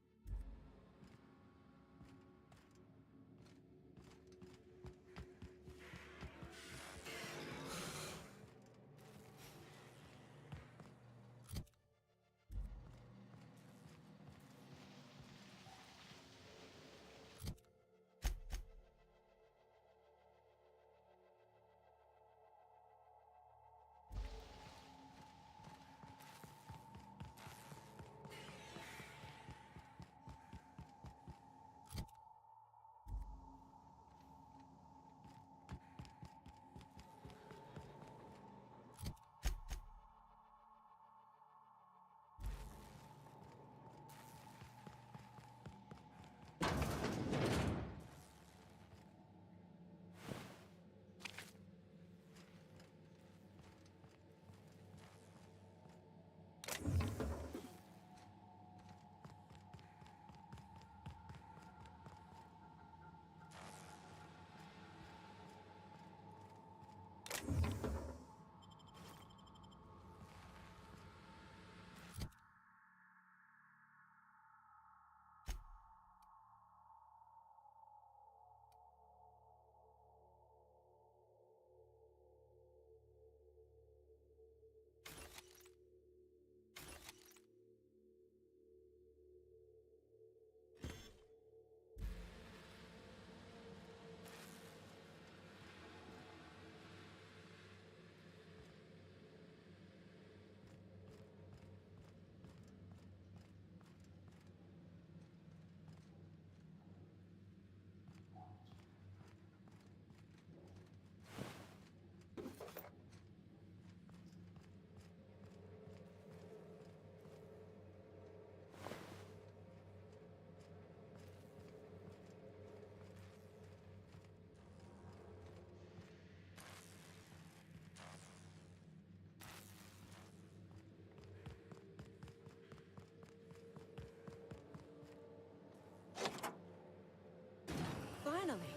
Speaker 15: Finally.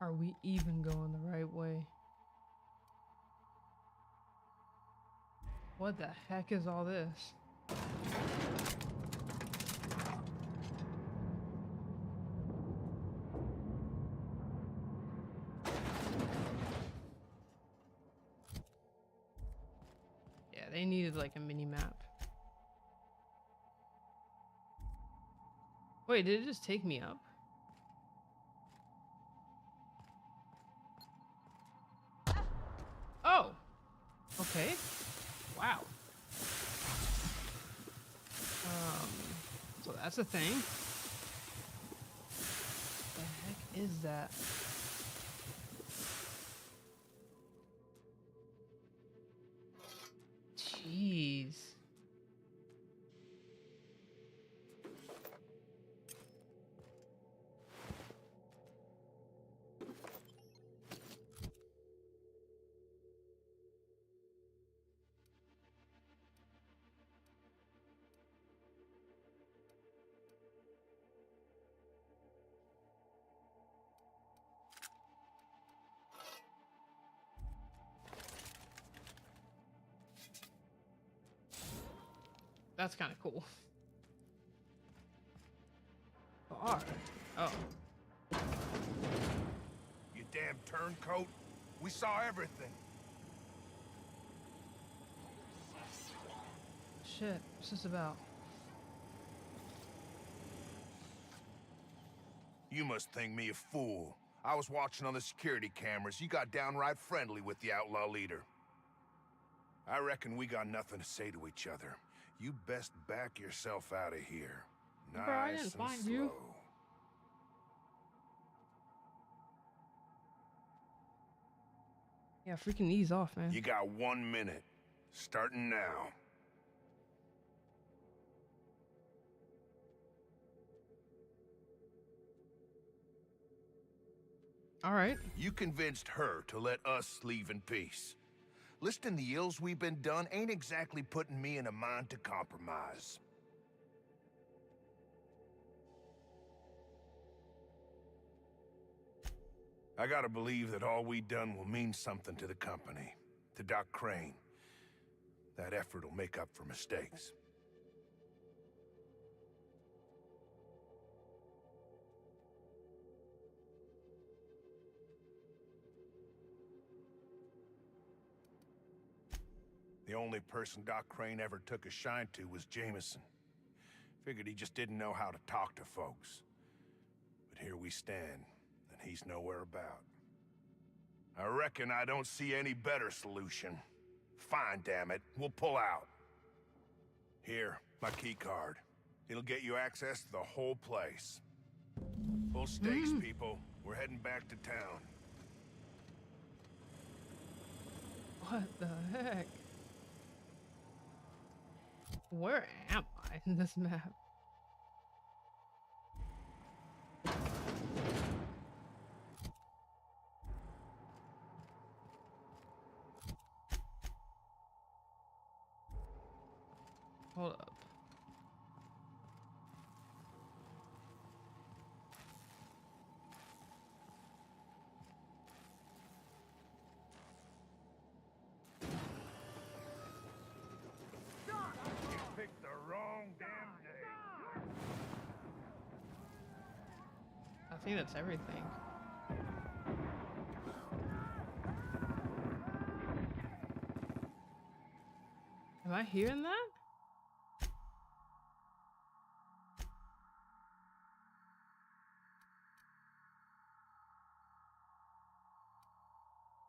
Speaker 1: Are we even going the right way? What the heck is all this? they needed like a mini map. Wait, did it just take me up? Oh! Okay. Wow. So that's a thing. What the heck is that? Jeez. That's kind of cool. Bar. Oh.
Speaker 3: You damn turncoat. We saw everything.
Speaker 1: Shit. What's this about?
Speaker 3: You must think me a fool. I was watching on the security cameras. You got downright friendly with the outlaw leader. I reckon we got nothing to say to each other. You best back yourself out of here. Nice
Speaker 1: Bro, I didn't
Speaker 3: and
Speaker 1: find
Speaker 3: slow.
Speaker 1: you. Yeah, freaking ease off, man.
Speaker 3: You got 1 minute. Starting now.
Speaker 1: All right.
Speaker 3: You convinced her to let us leave in peace. Listing the ills we've been done ain't exactly putting me in a mind to compromise. I gotta believe that all we done will mean something to the company, to Doc Crane. That effort will make up for mistakes. The only person Doc Crane ever took a shine to was Jameson. Figured he just didn't know how to talk to folks. But here we stand, and he's nowhere about. I reckon I don't see any better solution. Fine, damn it. We'll pull out. Here, my key card. It'll get you access to the whole place. Full stakes, people. We're heading back to town.
Speaker 1: What the heck? Where am I in this map? Hold up.
Speaker 3: You picked the wrong damn day.
Speaker 1: I think that's everything. Am I hearing that?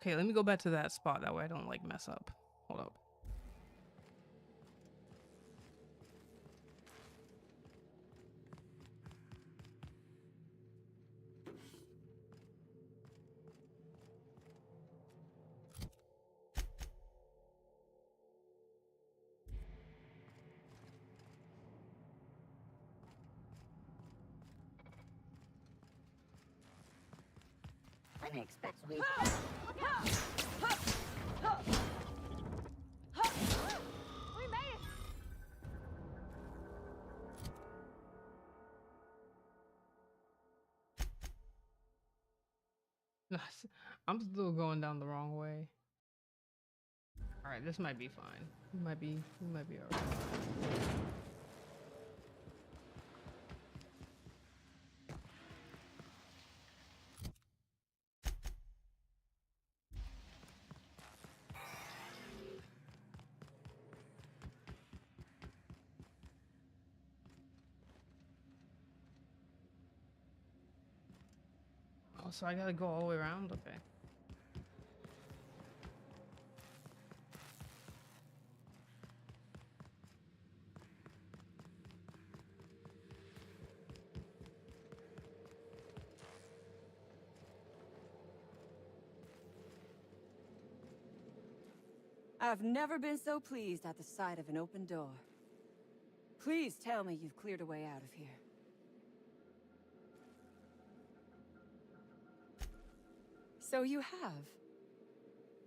Speaker 1: Okay, let me go back to that spot. That way I don't like mess up. Hold up.
Speaker 21: Unexpected. We made it.
Speaker 1: I'm still going down the wrong way. All right, this might be fine. We might be all right. so I gotta go all the way around? Okay.
Speaker 15: I've never been so pleased at the sight of an open door. Please tell me you've cleared a way out of here. So you have.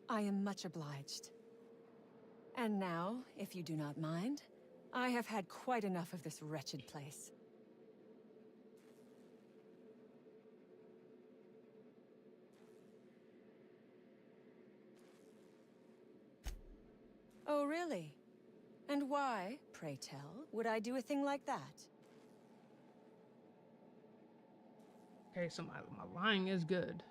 Speaker 15: I am much obliged. And now, if you do not mind, I have had quite enough of this wretched place. Oh, really? And why, pray tell, would I do a thing like that?
Speaker 1: Okay, so my lying is good.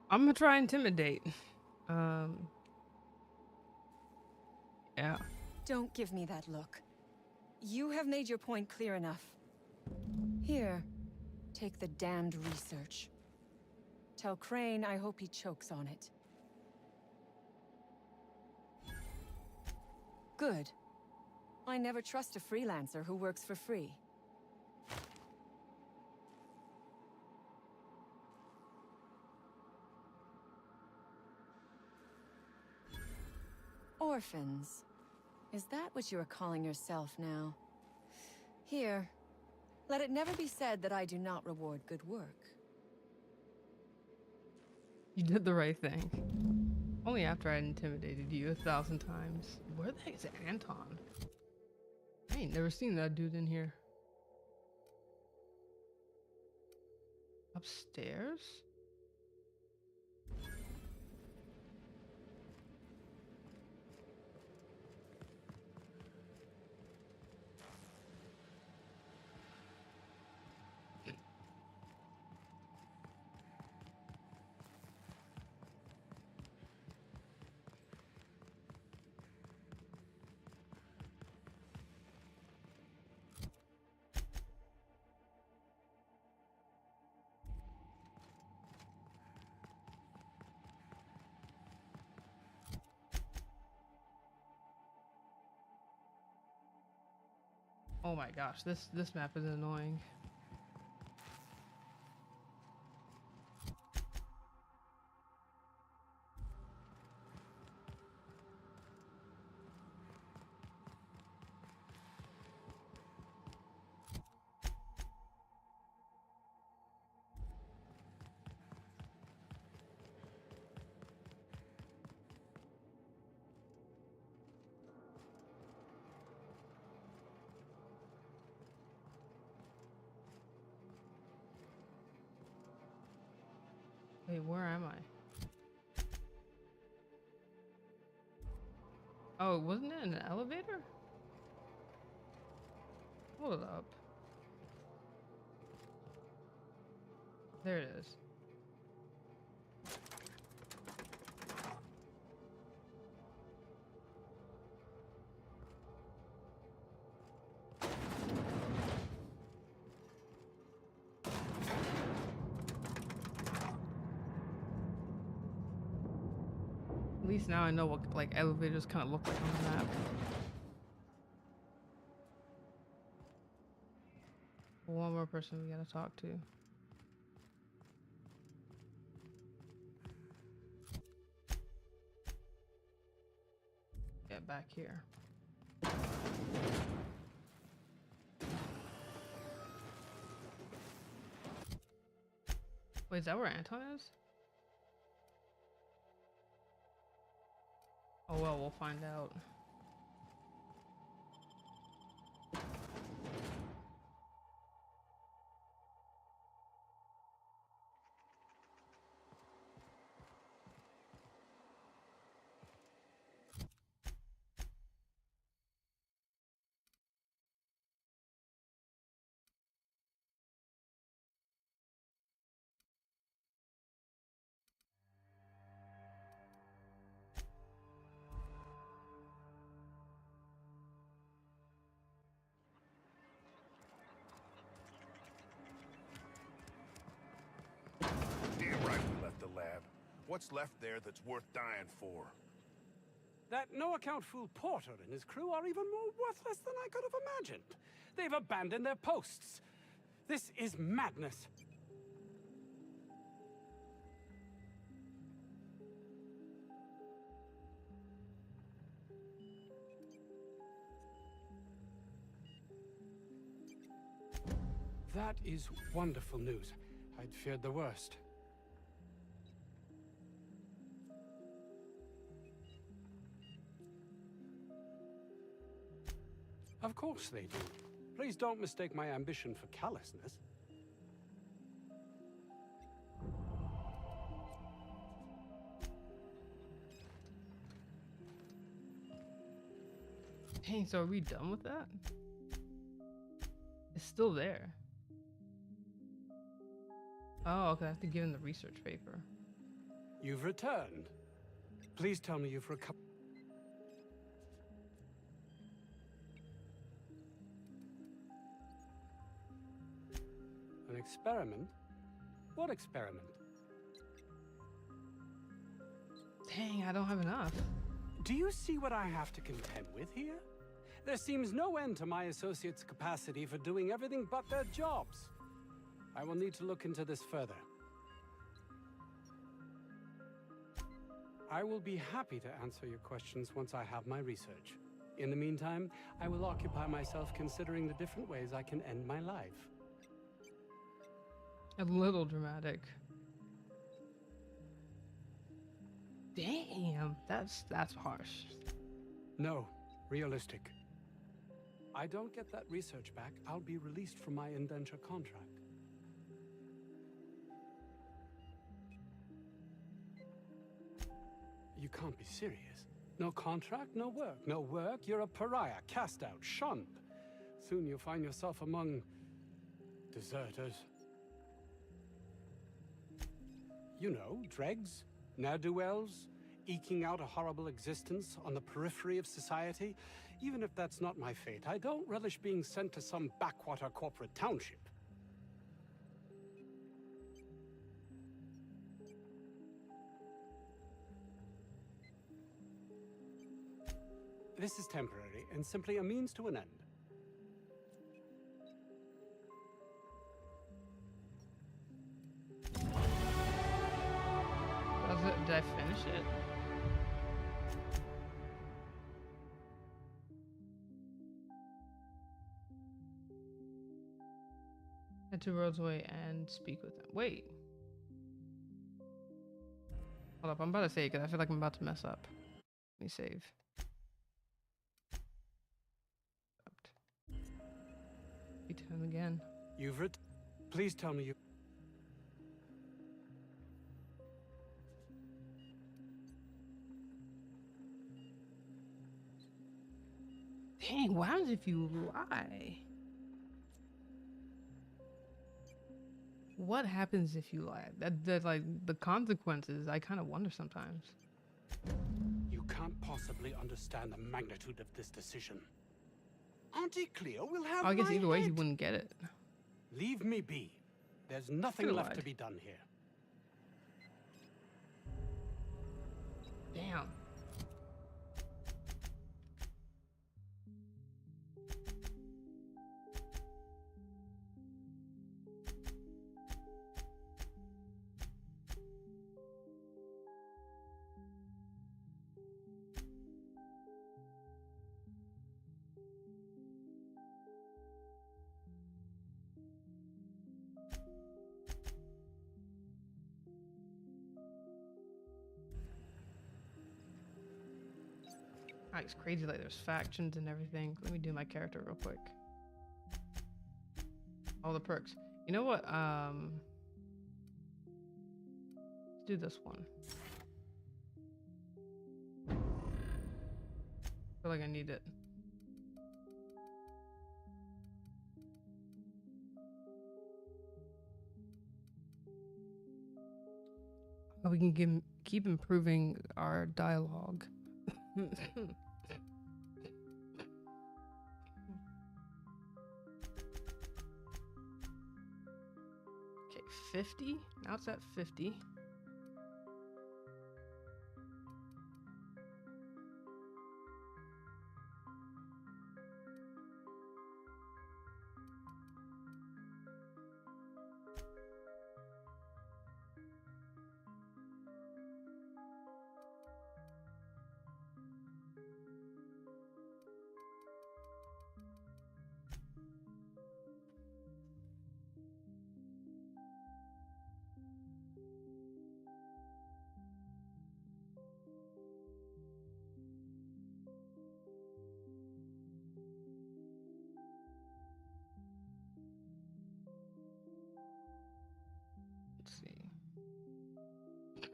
Speaker 1: I'm gonna try intimidate. Yeah.
Speaker 15: Don't give me that look. You have made your point clear enough. Here, take the damned research. Tell Crane I hope he chokes on it. Good. I never trust a freelancer who works for free. Orphans. Is that what you are calling yourself now? Here. Let it never be said that I do not reward good work.
Speaker 1: You did the right thing. Only after I intimidated you 1,000 times. Where the heck is Anton? I ain't never seen that dude in here. Upstairs? Oh my gosh, this map is annoying. Wait, where am I? Oh, wasn't it in an elevator? Hold up. There it is. At least now I know what like elevators kind of look like on the map. One more person we gotta talk to. Get back here. Wait, is that where Anton is? Oh well, we'll find out.
Speaker 3: What's left there that's worth dying for?
Speaker 8: That no-account fool Porter and his crew are even more worthless than I could have imagined. They've abandoned their posts. This is madness. That is wonderful news. I'd feared the worst. Of course they do. Please don't mistake my ambition for callousness.
Speaker 1: Dang, so are we done with that? It's still there. Oh, okay, I have to give him the research paper.
Speaker 8: You've returned. Please tell me you've recovered. An experiment? What experiment?
Speaker 1: Dang, I don't have enough.
Speaker 8: Do you see what I have to contend with here? There seems no end to my associates' capacity for doing everything but their jobs. I will need to look into this further. I will be happy to answer your questions once I have my research. In the meantime, I will occupy myself considering the different ways I can end my life.
Speaker 1: A little dramatic. Damn, that's harsh.
Speaker 8: No, realistic. I don't get that research back, I'll be released from my indenture contract. You can't be serious. No contract, no work. No work, you're a pariah, cast out, shunned. Soon you'll find yourself among deserters. You know, dregs, ne'er-do-wells, eking out a horrible existence on the periphery of society. Even if that's not my fate, I don't relish being sent to some backwater corporate township. This is temporary and simply a means to an end.
Speaker 1: Did I finish it? Head to Rosewood and speak with them. Wait. Hold up, I'm about to say it because I feel like I'm about to mess up. Let me save. Speak to him again.
Speaker 8: Please tell me you...
Speaker 1: Dang, what happens if you lie? What happens if you lie? That like the consequences, I kind of wonder sometimes.
Speaker 8: You can't possibly understand the magnitude of this decision. Auntie Cleo will have
Speaker 1: I guess
Speaker 8: my
Speaker 1: either way,
Speaker 8: head.
Speaker 1: he wouldn't get it.
Speaker 8: Leave me be. There's nothing
Speaker 1: Could've
Speaker 8: left
Speaker 1: lied.
Speaker 8: to be done here.
Speaker 1: Damn. Ah, it's crazy, like there's factions and everything. Let me do my character real quick. All the perks. You know what? Let's do this one. I feel like I need it. We can keep improving our dialogue. Okay, 50. Now it's at 50.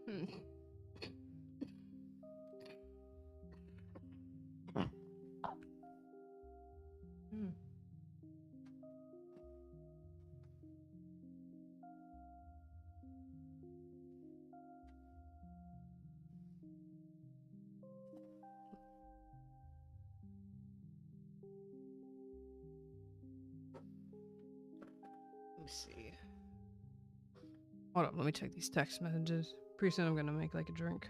Speaker 1: Let me see. Hold up, let me check these text messages. Pretty soon I'm gonna make like a drink.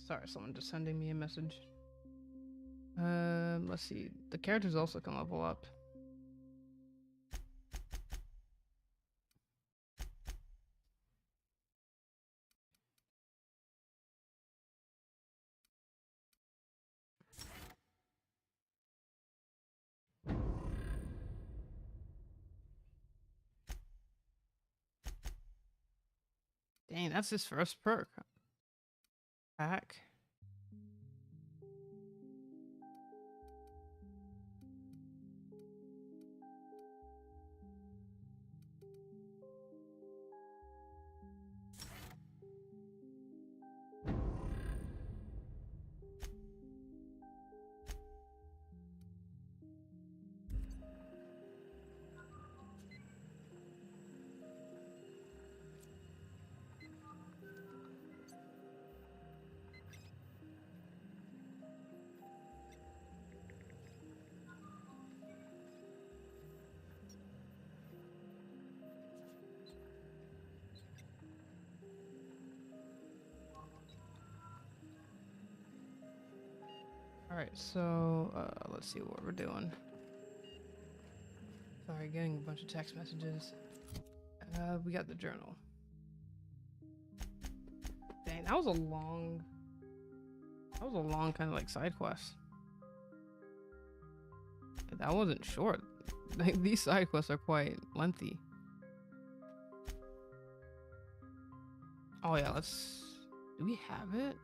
Speaker 1: Sorry, someone just sending me a message. Let's see. The characters also can level up. Dang, that's his first perk. Pack. Alright, so let's see what we're doing. Sorry, getting a bunch of text messages. We got the journal. Dang, that was a long kind of like side quest. That wasn't short. Like, these side quests are quite lengthy. Oh yeah, do we have it?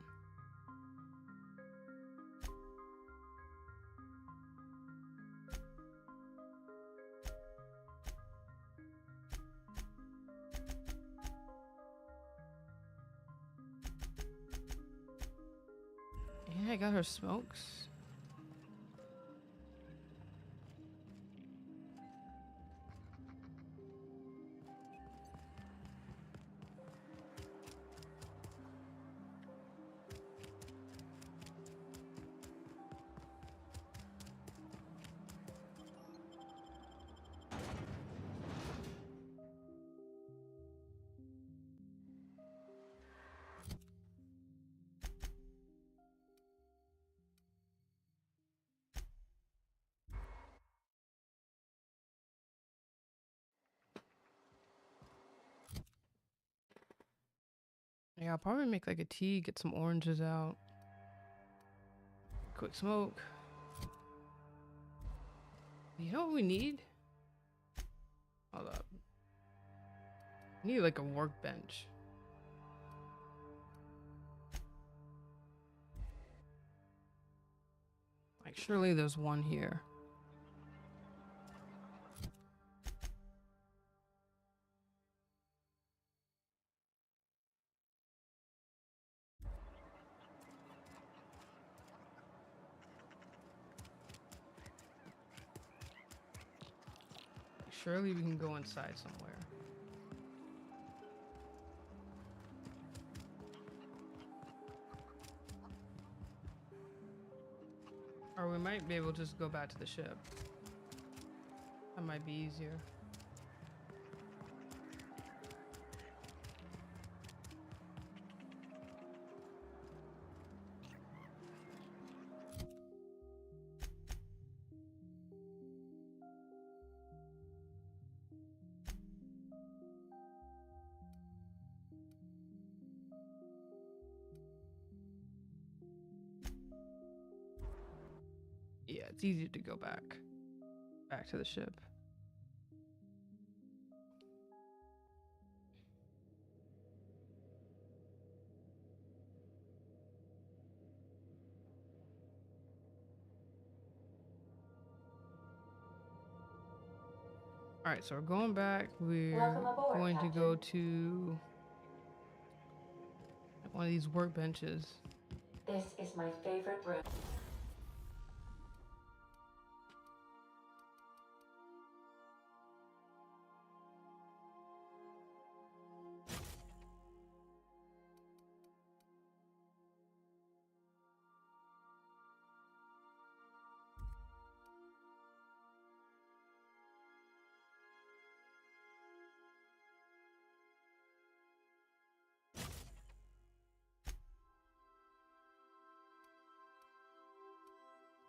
Speaker 1: Yeah, I got her smokes. Yeah, I'll probably make like a tea, get some oranges out. Quick smoke. You know what we need? Hold up. We need like a workbench. Like, surely there's one here. Surely we can go inside somewhere. Or we might be able to just go back to the ship. That might be easier. it's easier to go back to the ship. All right, so we're going back. We're
Speaker 6: aboard,
Speaker 1: going
Speaker 6: Captain.
Speaker 1: to go to one of these workbenches.
Speaker 6: This is my favorite room.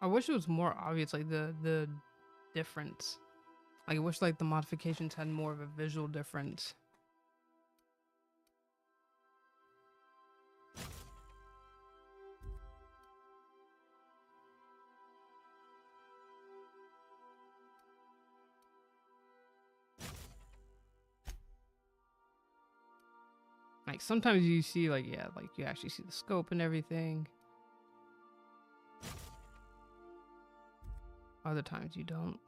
Speaker 1: I wish it was more obvious, like the difference. Like I wish like the modifications had more of a visual difference. Like sometimes you see like, yeah, like you actually see the scope and everything. Other times you don't.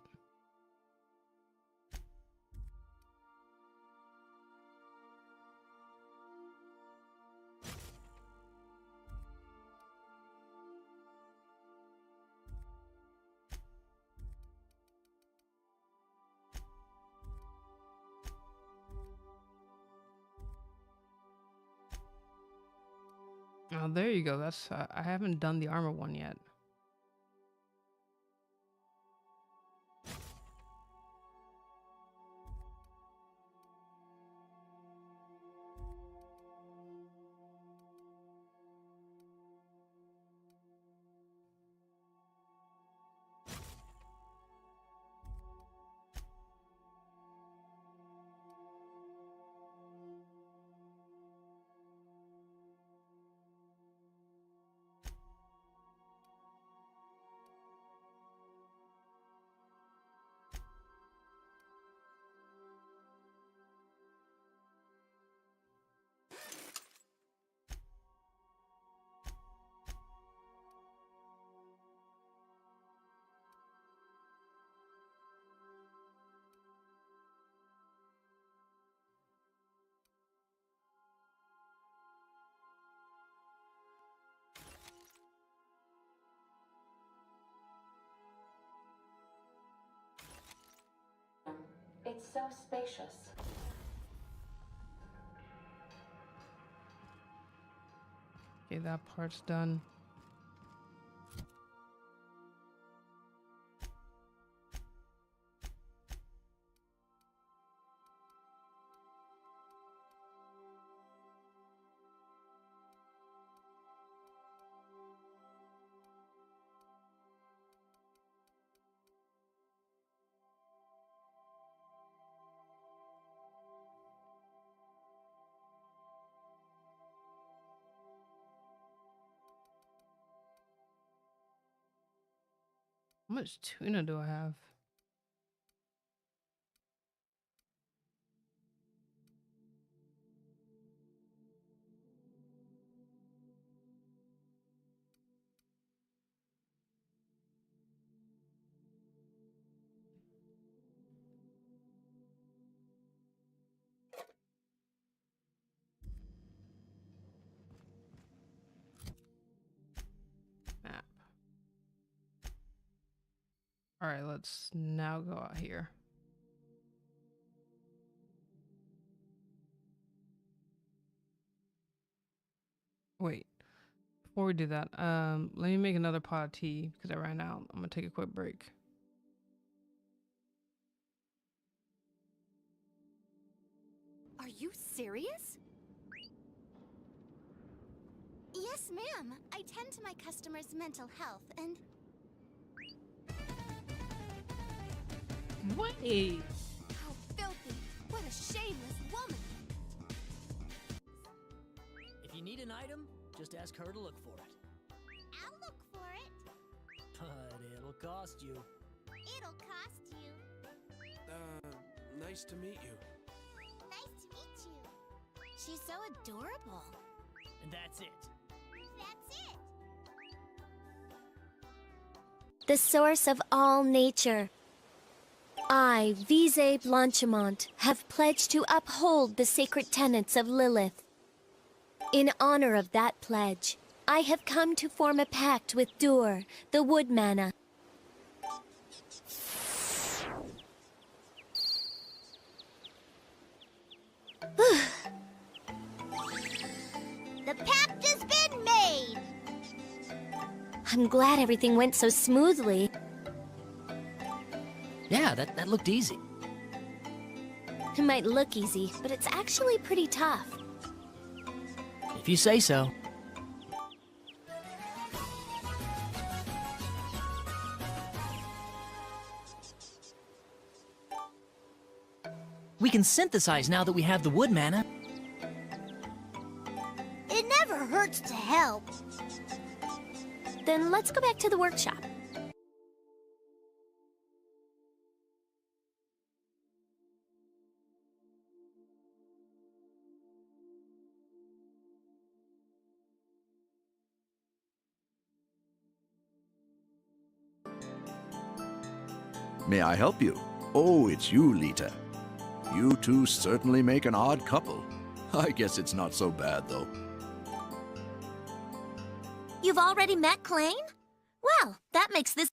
Speaker 1: Oh, there you go. That's I haven't done the armor one yet.
Speaker 6: It's so spacious.
Speaker 1: Okay, that part's done. How much tuna do I have? Map. All right, let's now go out here. Wait, before we do that, let me make another pot of tea because I ran out. I'm gonna take a quick break.
Speaker 18: Are you serious? Yes, ma'am. I tend to my customers' mental health and...
Speaker 23: Wait!
Speaker 18: How filthy! What a shameless woman!
Speaker 23: If you need an item, just ask her to look for it.
Speaker 18: I'll look for it.
Speaker 23: But it'll cost you.
Speaker 18: It'll cost you.
Speaker 19: Nice to meet you.
Speaker 18: Nice to meet you. She's so adorable.
Speaker 23: And that's it.
Speaker 18: That's it.
Speaker 20: The source of all nature. I, Visay Blanchimont, have pledged to uphold the sacred tenets of Lilith. In honor of that pledge, I have come to form a pact with Dur, the Wood Mana.
Speaker 18: The pact has been made.
Speaker 20: I'm glad everything went so smoothly.
Speaker 23: Yeah, that looked easy.
Speaker 20: It might look easy, but it's actually pretty tough.
Speaker 23: If you say so. We can synthesize now that we have the wood mana.
Speaker 18: It never hurts to help.
Speaker 20: Then let's go back to the workshop.
Speaker 7: May I help you? Oh, it's you, Lita. You two certainly make an odd couple. I guess it's not so bad, though.
Speaker 20: You've already met Klain? Well, that makes this...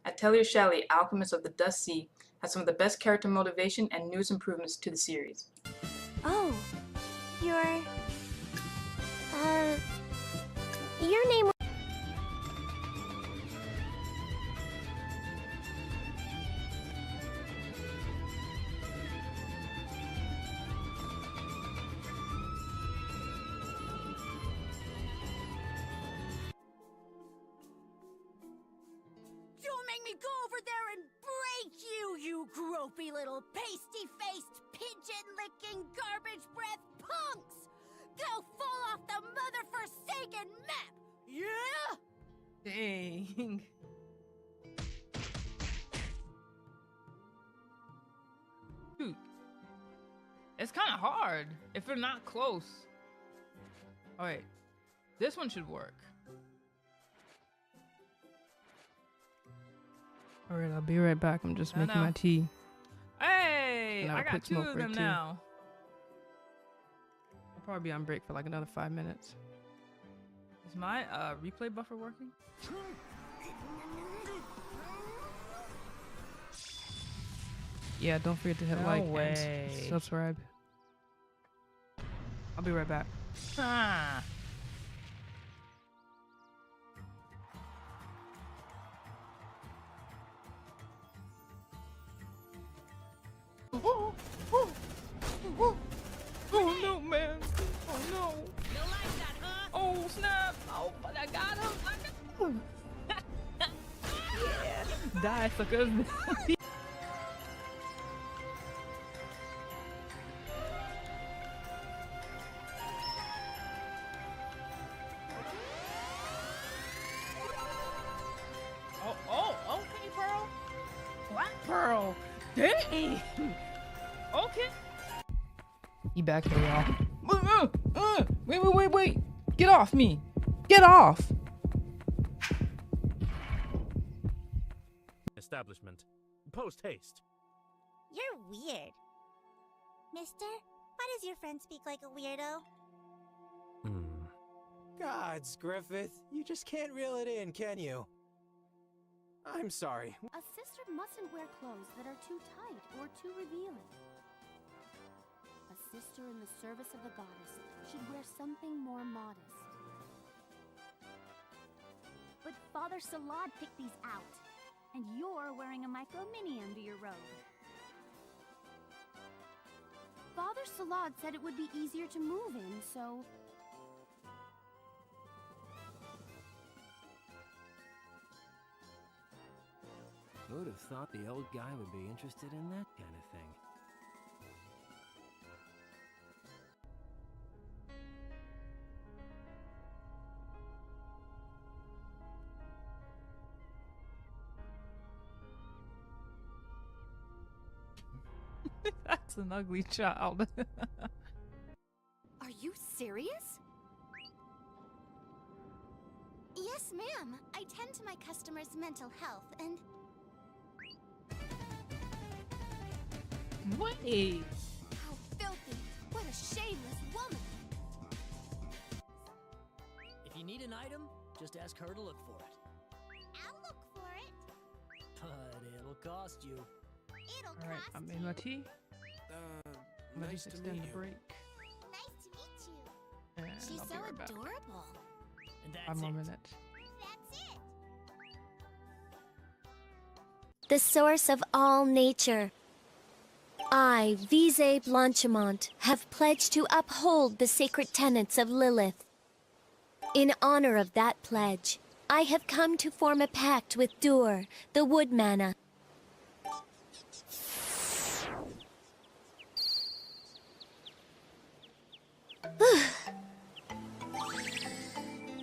Speaker 9: Atelier Shelley, Alchemist of the Dust Sea, has some of the best character motivation and news improvements to the series.
Speaker 20: Oh, your name...
Speaker 14: Don't make me go over there and break you, you gropey little pasty-faced, pigeon-licking, garbage-breath punks! Go fall off the mother-forsaken map, yeah?
Speaker 1: Dang. Dude. It's kind of hard if you're not close. All right. This one should work. All right, I'll be right back. I'm just making my tea. Hey, And I have a got quick two smoke of break, them too. now. I'll probably be on break for like another 5 minutes. Is my replay buffer working? Yeah, don't forget to hit
Speaker 22: No
Speaker 1: like
Speaker 22: way.
Speaker 1: and subscribe. I'll be right back.
Speaker 22: Ah.
Speaker 1: Oh no, man! Oh no! You like that, huh? Oh snap! Oh, but I got him! Yeah! Die, suckers! Oh, okay, Pearl. What, Pearl? Dang! Okay. You back here, y'all. Wait. Get off me. Get off.
Speaker 16: Establishment. Post haste.
Speaker 18: You're weird. Mister, why does your friend speak like a weirdo?
Speaker 17: Gods, Griffith, you just can't reel it in, can you? I'm sorry.
Speaker 18: A sister mustn't wear clothes that are too tight or too revealing. A sister in the service of the goddess should wear something more modest.
Speaker 24: But Father Salad picked these out, and you're wearing a micro-mini under your robe.
Speaker 18: Father Salad said it would be easier to move in, so...
Speaker 25: Who'd have thought the old guy would be interested in that kind of thing?
Speaker 1: That's an ugly child.
Speaker 18: Are you serious? Yes, ma'am. I tend to my customers' mental health and...
Speaker 1: Wait.
Speaker 18: How filthy! What a shameless woman!
Speaker 23: If you need an item, just ask her to look for it.
Speaker 18: I'll look for it.
Speaker 23: But it'll cost you.
Speaker 18: It'll
Speaker 1: All right, I
Speaker 18: cost
Speaker 1: made my tea. Let
Speaker 17: Nice
Speaker 1: us
Speaker 17: to
Speaker 1: extend
Speaker 17: meet
Speaker 1: the
Speaker 17: you.
Speaker 1: break.
Speaker 18: Nice to meet you.
Speaker 1: And
Speaker 18: She's
Speaker 1: I'll
Speaker 18: so
Speaker 1: be right back.
Speaker 18: adorable.
Speaker 23: And that's
Speaker 1: 5 more
Speaker 23: it.
Speaker 1: minutes.
Speaker 18: That's it.
Speaker 20: The source of all nature. I, Vise Blanchimont, have pledged to uphold the sacred tenets of Lilith. In honor of that pledge, I have come to form a pact with Dur, the Wood Mana.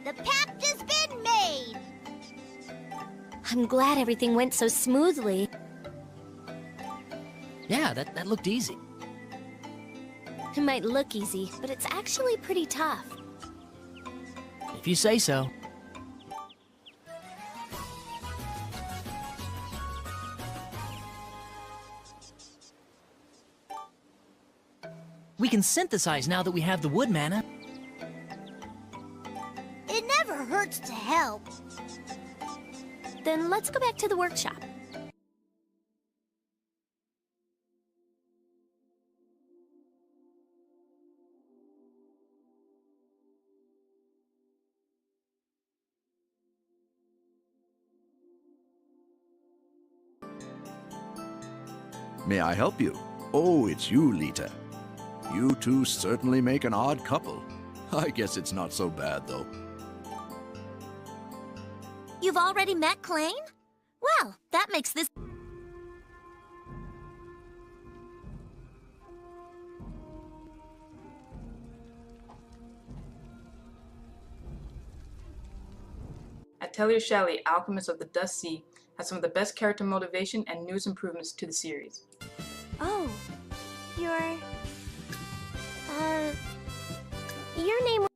Speaker 14: The pact has been made!
Speaker 20: I'm glad everything went so smoothly.
Speaker 23: Yeah, that looked easy.
Speaker 20: It might look easy, but it's actually pretty tough.
Speaker 23: If you say so. We can synthesize now that we have the wood mana.
Speaker 14: It never hurts to help.
Speaker 20: Then let's go back to the workshop.
Speaker 7: May I help you? Oh, it's you, Lita. You two certainly make an odd couple. I guess it's not so bad, though.
Speaker 14: You've already met Klain? Well, that makes this...
Speaker 9: Atelier Shelley, Alchemist of the Dust Sea, has some of the best character motivation and news improvements to the series.
Speaker 20: Oh, your name...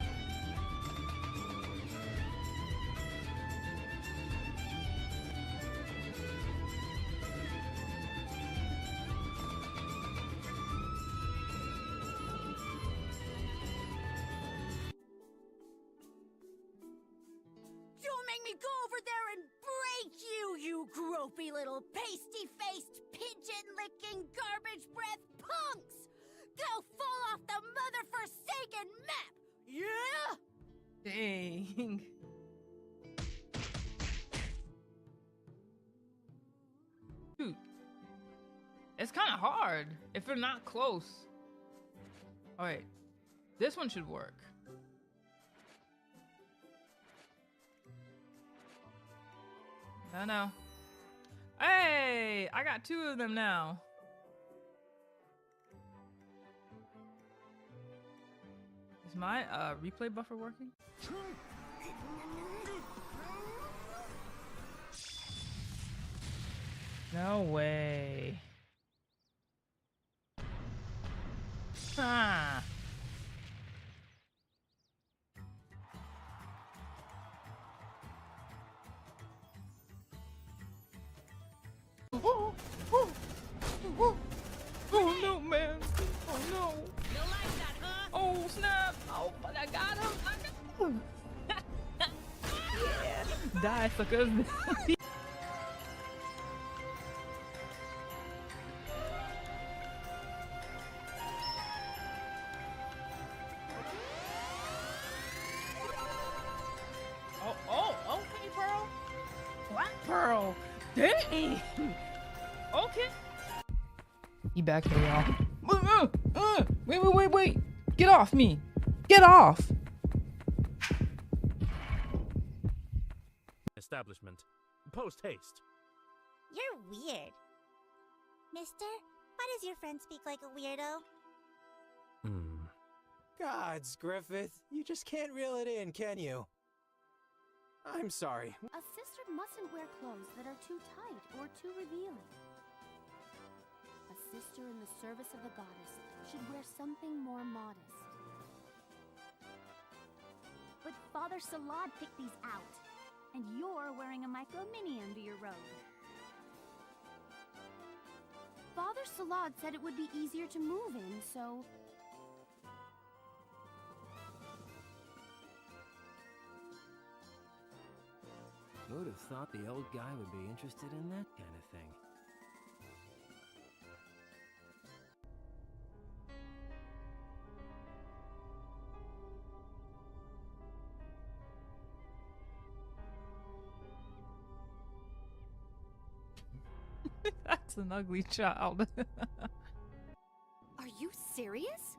Speaker 14: Don't make me go over there and break you, you gropey little pasty-faced, pigeon-licking, garbage-breath punks! Go fall off the mother-forsaken map! Yeah?
Speaker 1: Dang. Shoot. It's kind of hard if you're not close. All right. This one should work. No. Hey, I got 2 of them now. Is my replay buffer working? No way. Ah. Oh no, man. Oh no.
Speaker 14: You like that, huh?
Speaker 1: Oh snap. Oh, but I got him. Yeah. Die, suckers. Oh, okay, Pearl. Black Pearl. Dang. Okay. He back here, y'all. Wait. Get off me. Get off.
Speaker 16: Establishment. Post haste.
Speaker 14: You're weird. Mister, why does your friend speak like a weirdo?
Speaker 17: Gods, Griffith, you just can't reel it in, can you? I'm sorry.
Speaker 18: A sister mustn't wear clothes that are too tight or too revealing. A sister in the service of the goddess should wear something more modest. But Father Salad picked these out, and you're wearing a micro-mini under your robe. Father Salad said it would be easier to move in, so...
Speaker 17: Who would have thought the old guy would be interested in that kind of thing?
Speaker 1: That's an ugly child.
Speaker 18: Are you serious?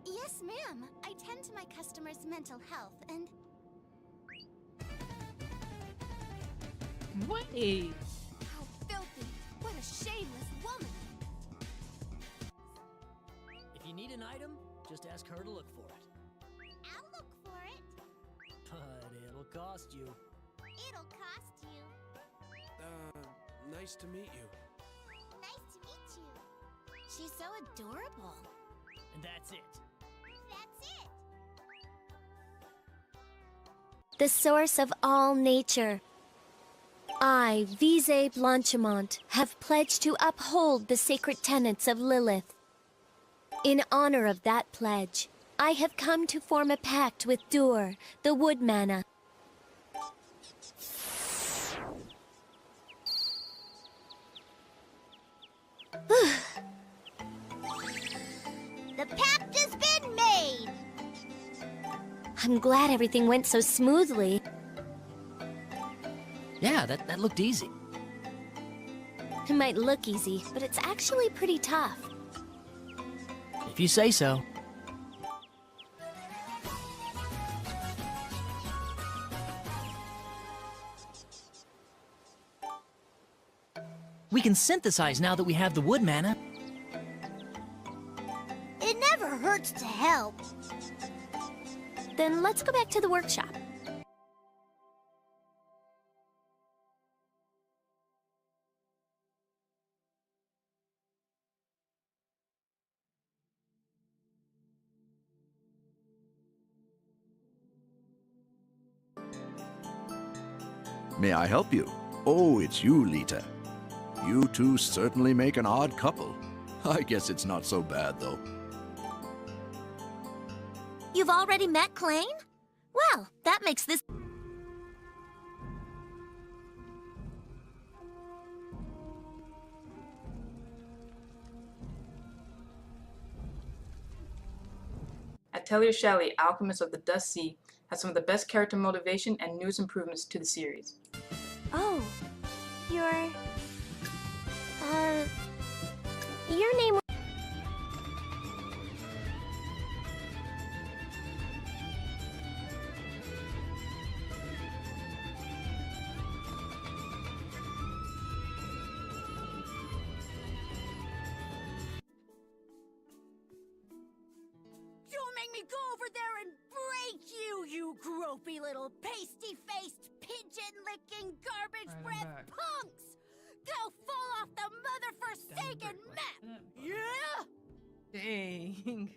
Speaker 18: Yes, ma'am. I tend to my customers' mental health, and...
Speaker 1: Wait!
Speaker 18: How filthy! What a shameless woman!
Speaker 23: If you need an item, just ask her to look for it.
Speaker 18: I'll look for it.
Speaker 23: But it'll cost you.
Speaker 18: It'll cost you.
Speaker 4: Nice to meet you.
Speaker 18: Nice to meet you. She's so adorable.
Speaker 23: And that's it.
Speaker 18: That's it.
Speaker 20: The source of all nature. I, Visay Blanchimont, have pledged to uphold the sacred tenets of Lilith. In honor of that pledge, I have come to form a pact with Dur, the Wood Mana.
Speaker 14: The pact has been made!
Speaker 20: I'm glad everything went so smoothly.
Speaker 23: Yeah, that looked easy.
Speaker 20: It might look easy, but it's actually pretty tough.
Speaker 23: If you say so. We can synthesize now that we have the wood mana.
Speaker 14: It never hurts to help.
Speaker 20: Then let's go back to the workshop.
Speaker 7: May I help you? Oh, it's you, Lita. You two certainly make an odd couple. I guess it's not so bad, though.
Speaker 14: You've already met Klain? Well, that makes this...
Speaker 9: Atelier Shelley, Alchemist of the Dust Sea, has some of the best character motivation and news improvements to the series.
Speaker 20: Oh, your name...
Speaker 14: Don't make me go over there and break you, you gropey little pasty-faced, pigeon-licking, garbage-breath punks! Go fall off the mother-forsaken map! Yeah?
Speaker 1: Dang.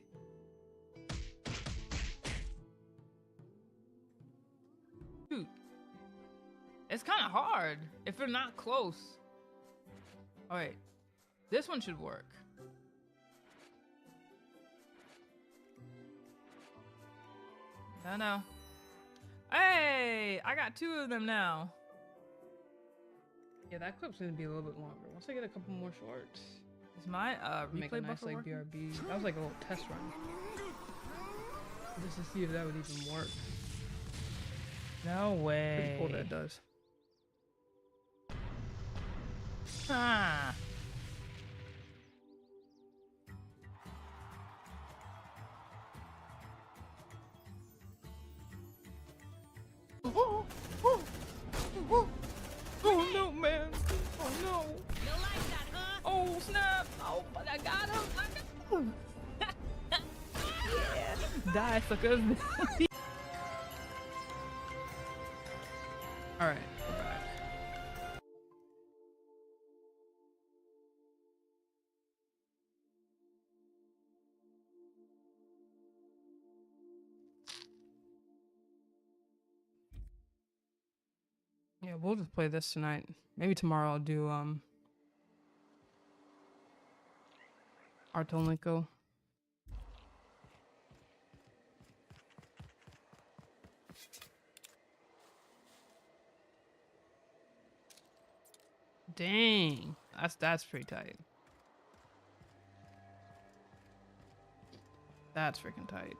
Speaker 1: Dude. It's kind of hard if they're not close. All right. This one should work. No. Hey, I got 2 of them now. Yeah, that clip's gonna be a little bit longer. Once I get a couple more shorts. Is my
Speaker 11: Make a
Speaker 1: replay
Speaker 11: nice,
Speaker 1: buffer
Speaker 11: like,
Speaker 1: working?
Speaker 11: BRB.
Speaker 1: That was like a little test run. Just to see if that would even work.
Speaker 11: No way.
Speaker 1: Pretty cool that it does.
Speaker 11: Ah.
Speaker 1: Oh no, man! Oh no! You like that, huh? Oh snap! Oh, but I got him! Yeah! Die, suckers! All right, we're back. Yeah, we'll just play this tonight. Maybe tomorrow I'll do Artolinko. Dang, that's pretty tight. That's freaking tight.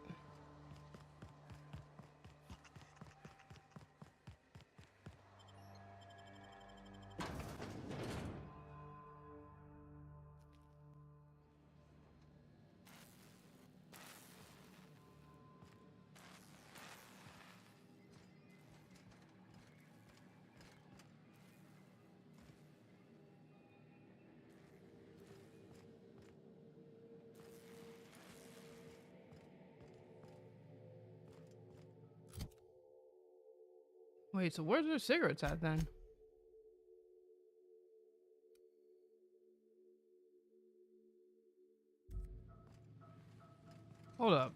Speaker 1: Wait, so where's their cigarettes at then? Hold up.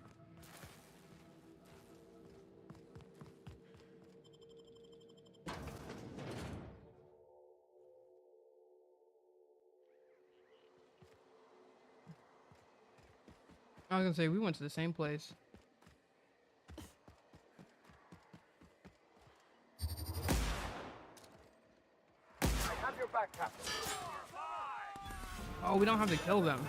Speaker 1: I was gonna say, we went to the same place. Oh, we don't have to kill them.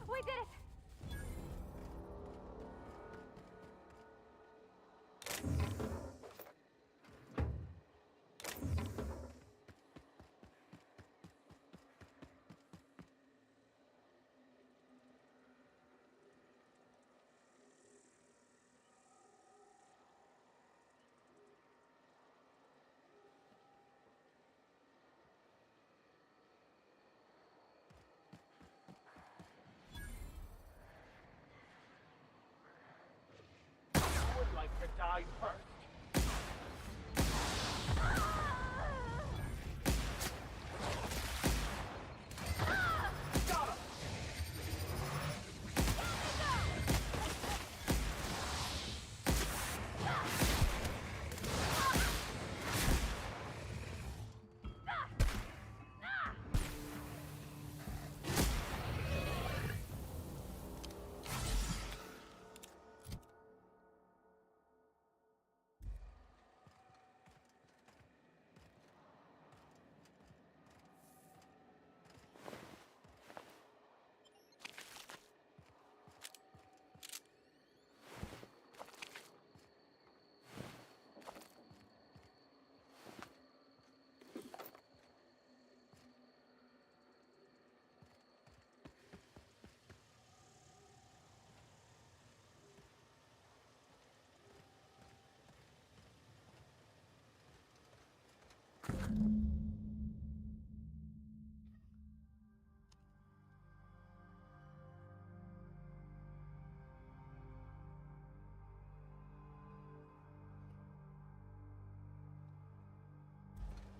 Speaker 2: We did it!
Speaker 13: To die first. Got him.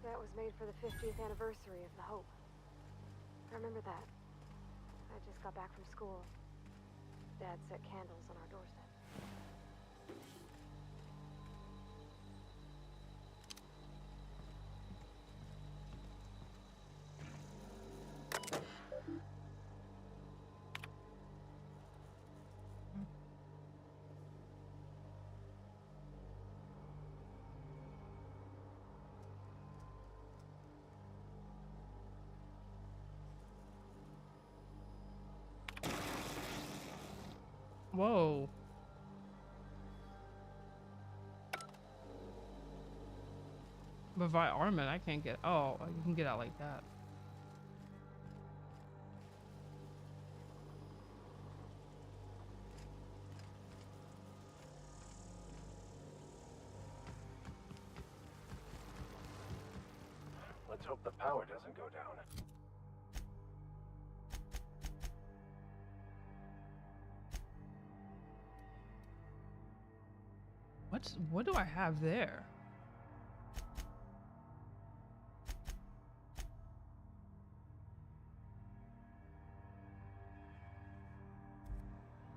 Speaker 2: That was made for the 50th anniversary of the Hope. I remember that. I just got back from school. Dad set candles on our doorstep.
Speaker 1: Whoa. But by armament, I can't get. Oh, you can get out like that.
Speaker 5: Let's hope the power doesn't go down.
Speaker 1: What do I have there?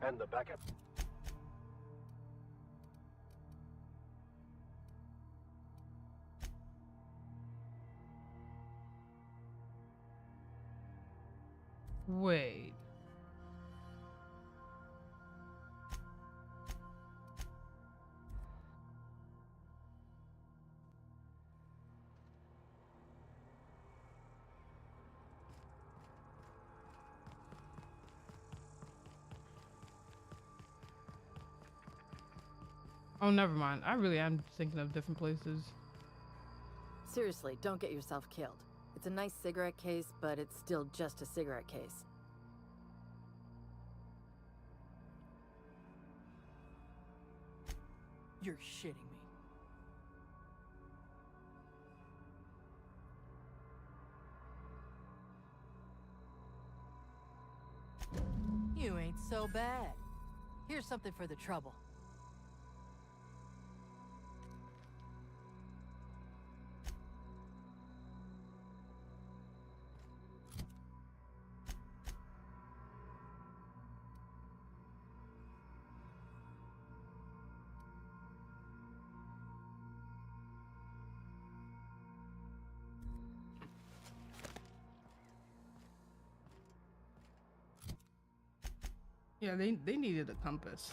Speaker 13: And the backup.
Speaker 1: Wait. Oh, never mind. I really am thinking of different places.
Speaker 10: Seriously, don't get yourself killed. It's a nice cigarette case, but it's still just a cigarette case.
Speaker 11: You're shitting me.
Speaker 10: You ain't so bad. Here's something for the trouble.
Speaker 1: Yeah, they needed a compass.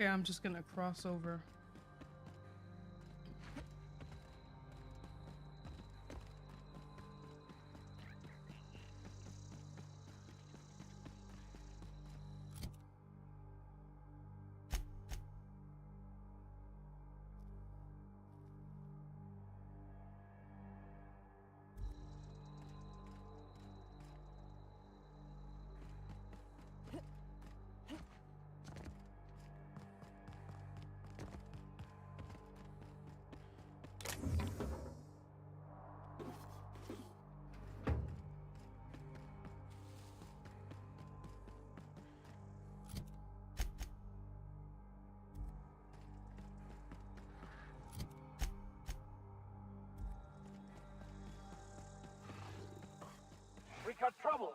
Speaker 1: Okay, I'm just gonna cross over.
Speaker 13: We got trouble.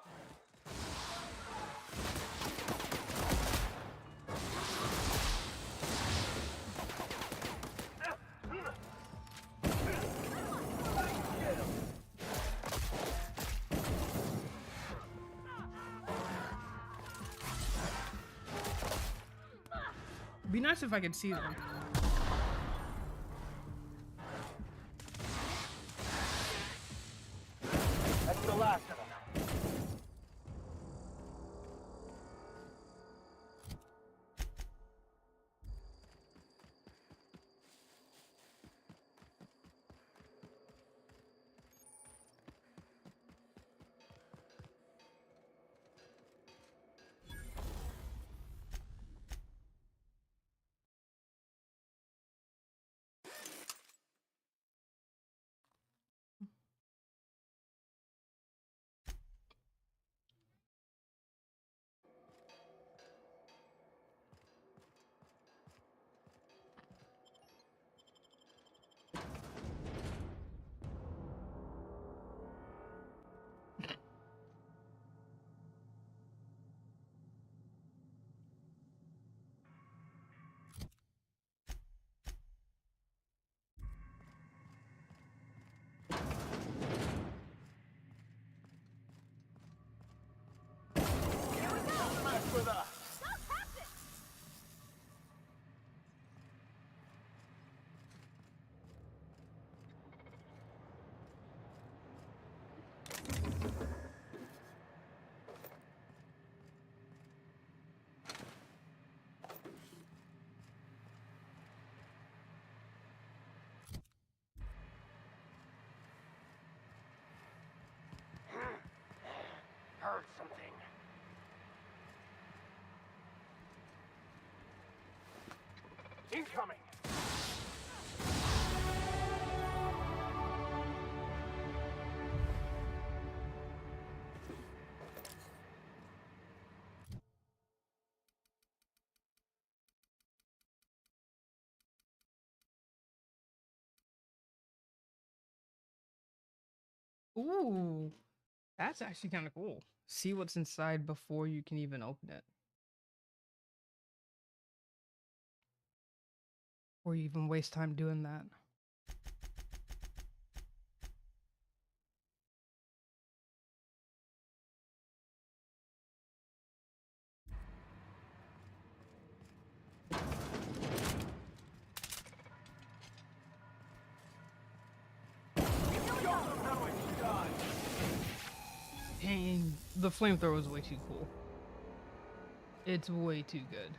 Speaker 1: Be nice if I could see them.
Speaker 13: That's the last of them. Heard something. Incoming.
Speaker 1: Ooh, that's actually kind of cool. See what's inside before you can even open it. Or you even waste time doing that. Dang, the flamethrower is way too cool. It's way too good.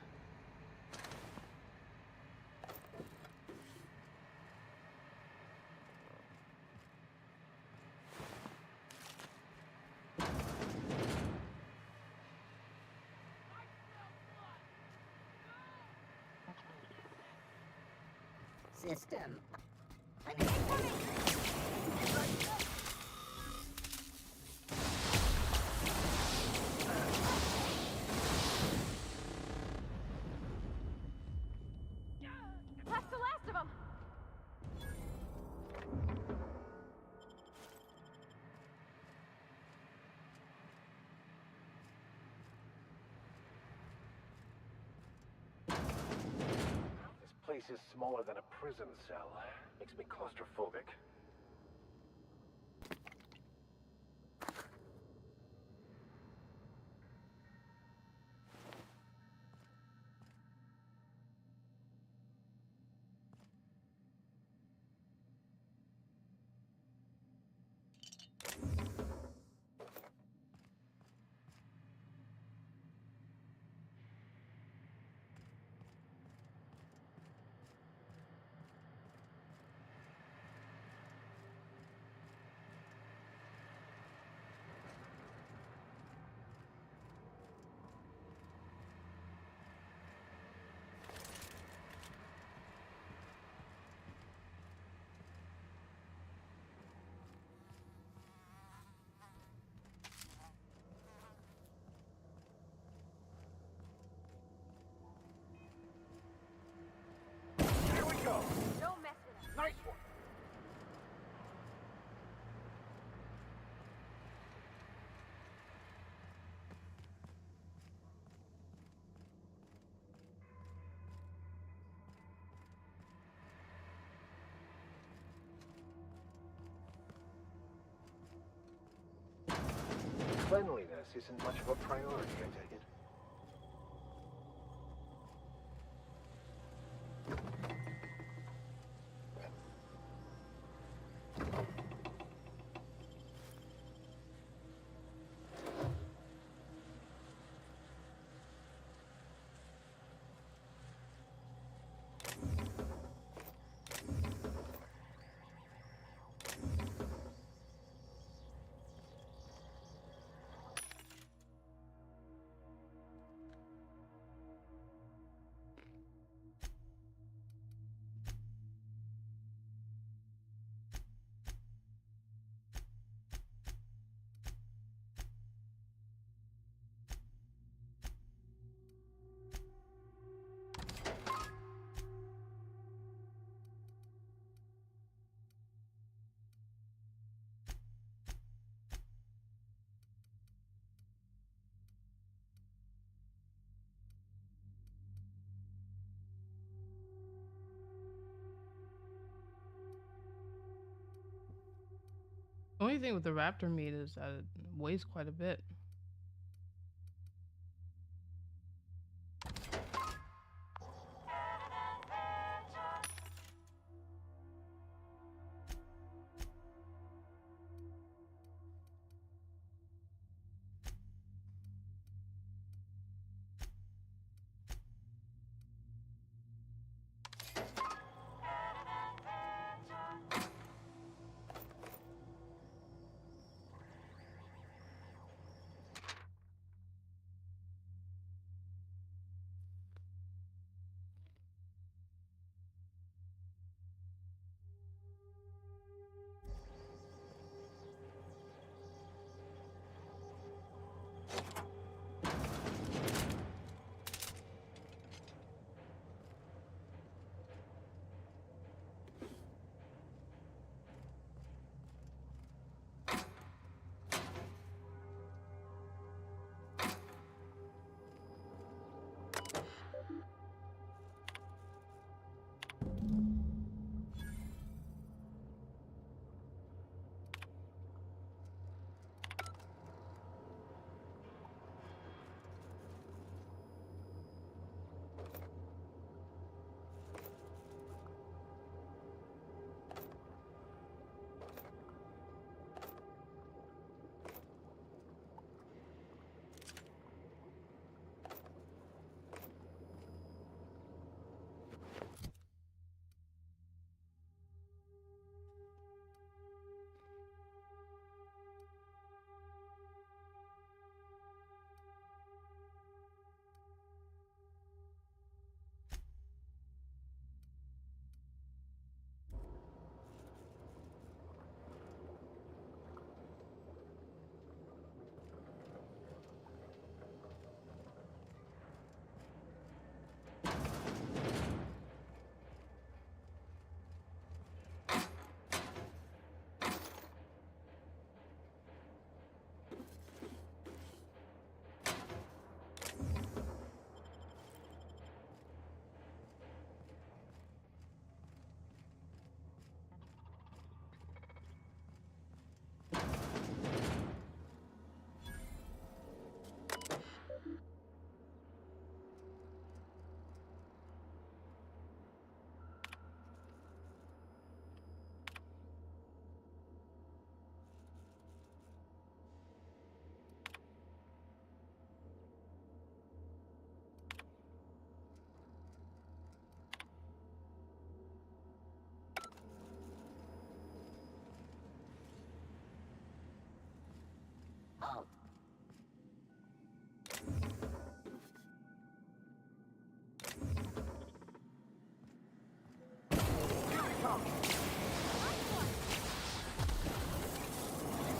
Speaker 21: System.
Speaker 2: That's the last of them.
Speaker 13: This place is smaller than a prison cell. Makes me claustrophobic. isn't much of a priority, I take it.
Speaker 1: Only thing with the raptor meat is that it weighs quite a bit.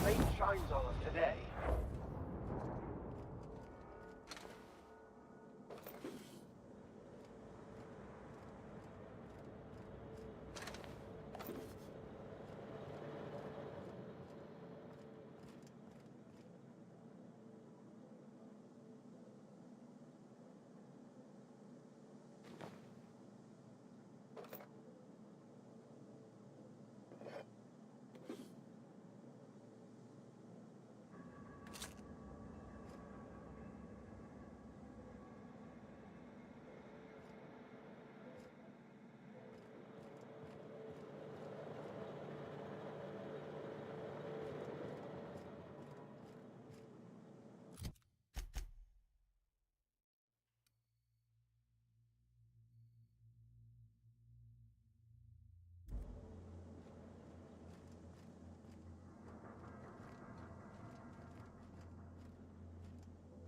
Speaker 13: Fate shines on us today.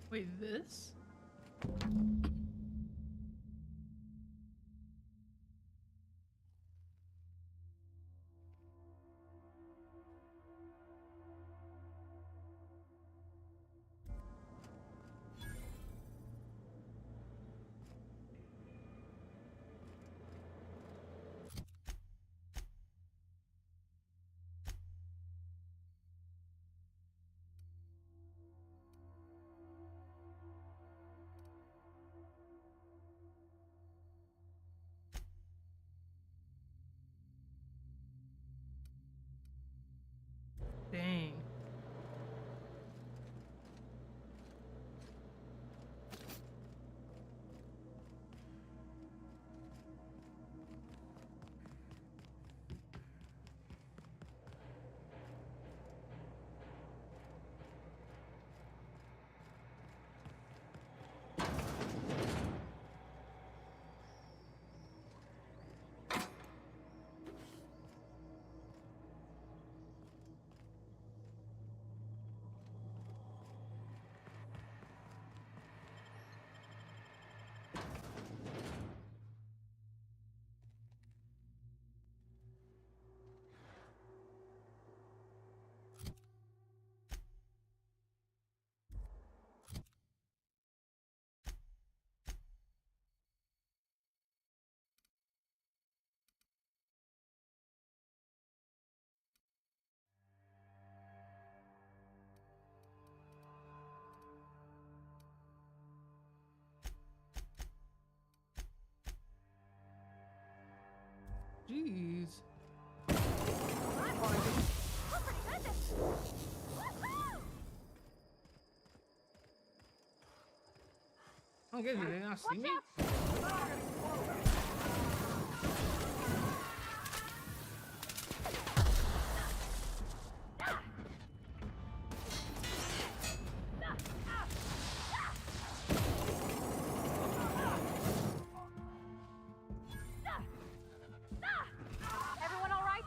Speaker 1: Wait, this? Dang. Jeez. Oh, good. Did they not see me?
Speaker 2: Everyone all right?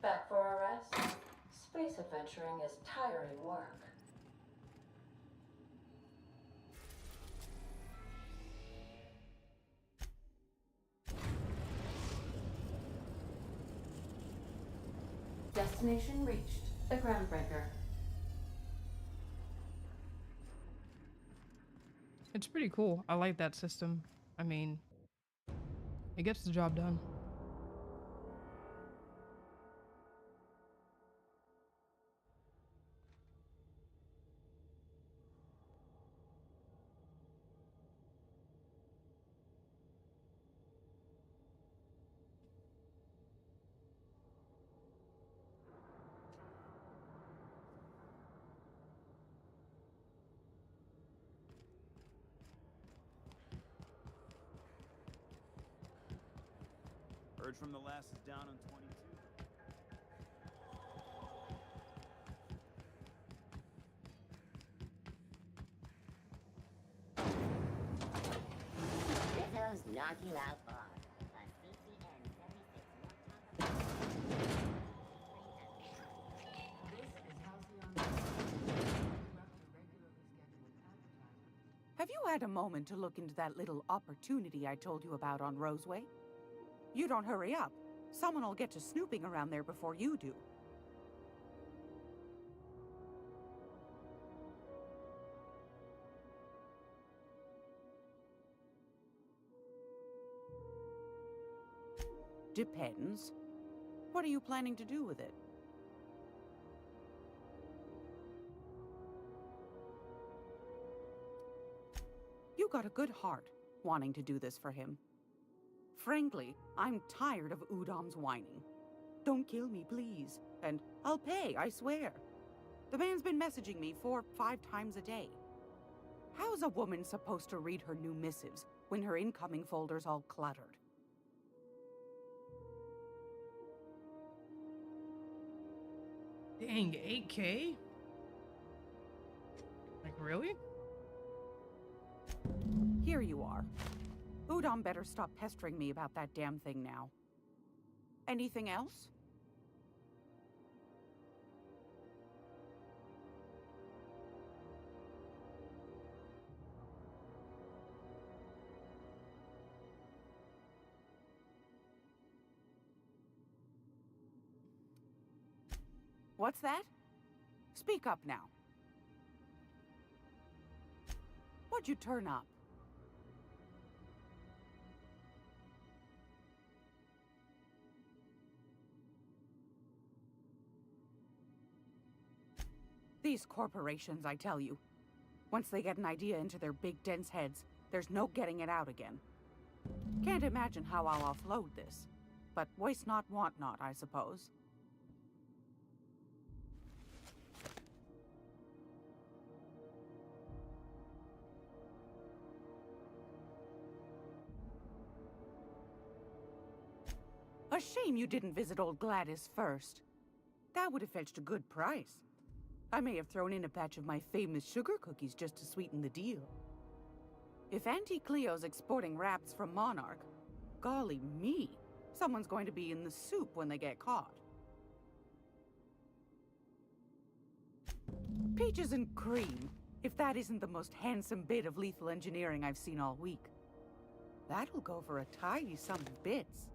Speaker 6: Back for a rest? Space adventuring is tiring work. Destination reached. The Groundbreaker.
Speaker 1: It's pretty cool. I like that system. I mean, it gets the job done.
Speaker 4: Heard from the last is down on 22.
Speaker 21: Rizzo's knock you out bar. A CCN 76
Speaker 12: Have you had a moment to look into that little opportunity I told you about on Roseway? You don't hurry up. Someone will get to snooping around there before you do. Depends. What are you planning to do with it? You got a good heart, wanting to do this for him. Frankly, I'm tired of Udom's whining. Don't kill me, please. And I'll pay, I swear. The man's been messaging me 4 or 5 times a day. How's a woman supposed to read her new missives when her incoming folder's all cluttered?
Speaker 1: Dang, 8K? Like, really?
Speaker 12: Here you are. Udom better stop pestering me about that damn thing now. Anything else? What's that? Speak up now. What'd you turn up? These corporations, I tell you. Once they get an idea into their big dense heads, there's no getting it out again. Can't imagine how I'll offload this. But waste not, want not, I suppose. A shame you didn't visit old Gladys first. That would have fetched a good price. I may have thrown in a batch of my famous sugar cookies just to sweeten the deal. If Auntie Cleo's exporting wraps from Monarch, golly me, someone's going to be in the soup when they get caught. Peaches and cream, if that isn't the most handsome bit of lethal engineering I've seen all week. That'll go for a tidy sum of bits.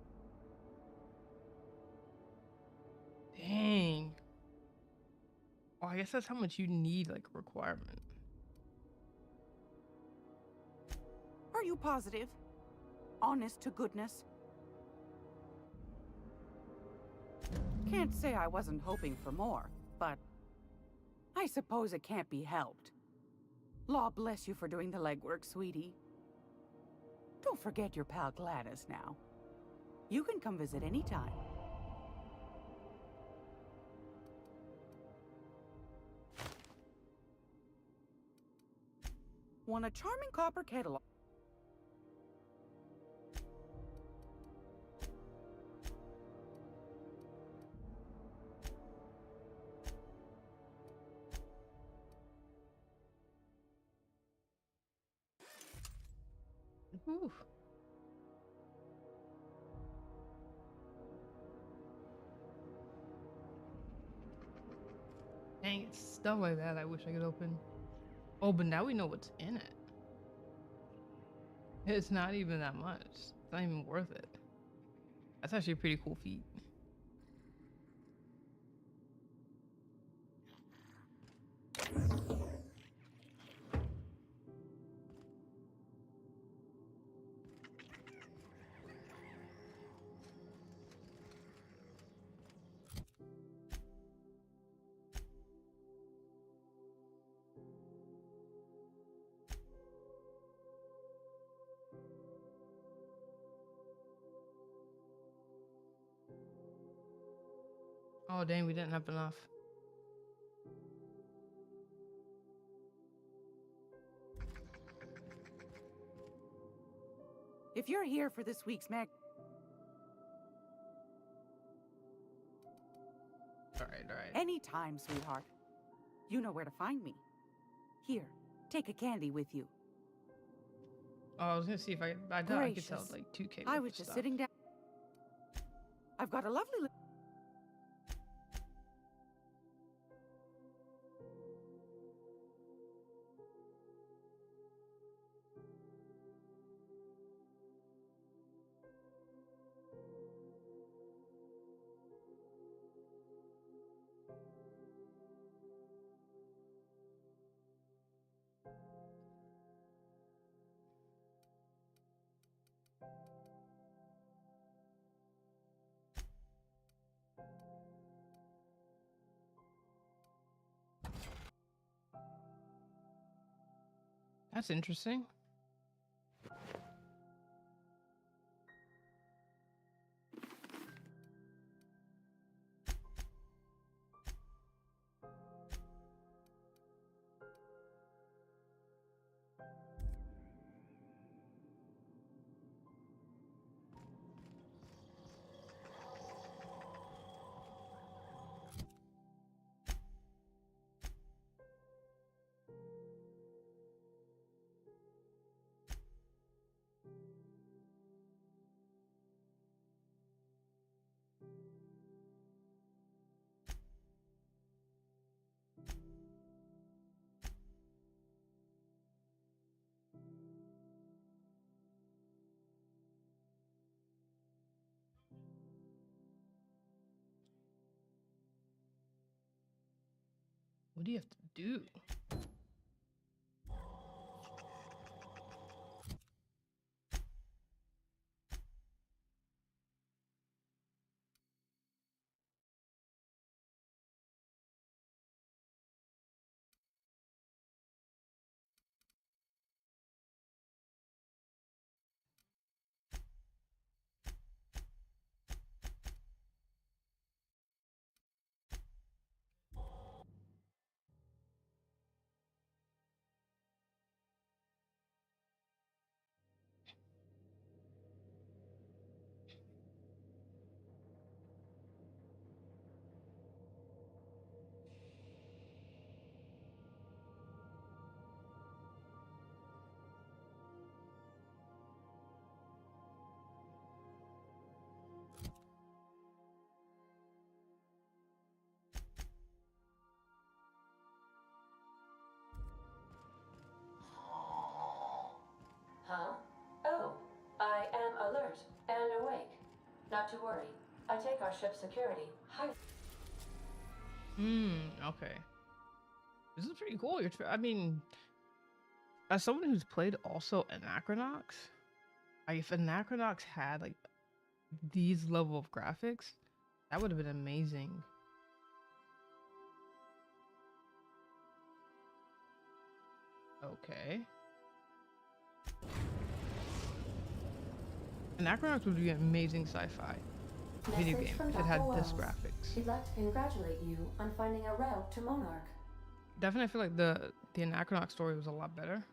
Speaker 1: Dang. Oh, I guess that's how much you need, like, requirement.
Speaker 12: Are you positive? Honest to goodness? Can't say I wasn't hoping for more, but I suppose it can't be helped. Law bless you for doing the legwork, sweetie. Don't forget your pal Gladys now. You can come visit anytime. Want a charming copper kettle?
Speaker 1: Whew. Dang, it's stuff like that I wish I could open. Oh, but now we know what's in it. It's not even that much. It's not even worth it. That's actually a pretty cool feat. Oh dang, we didn't have enough.
Speaker 12: If you're here for this week's mag...
Speaker 1: Alright.
Speaker 12: Anytime, sweetheart. You know where to find me. Here, take a candy with you.
Speaker 1: Oh, I was gonna see if I thought I could tell like 2K.
Speaker 12: I was just sitting down. I've got a lovely...
Speaker 1: That's interesting. What do you have to do?
Speaker 6: Huh? Oh, I am alert and awake. Not to worry. I take our ship's security high.
Speaker 1: Okay. This is pretty cool. I mean, as someone who's played also Anachronox, like if Anachronox had like these level of graphics, that would have been amazing. Okay. Anachronox would be an amazing sci-fi video game if it had this graphics.
Speaker 6: He'd like to congratulate you on finding a route to Monarch.
Speaker 1: Definitely, I feel like the Anachronox story was a lot better.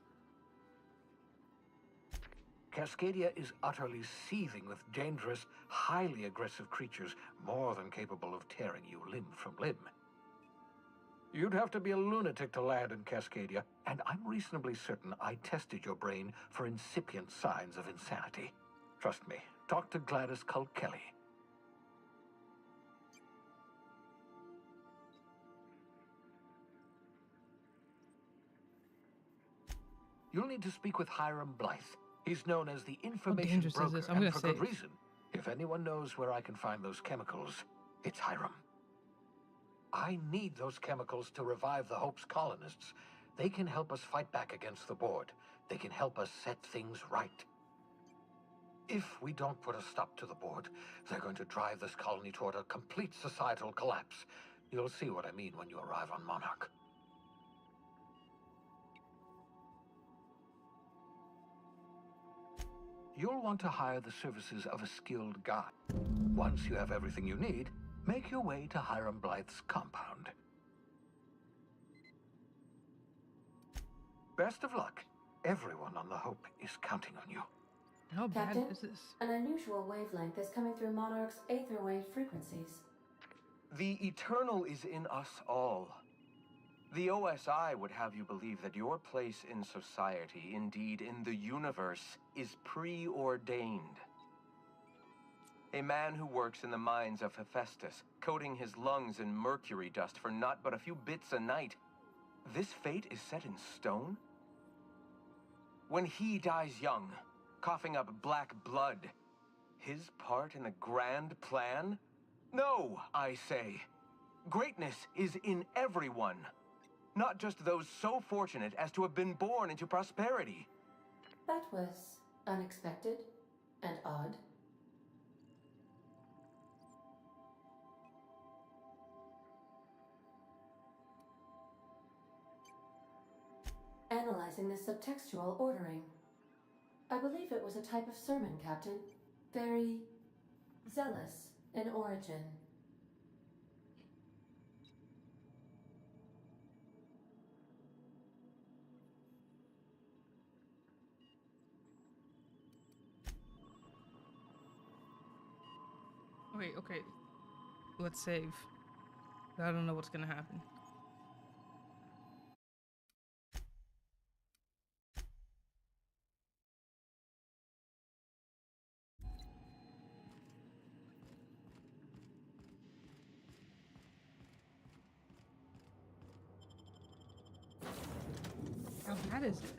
Speaker 13: Cascadia is utterly seething with dangerous, highly aggressive creatures, more than capable of tearing you limb from limb. You'd have to be a lunatic to land in Cascadia, and I'm reasonably certain I tested your brain for incipient signs of insanity. Trust me, talk to Gladys Cull Kelly. You'll need to speak with Hiram Blythe. He's known as the information broker, and for good reason. If anyone knows where I can find those chemicals, it's Hiram. I need those chemicals to revive the Hope's colonists. They can help us fight back against the Board. They can help us set things right. If we don't put a stop to the Board, they're going to drive this colony toward a complete societal collapse. You'll see what I mean when you arrive on Monarch. You'll want to hire the services of a skilled guide. Once you have everything you need, make your way to Hiram Blythe's compound. Best of luck. Everyone on the Hope is counting on you.
Speaker 1: How bad
Speaker 6: Captain,
Speaker 1: is this?
Speaker 6: An unusual wavelength is coming through Monarch's aether wave frequencies.
Speaker 3: The Eternal is in us all. The OSI would have you believe that your place in society, indeed in the universe, is preordained. A man who works in the mines of Hephaestus, coating his lungs in mercury dust for not but a few bits a night. This fate is set in stone? When he dies young, coughing up black blood, his part in the grand plan? No, I say. Greatness is in everyone. Not just those so fortunate as to have been born into prosperity.
Speaker 6: That was unexpected and odd. Analyzing the subtextual ordering. I believe it was a type of sermon, Captain. Very zealous in origin.
Speaker 1: Wait, okay. Let's save. I don't know what's gonna happen. How bad is it?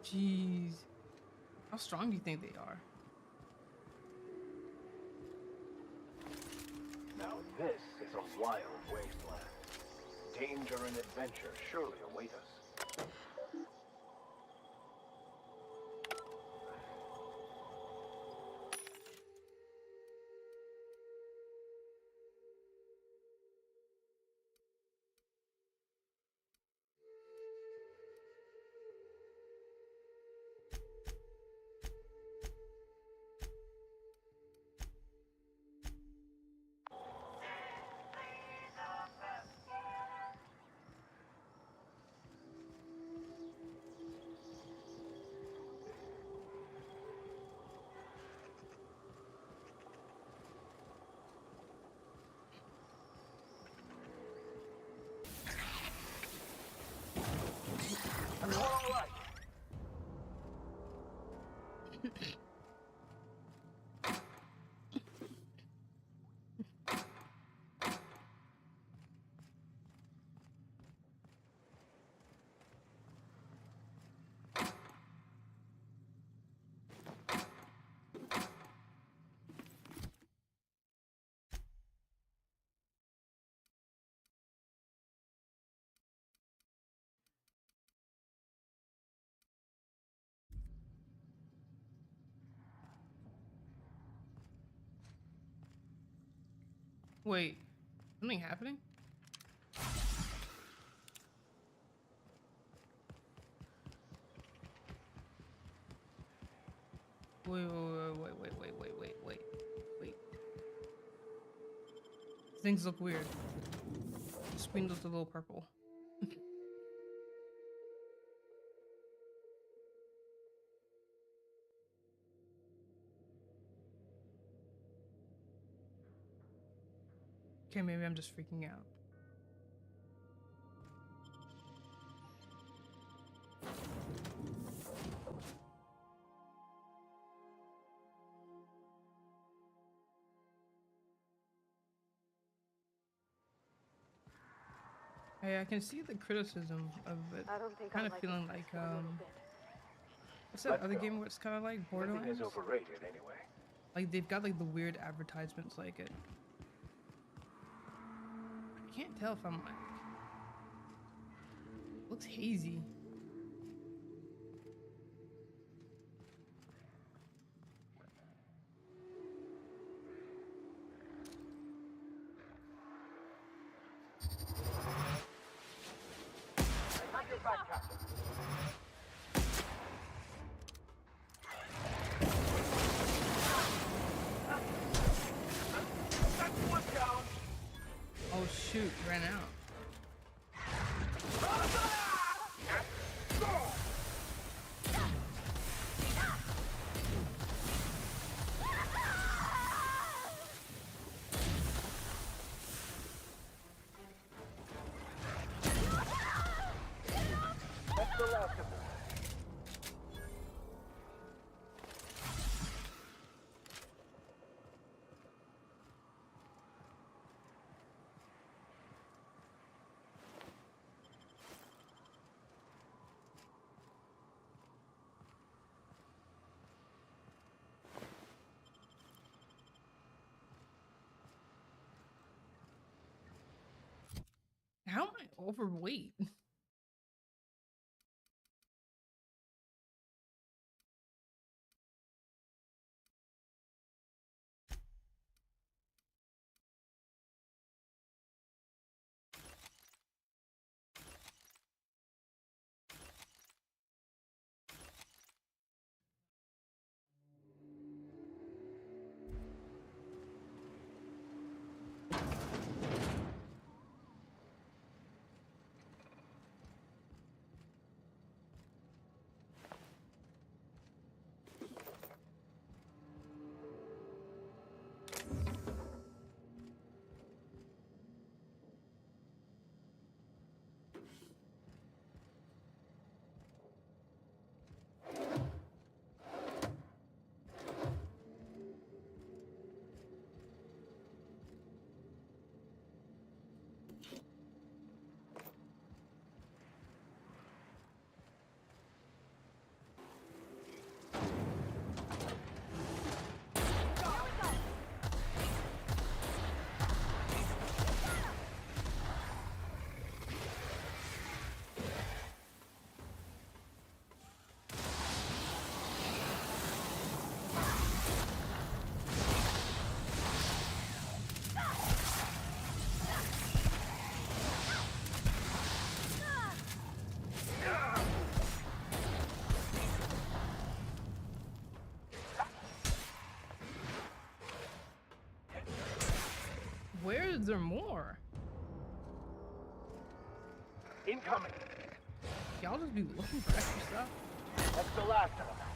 Speaker 1: Jeez. How strong do you think they are?
Speaker 13: Now this is a wild wasteland. Danger and adventure surely await us.
Speaker 1: Wait, something happening? Wait. Things look weird. The screen looks a little purple. Okay, maybe I'm just freaking out. Hey, I can see the criticism of it.
Speaker 2: I don't think
Speaker 1: Kind
Speaker 2: I
Speaker 1: of
Speaker 2: like
Speaker 1: feeling
Speaker 2: this
Speaker 1: like
Speaker 2: place one little bit.
Speaker 1: what's that other game where it's kind of like Borderlands?
Speaker 13: Nothing is overrated anyway.
Speaker 1: Like they've got like the weird advertisements like it. I can't tell if I'm like. Looks hazy. Oh shoot, ran out.
Speaker 13: That's the last of them.
Speaker 1: How am I overweight? is there more?
Speaker 13: Incoming.
Speaker 1: Y'all just be looking for extra stuff.
Speaker 13: That's the last of them.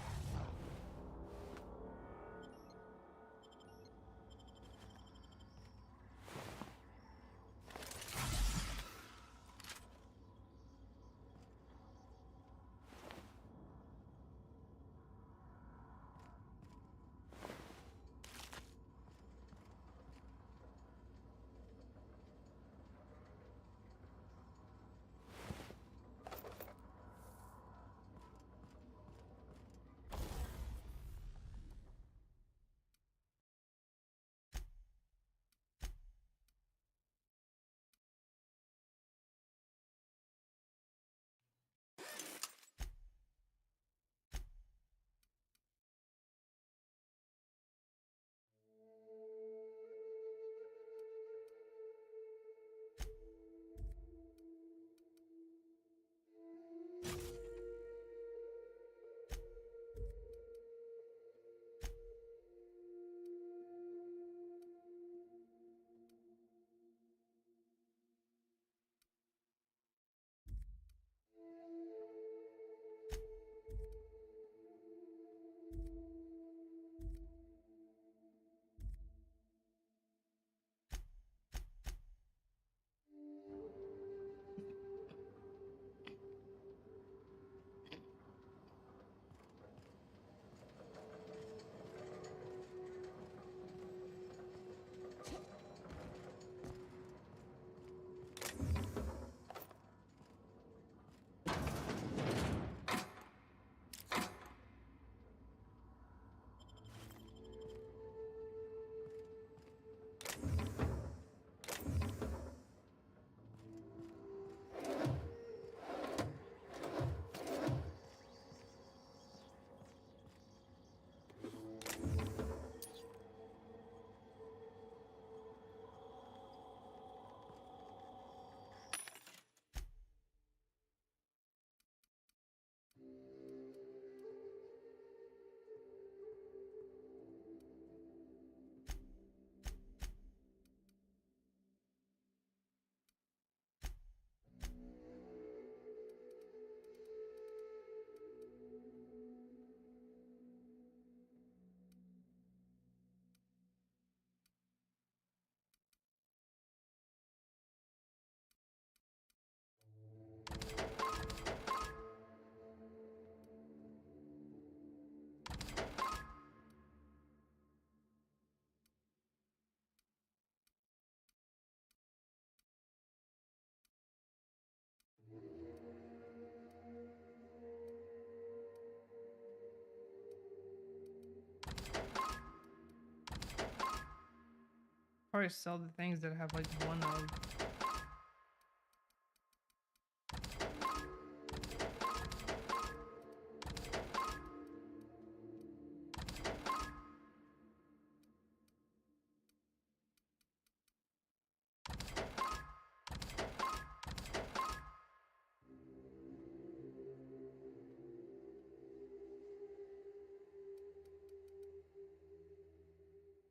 Speaker 1: Probably sell the things that have like one of.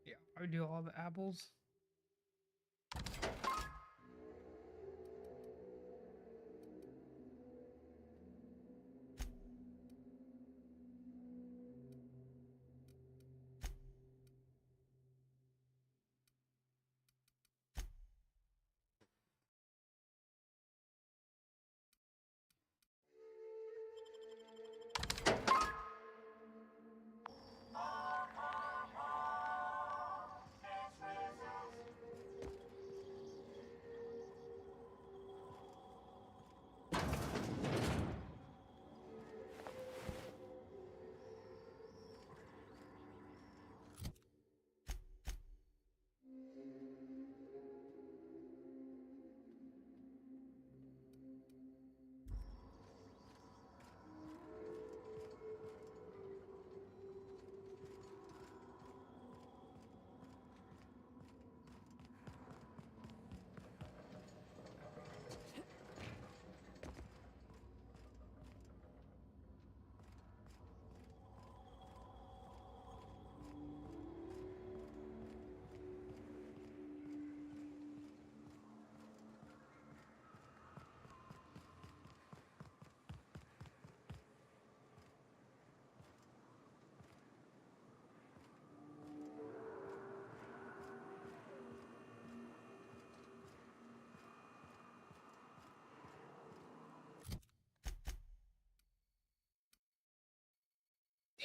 Speaker 1: Yeah, I would do all the apples.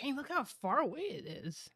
Speaker 1: Dang, look how far away it is.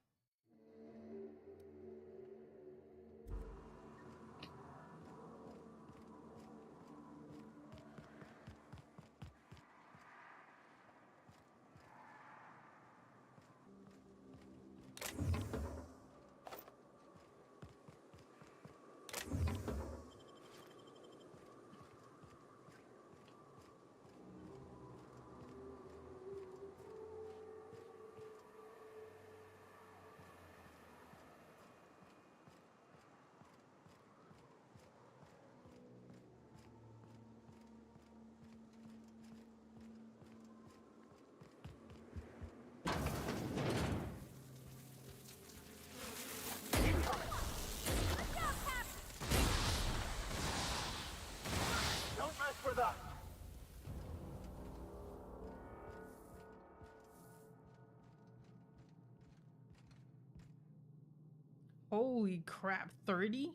Speaker 1: Holy crap, 30?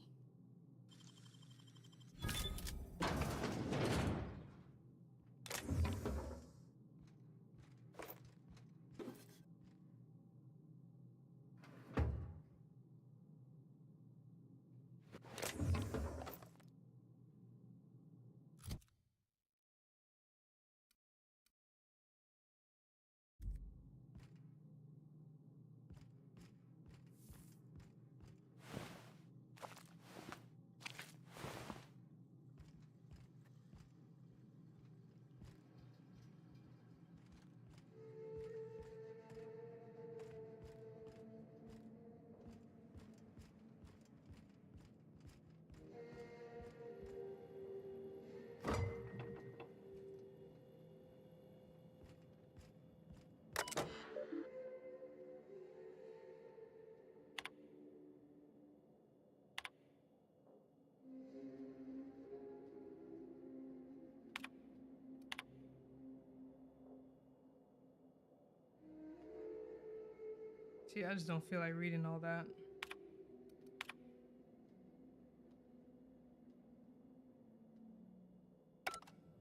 Speaker 1: See, I just don't feel like reading all that.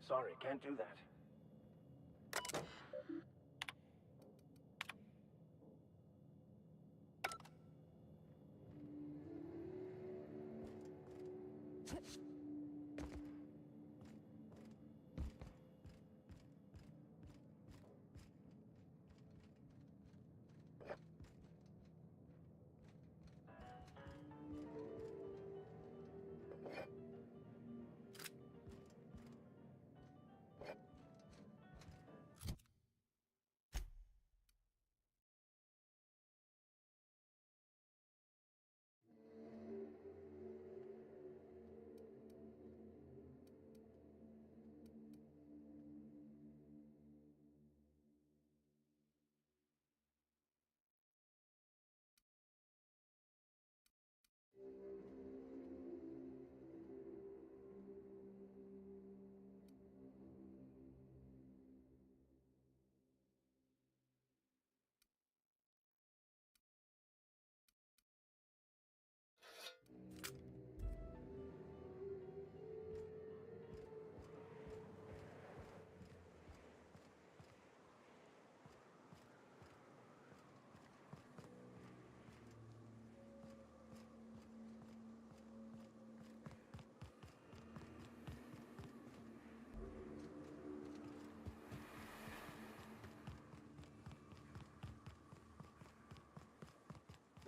Speaker 5: Sorry, can't do that.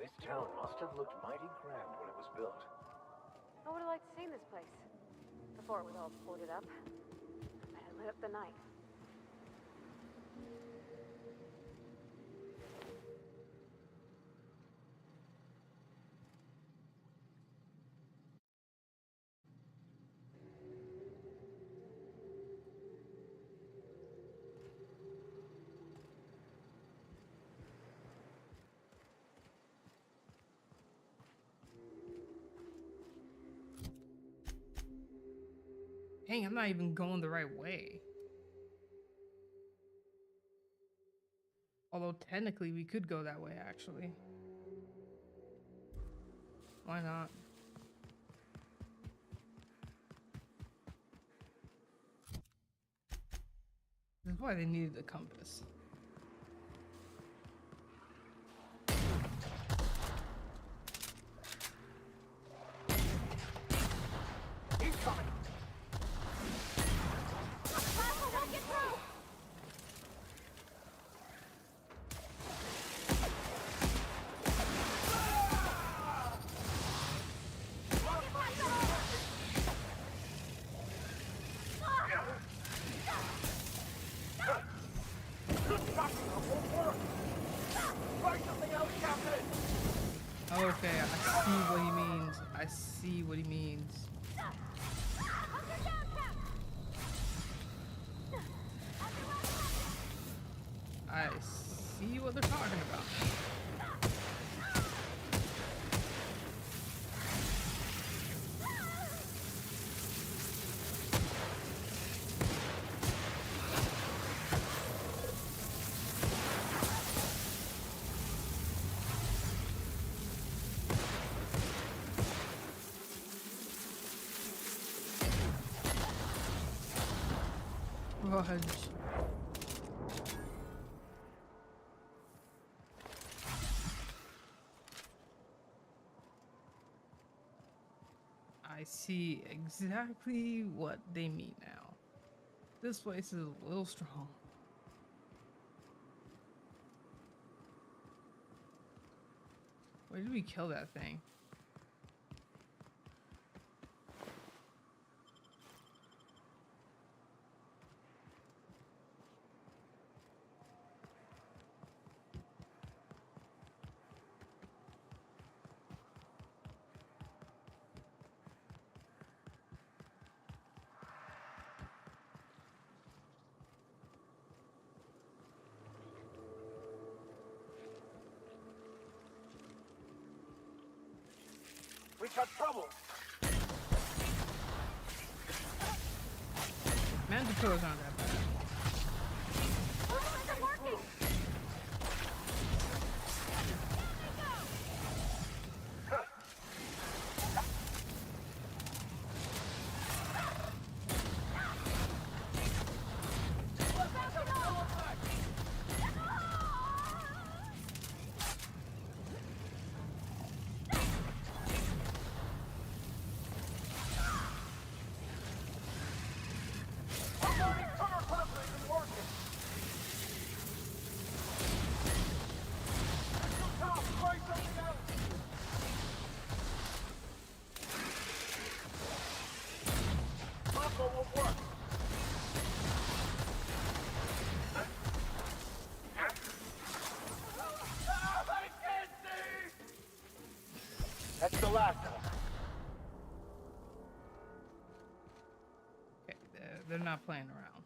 Speaker 8: This town must have looked mighty grand when it was built.
Speaker 2: I would have liked to see this place before it was all boarded up. I had lit up the night.
Speaker 1: Dang, I'm not even going the right way. Although technically we could go that way, actually. Why not? This is why they needed a compass. I see what he means. I see what they're talking about. Fudge. I see exactly what they mean now. This place is a little strong. Where did we kill that thing?
Speaker 8: We got trouble.
Speaker 1: Manticore's not that bad.
Speaker 8: That's the last one.
Speaker 1: Okay, they're not playing around.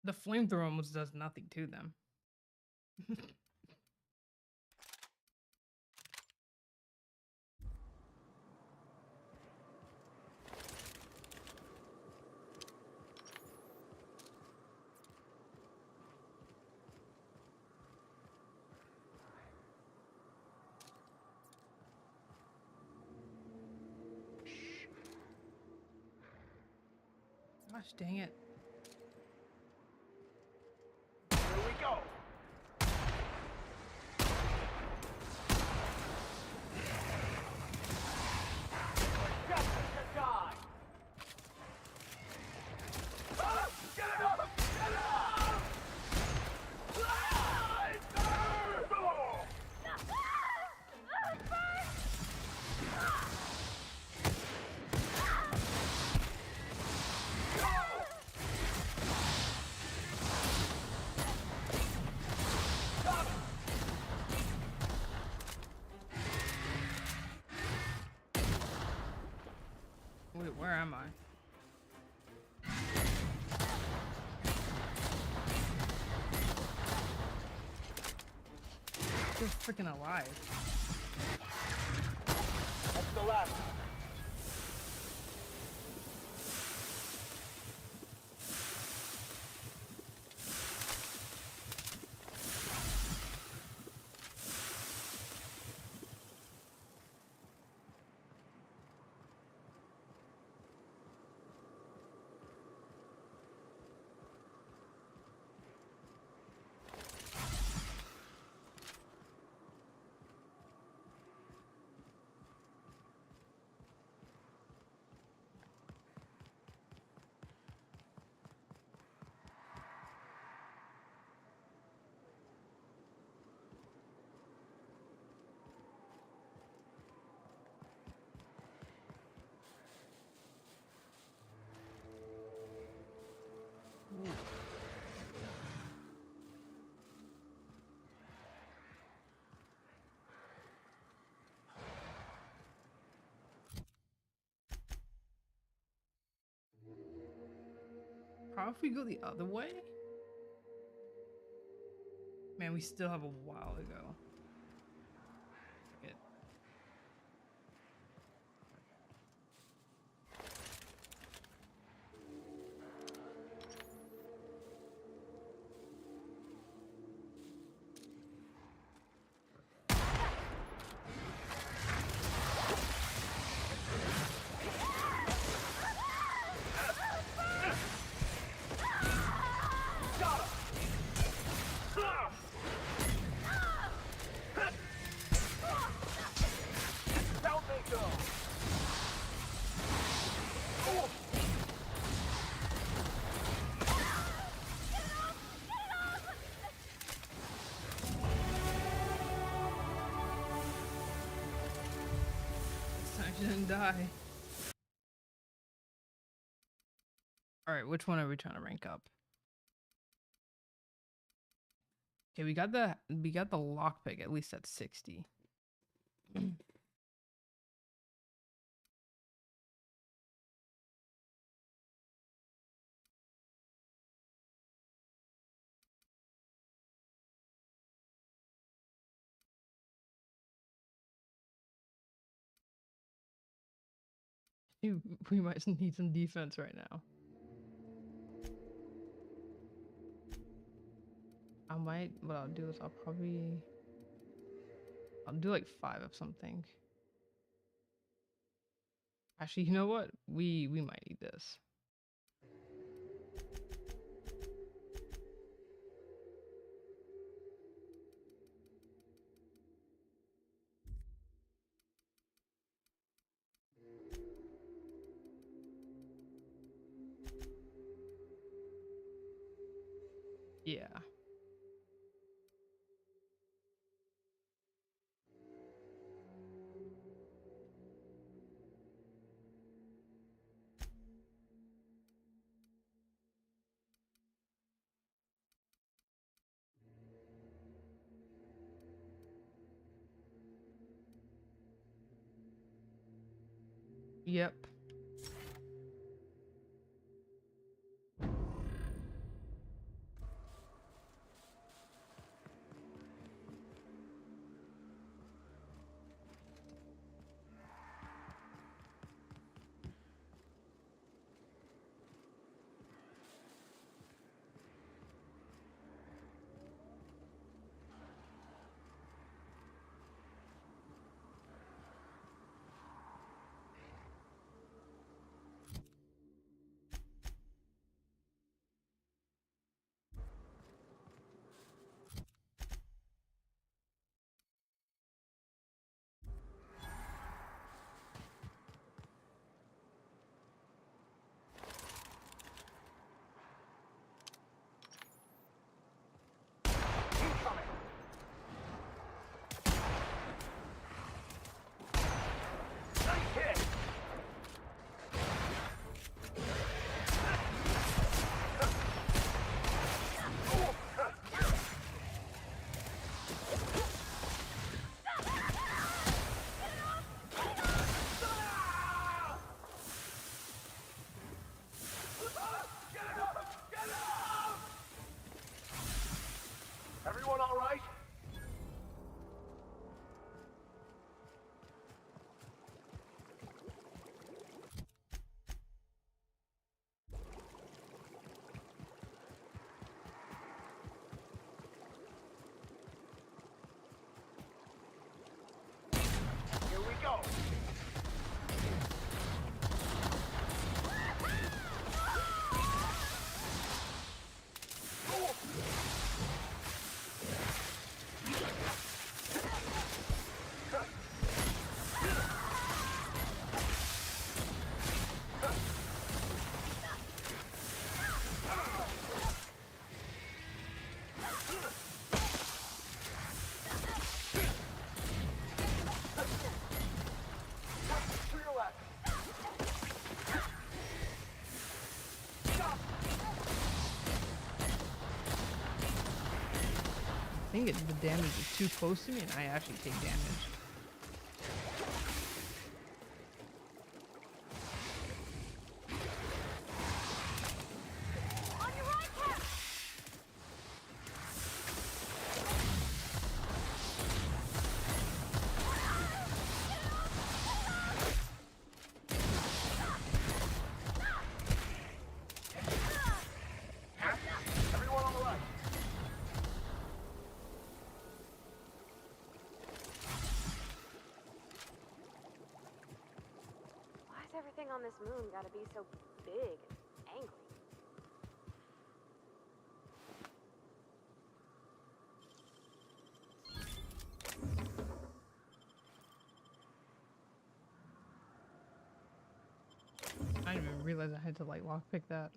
Speaker 1: The flamethrower almost does nothing to them. Gosh dang it.
Speaker 8: Here we go. Justice to die. Ah, get it up! Get it up! Ah, it burns! Oh!
Speaker 1: Wait, where am I? Still freaking alive.
Speaker 8: That's the last one.
Speaker 1: How if we go the other way? Man, we still have a while to go. Good. Didn't die. All right, which one are we trying to rank up? Okay, we got the lockpick at least at 60. We might need some defense right now. What I'll do is I'll do like 5 of something. Actually, you know what? We might need this. Yeah. Yep.
Speaker 13: Everyone all right? Here we go.
Speaker 1: I think the damage is too close to me and I actually take damage.
Speaker 2: on this moon gotta be so big and angry?
Speaker 1: I didn't even realize I had to like lockpick that.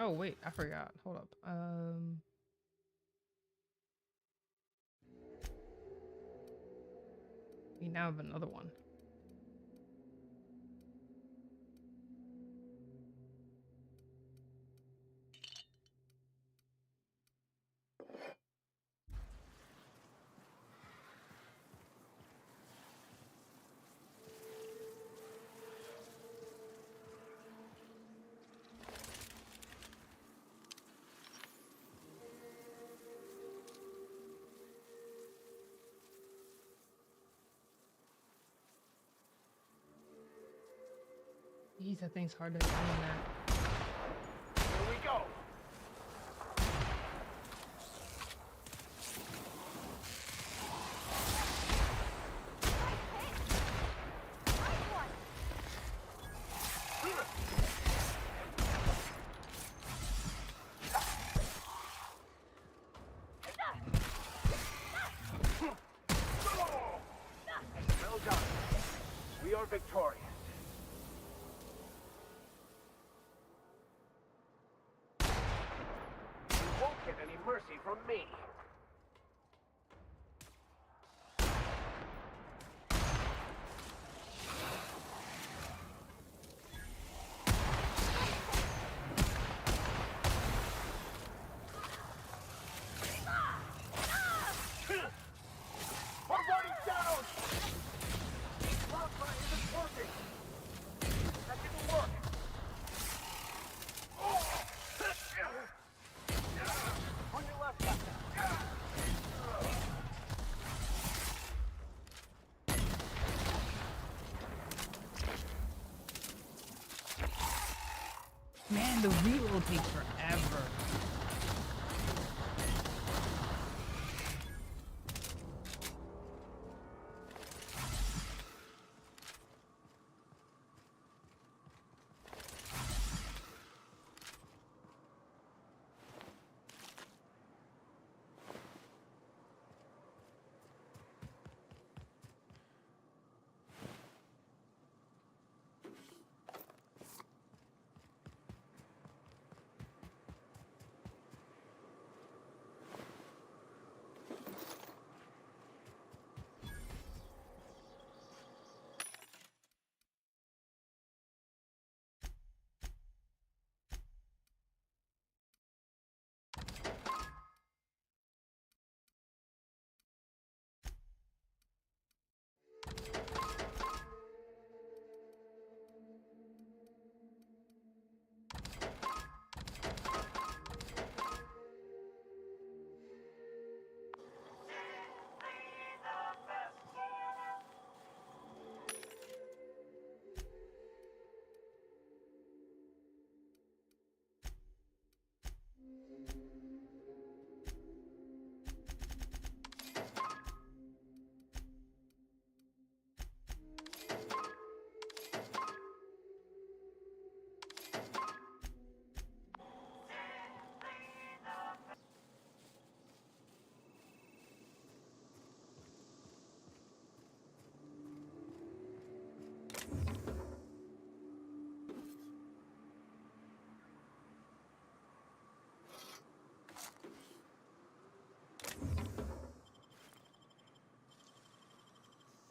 Speaker 1: Oh wait, I forgot. Hold up. We now have another one. Jeez, that thing's hard to do that.
Speaker 13: Here we go. Well done. We are victorious. Get any mercy from me. Our body's down! Plasma isn't working! That didn't work! On your left, Captain.
Speaker 1: Man, the reload takes forever.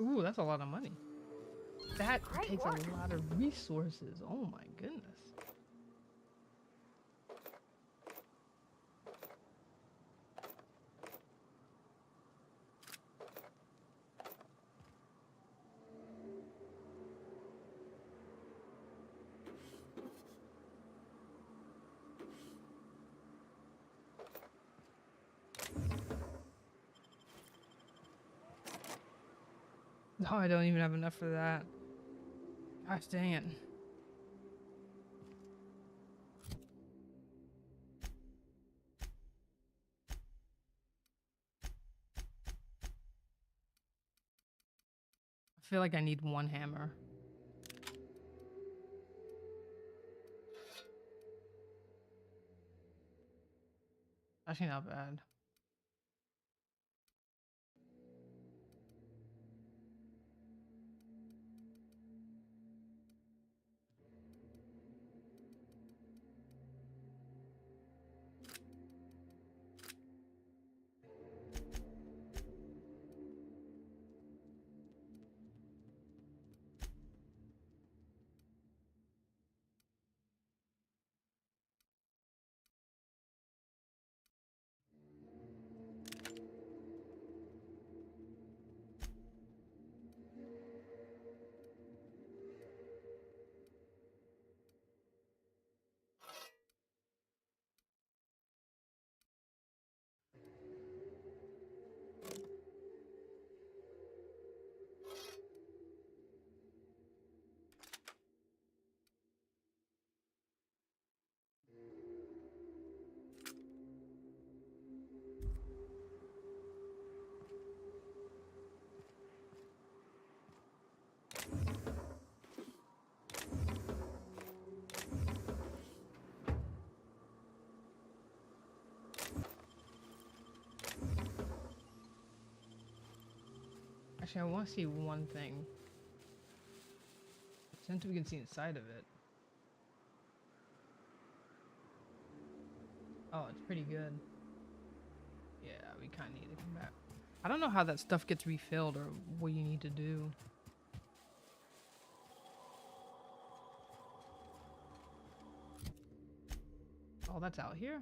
Speaker 1: Ooh, that's a lot of money. That takes a lot of resources. Oh my goodness. No, I don't even have enough for that. Gosh dang it. I feel like I need one hammer. Actually not bad. Actually, I want to see one thing. Since we can see inside of it. Oh, it's pretty good. Yeah, we kind of need to come back. I don't know how that stuff gets refilled or what you need to do. Oh, that's out here?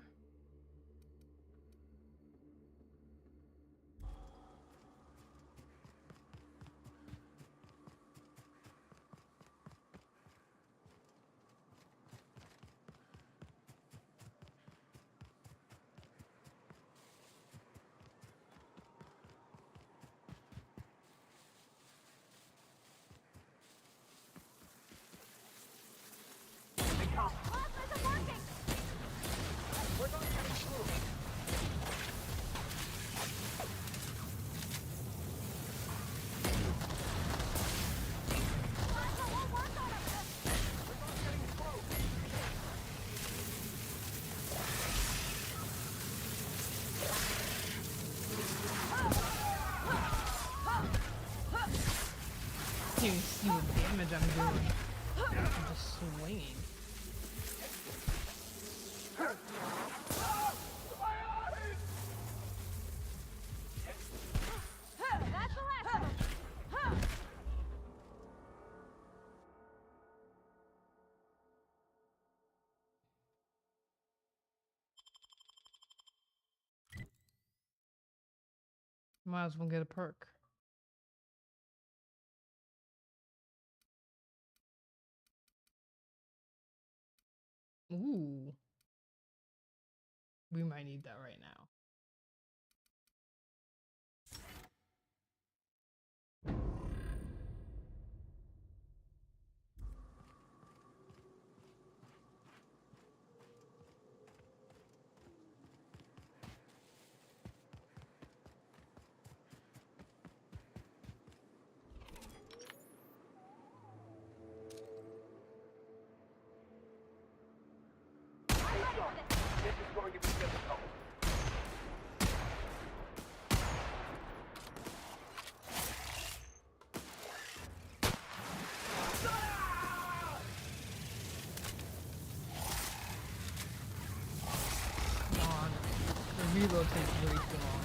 Speaker 1: I can't even see what damage I'm doing. I'm just swinging.
Speaker 2: That's the last of them.
Speaker 1: Might as well get a perk. Ooh. We might need that right now.
Speaker 8: This is going to be difficult.
Speaker 1: Come on. The reload takes way too long.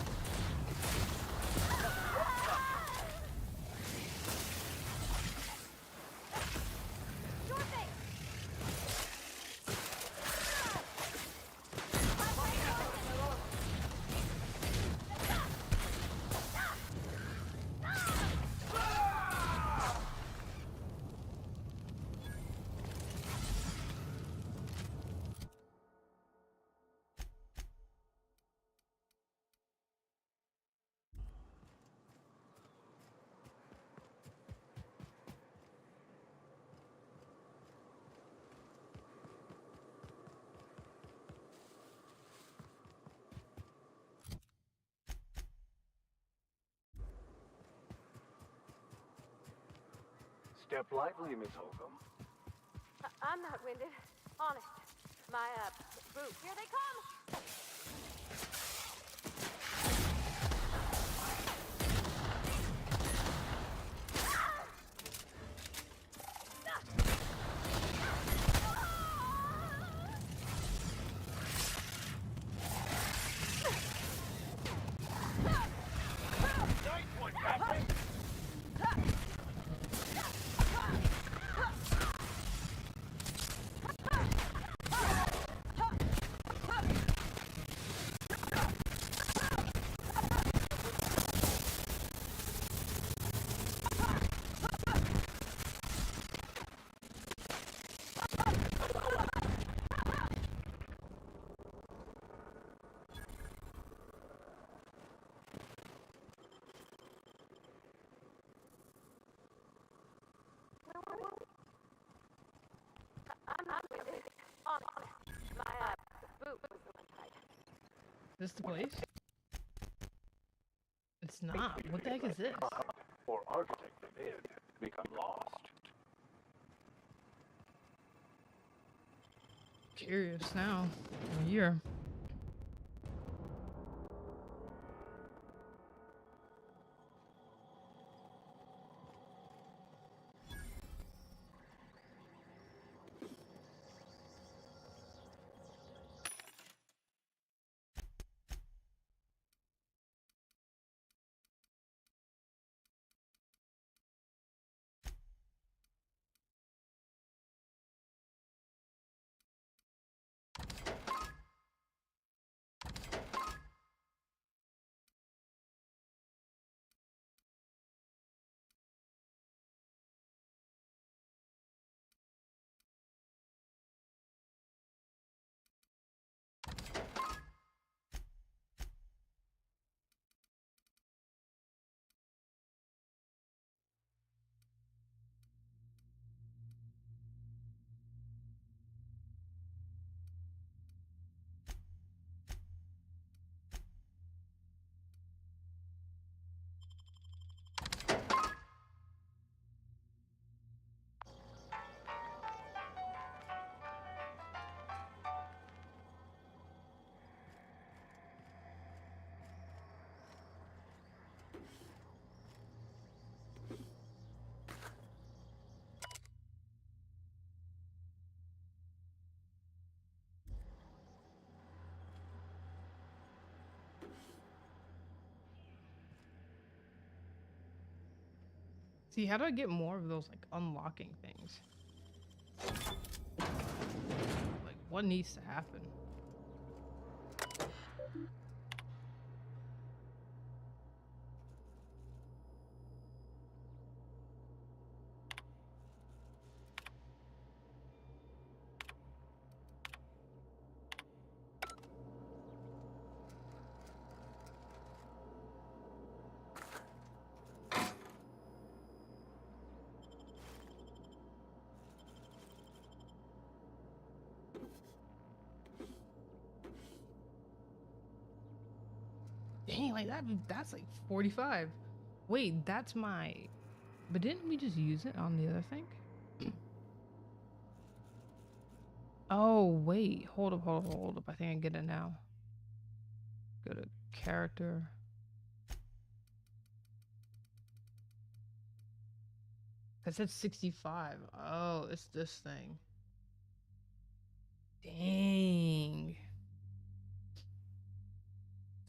Speaker 8: Step lightly, Miss Holcomb.
Speaker 2: I'm not winded. Honest. My, boots. Here they come!
Speaker 1: Is this the place? It's not. What the heck is this?
Speaker 8: Or architect forbid, become lost.
Speaker 1: Curious now. A year. See, how do I get more of those, like, unlocking things? Like, what needs to happen? Dang, like that's like 45. Wait, that's my... But didn't we just use it on the other thing? Oh, wait. Hold up. I think I get it now. Go to character. That said 65. Oh, it's this thing. Dang.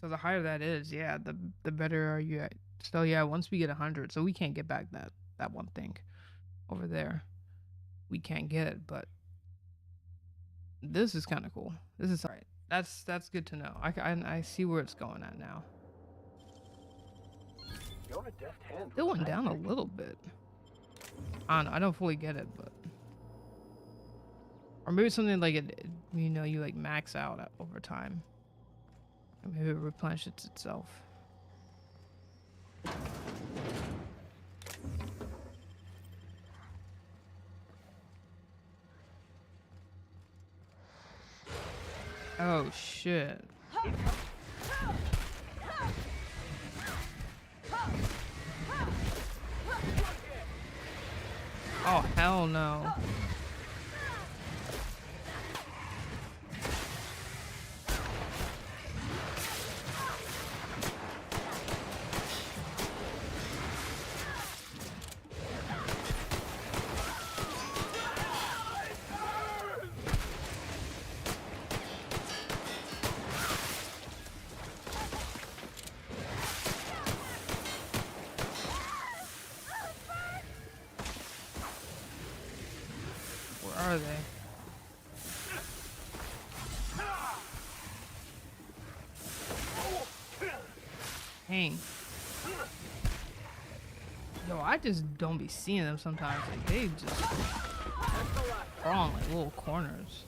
Speaker 1: So the higher that is, yeah, the better are you at. Still, yeah, once we get 100, so we can't get back that one thing over there. We can't get it, but this is kind of cool. This is alright. That's good to know. I see where it's going at now. It went down a little bit. I don't know. I don't fully get it, but or maybe something like it. You know, you like max out over time. Maybe it replenishes itself. Oh shit. hell no. Where are they? Dang. Yo, I just don't be seeing them sometimes. Like, they just crawl in like little corners.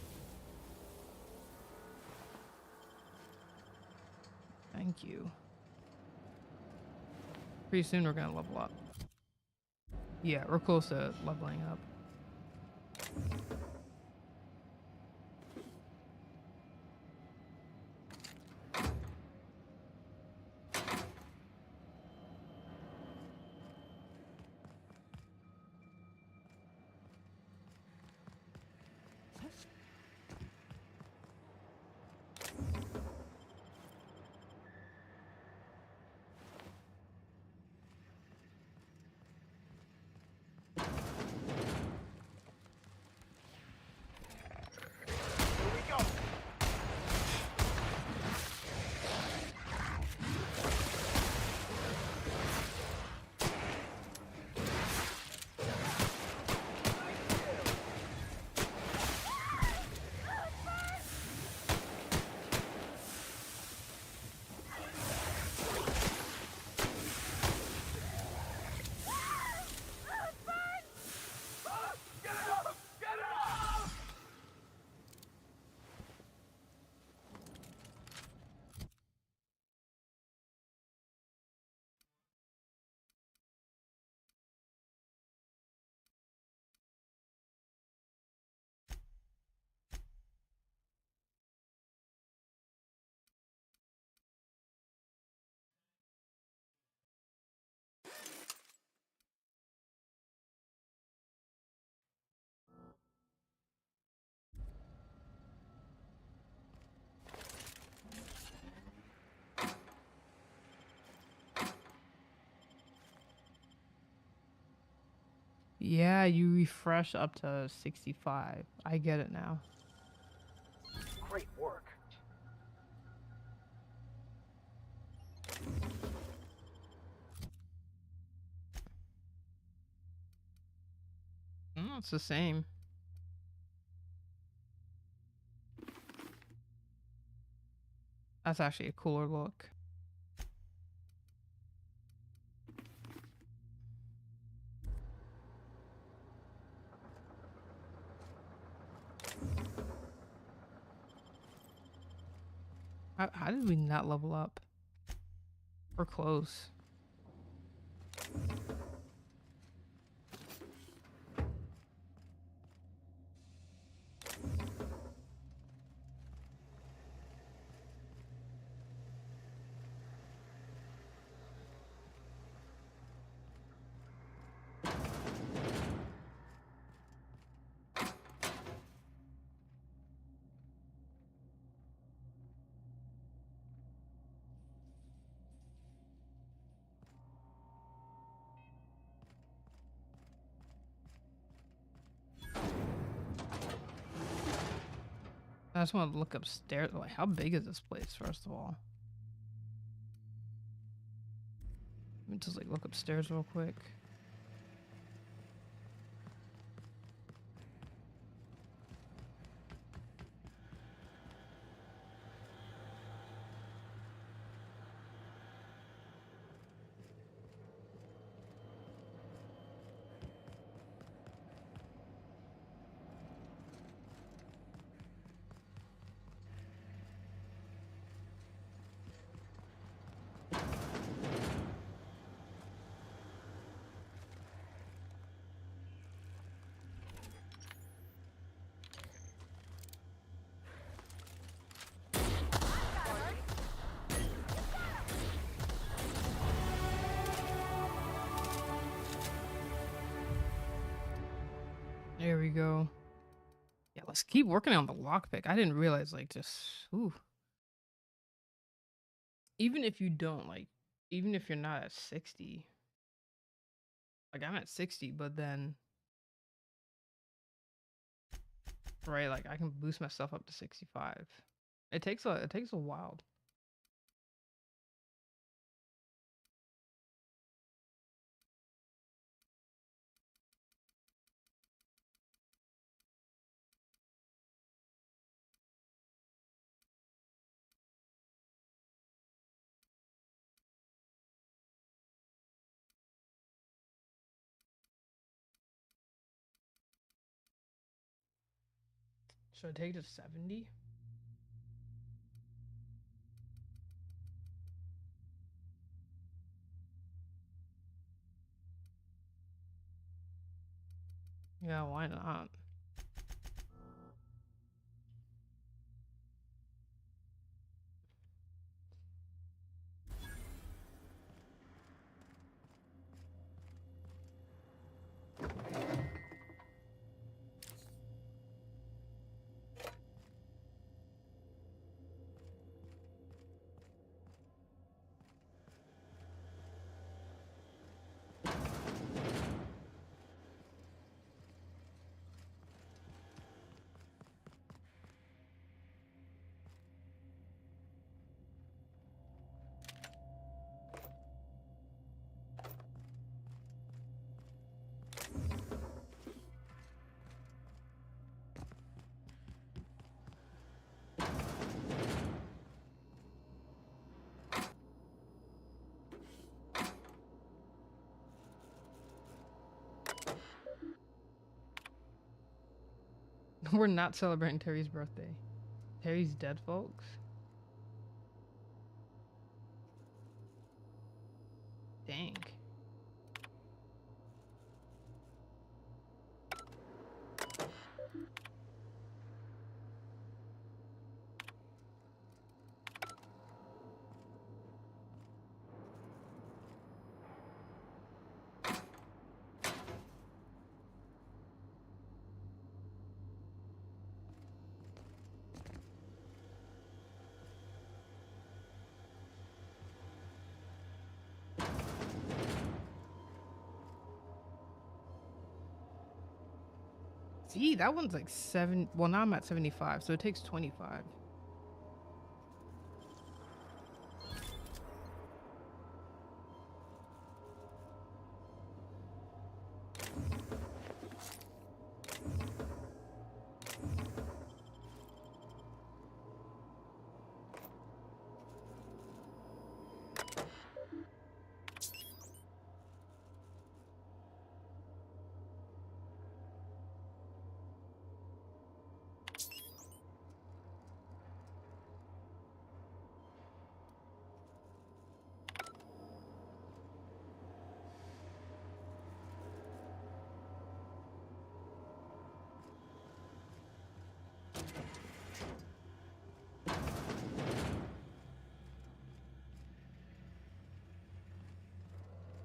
Speaker 1: Thank you. Pretty soon we're gonna level up. Yeah, we're close to leveling up. Yeah, you refresh up to 65. I get it now.
Speaker 13: Great work.
Speaker 1: It's the same. That's actually a cooler look. How did we not level up? We're close. I just want to look upstairs. Like, how big is this place, first of all? Let me just like look upstairs real quick. There we go. Yeah, let's keep working on the lockpick. I didn't realize, like, just ooh. Even if you don't, like, even if you're not at 60. Like, I'm at 60, but then right, like I can boost myself up to 65. It takes a while. Should I take it to 70? Yeah, why not? We're not celebrating Terry's birthday. Terry's dead, folks. Dang. See, that one's like 7. Well, now I'm at 75, so it takes 25.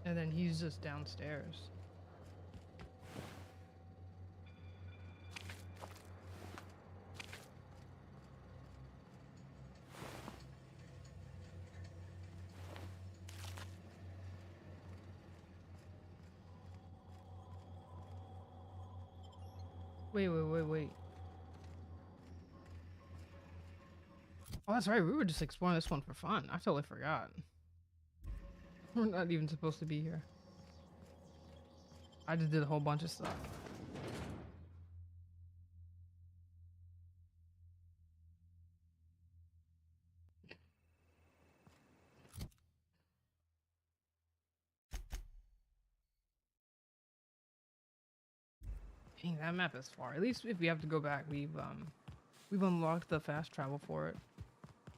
Speaker 1: And then he's just downstairs. Wait. Oh, that's right. We were just exploring this one for fun. I totally forgot. We're not even supposed to be here. I just did a whole bunch of stuff. Dang, that map is far. At least if we have to go back, we've unlocked the fast travel for it.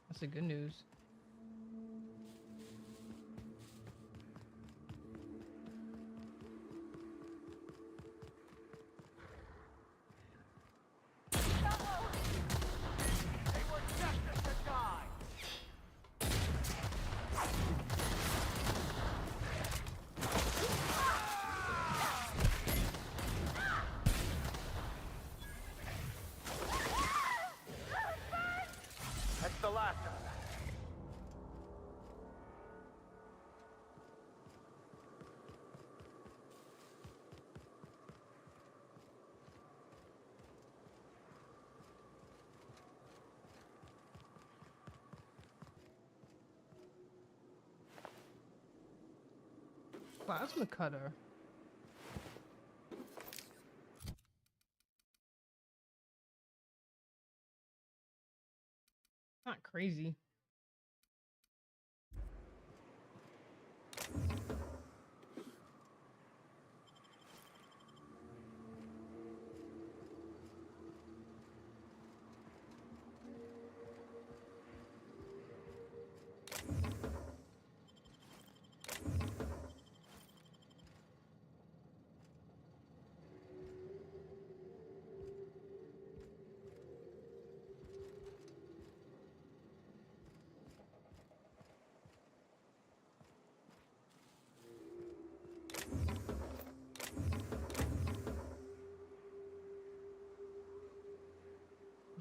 Speaker 1: That's the good news. Plasma cutter. Not crazy.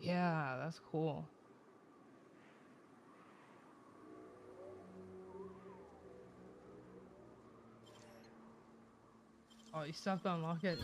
Speaker 1: Yeah, that's cool. Oh, you still have to unlock it.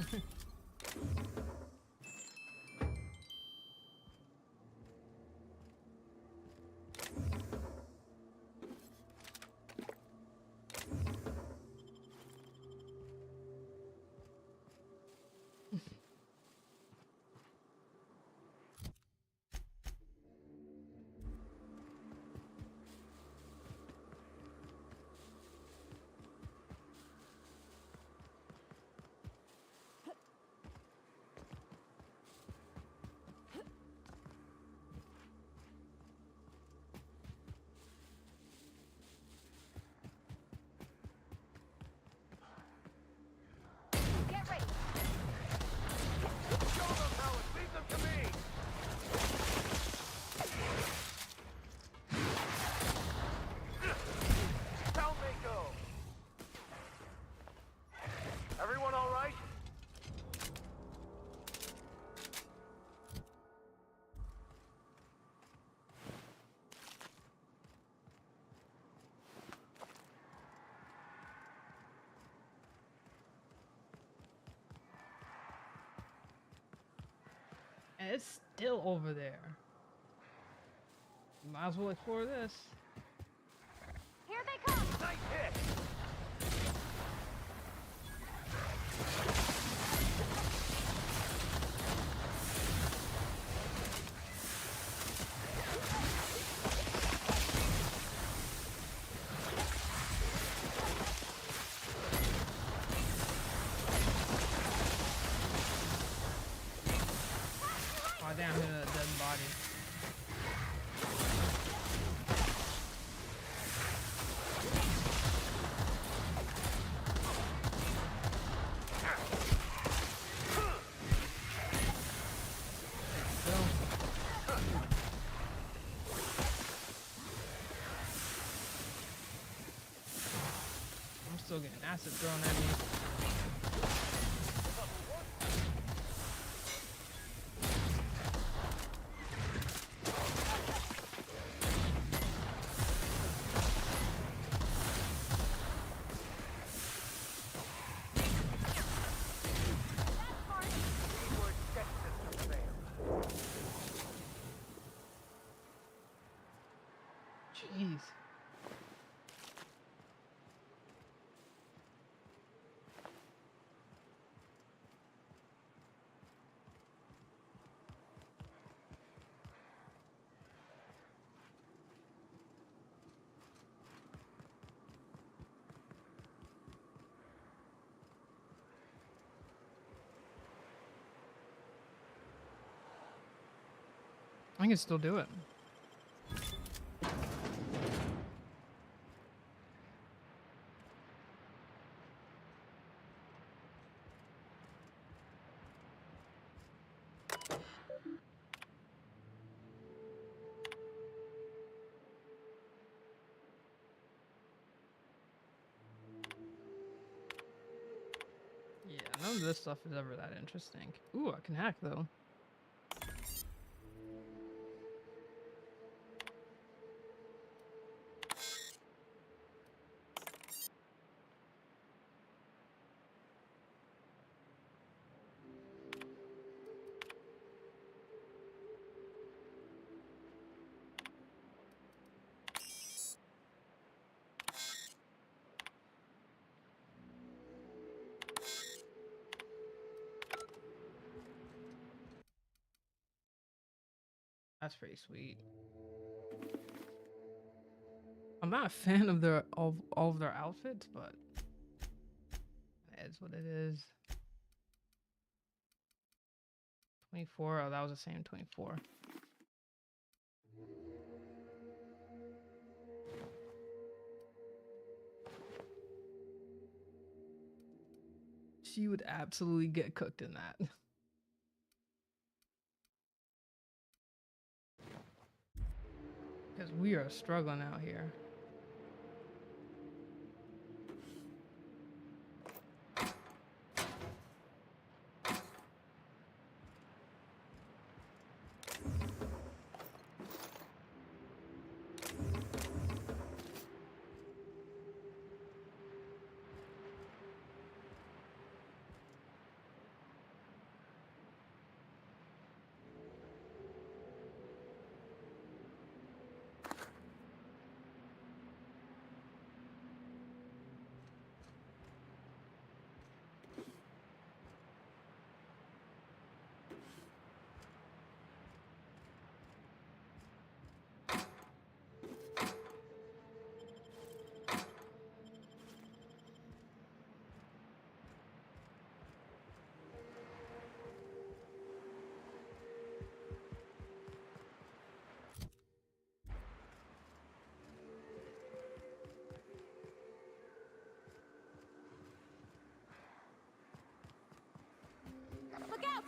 Speaker 8: Everyone all right?
Speaker 1: And it's still over there. Might as well explore this.
Speaker 14: Here they come!
Speaker 8: Nice hit!
Speaker 1: Oh damn, hit a dead body. I'm still getting acid thrown at me. Jeez. I can still do it. Yeah, none of this stuff is ever that interesting. Ooh, I can hack though. That's pretty sweet. I'm not a fan of their all of their outfits, but it's what it is. 24. Oh, that was the same 24. She would absolutely get cooked in that. Because we are struggling out here.
Speaker 2: Look out!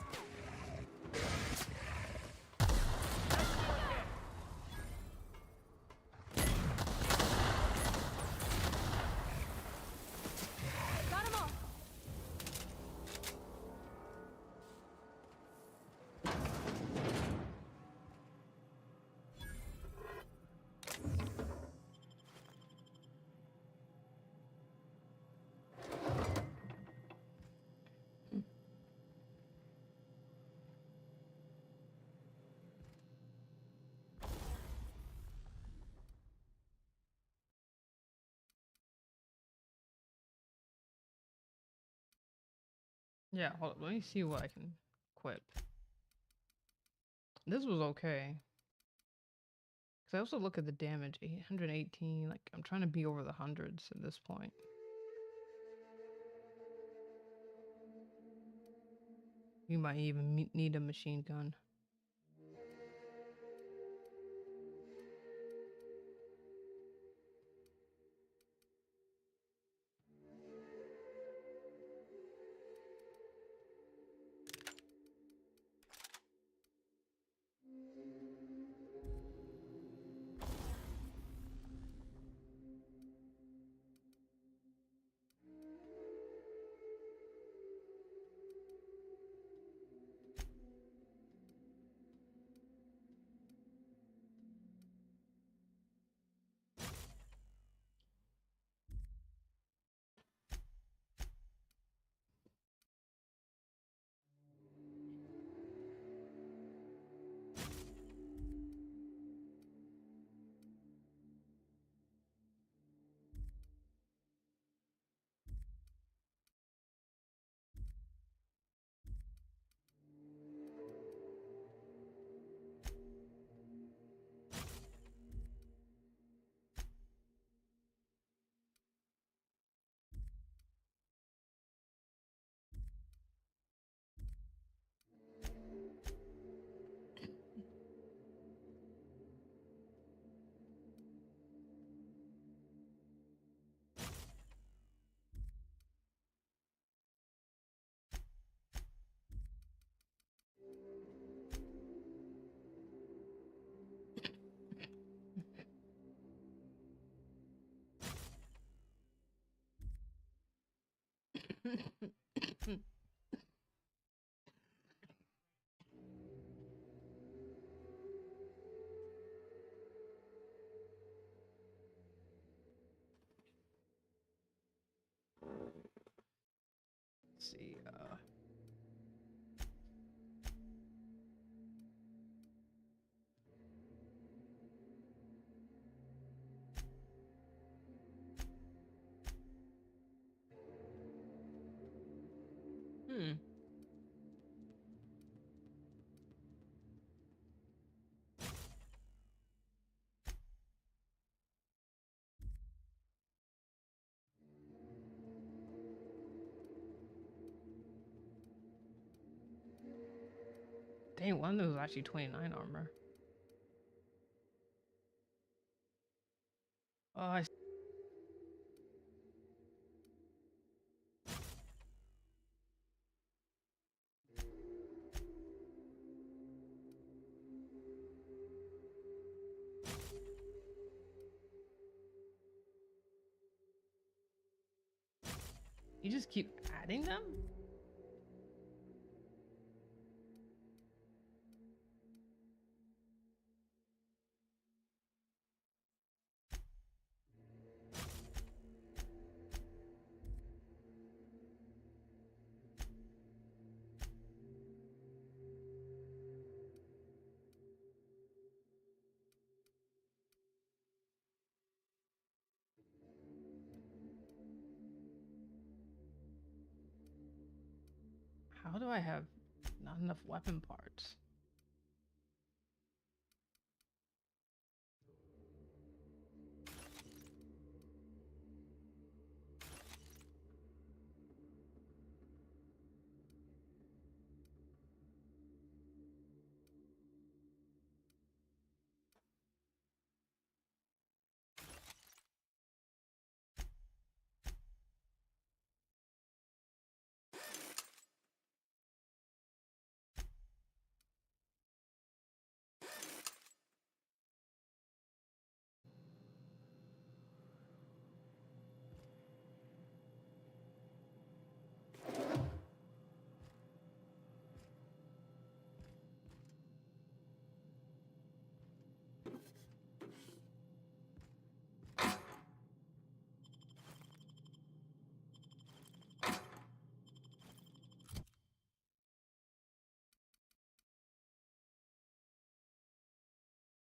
Speaker 2: Got 'em all.
Speaker 1: Yeah, hold up. Let me see what I can equip. This was okay. Because I also look at the damage. 818. Like, I'm trying to be over the hundreds at this point. You might even need a machine gun. Let's see. Dang, one was actually 29 armor. Oh, I... You just keep adding them? How do I have not enough weapon parts?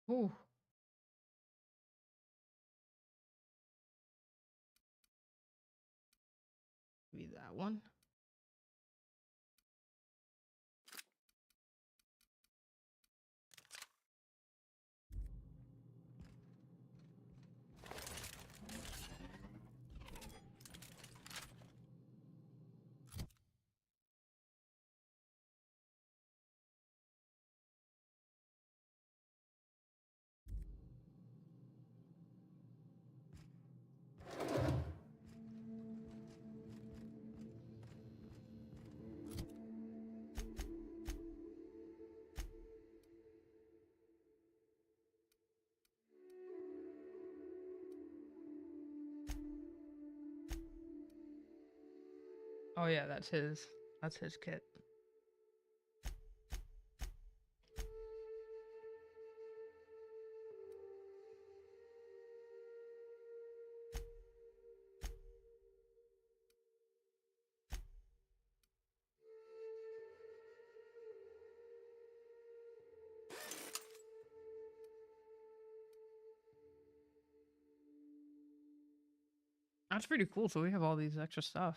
Speaker 1: Ooh. Maybe that one. Oh yeah, that's his kit. That's pretty cool. So we have all these extra stuff.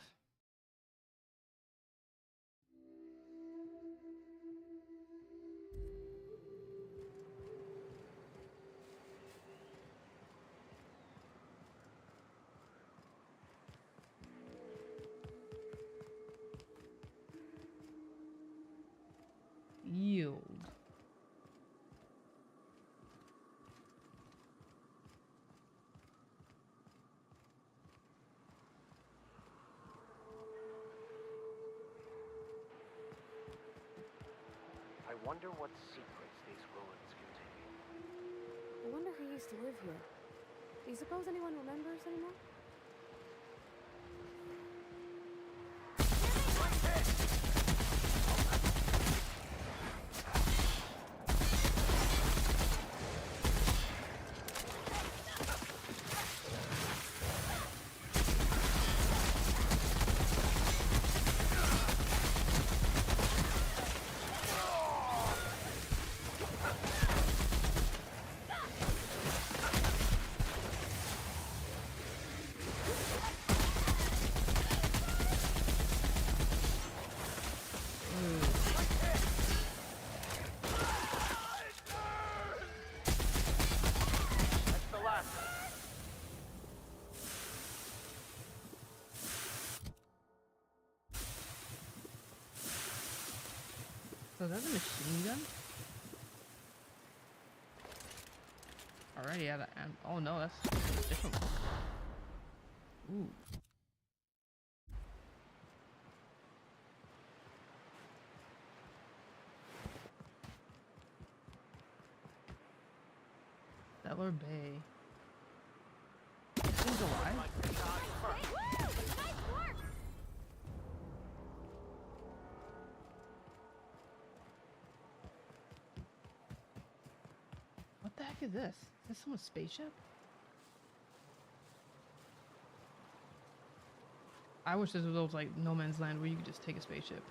Speaker 1: Yield.
Speaker 8: I wonder what secrets these ruins contain.
Speaker 2: I wonder who used to live here. Do you suppose anyone remembers anymore?
Speaker 1: So that's a machine gun? Already out of ammo. Oh no, that's a different one. Ooh. Stellar Bay. Thing's alive? What the heck is this? Is this someone's spaceship? I wish this was those like No Man's Land where you could just take a spaceship.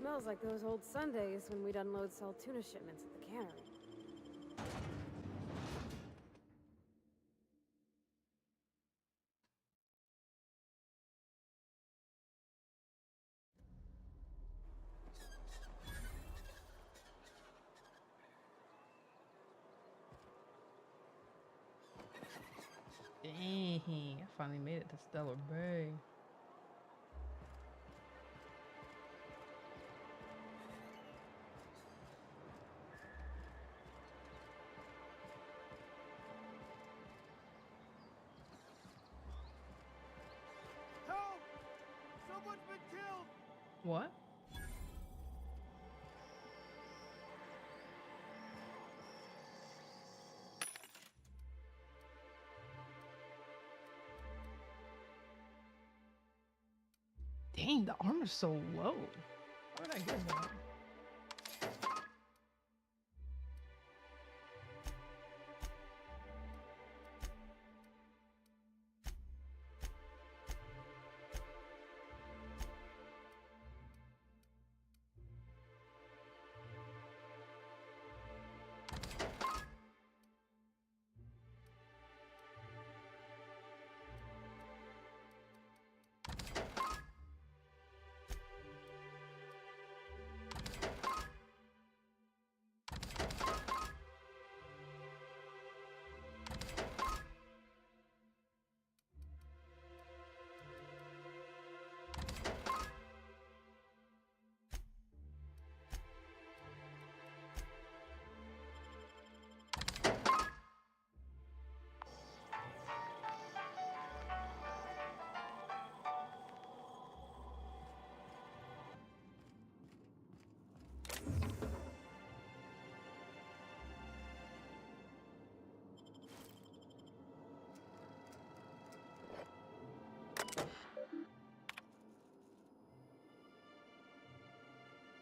Speaker 2: Smells like those old Sundays when we'd unload salt tuna shipments at the cannery.
Speaker 1: Dang, I finally made it to Stellar Bay. What? Dang, the armor's so low. Where did I get that?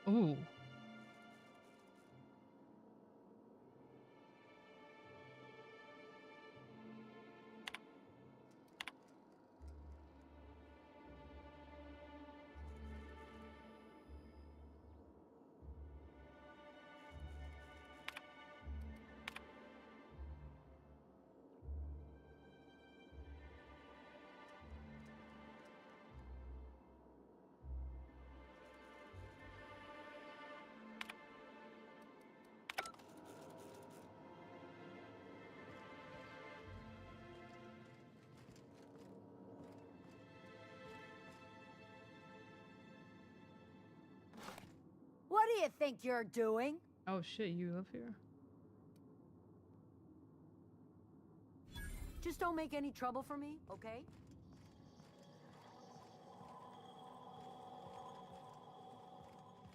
Speaker 1: Ooh.
Speaker 21: What do you think you're doing?
Speaker 1: Oh shit, you live here?
Speaker 21: Just don't make any trouble for me, okay?
Speaker 1: I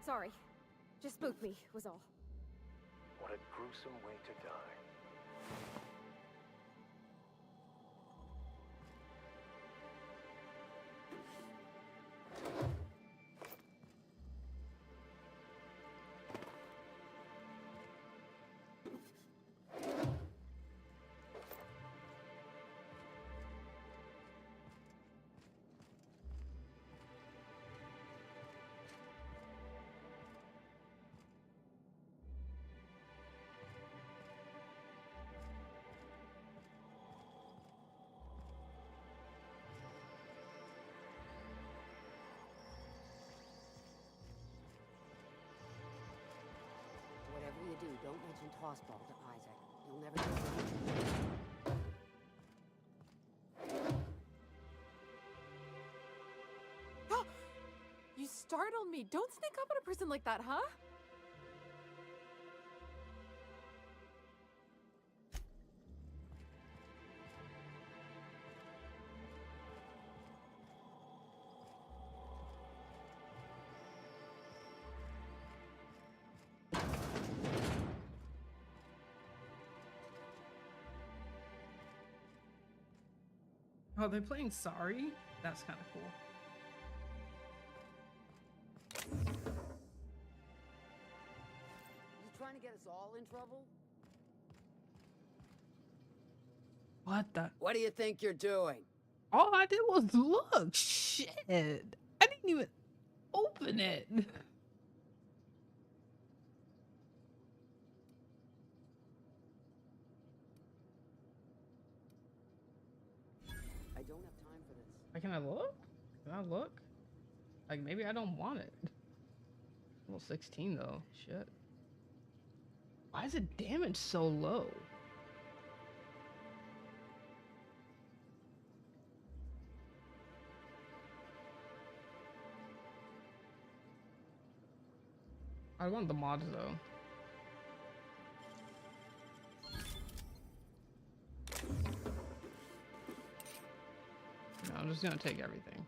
Speaker 2: Sorry. Just spooked me, was all.
Speaker 13: What a gruesome way to die.
Speaker 21: Whatever you do, don't mention Tossball to Isaac. You'll never get
Speaker 2: it. You startled me. Don't sneak up on a person like that, huh?
Speaker 1: Oh, they're playing Sorry? That's kind of cool.
Speaker 21: You trying to get us all in trouble?
Speaker 1: What the?
Speaker 21: What do you think you're doing?
Speaker 1: All I did was look. Shit. I didn't even open it.
Speaker 21: I don't have time for this.
Speaker 1: Can I look? Can I look? Like, maybe I don't want it. Level 16 though. Shit. Why is it damage so low? I want the mods though. No, I'm just gonna take everything.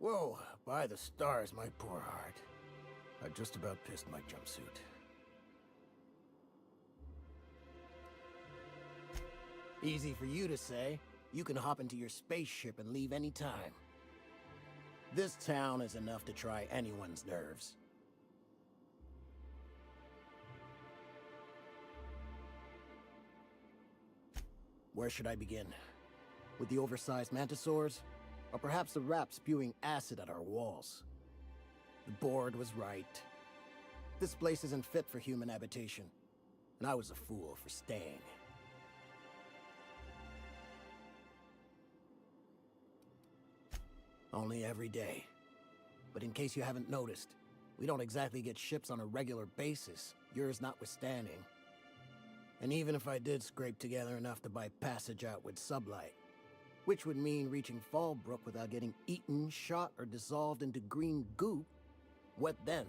Speaker 5: Whoa, by the stars, my poor heart. I just about pissed my jumpsuit.
Speaker 15: Easy for you to say. You can hop into your spaceship and leave any time. This town is enough to try anyone's nerves. Where should I begin? With the oversized mantisaurs? Or perhaps the rats spewing acid at our walls? The board was right. This place isn't fit for human habitation, and I was a fool for staying. Only every day. But in case you haven't noticed, we don't exactly get ships on a regular basis, yours notwithstanding. And even if I did scrape together enough to buy passage out with Sublight, which would mean reaching Fallbrook without getting eaten, shot, or dissolved into green goop, what then?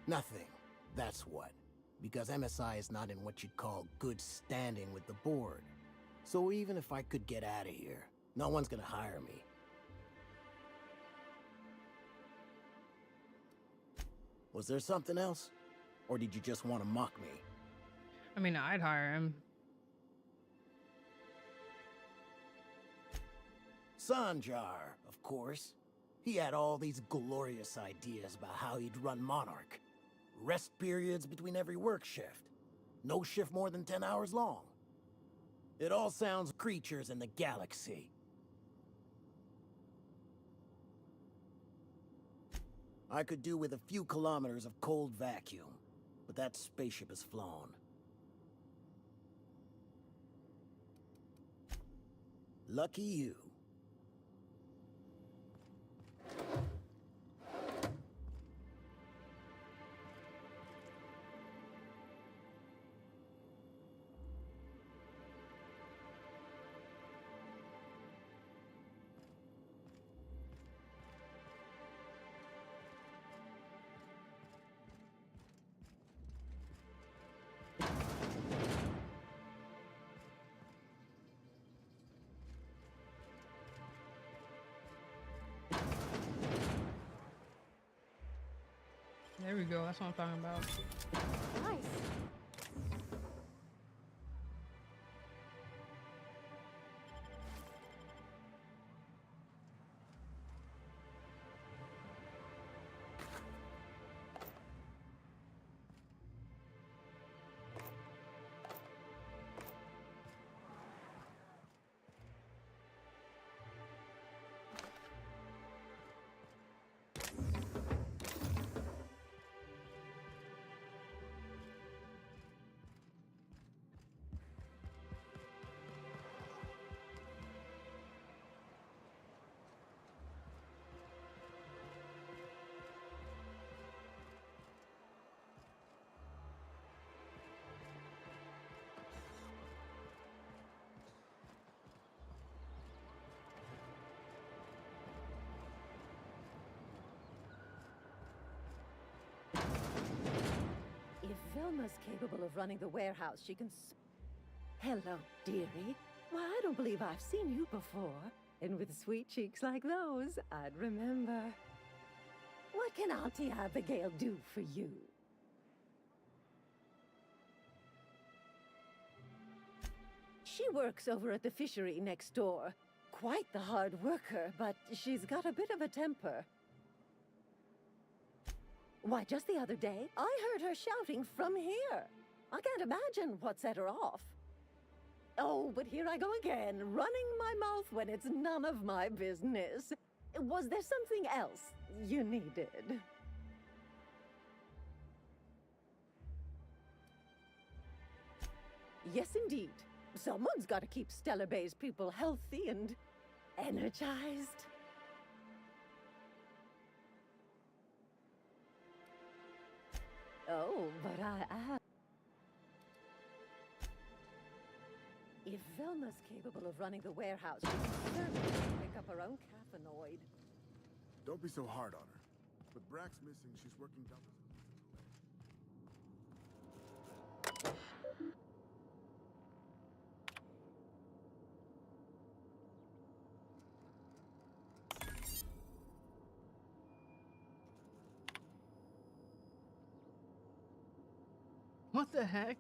Speaker 15: Nothing, that's what. Because MSI is not in what you'd call good standing with the board. So even if I could get out of here, no one's gonna hire me. Was there something else? Or did you just want to mock me?
Speaker 1: I mean, I'd hire him.
Speaker 15: Sanjar, of course. He had all these glorious ideas about how he'd run Monarch. Rest periods between every work shift. No shift more than 10 hours long. It all sounds creatures in the galaxy. I could do with a few kilometers of cold vacuum, but that spaceship is flown. Lucky you.
Speaker 1: There we go, that's what I'm talking about.
Speaker 2: Nice.
Speaker 16: If Velma's capable of running the warehouse, she can Hello, dearie. Why, I don't believe I've seen you before. And with sweet cheeks like those, I'd remember. What can Auntie Abigail do for you? She works over at the fishery next door. Quite the hard worker, but she's got a bit of a temper. Why, just the other day, I heard her shouting from here. I can't imagine what set her off. Oh, but here I go again, running my mouth when it's none of my business. Was there something else you needed? Yes, indeed. Someone's got to keep Stellar Bay's people healthy and energized. Oh, but I... If Velma's capable of running the warehouse, she can certainly pick up her own caffeinoid.
Speaker 19: Don't be so hard on her. With Brax missing, she's working double.
Speaker 1: What the heck?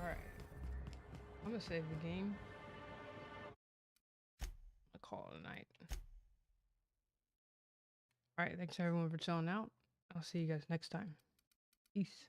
Speaker 1: Alright. I'm gonna save the game. I'll call it a night. Alright, thanks everyone for chilling out. I'll see you guys next time. Peace.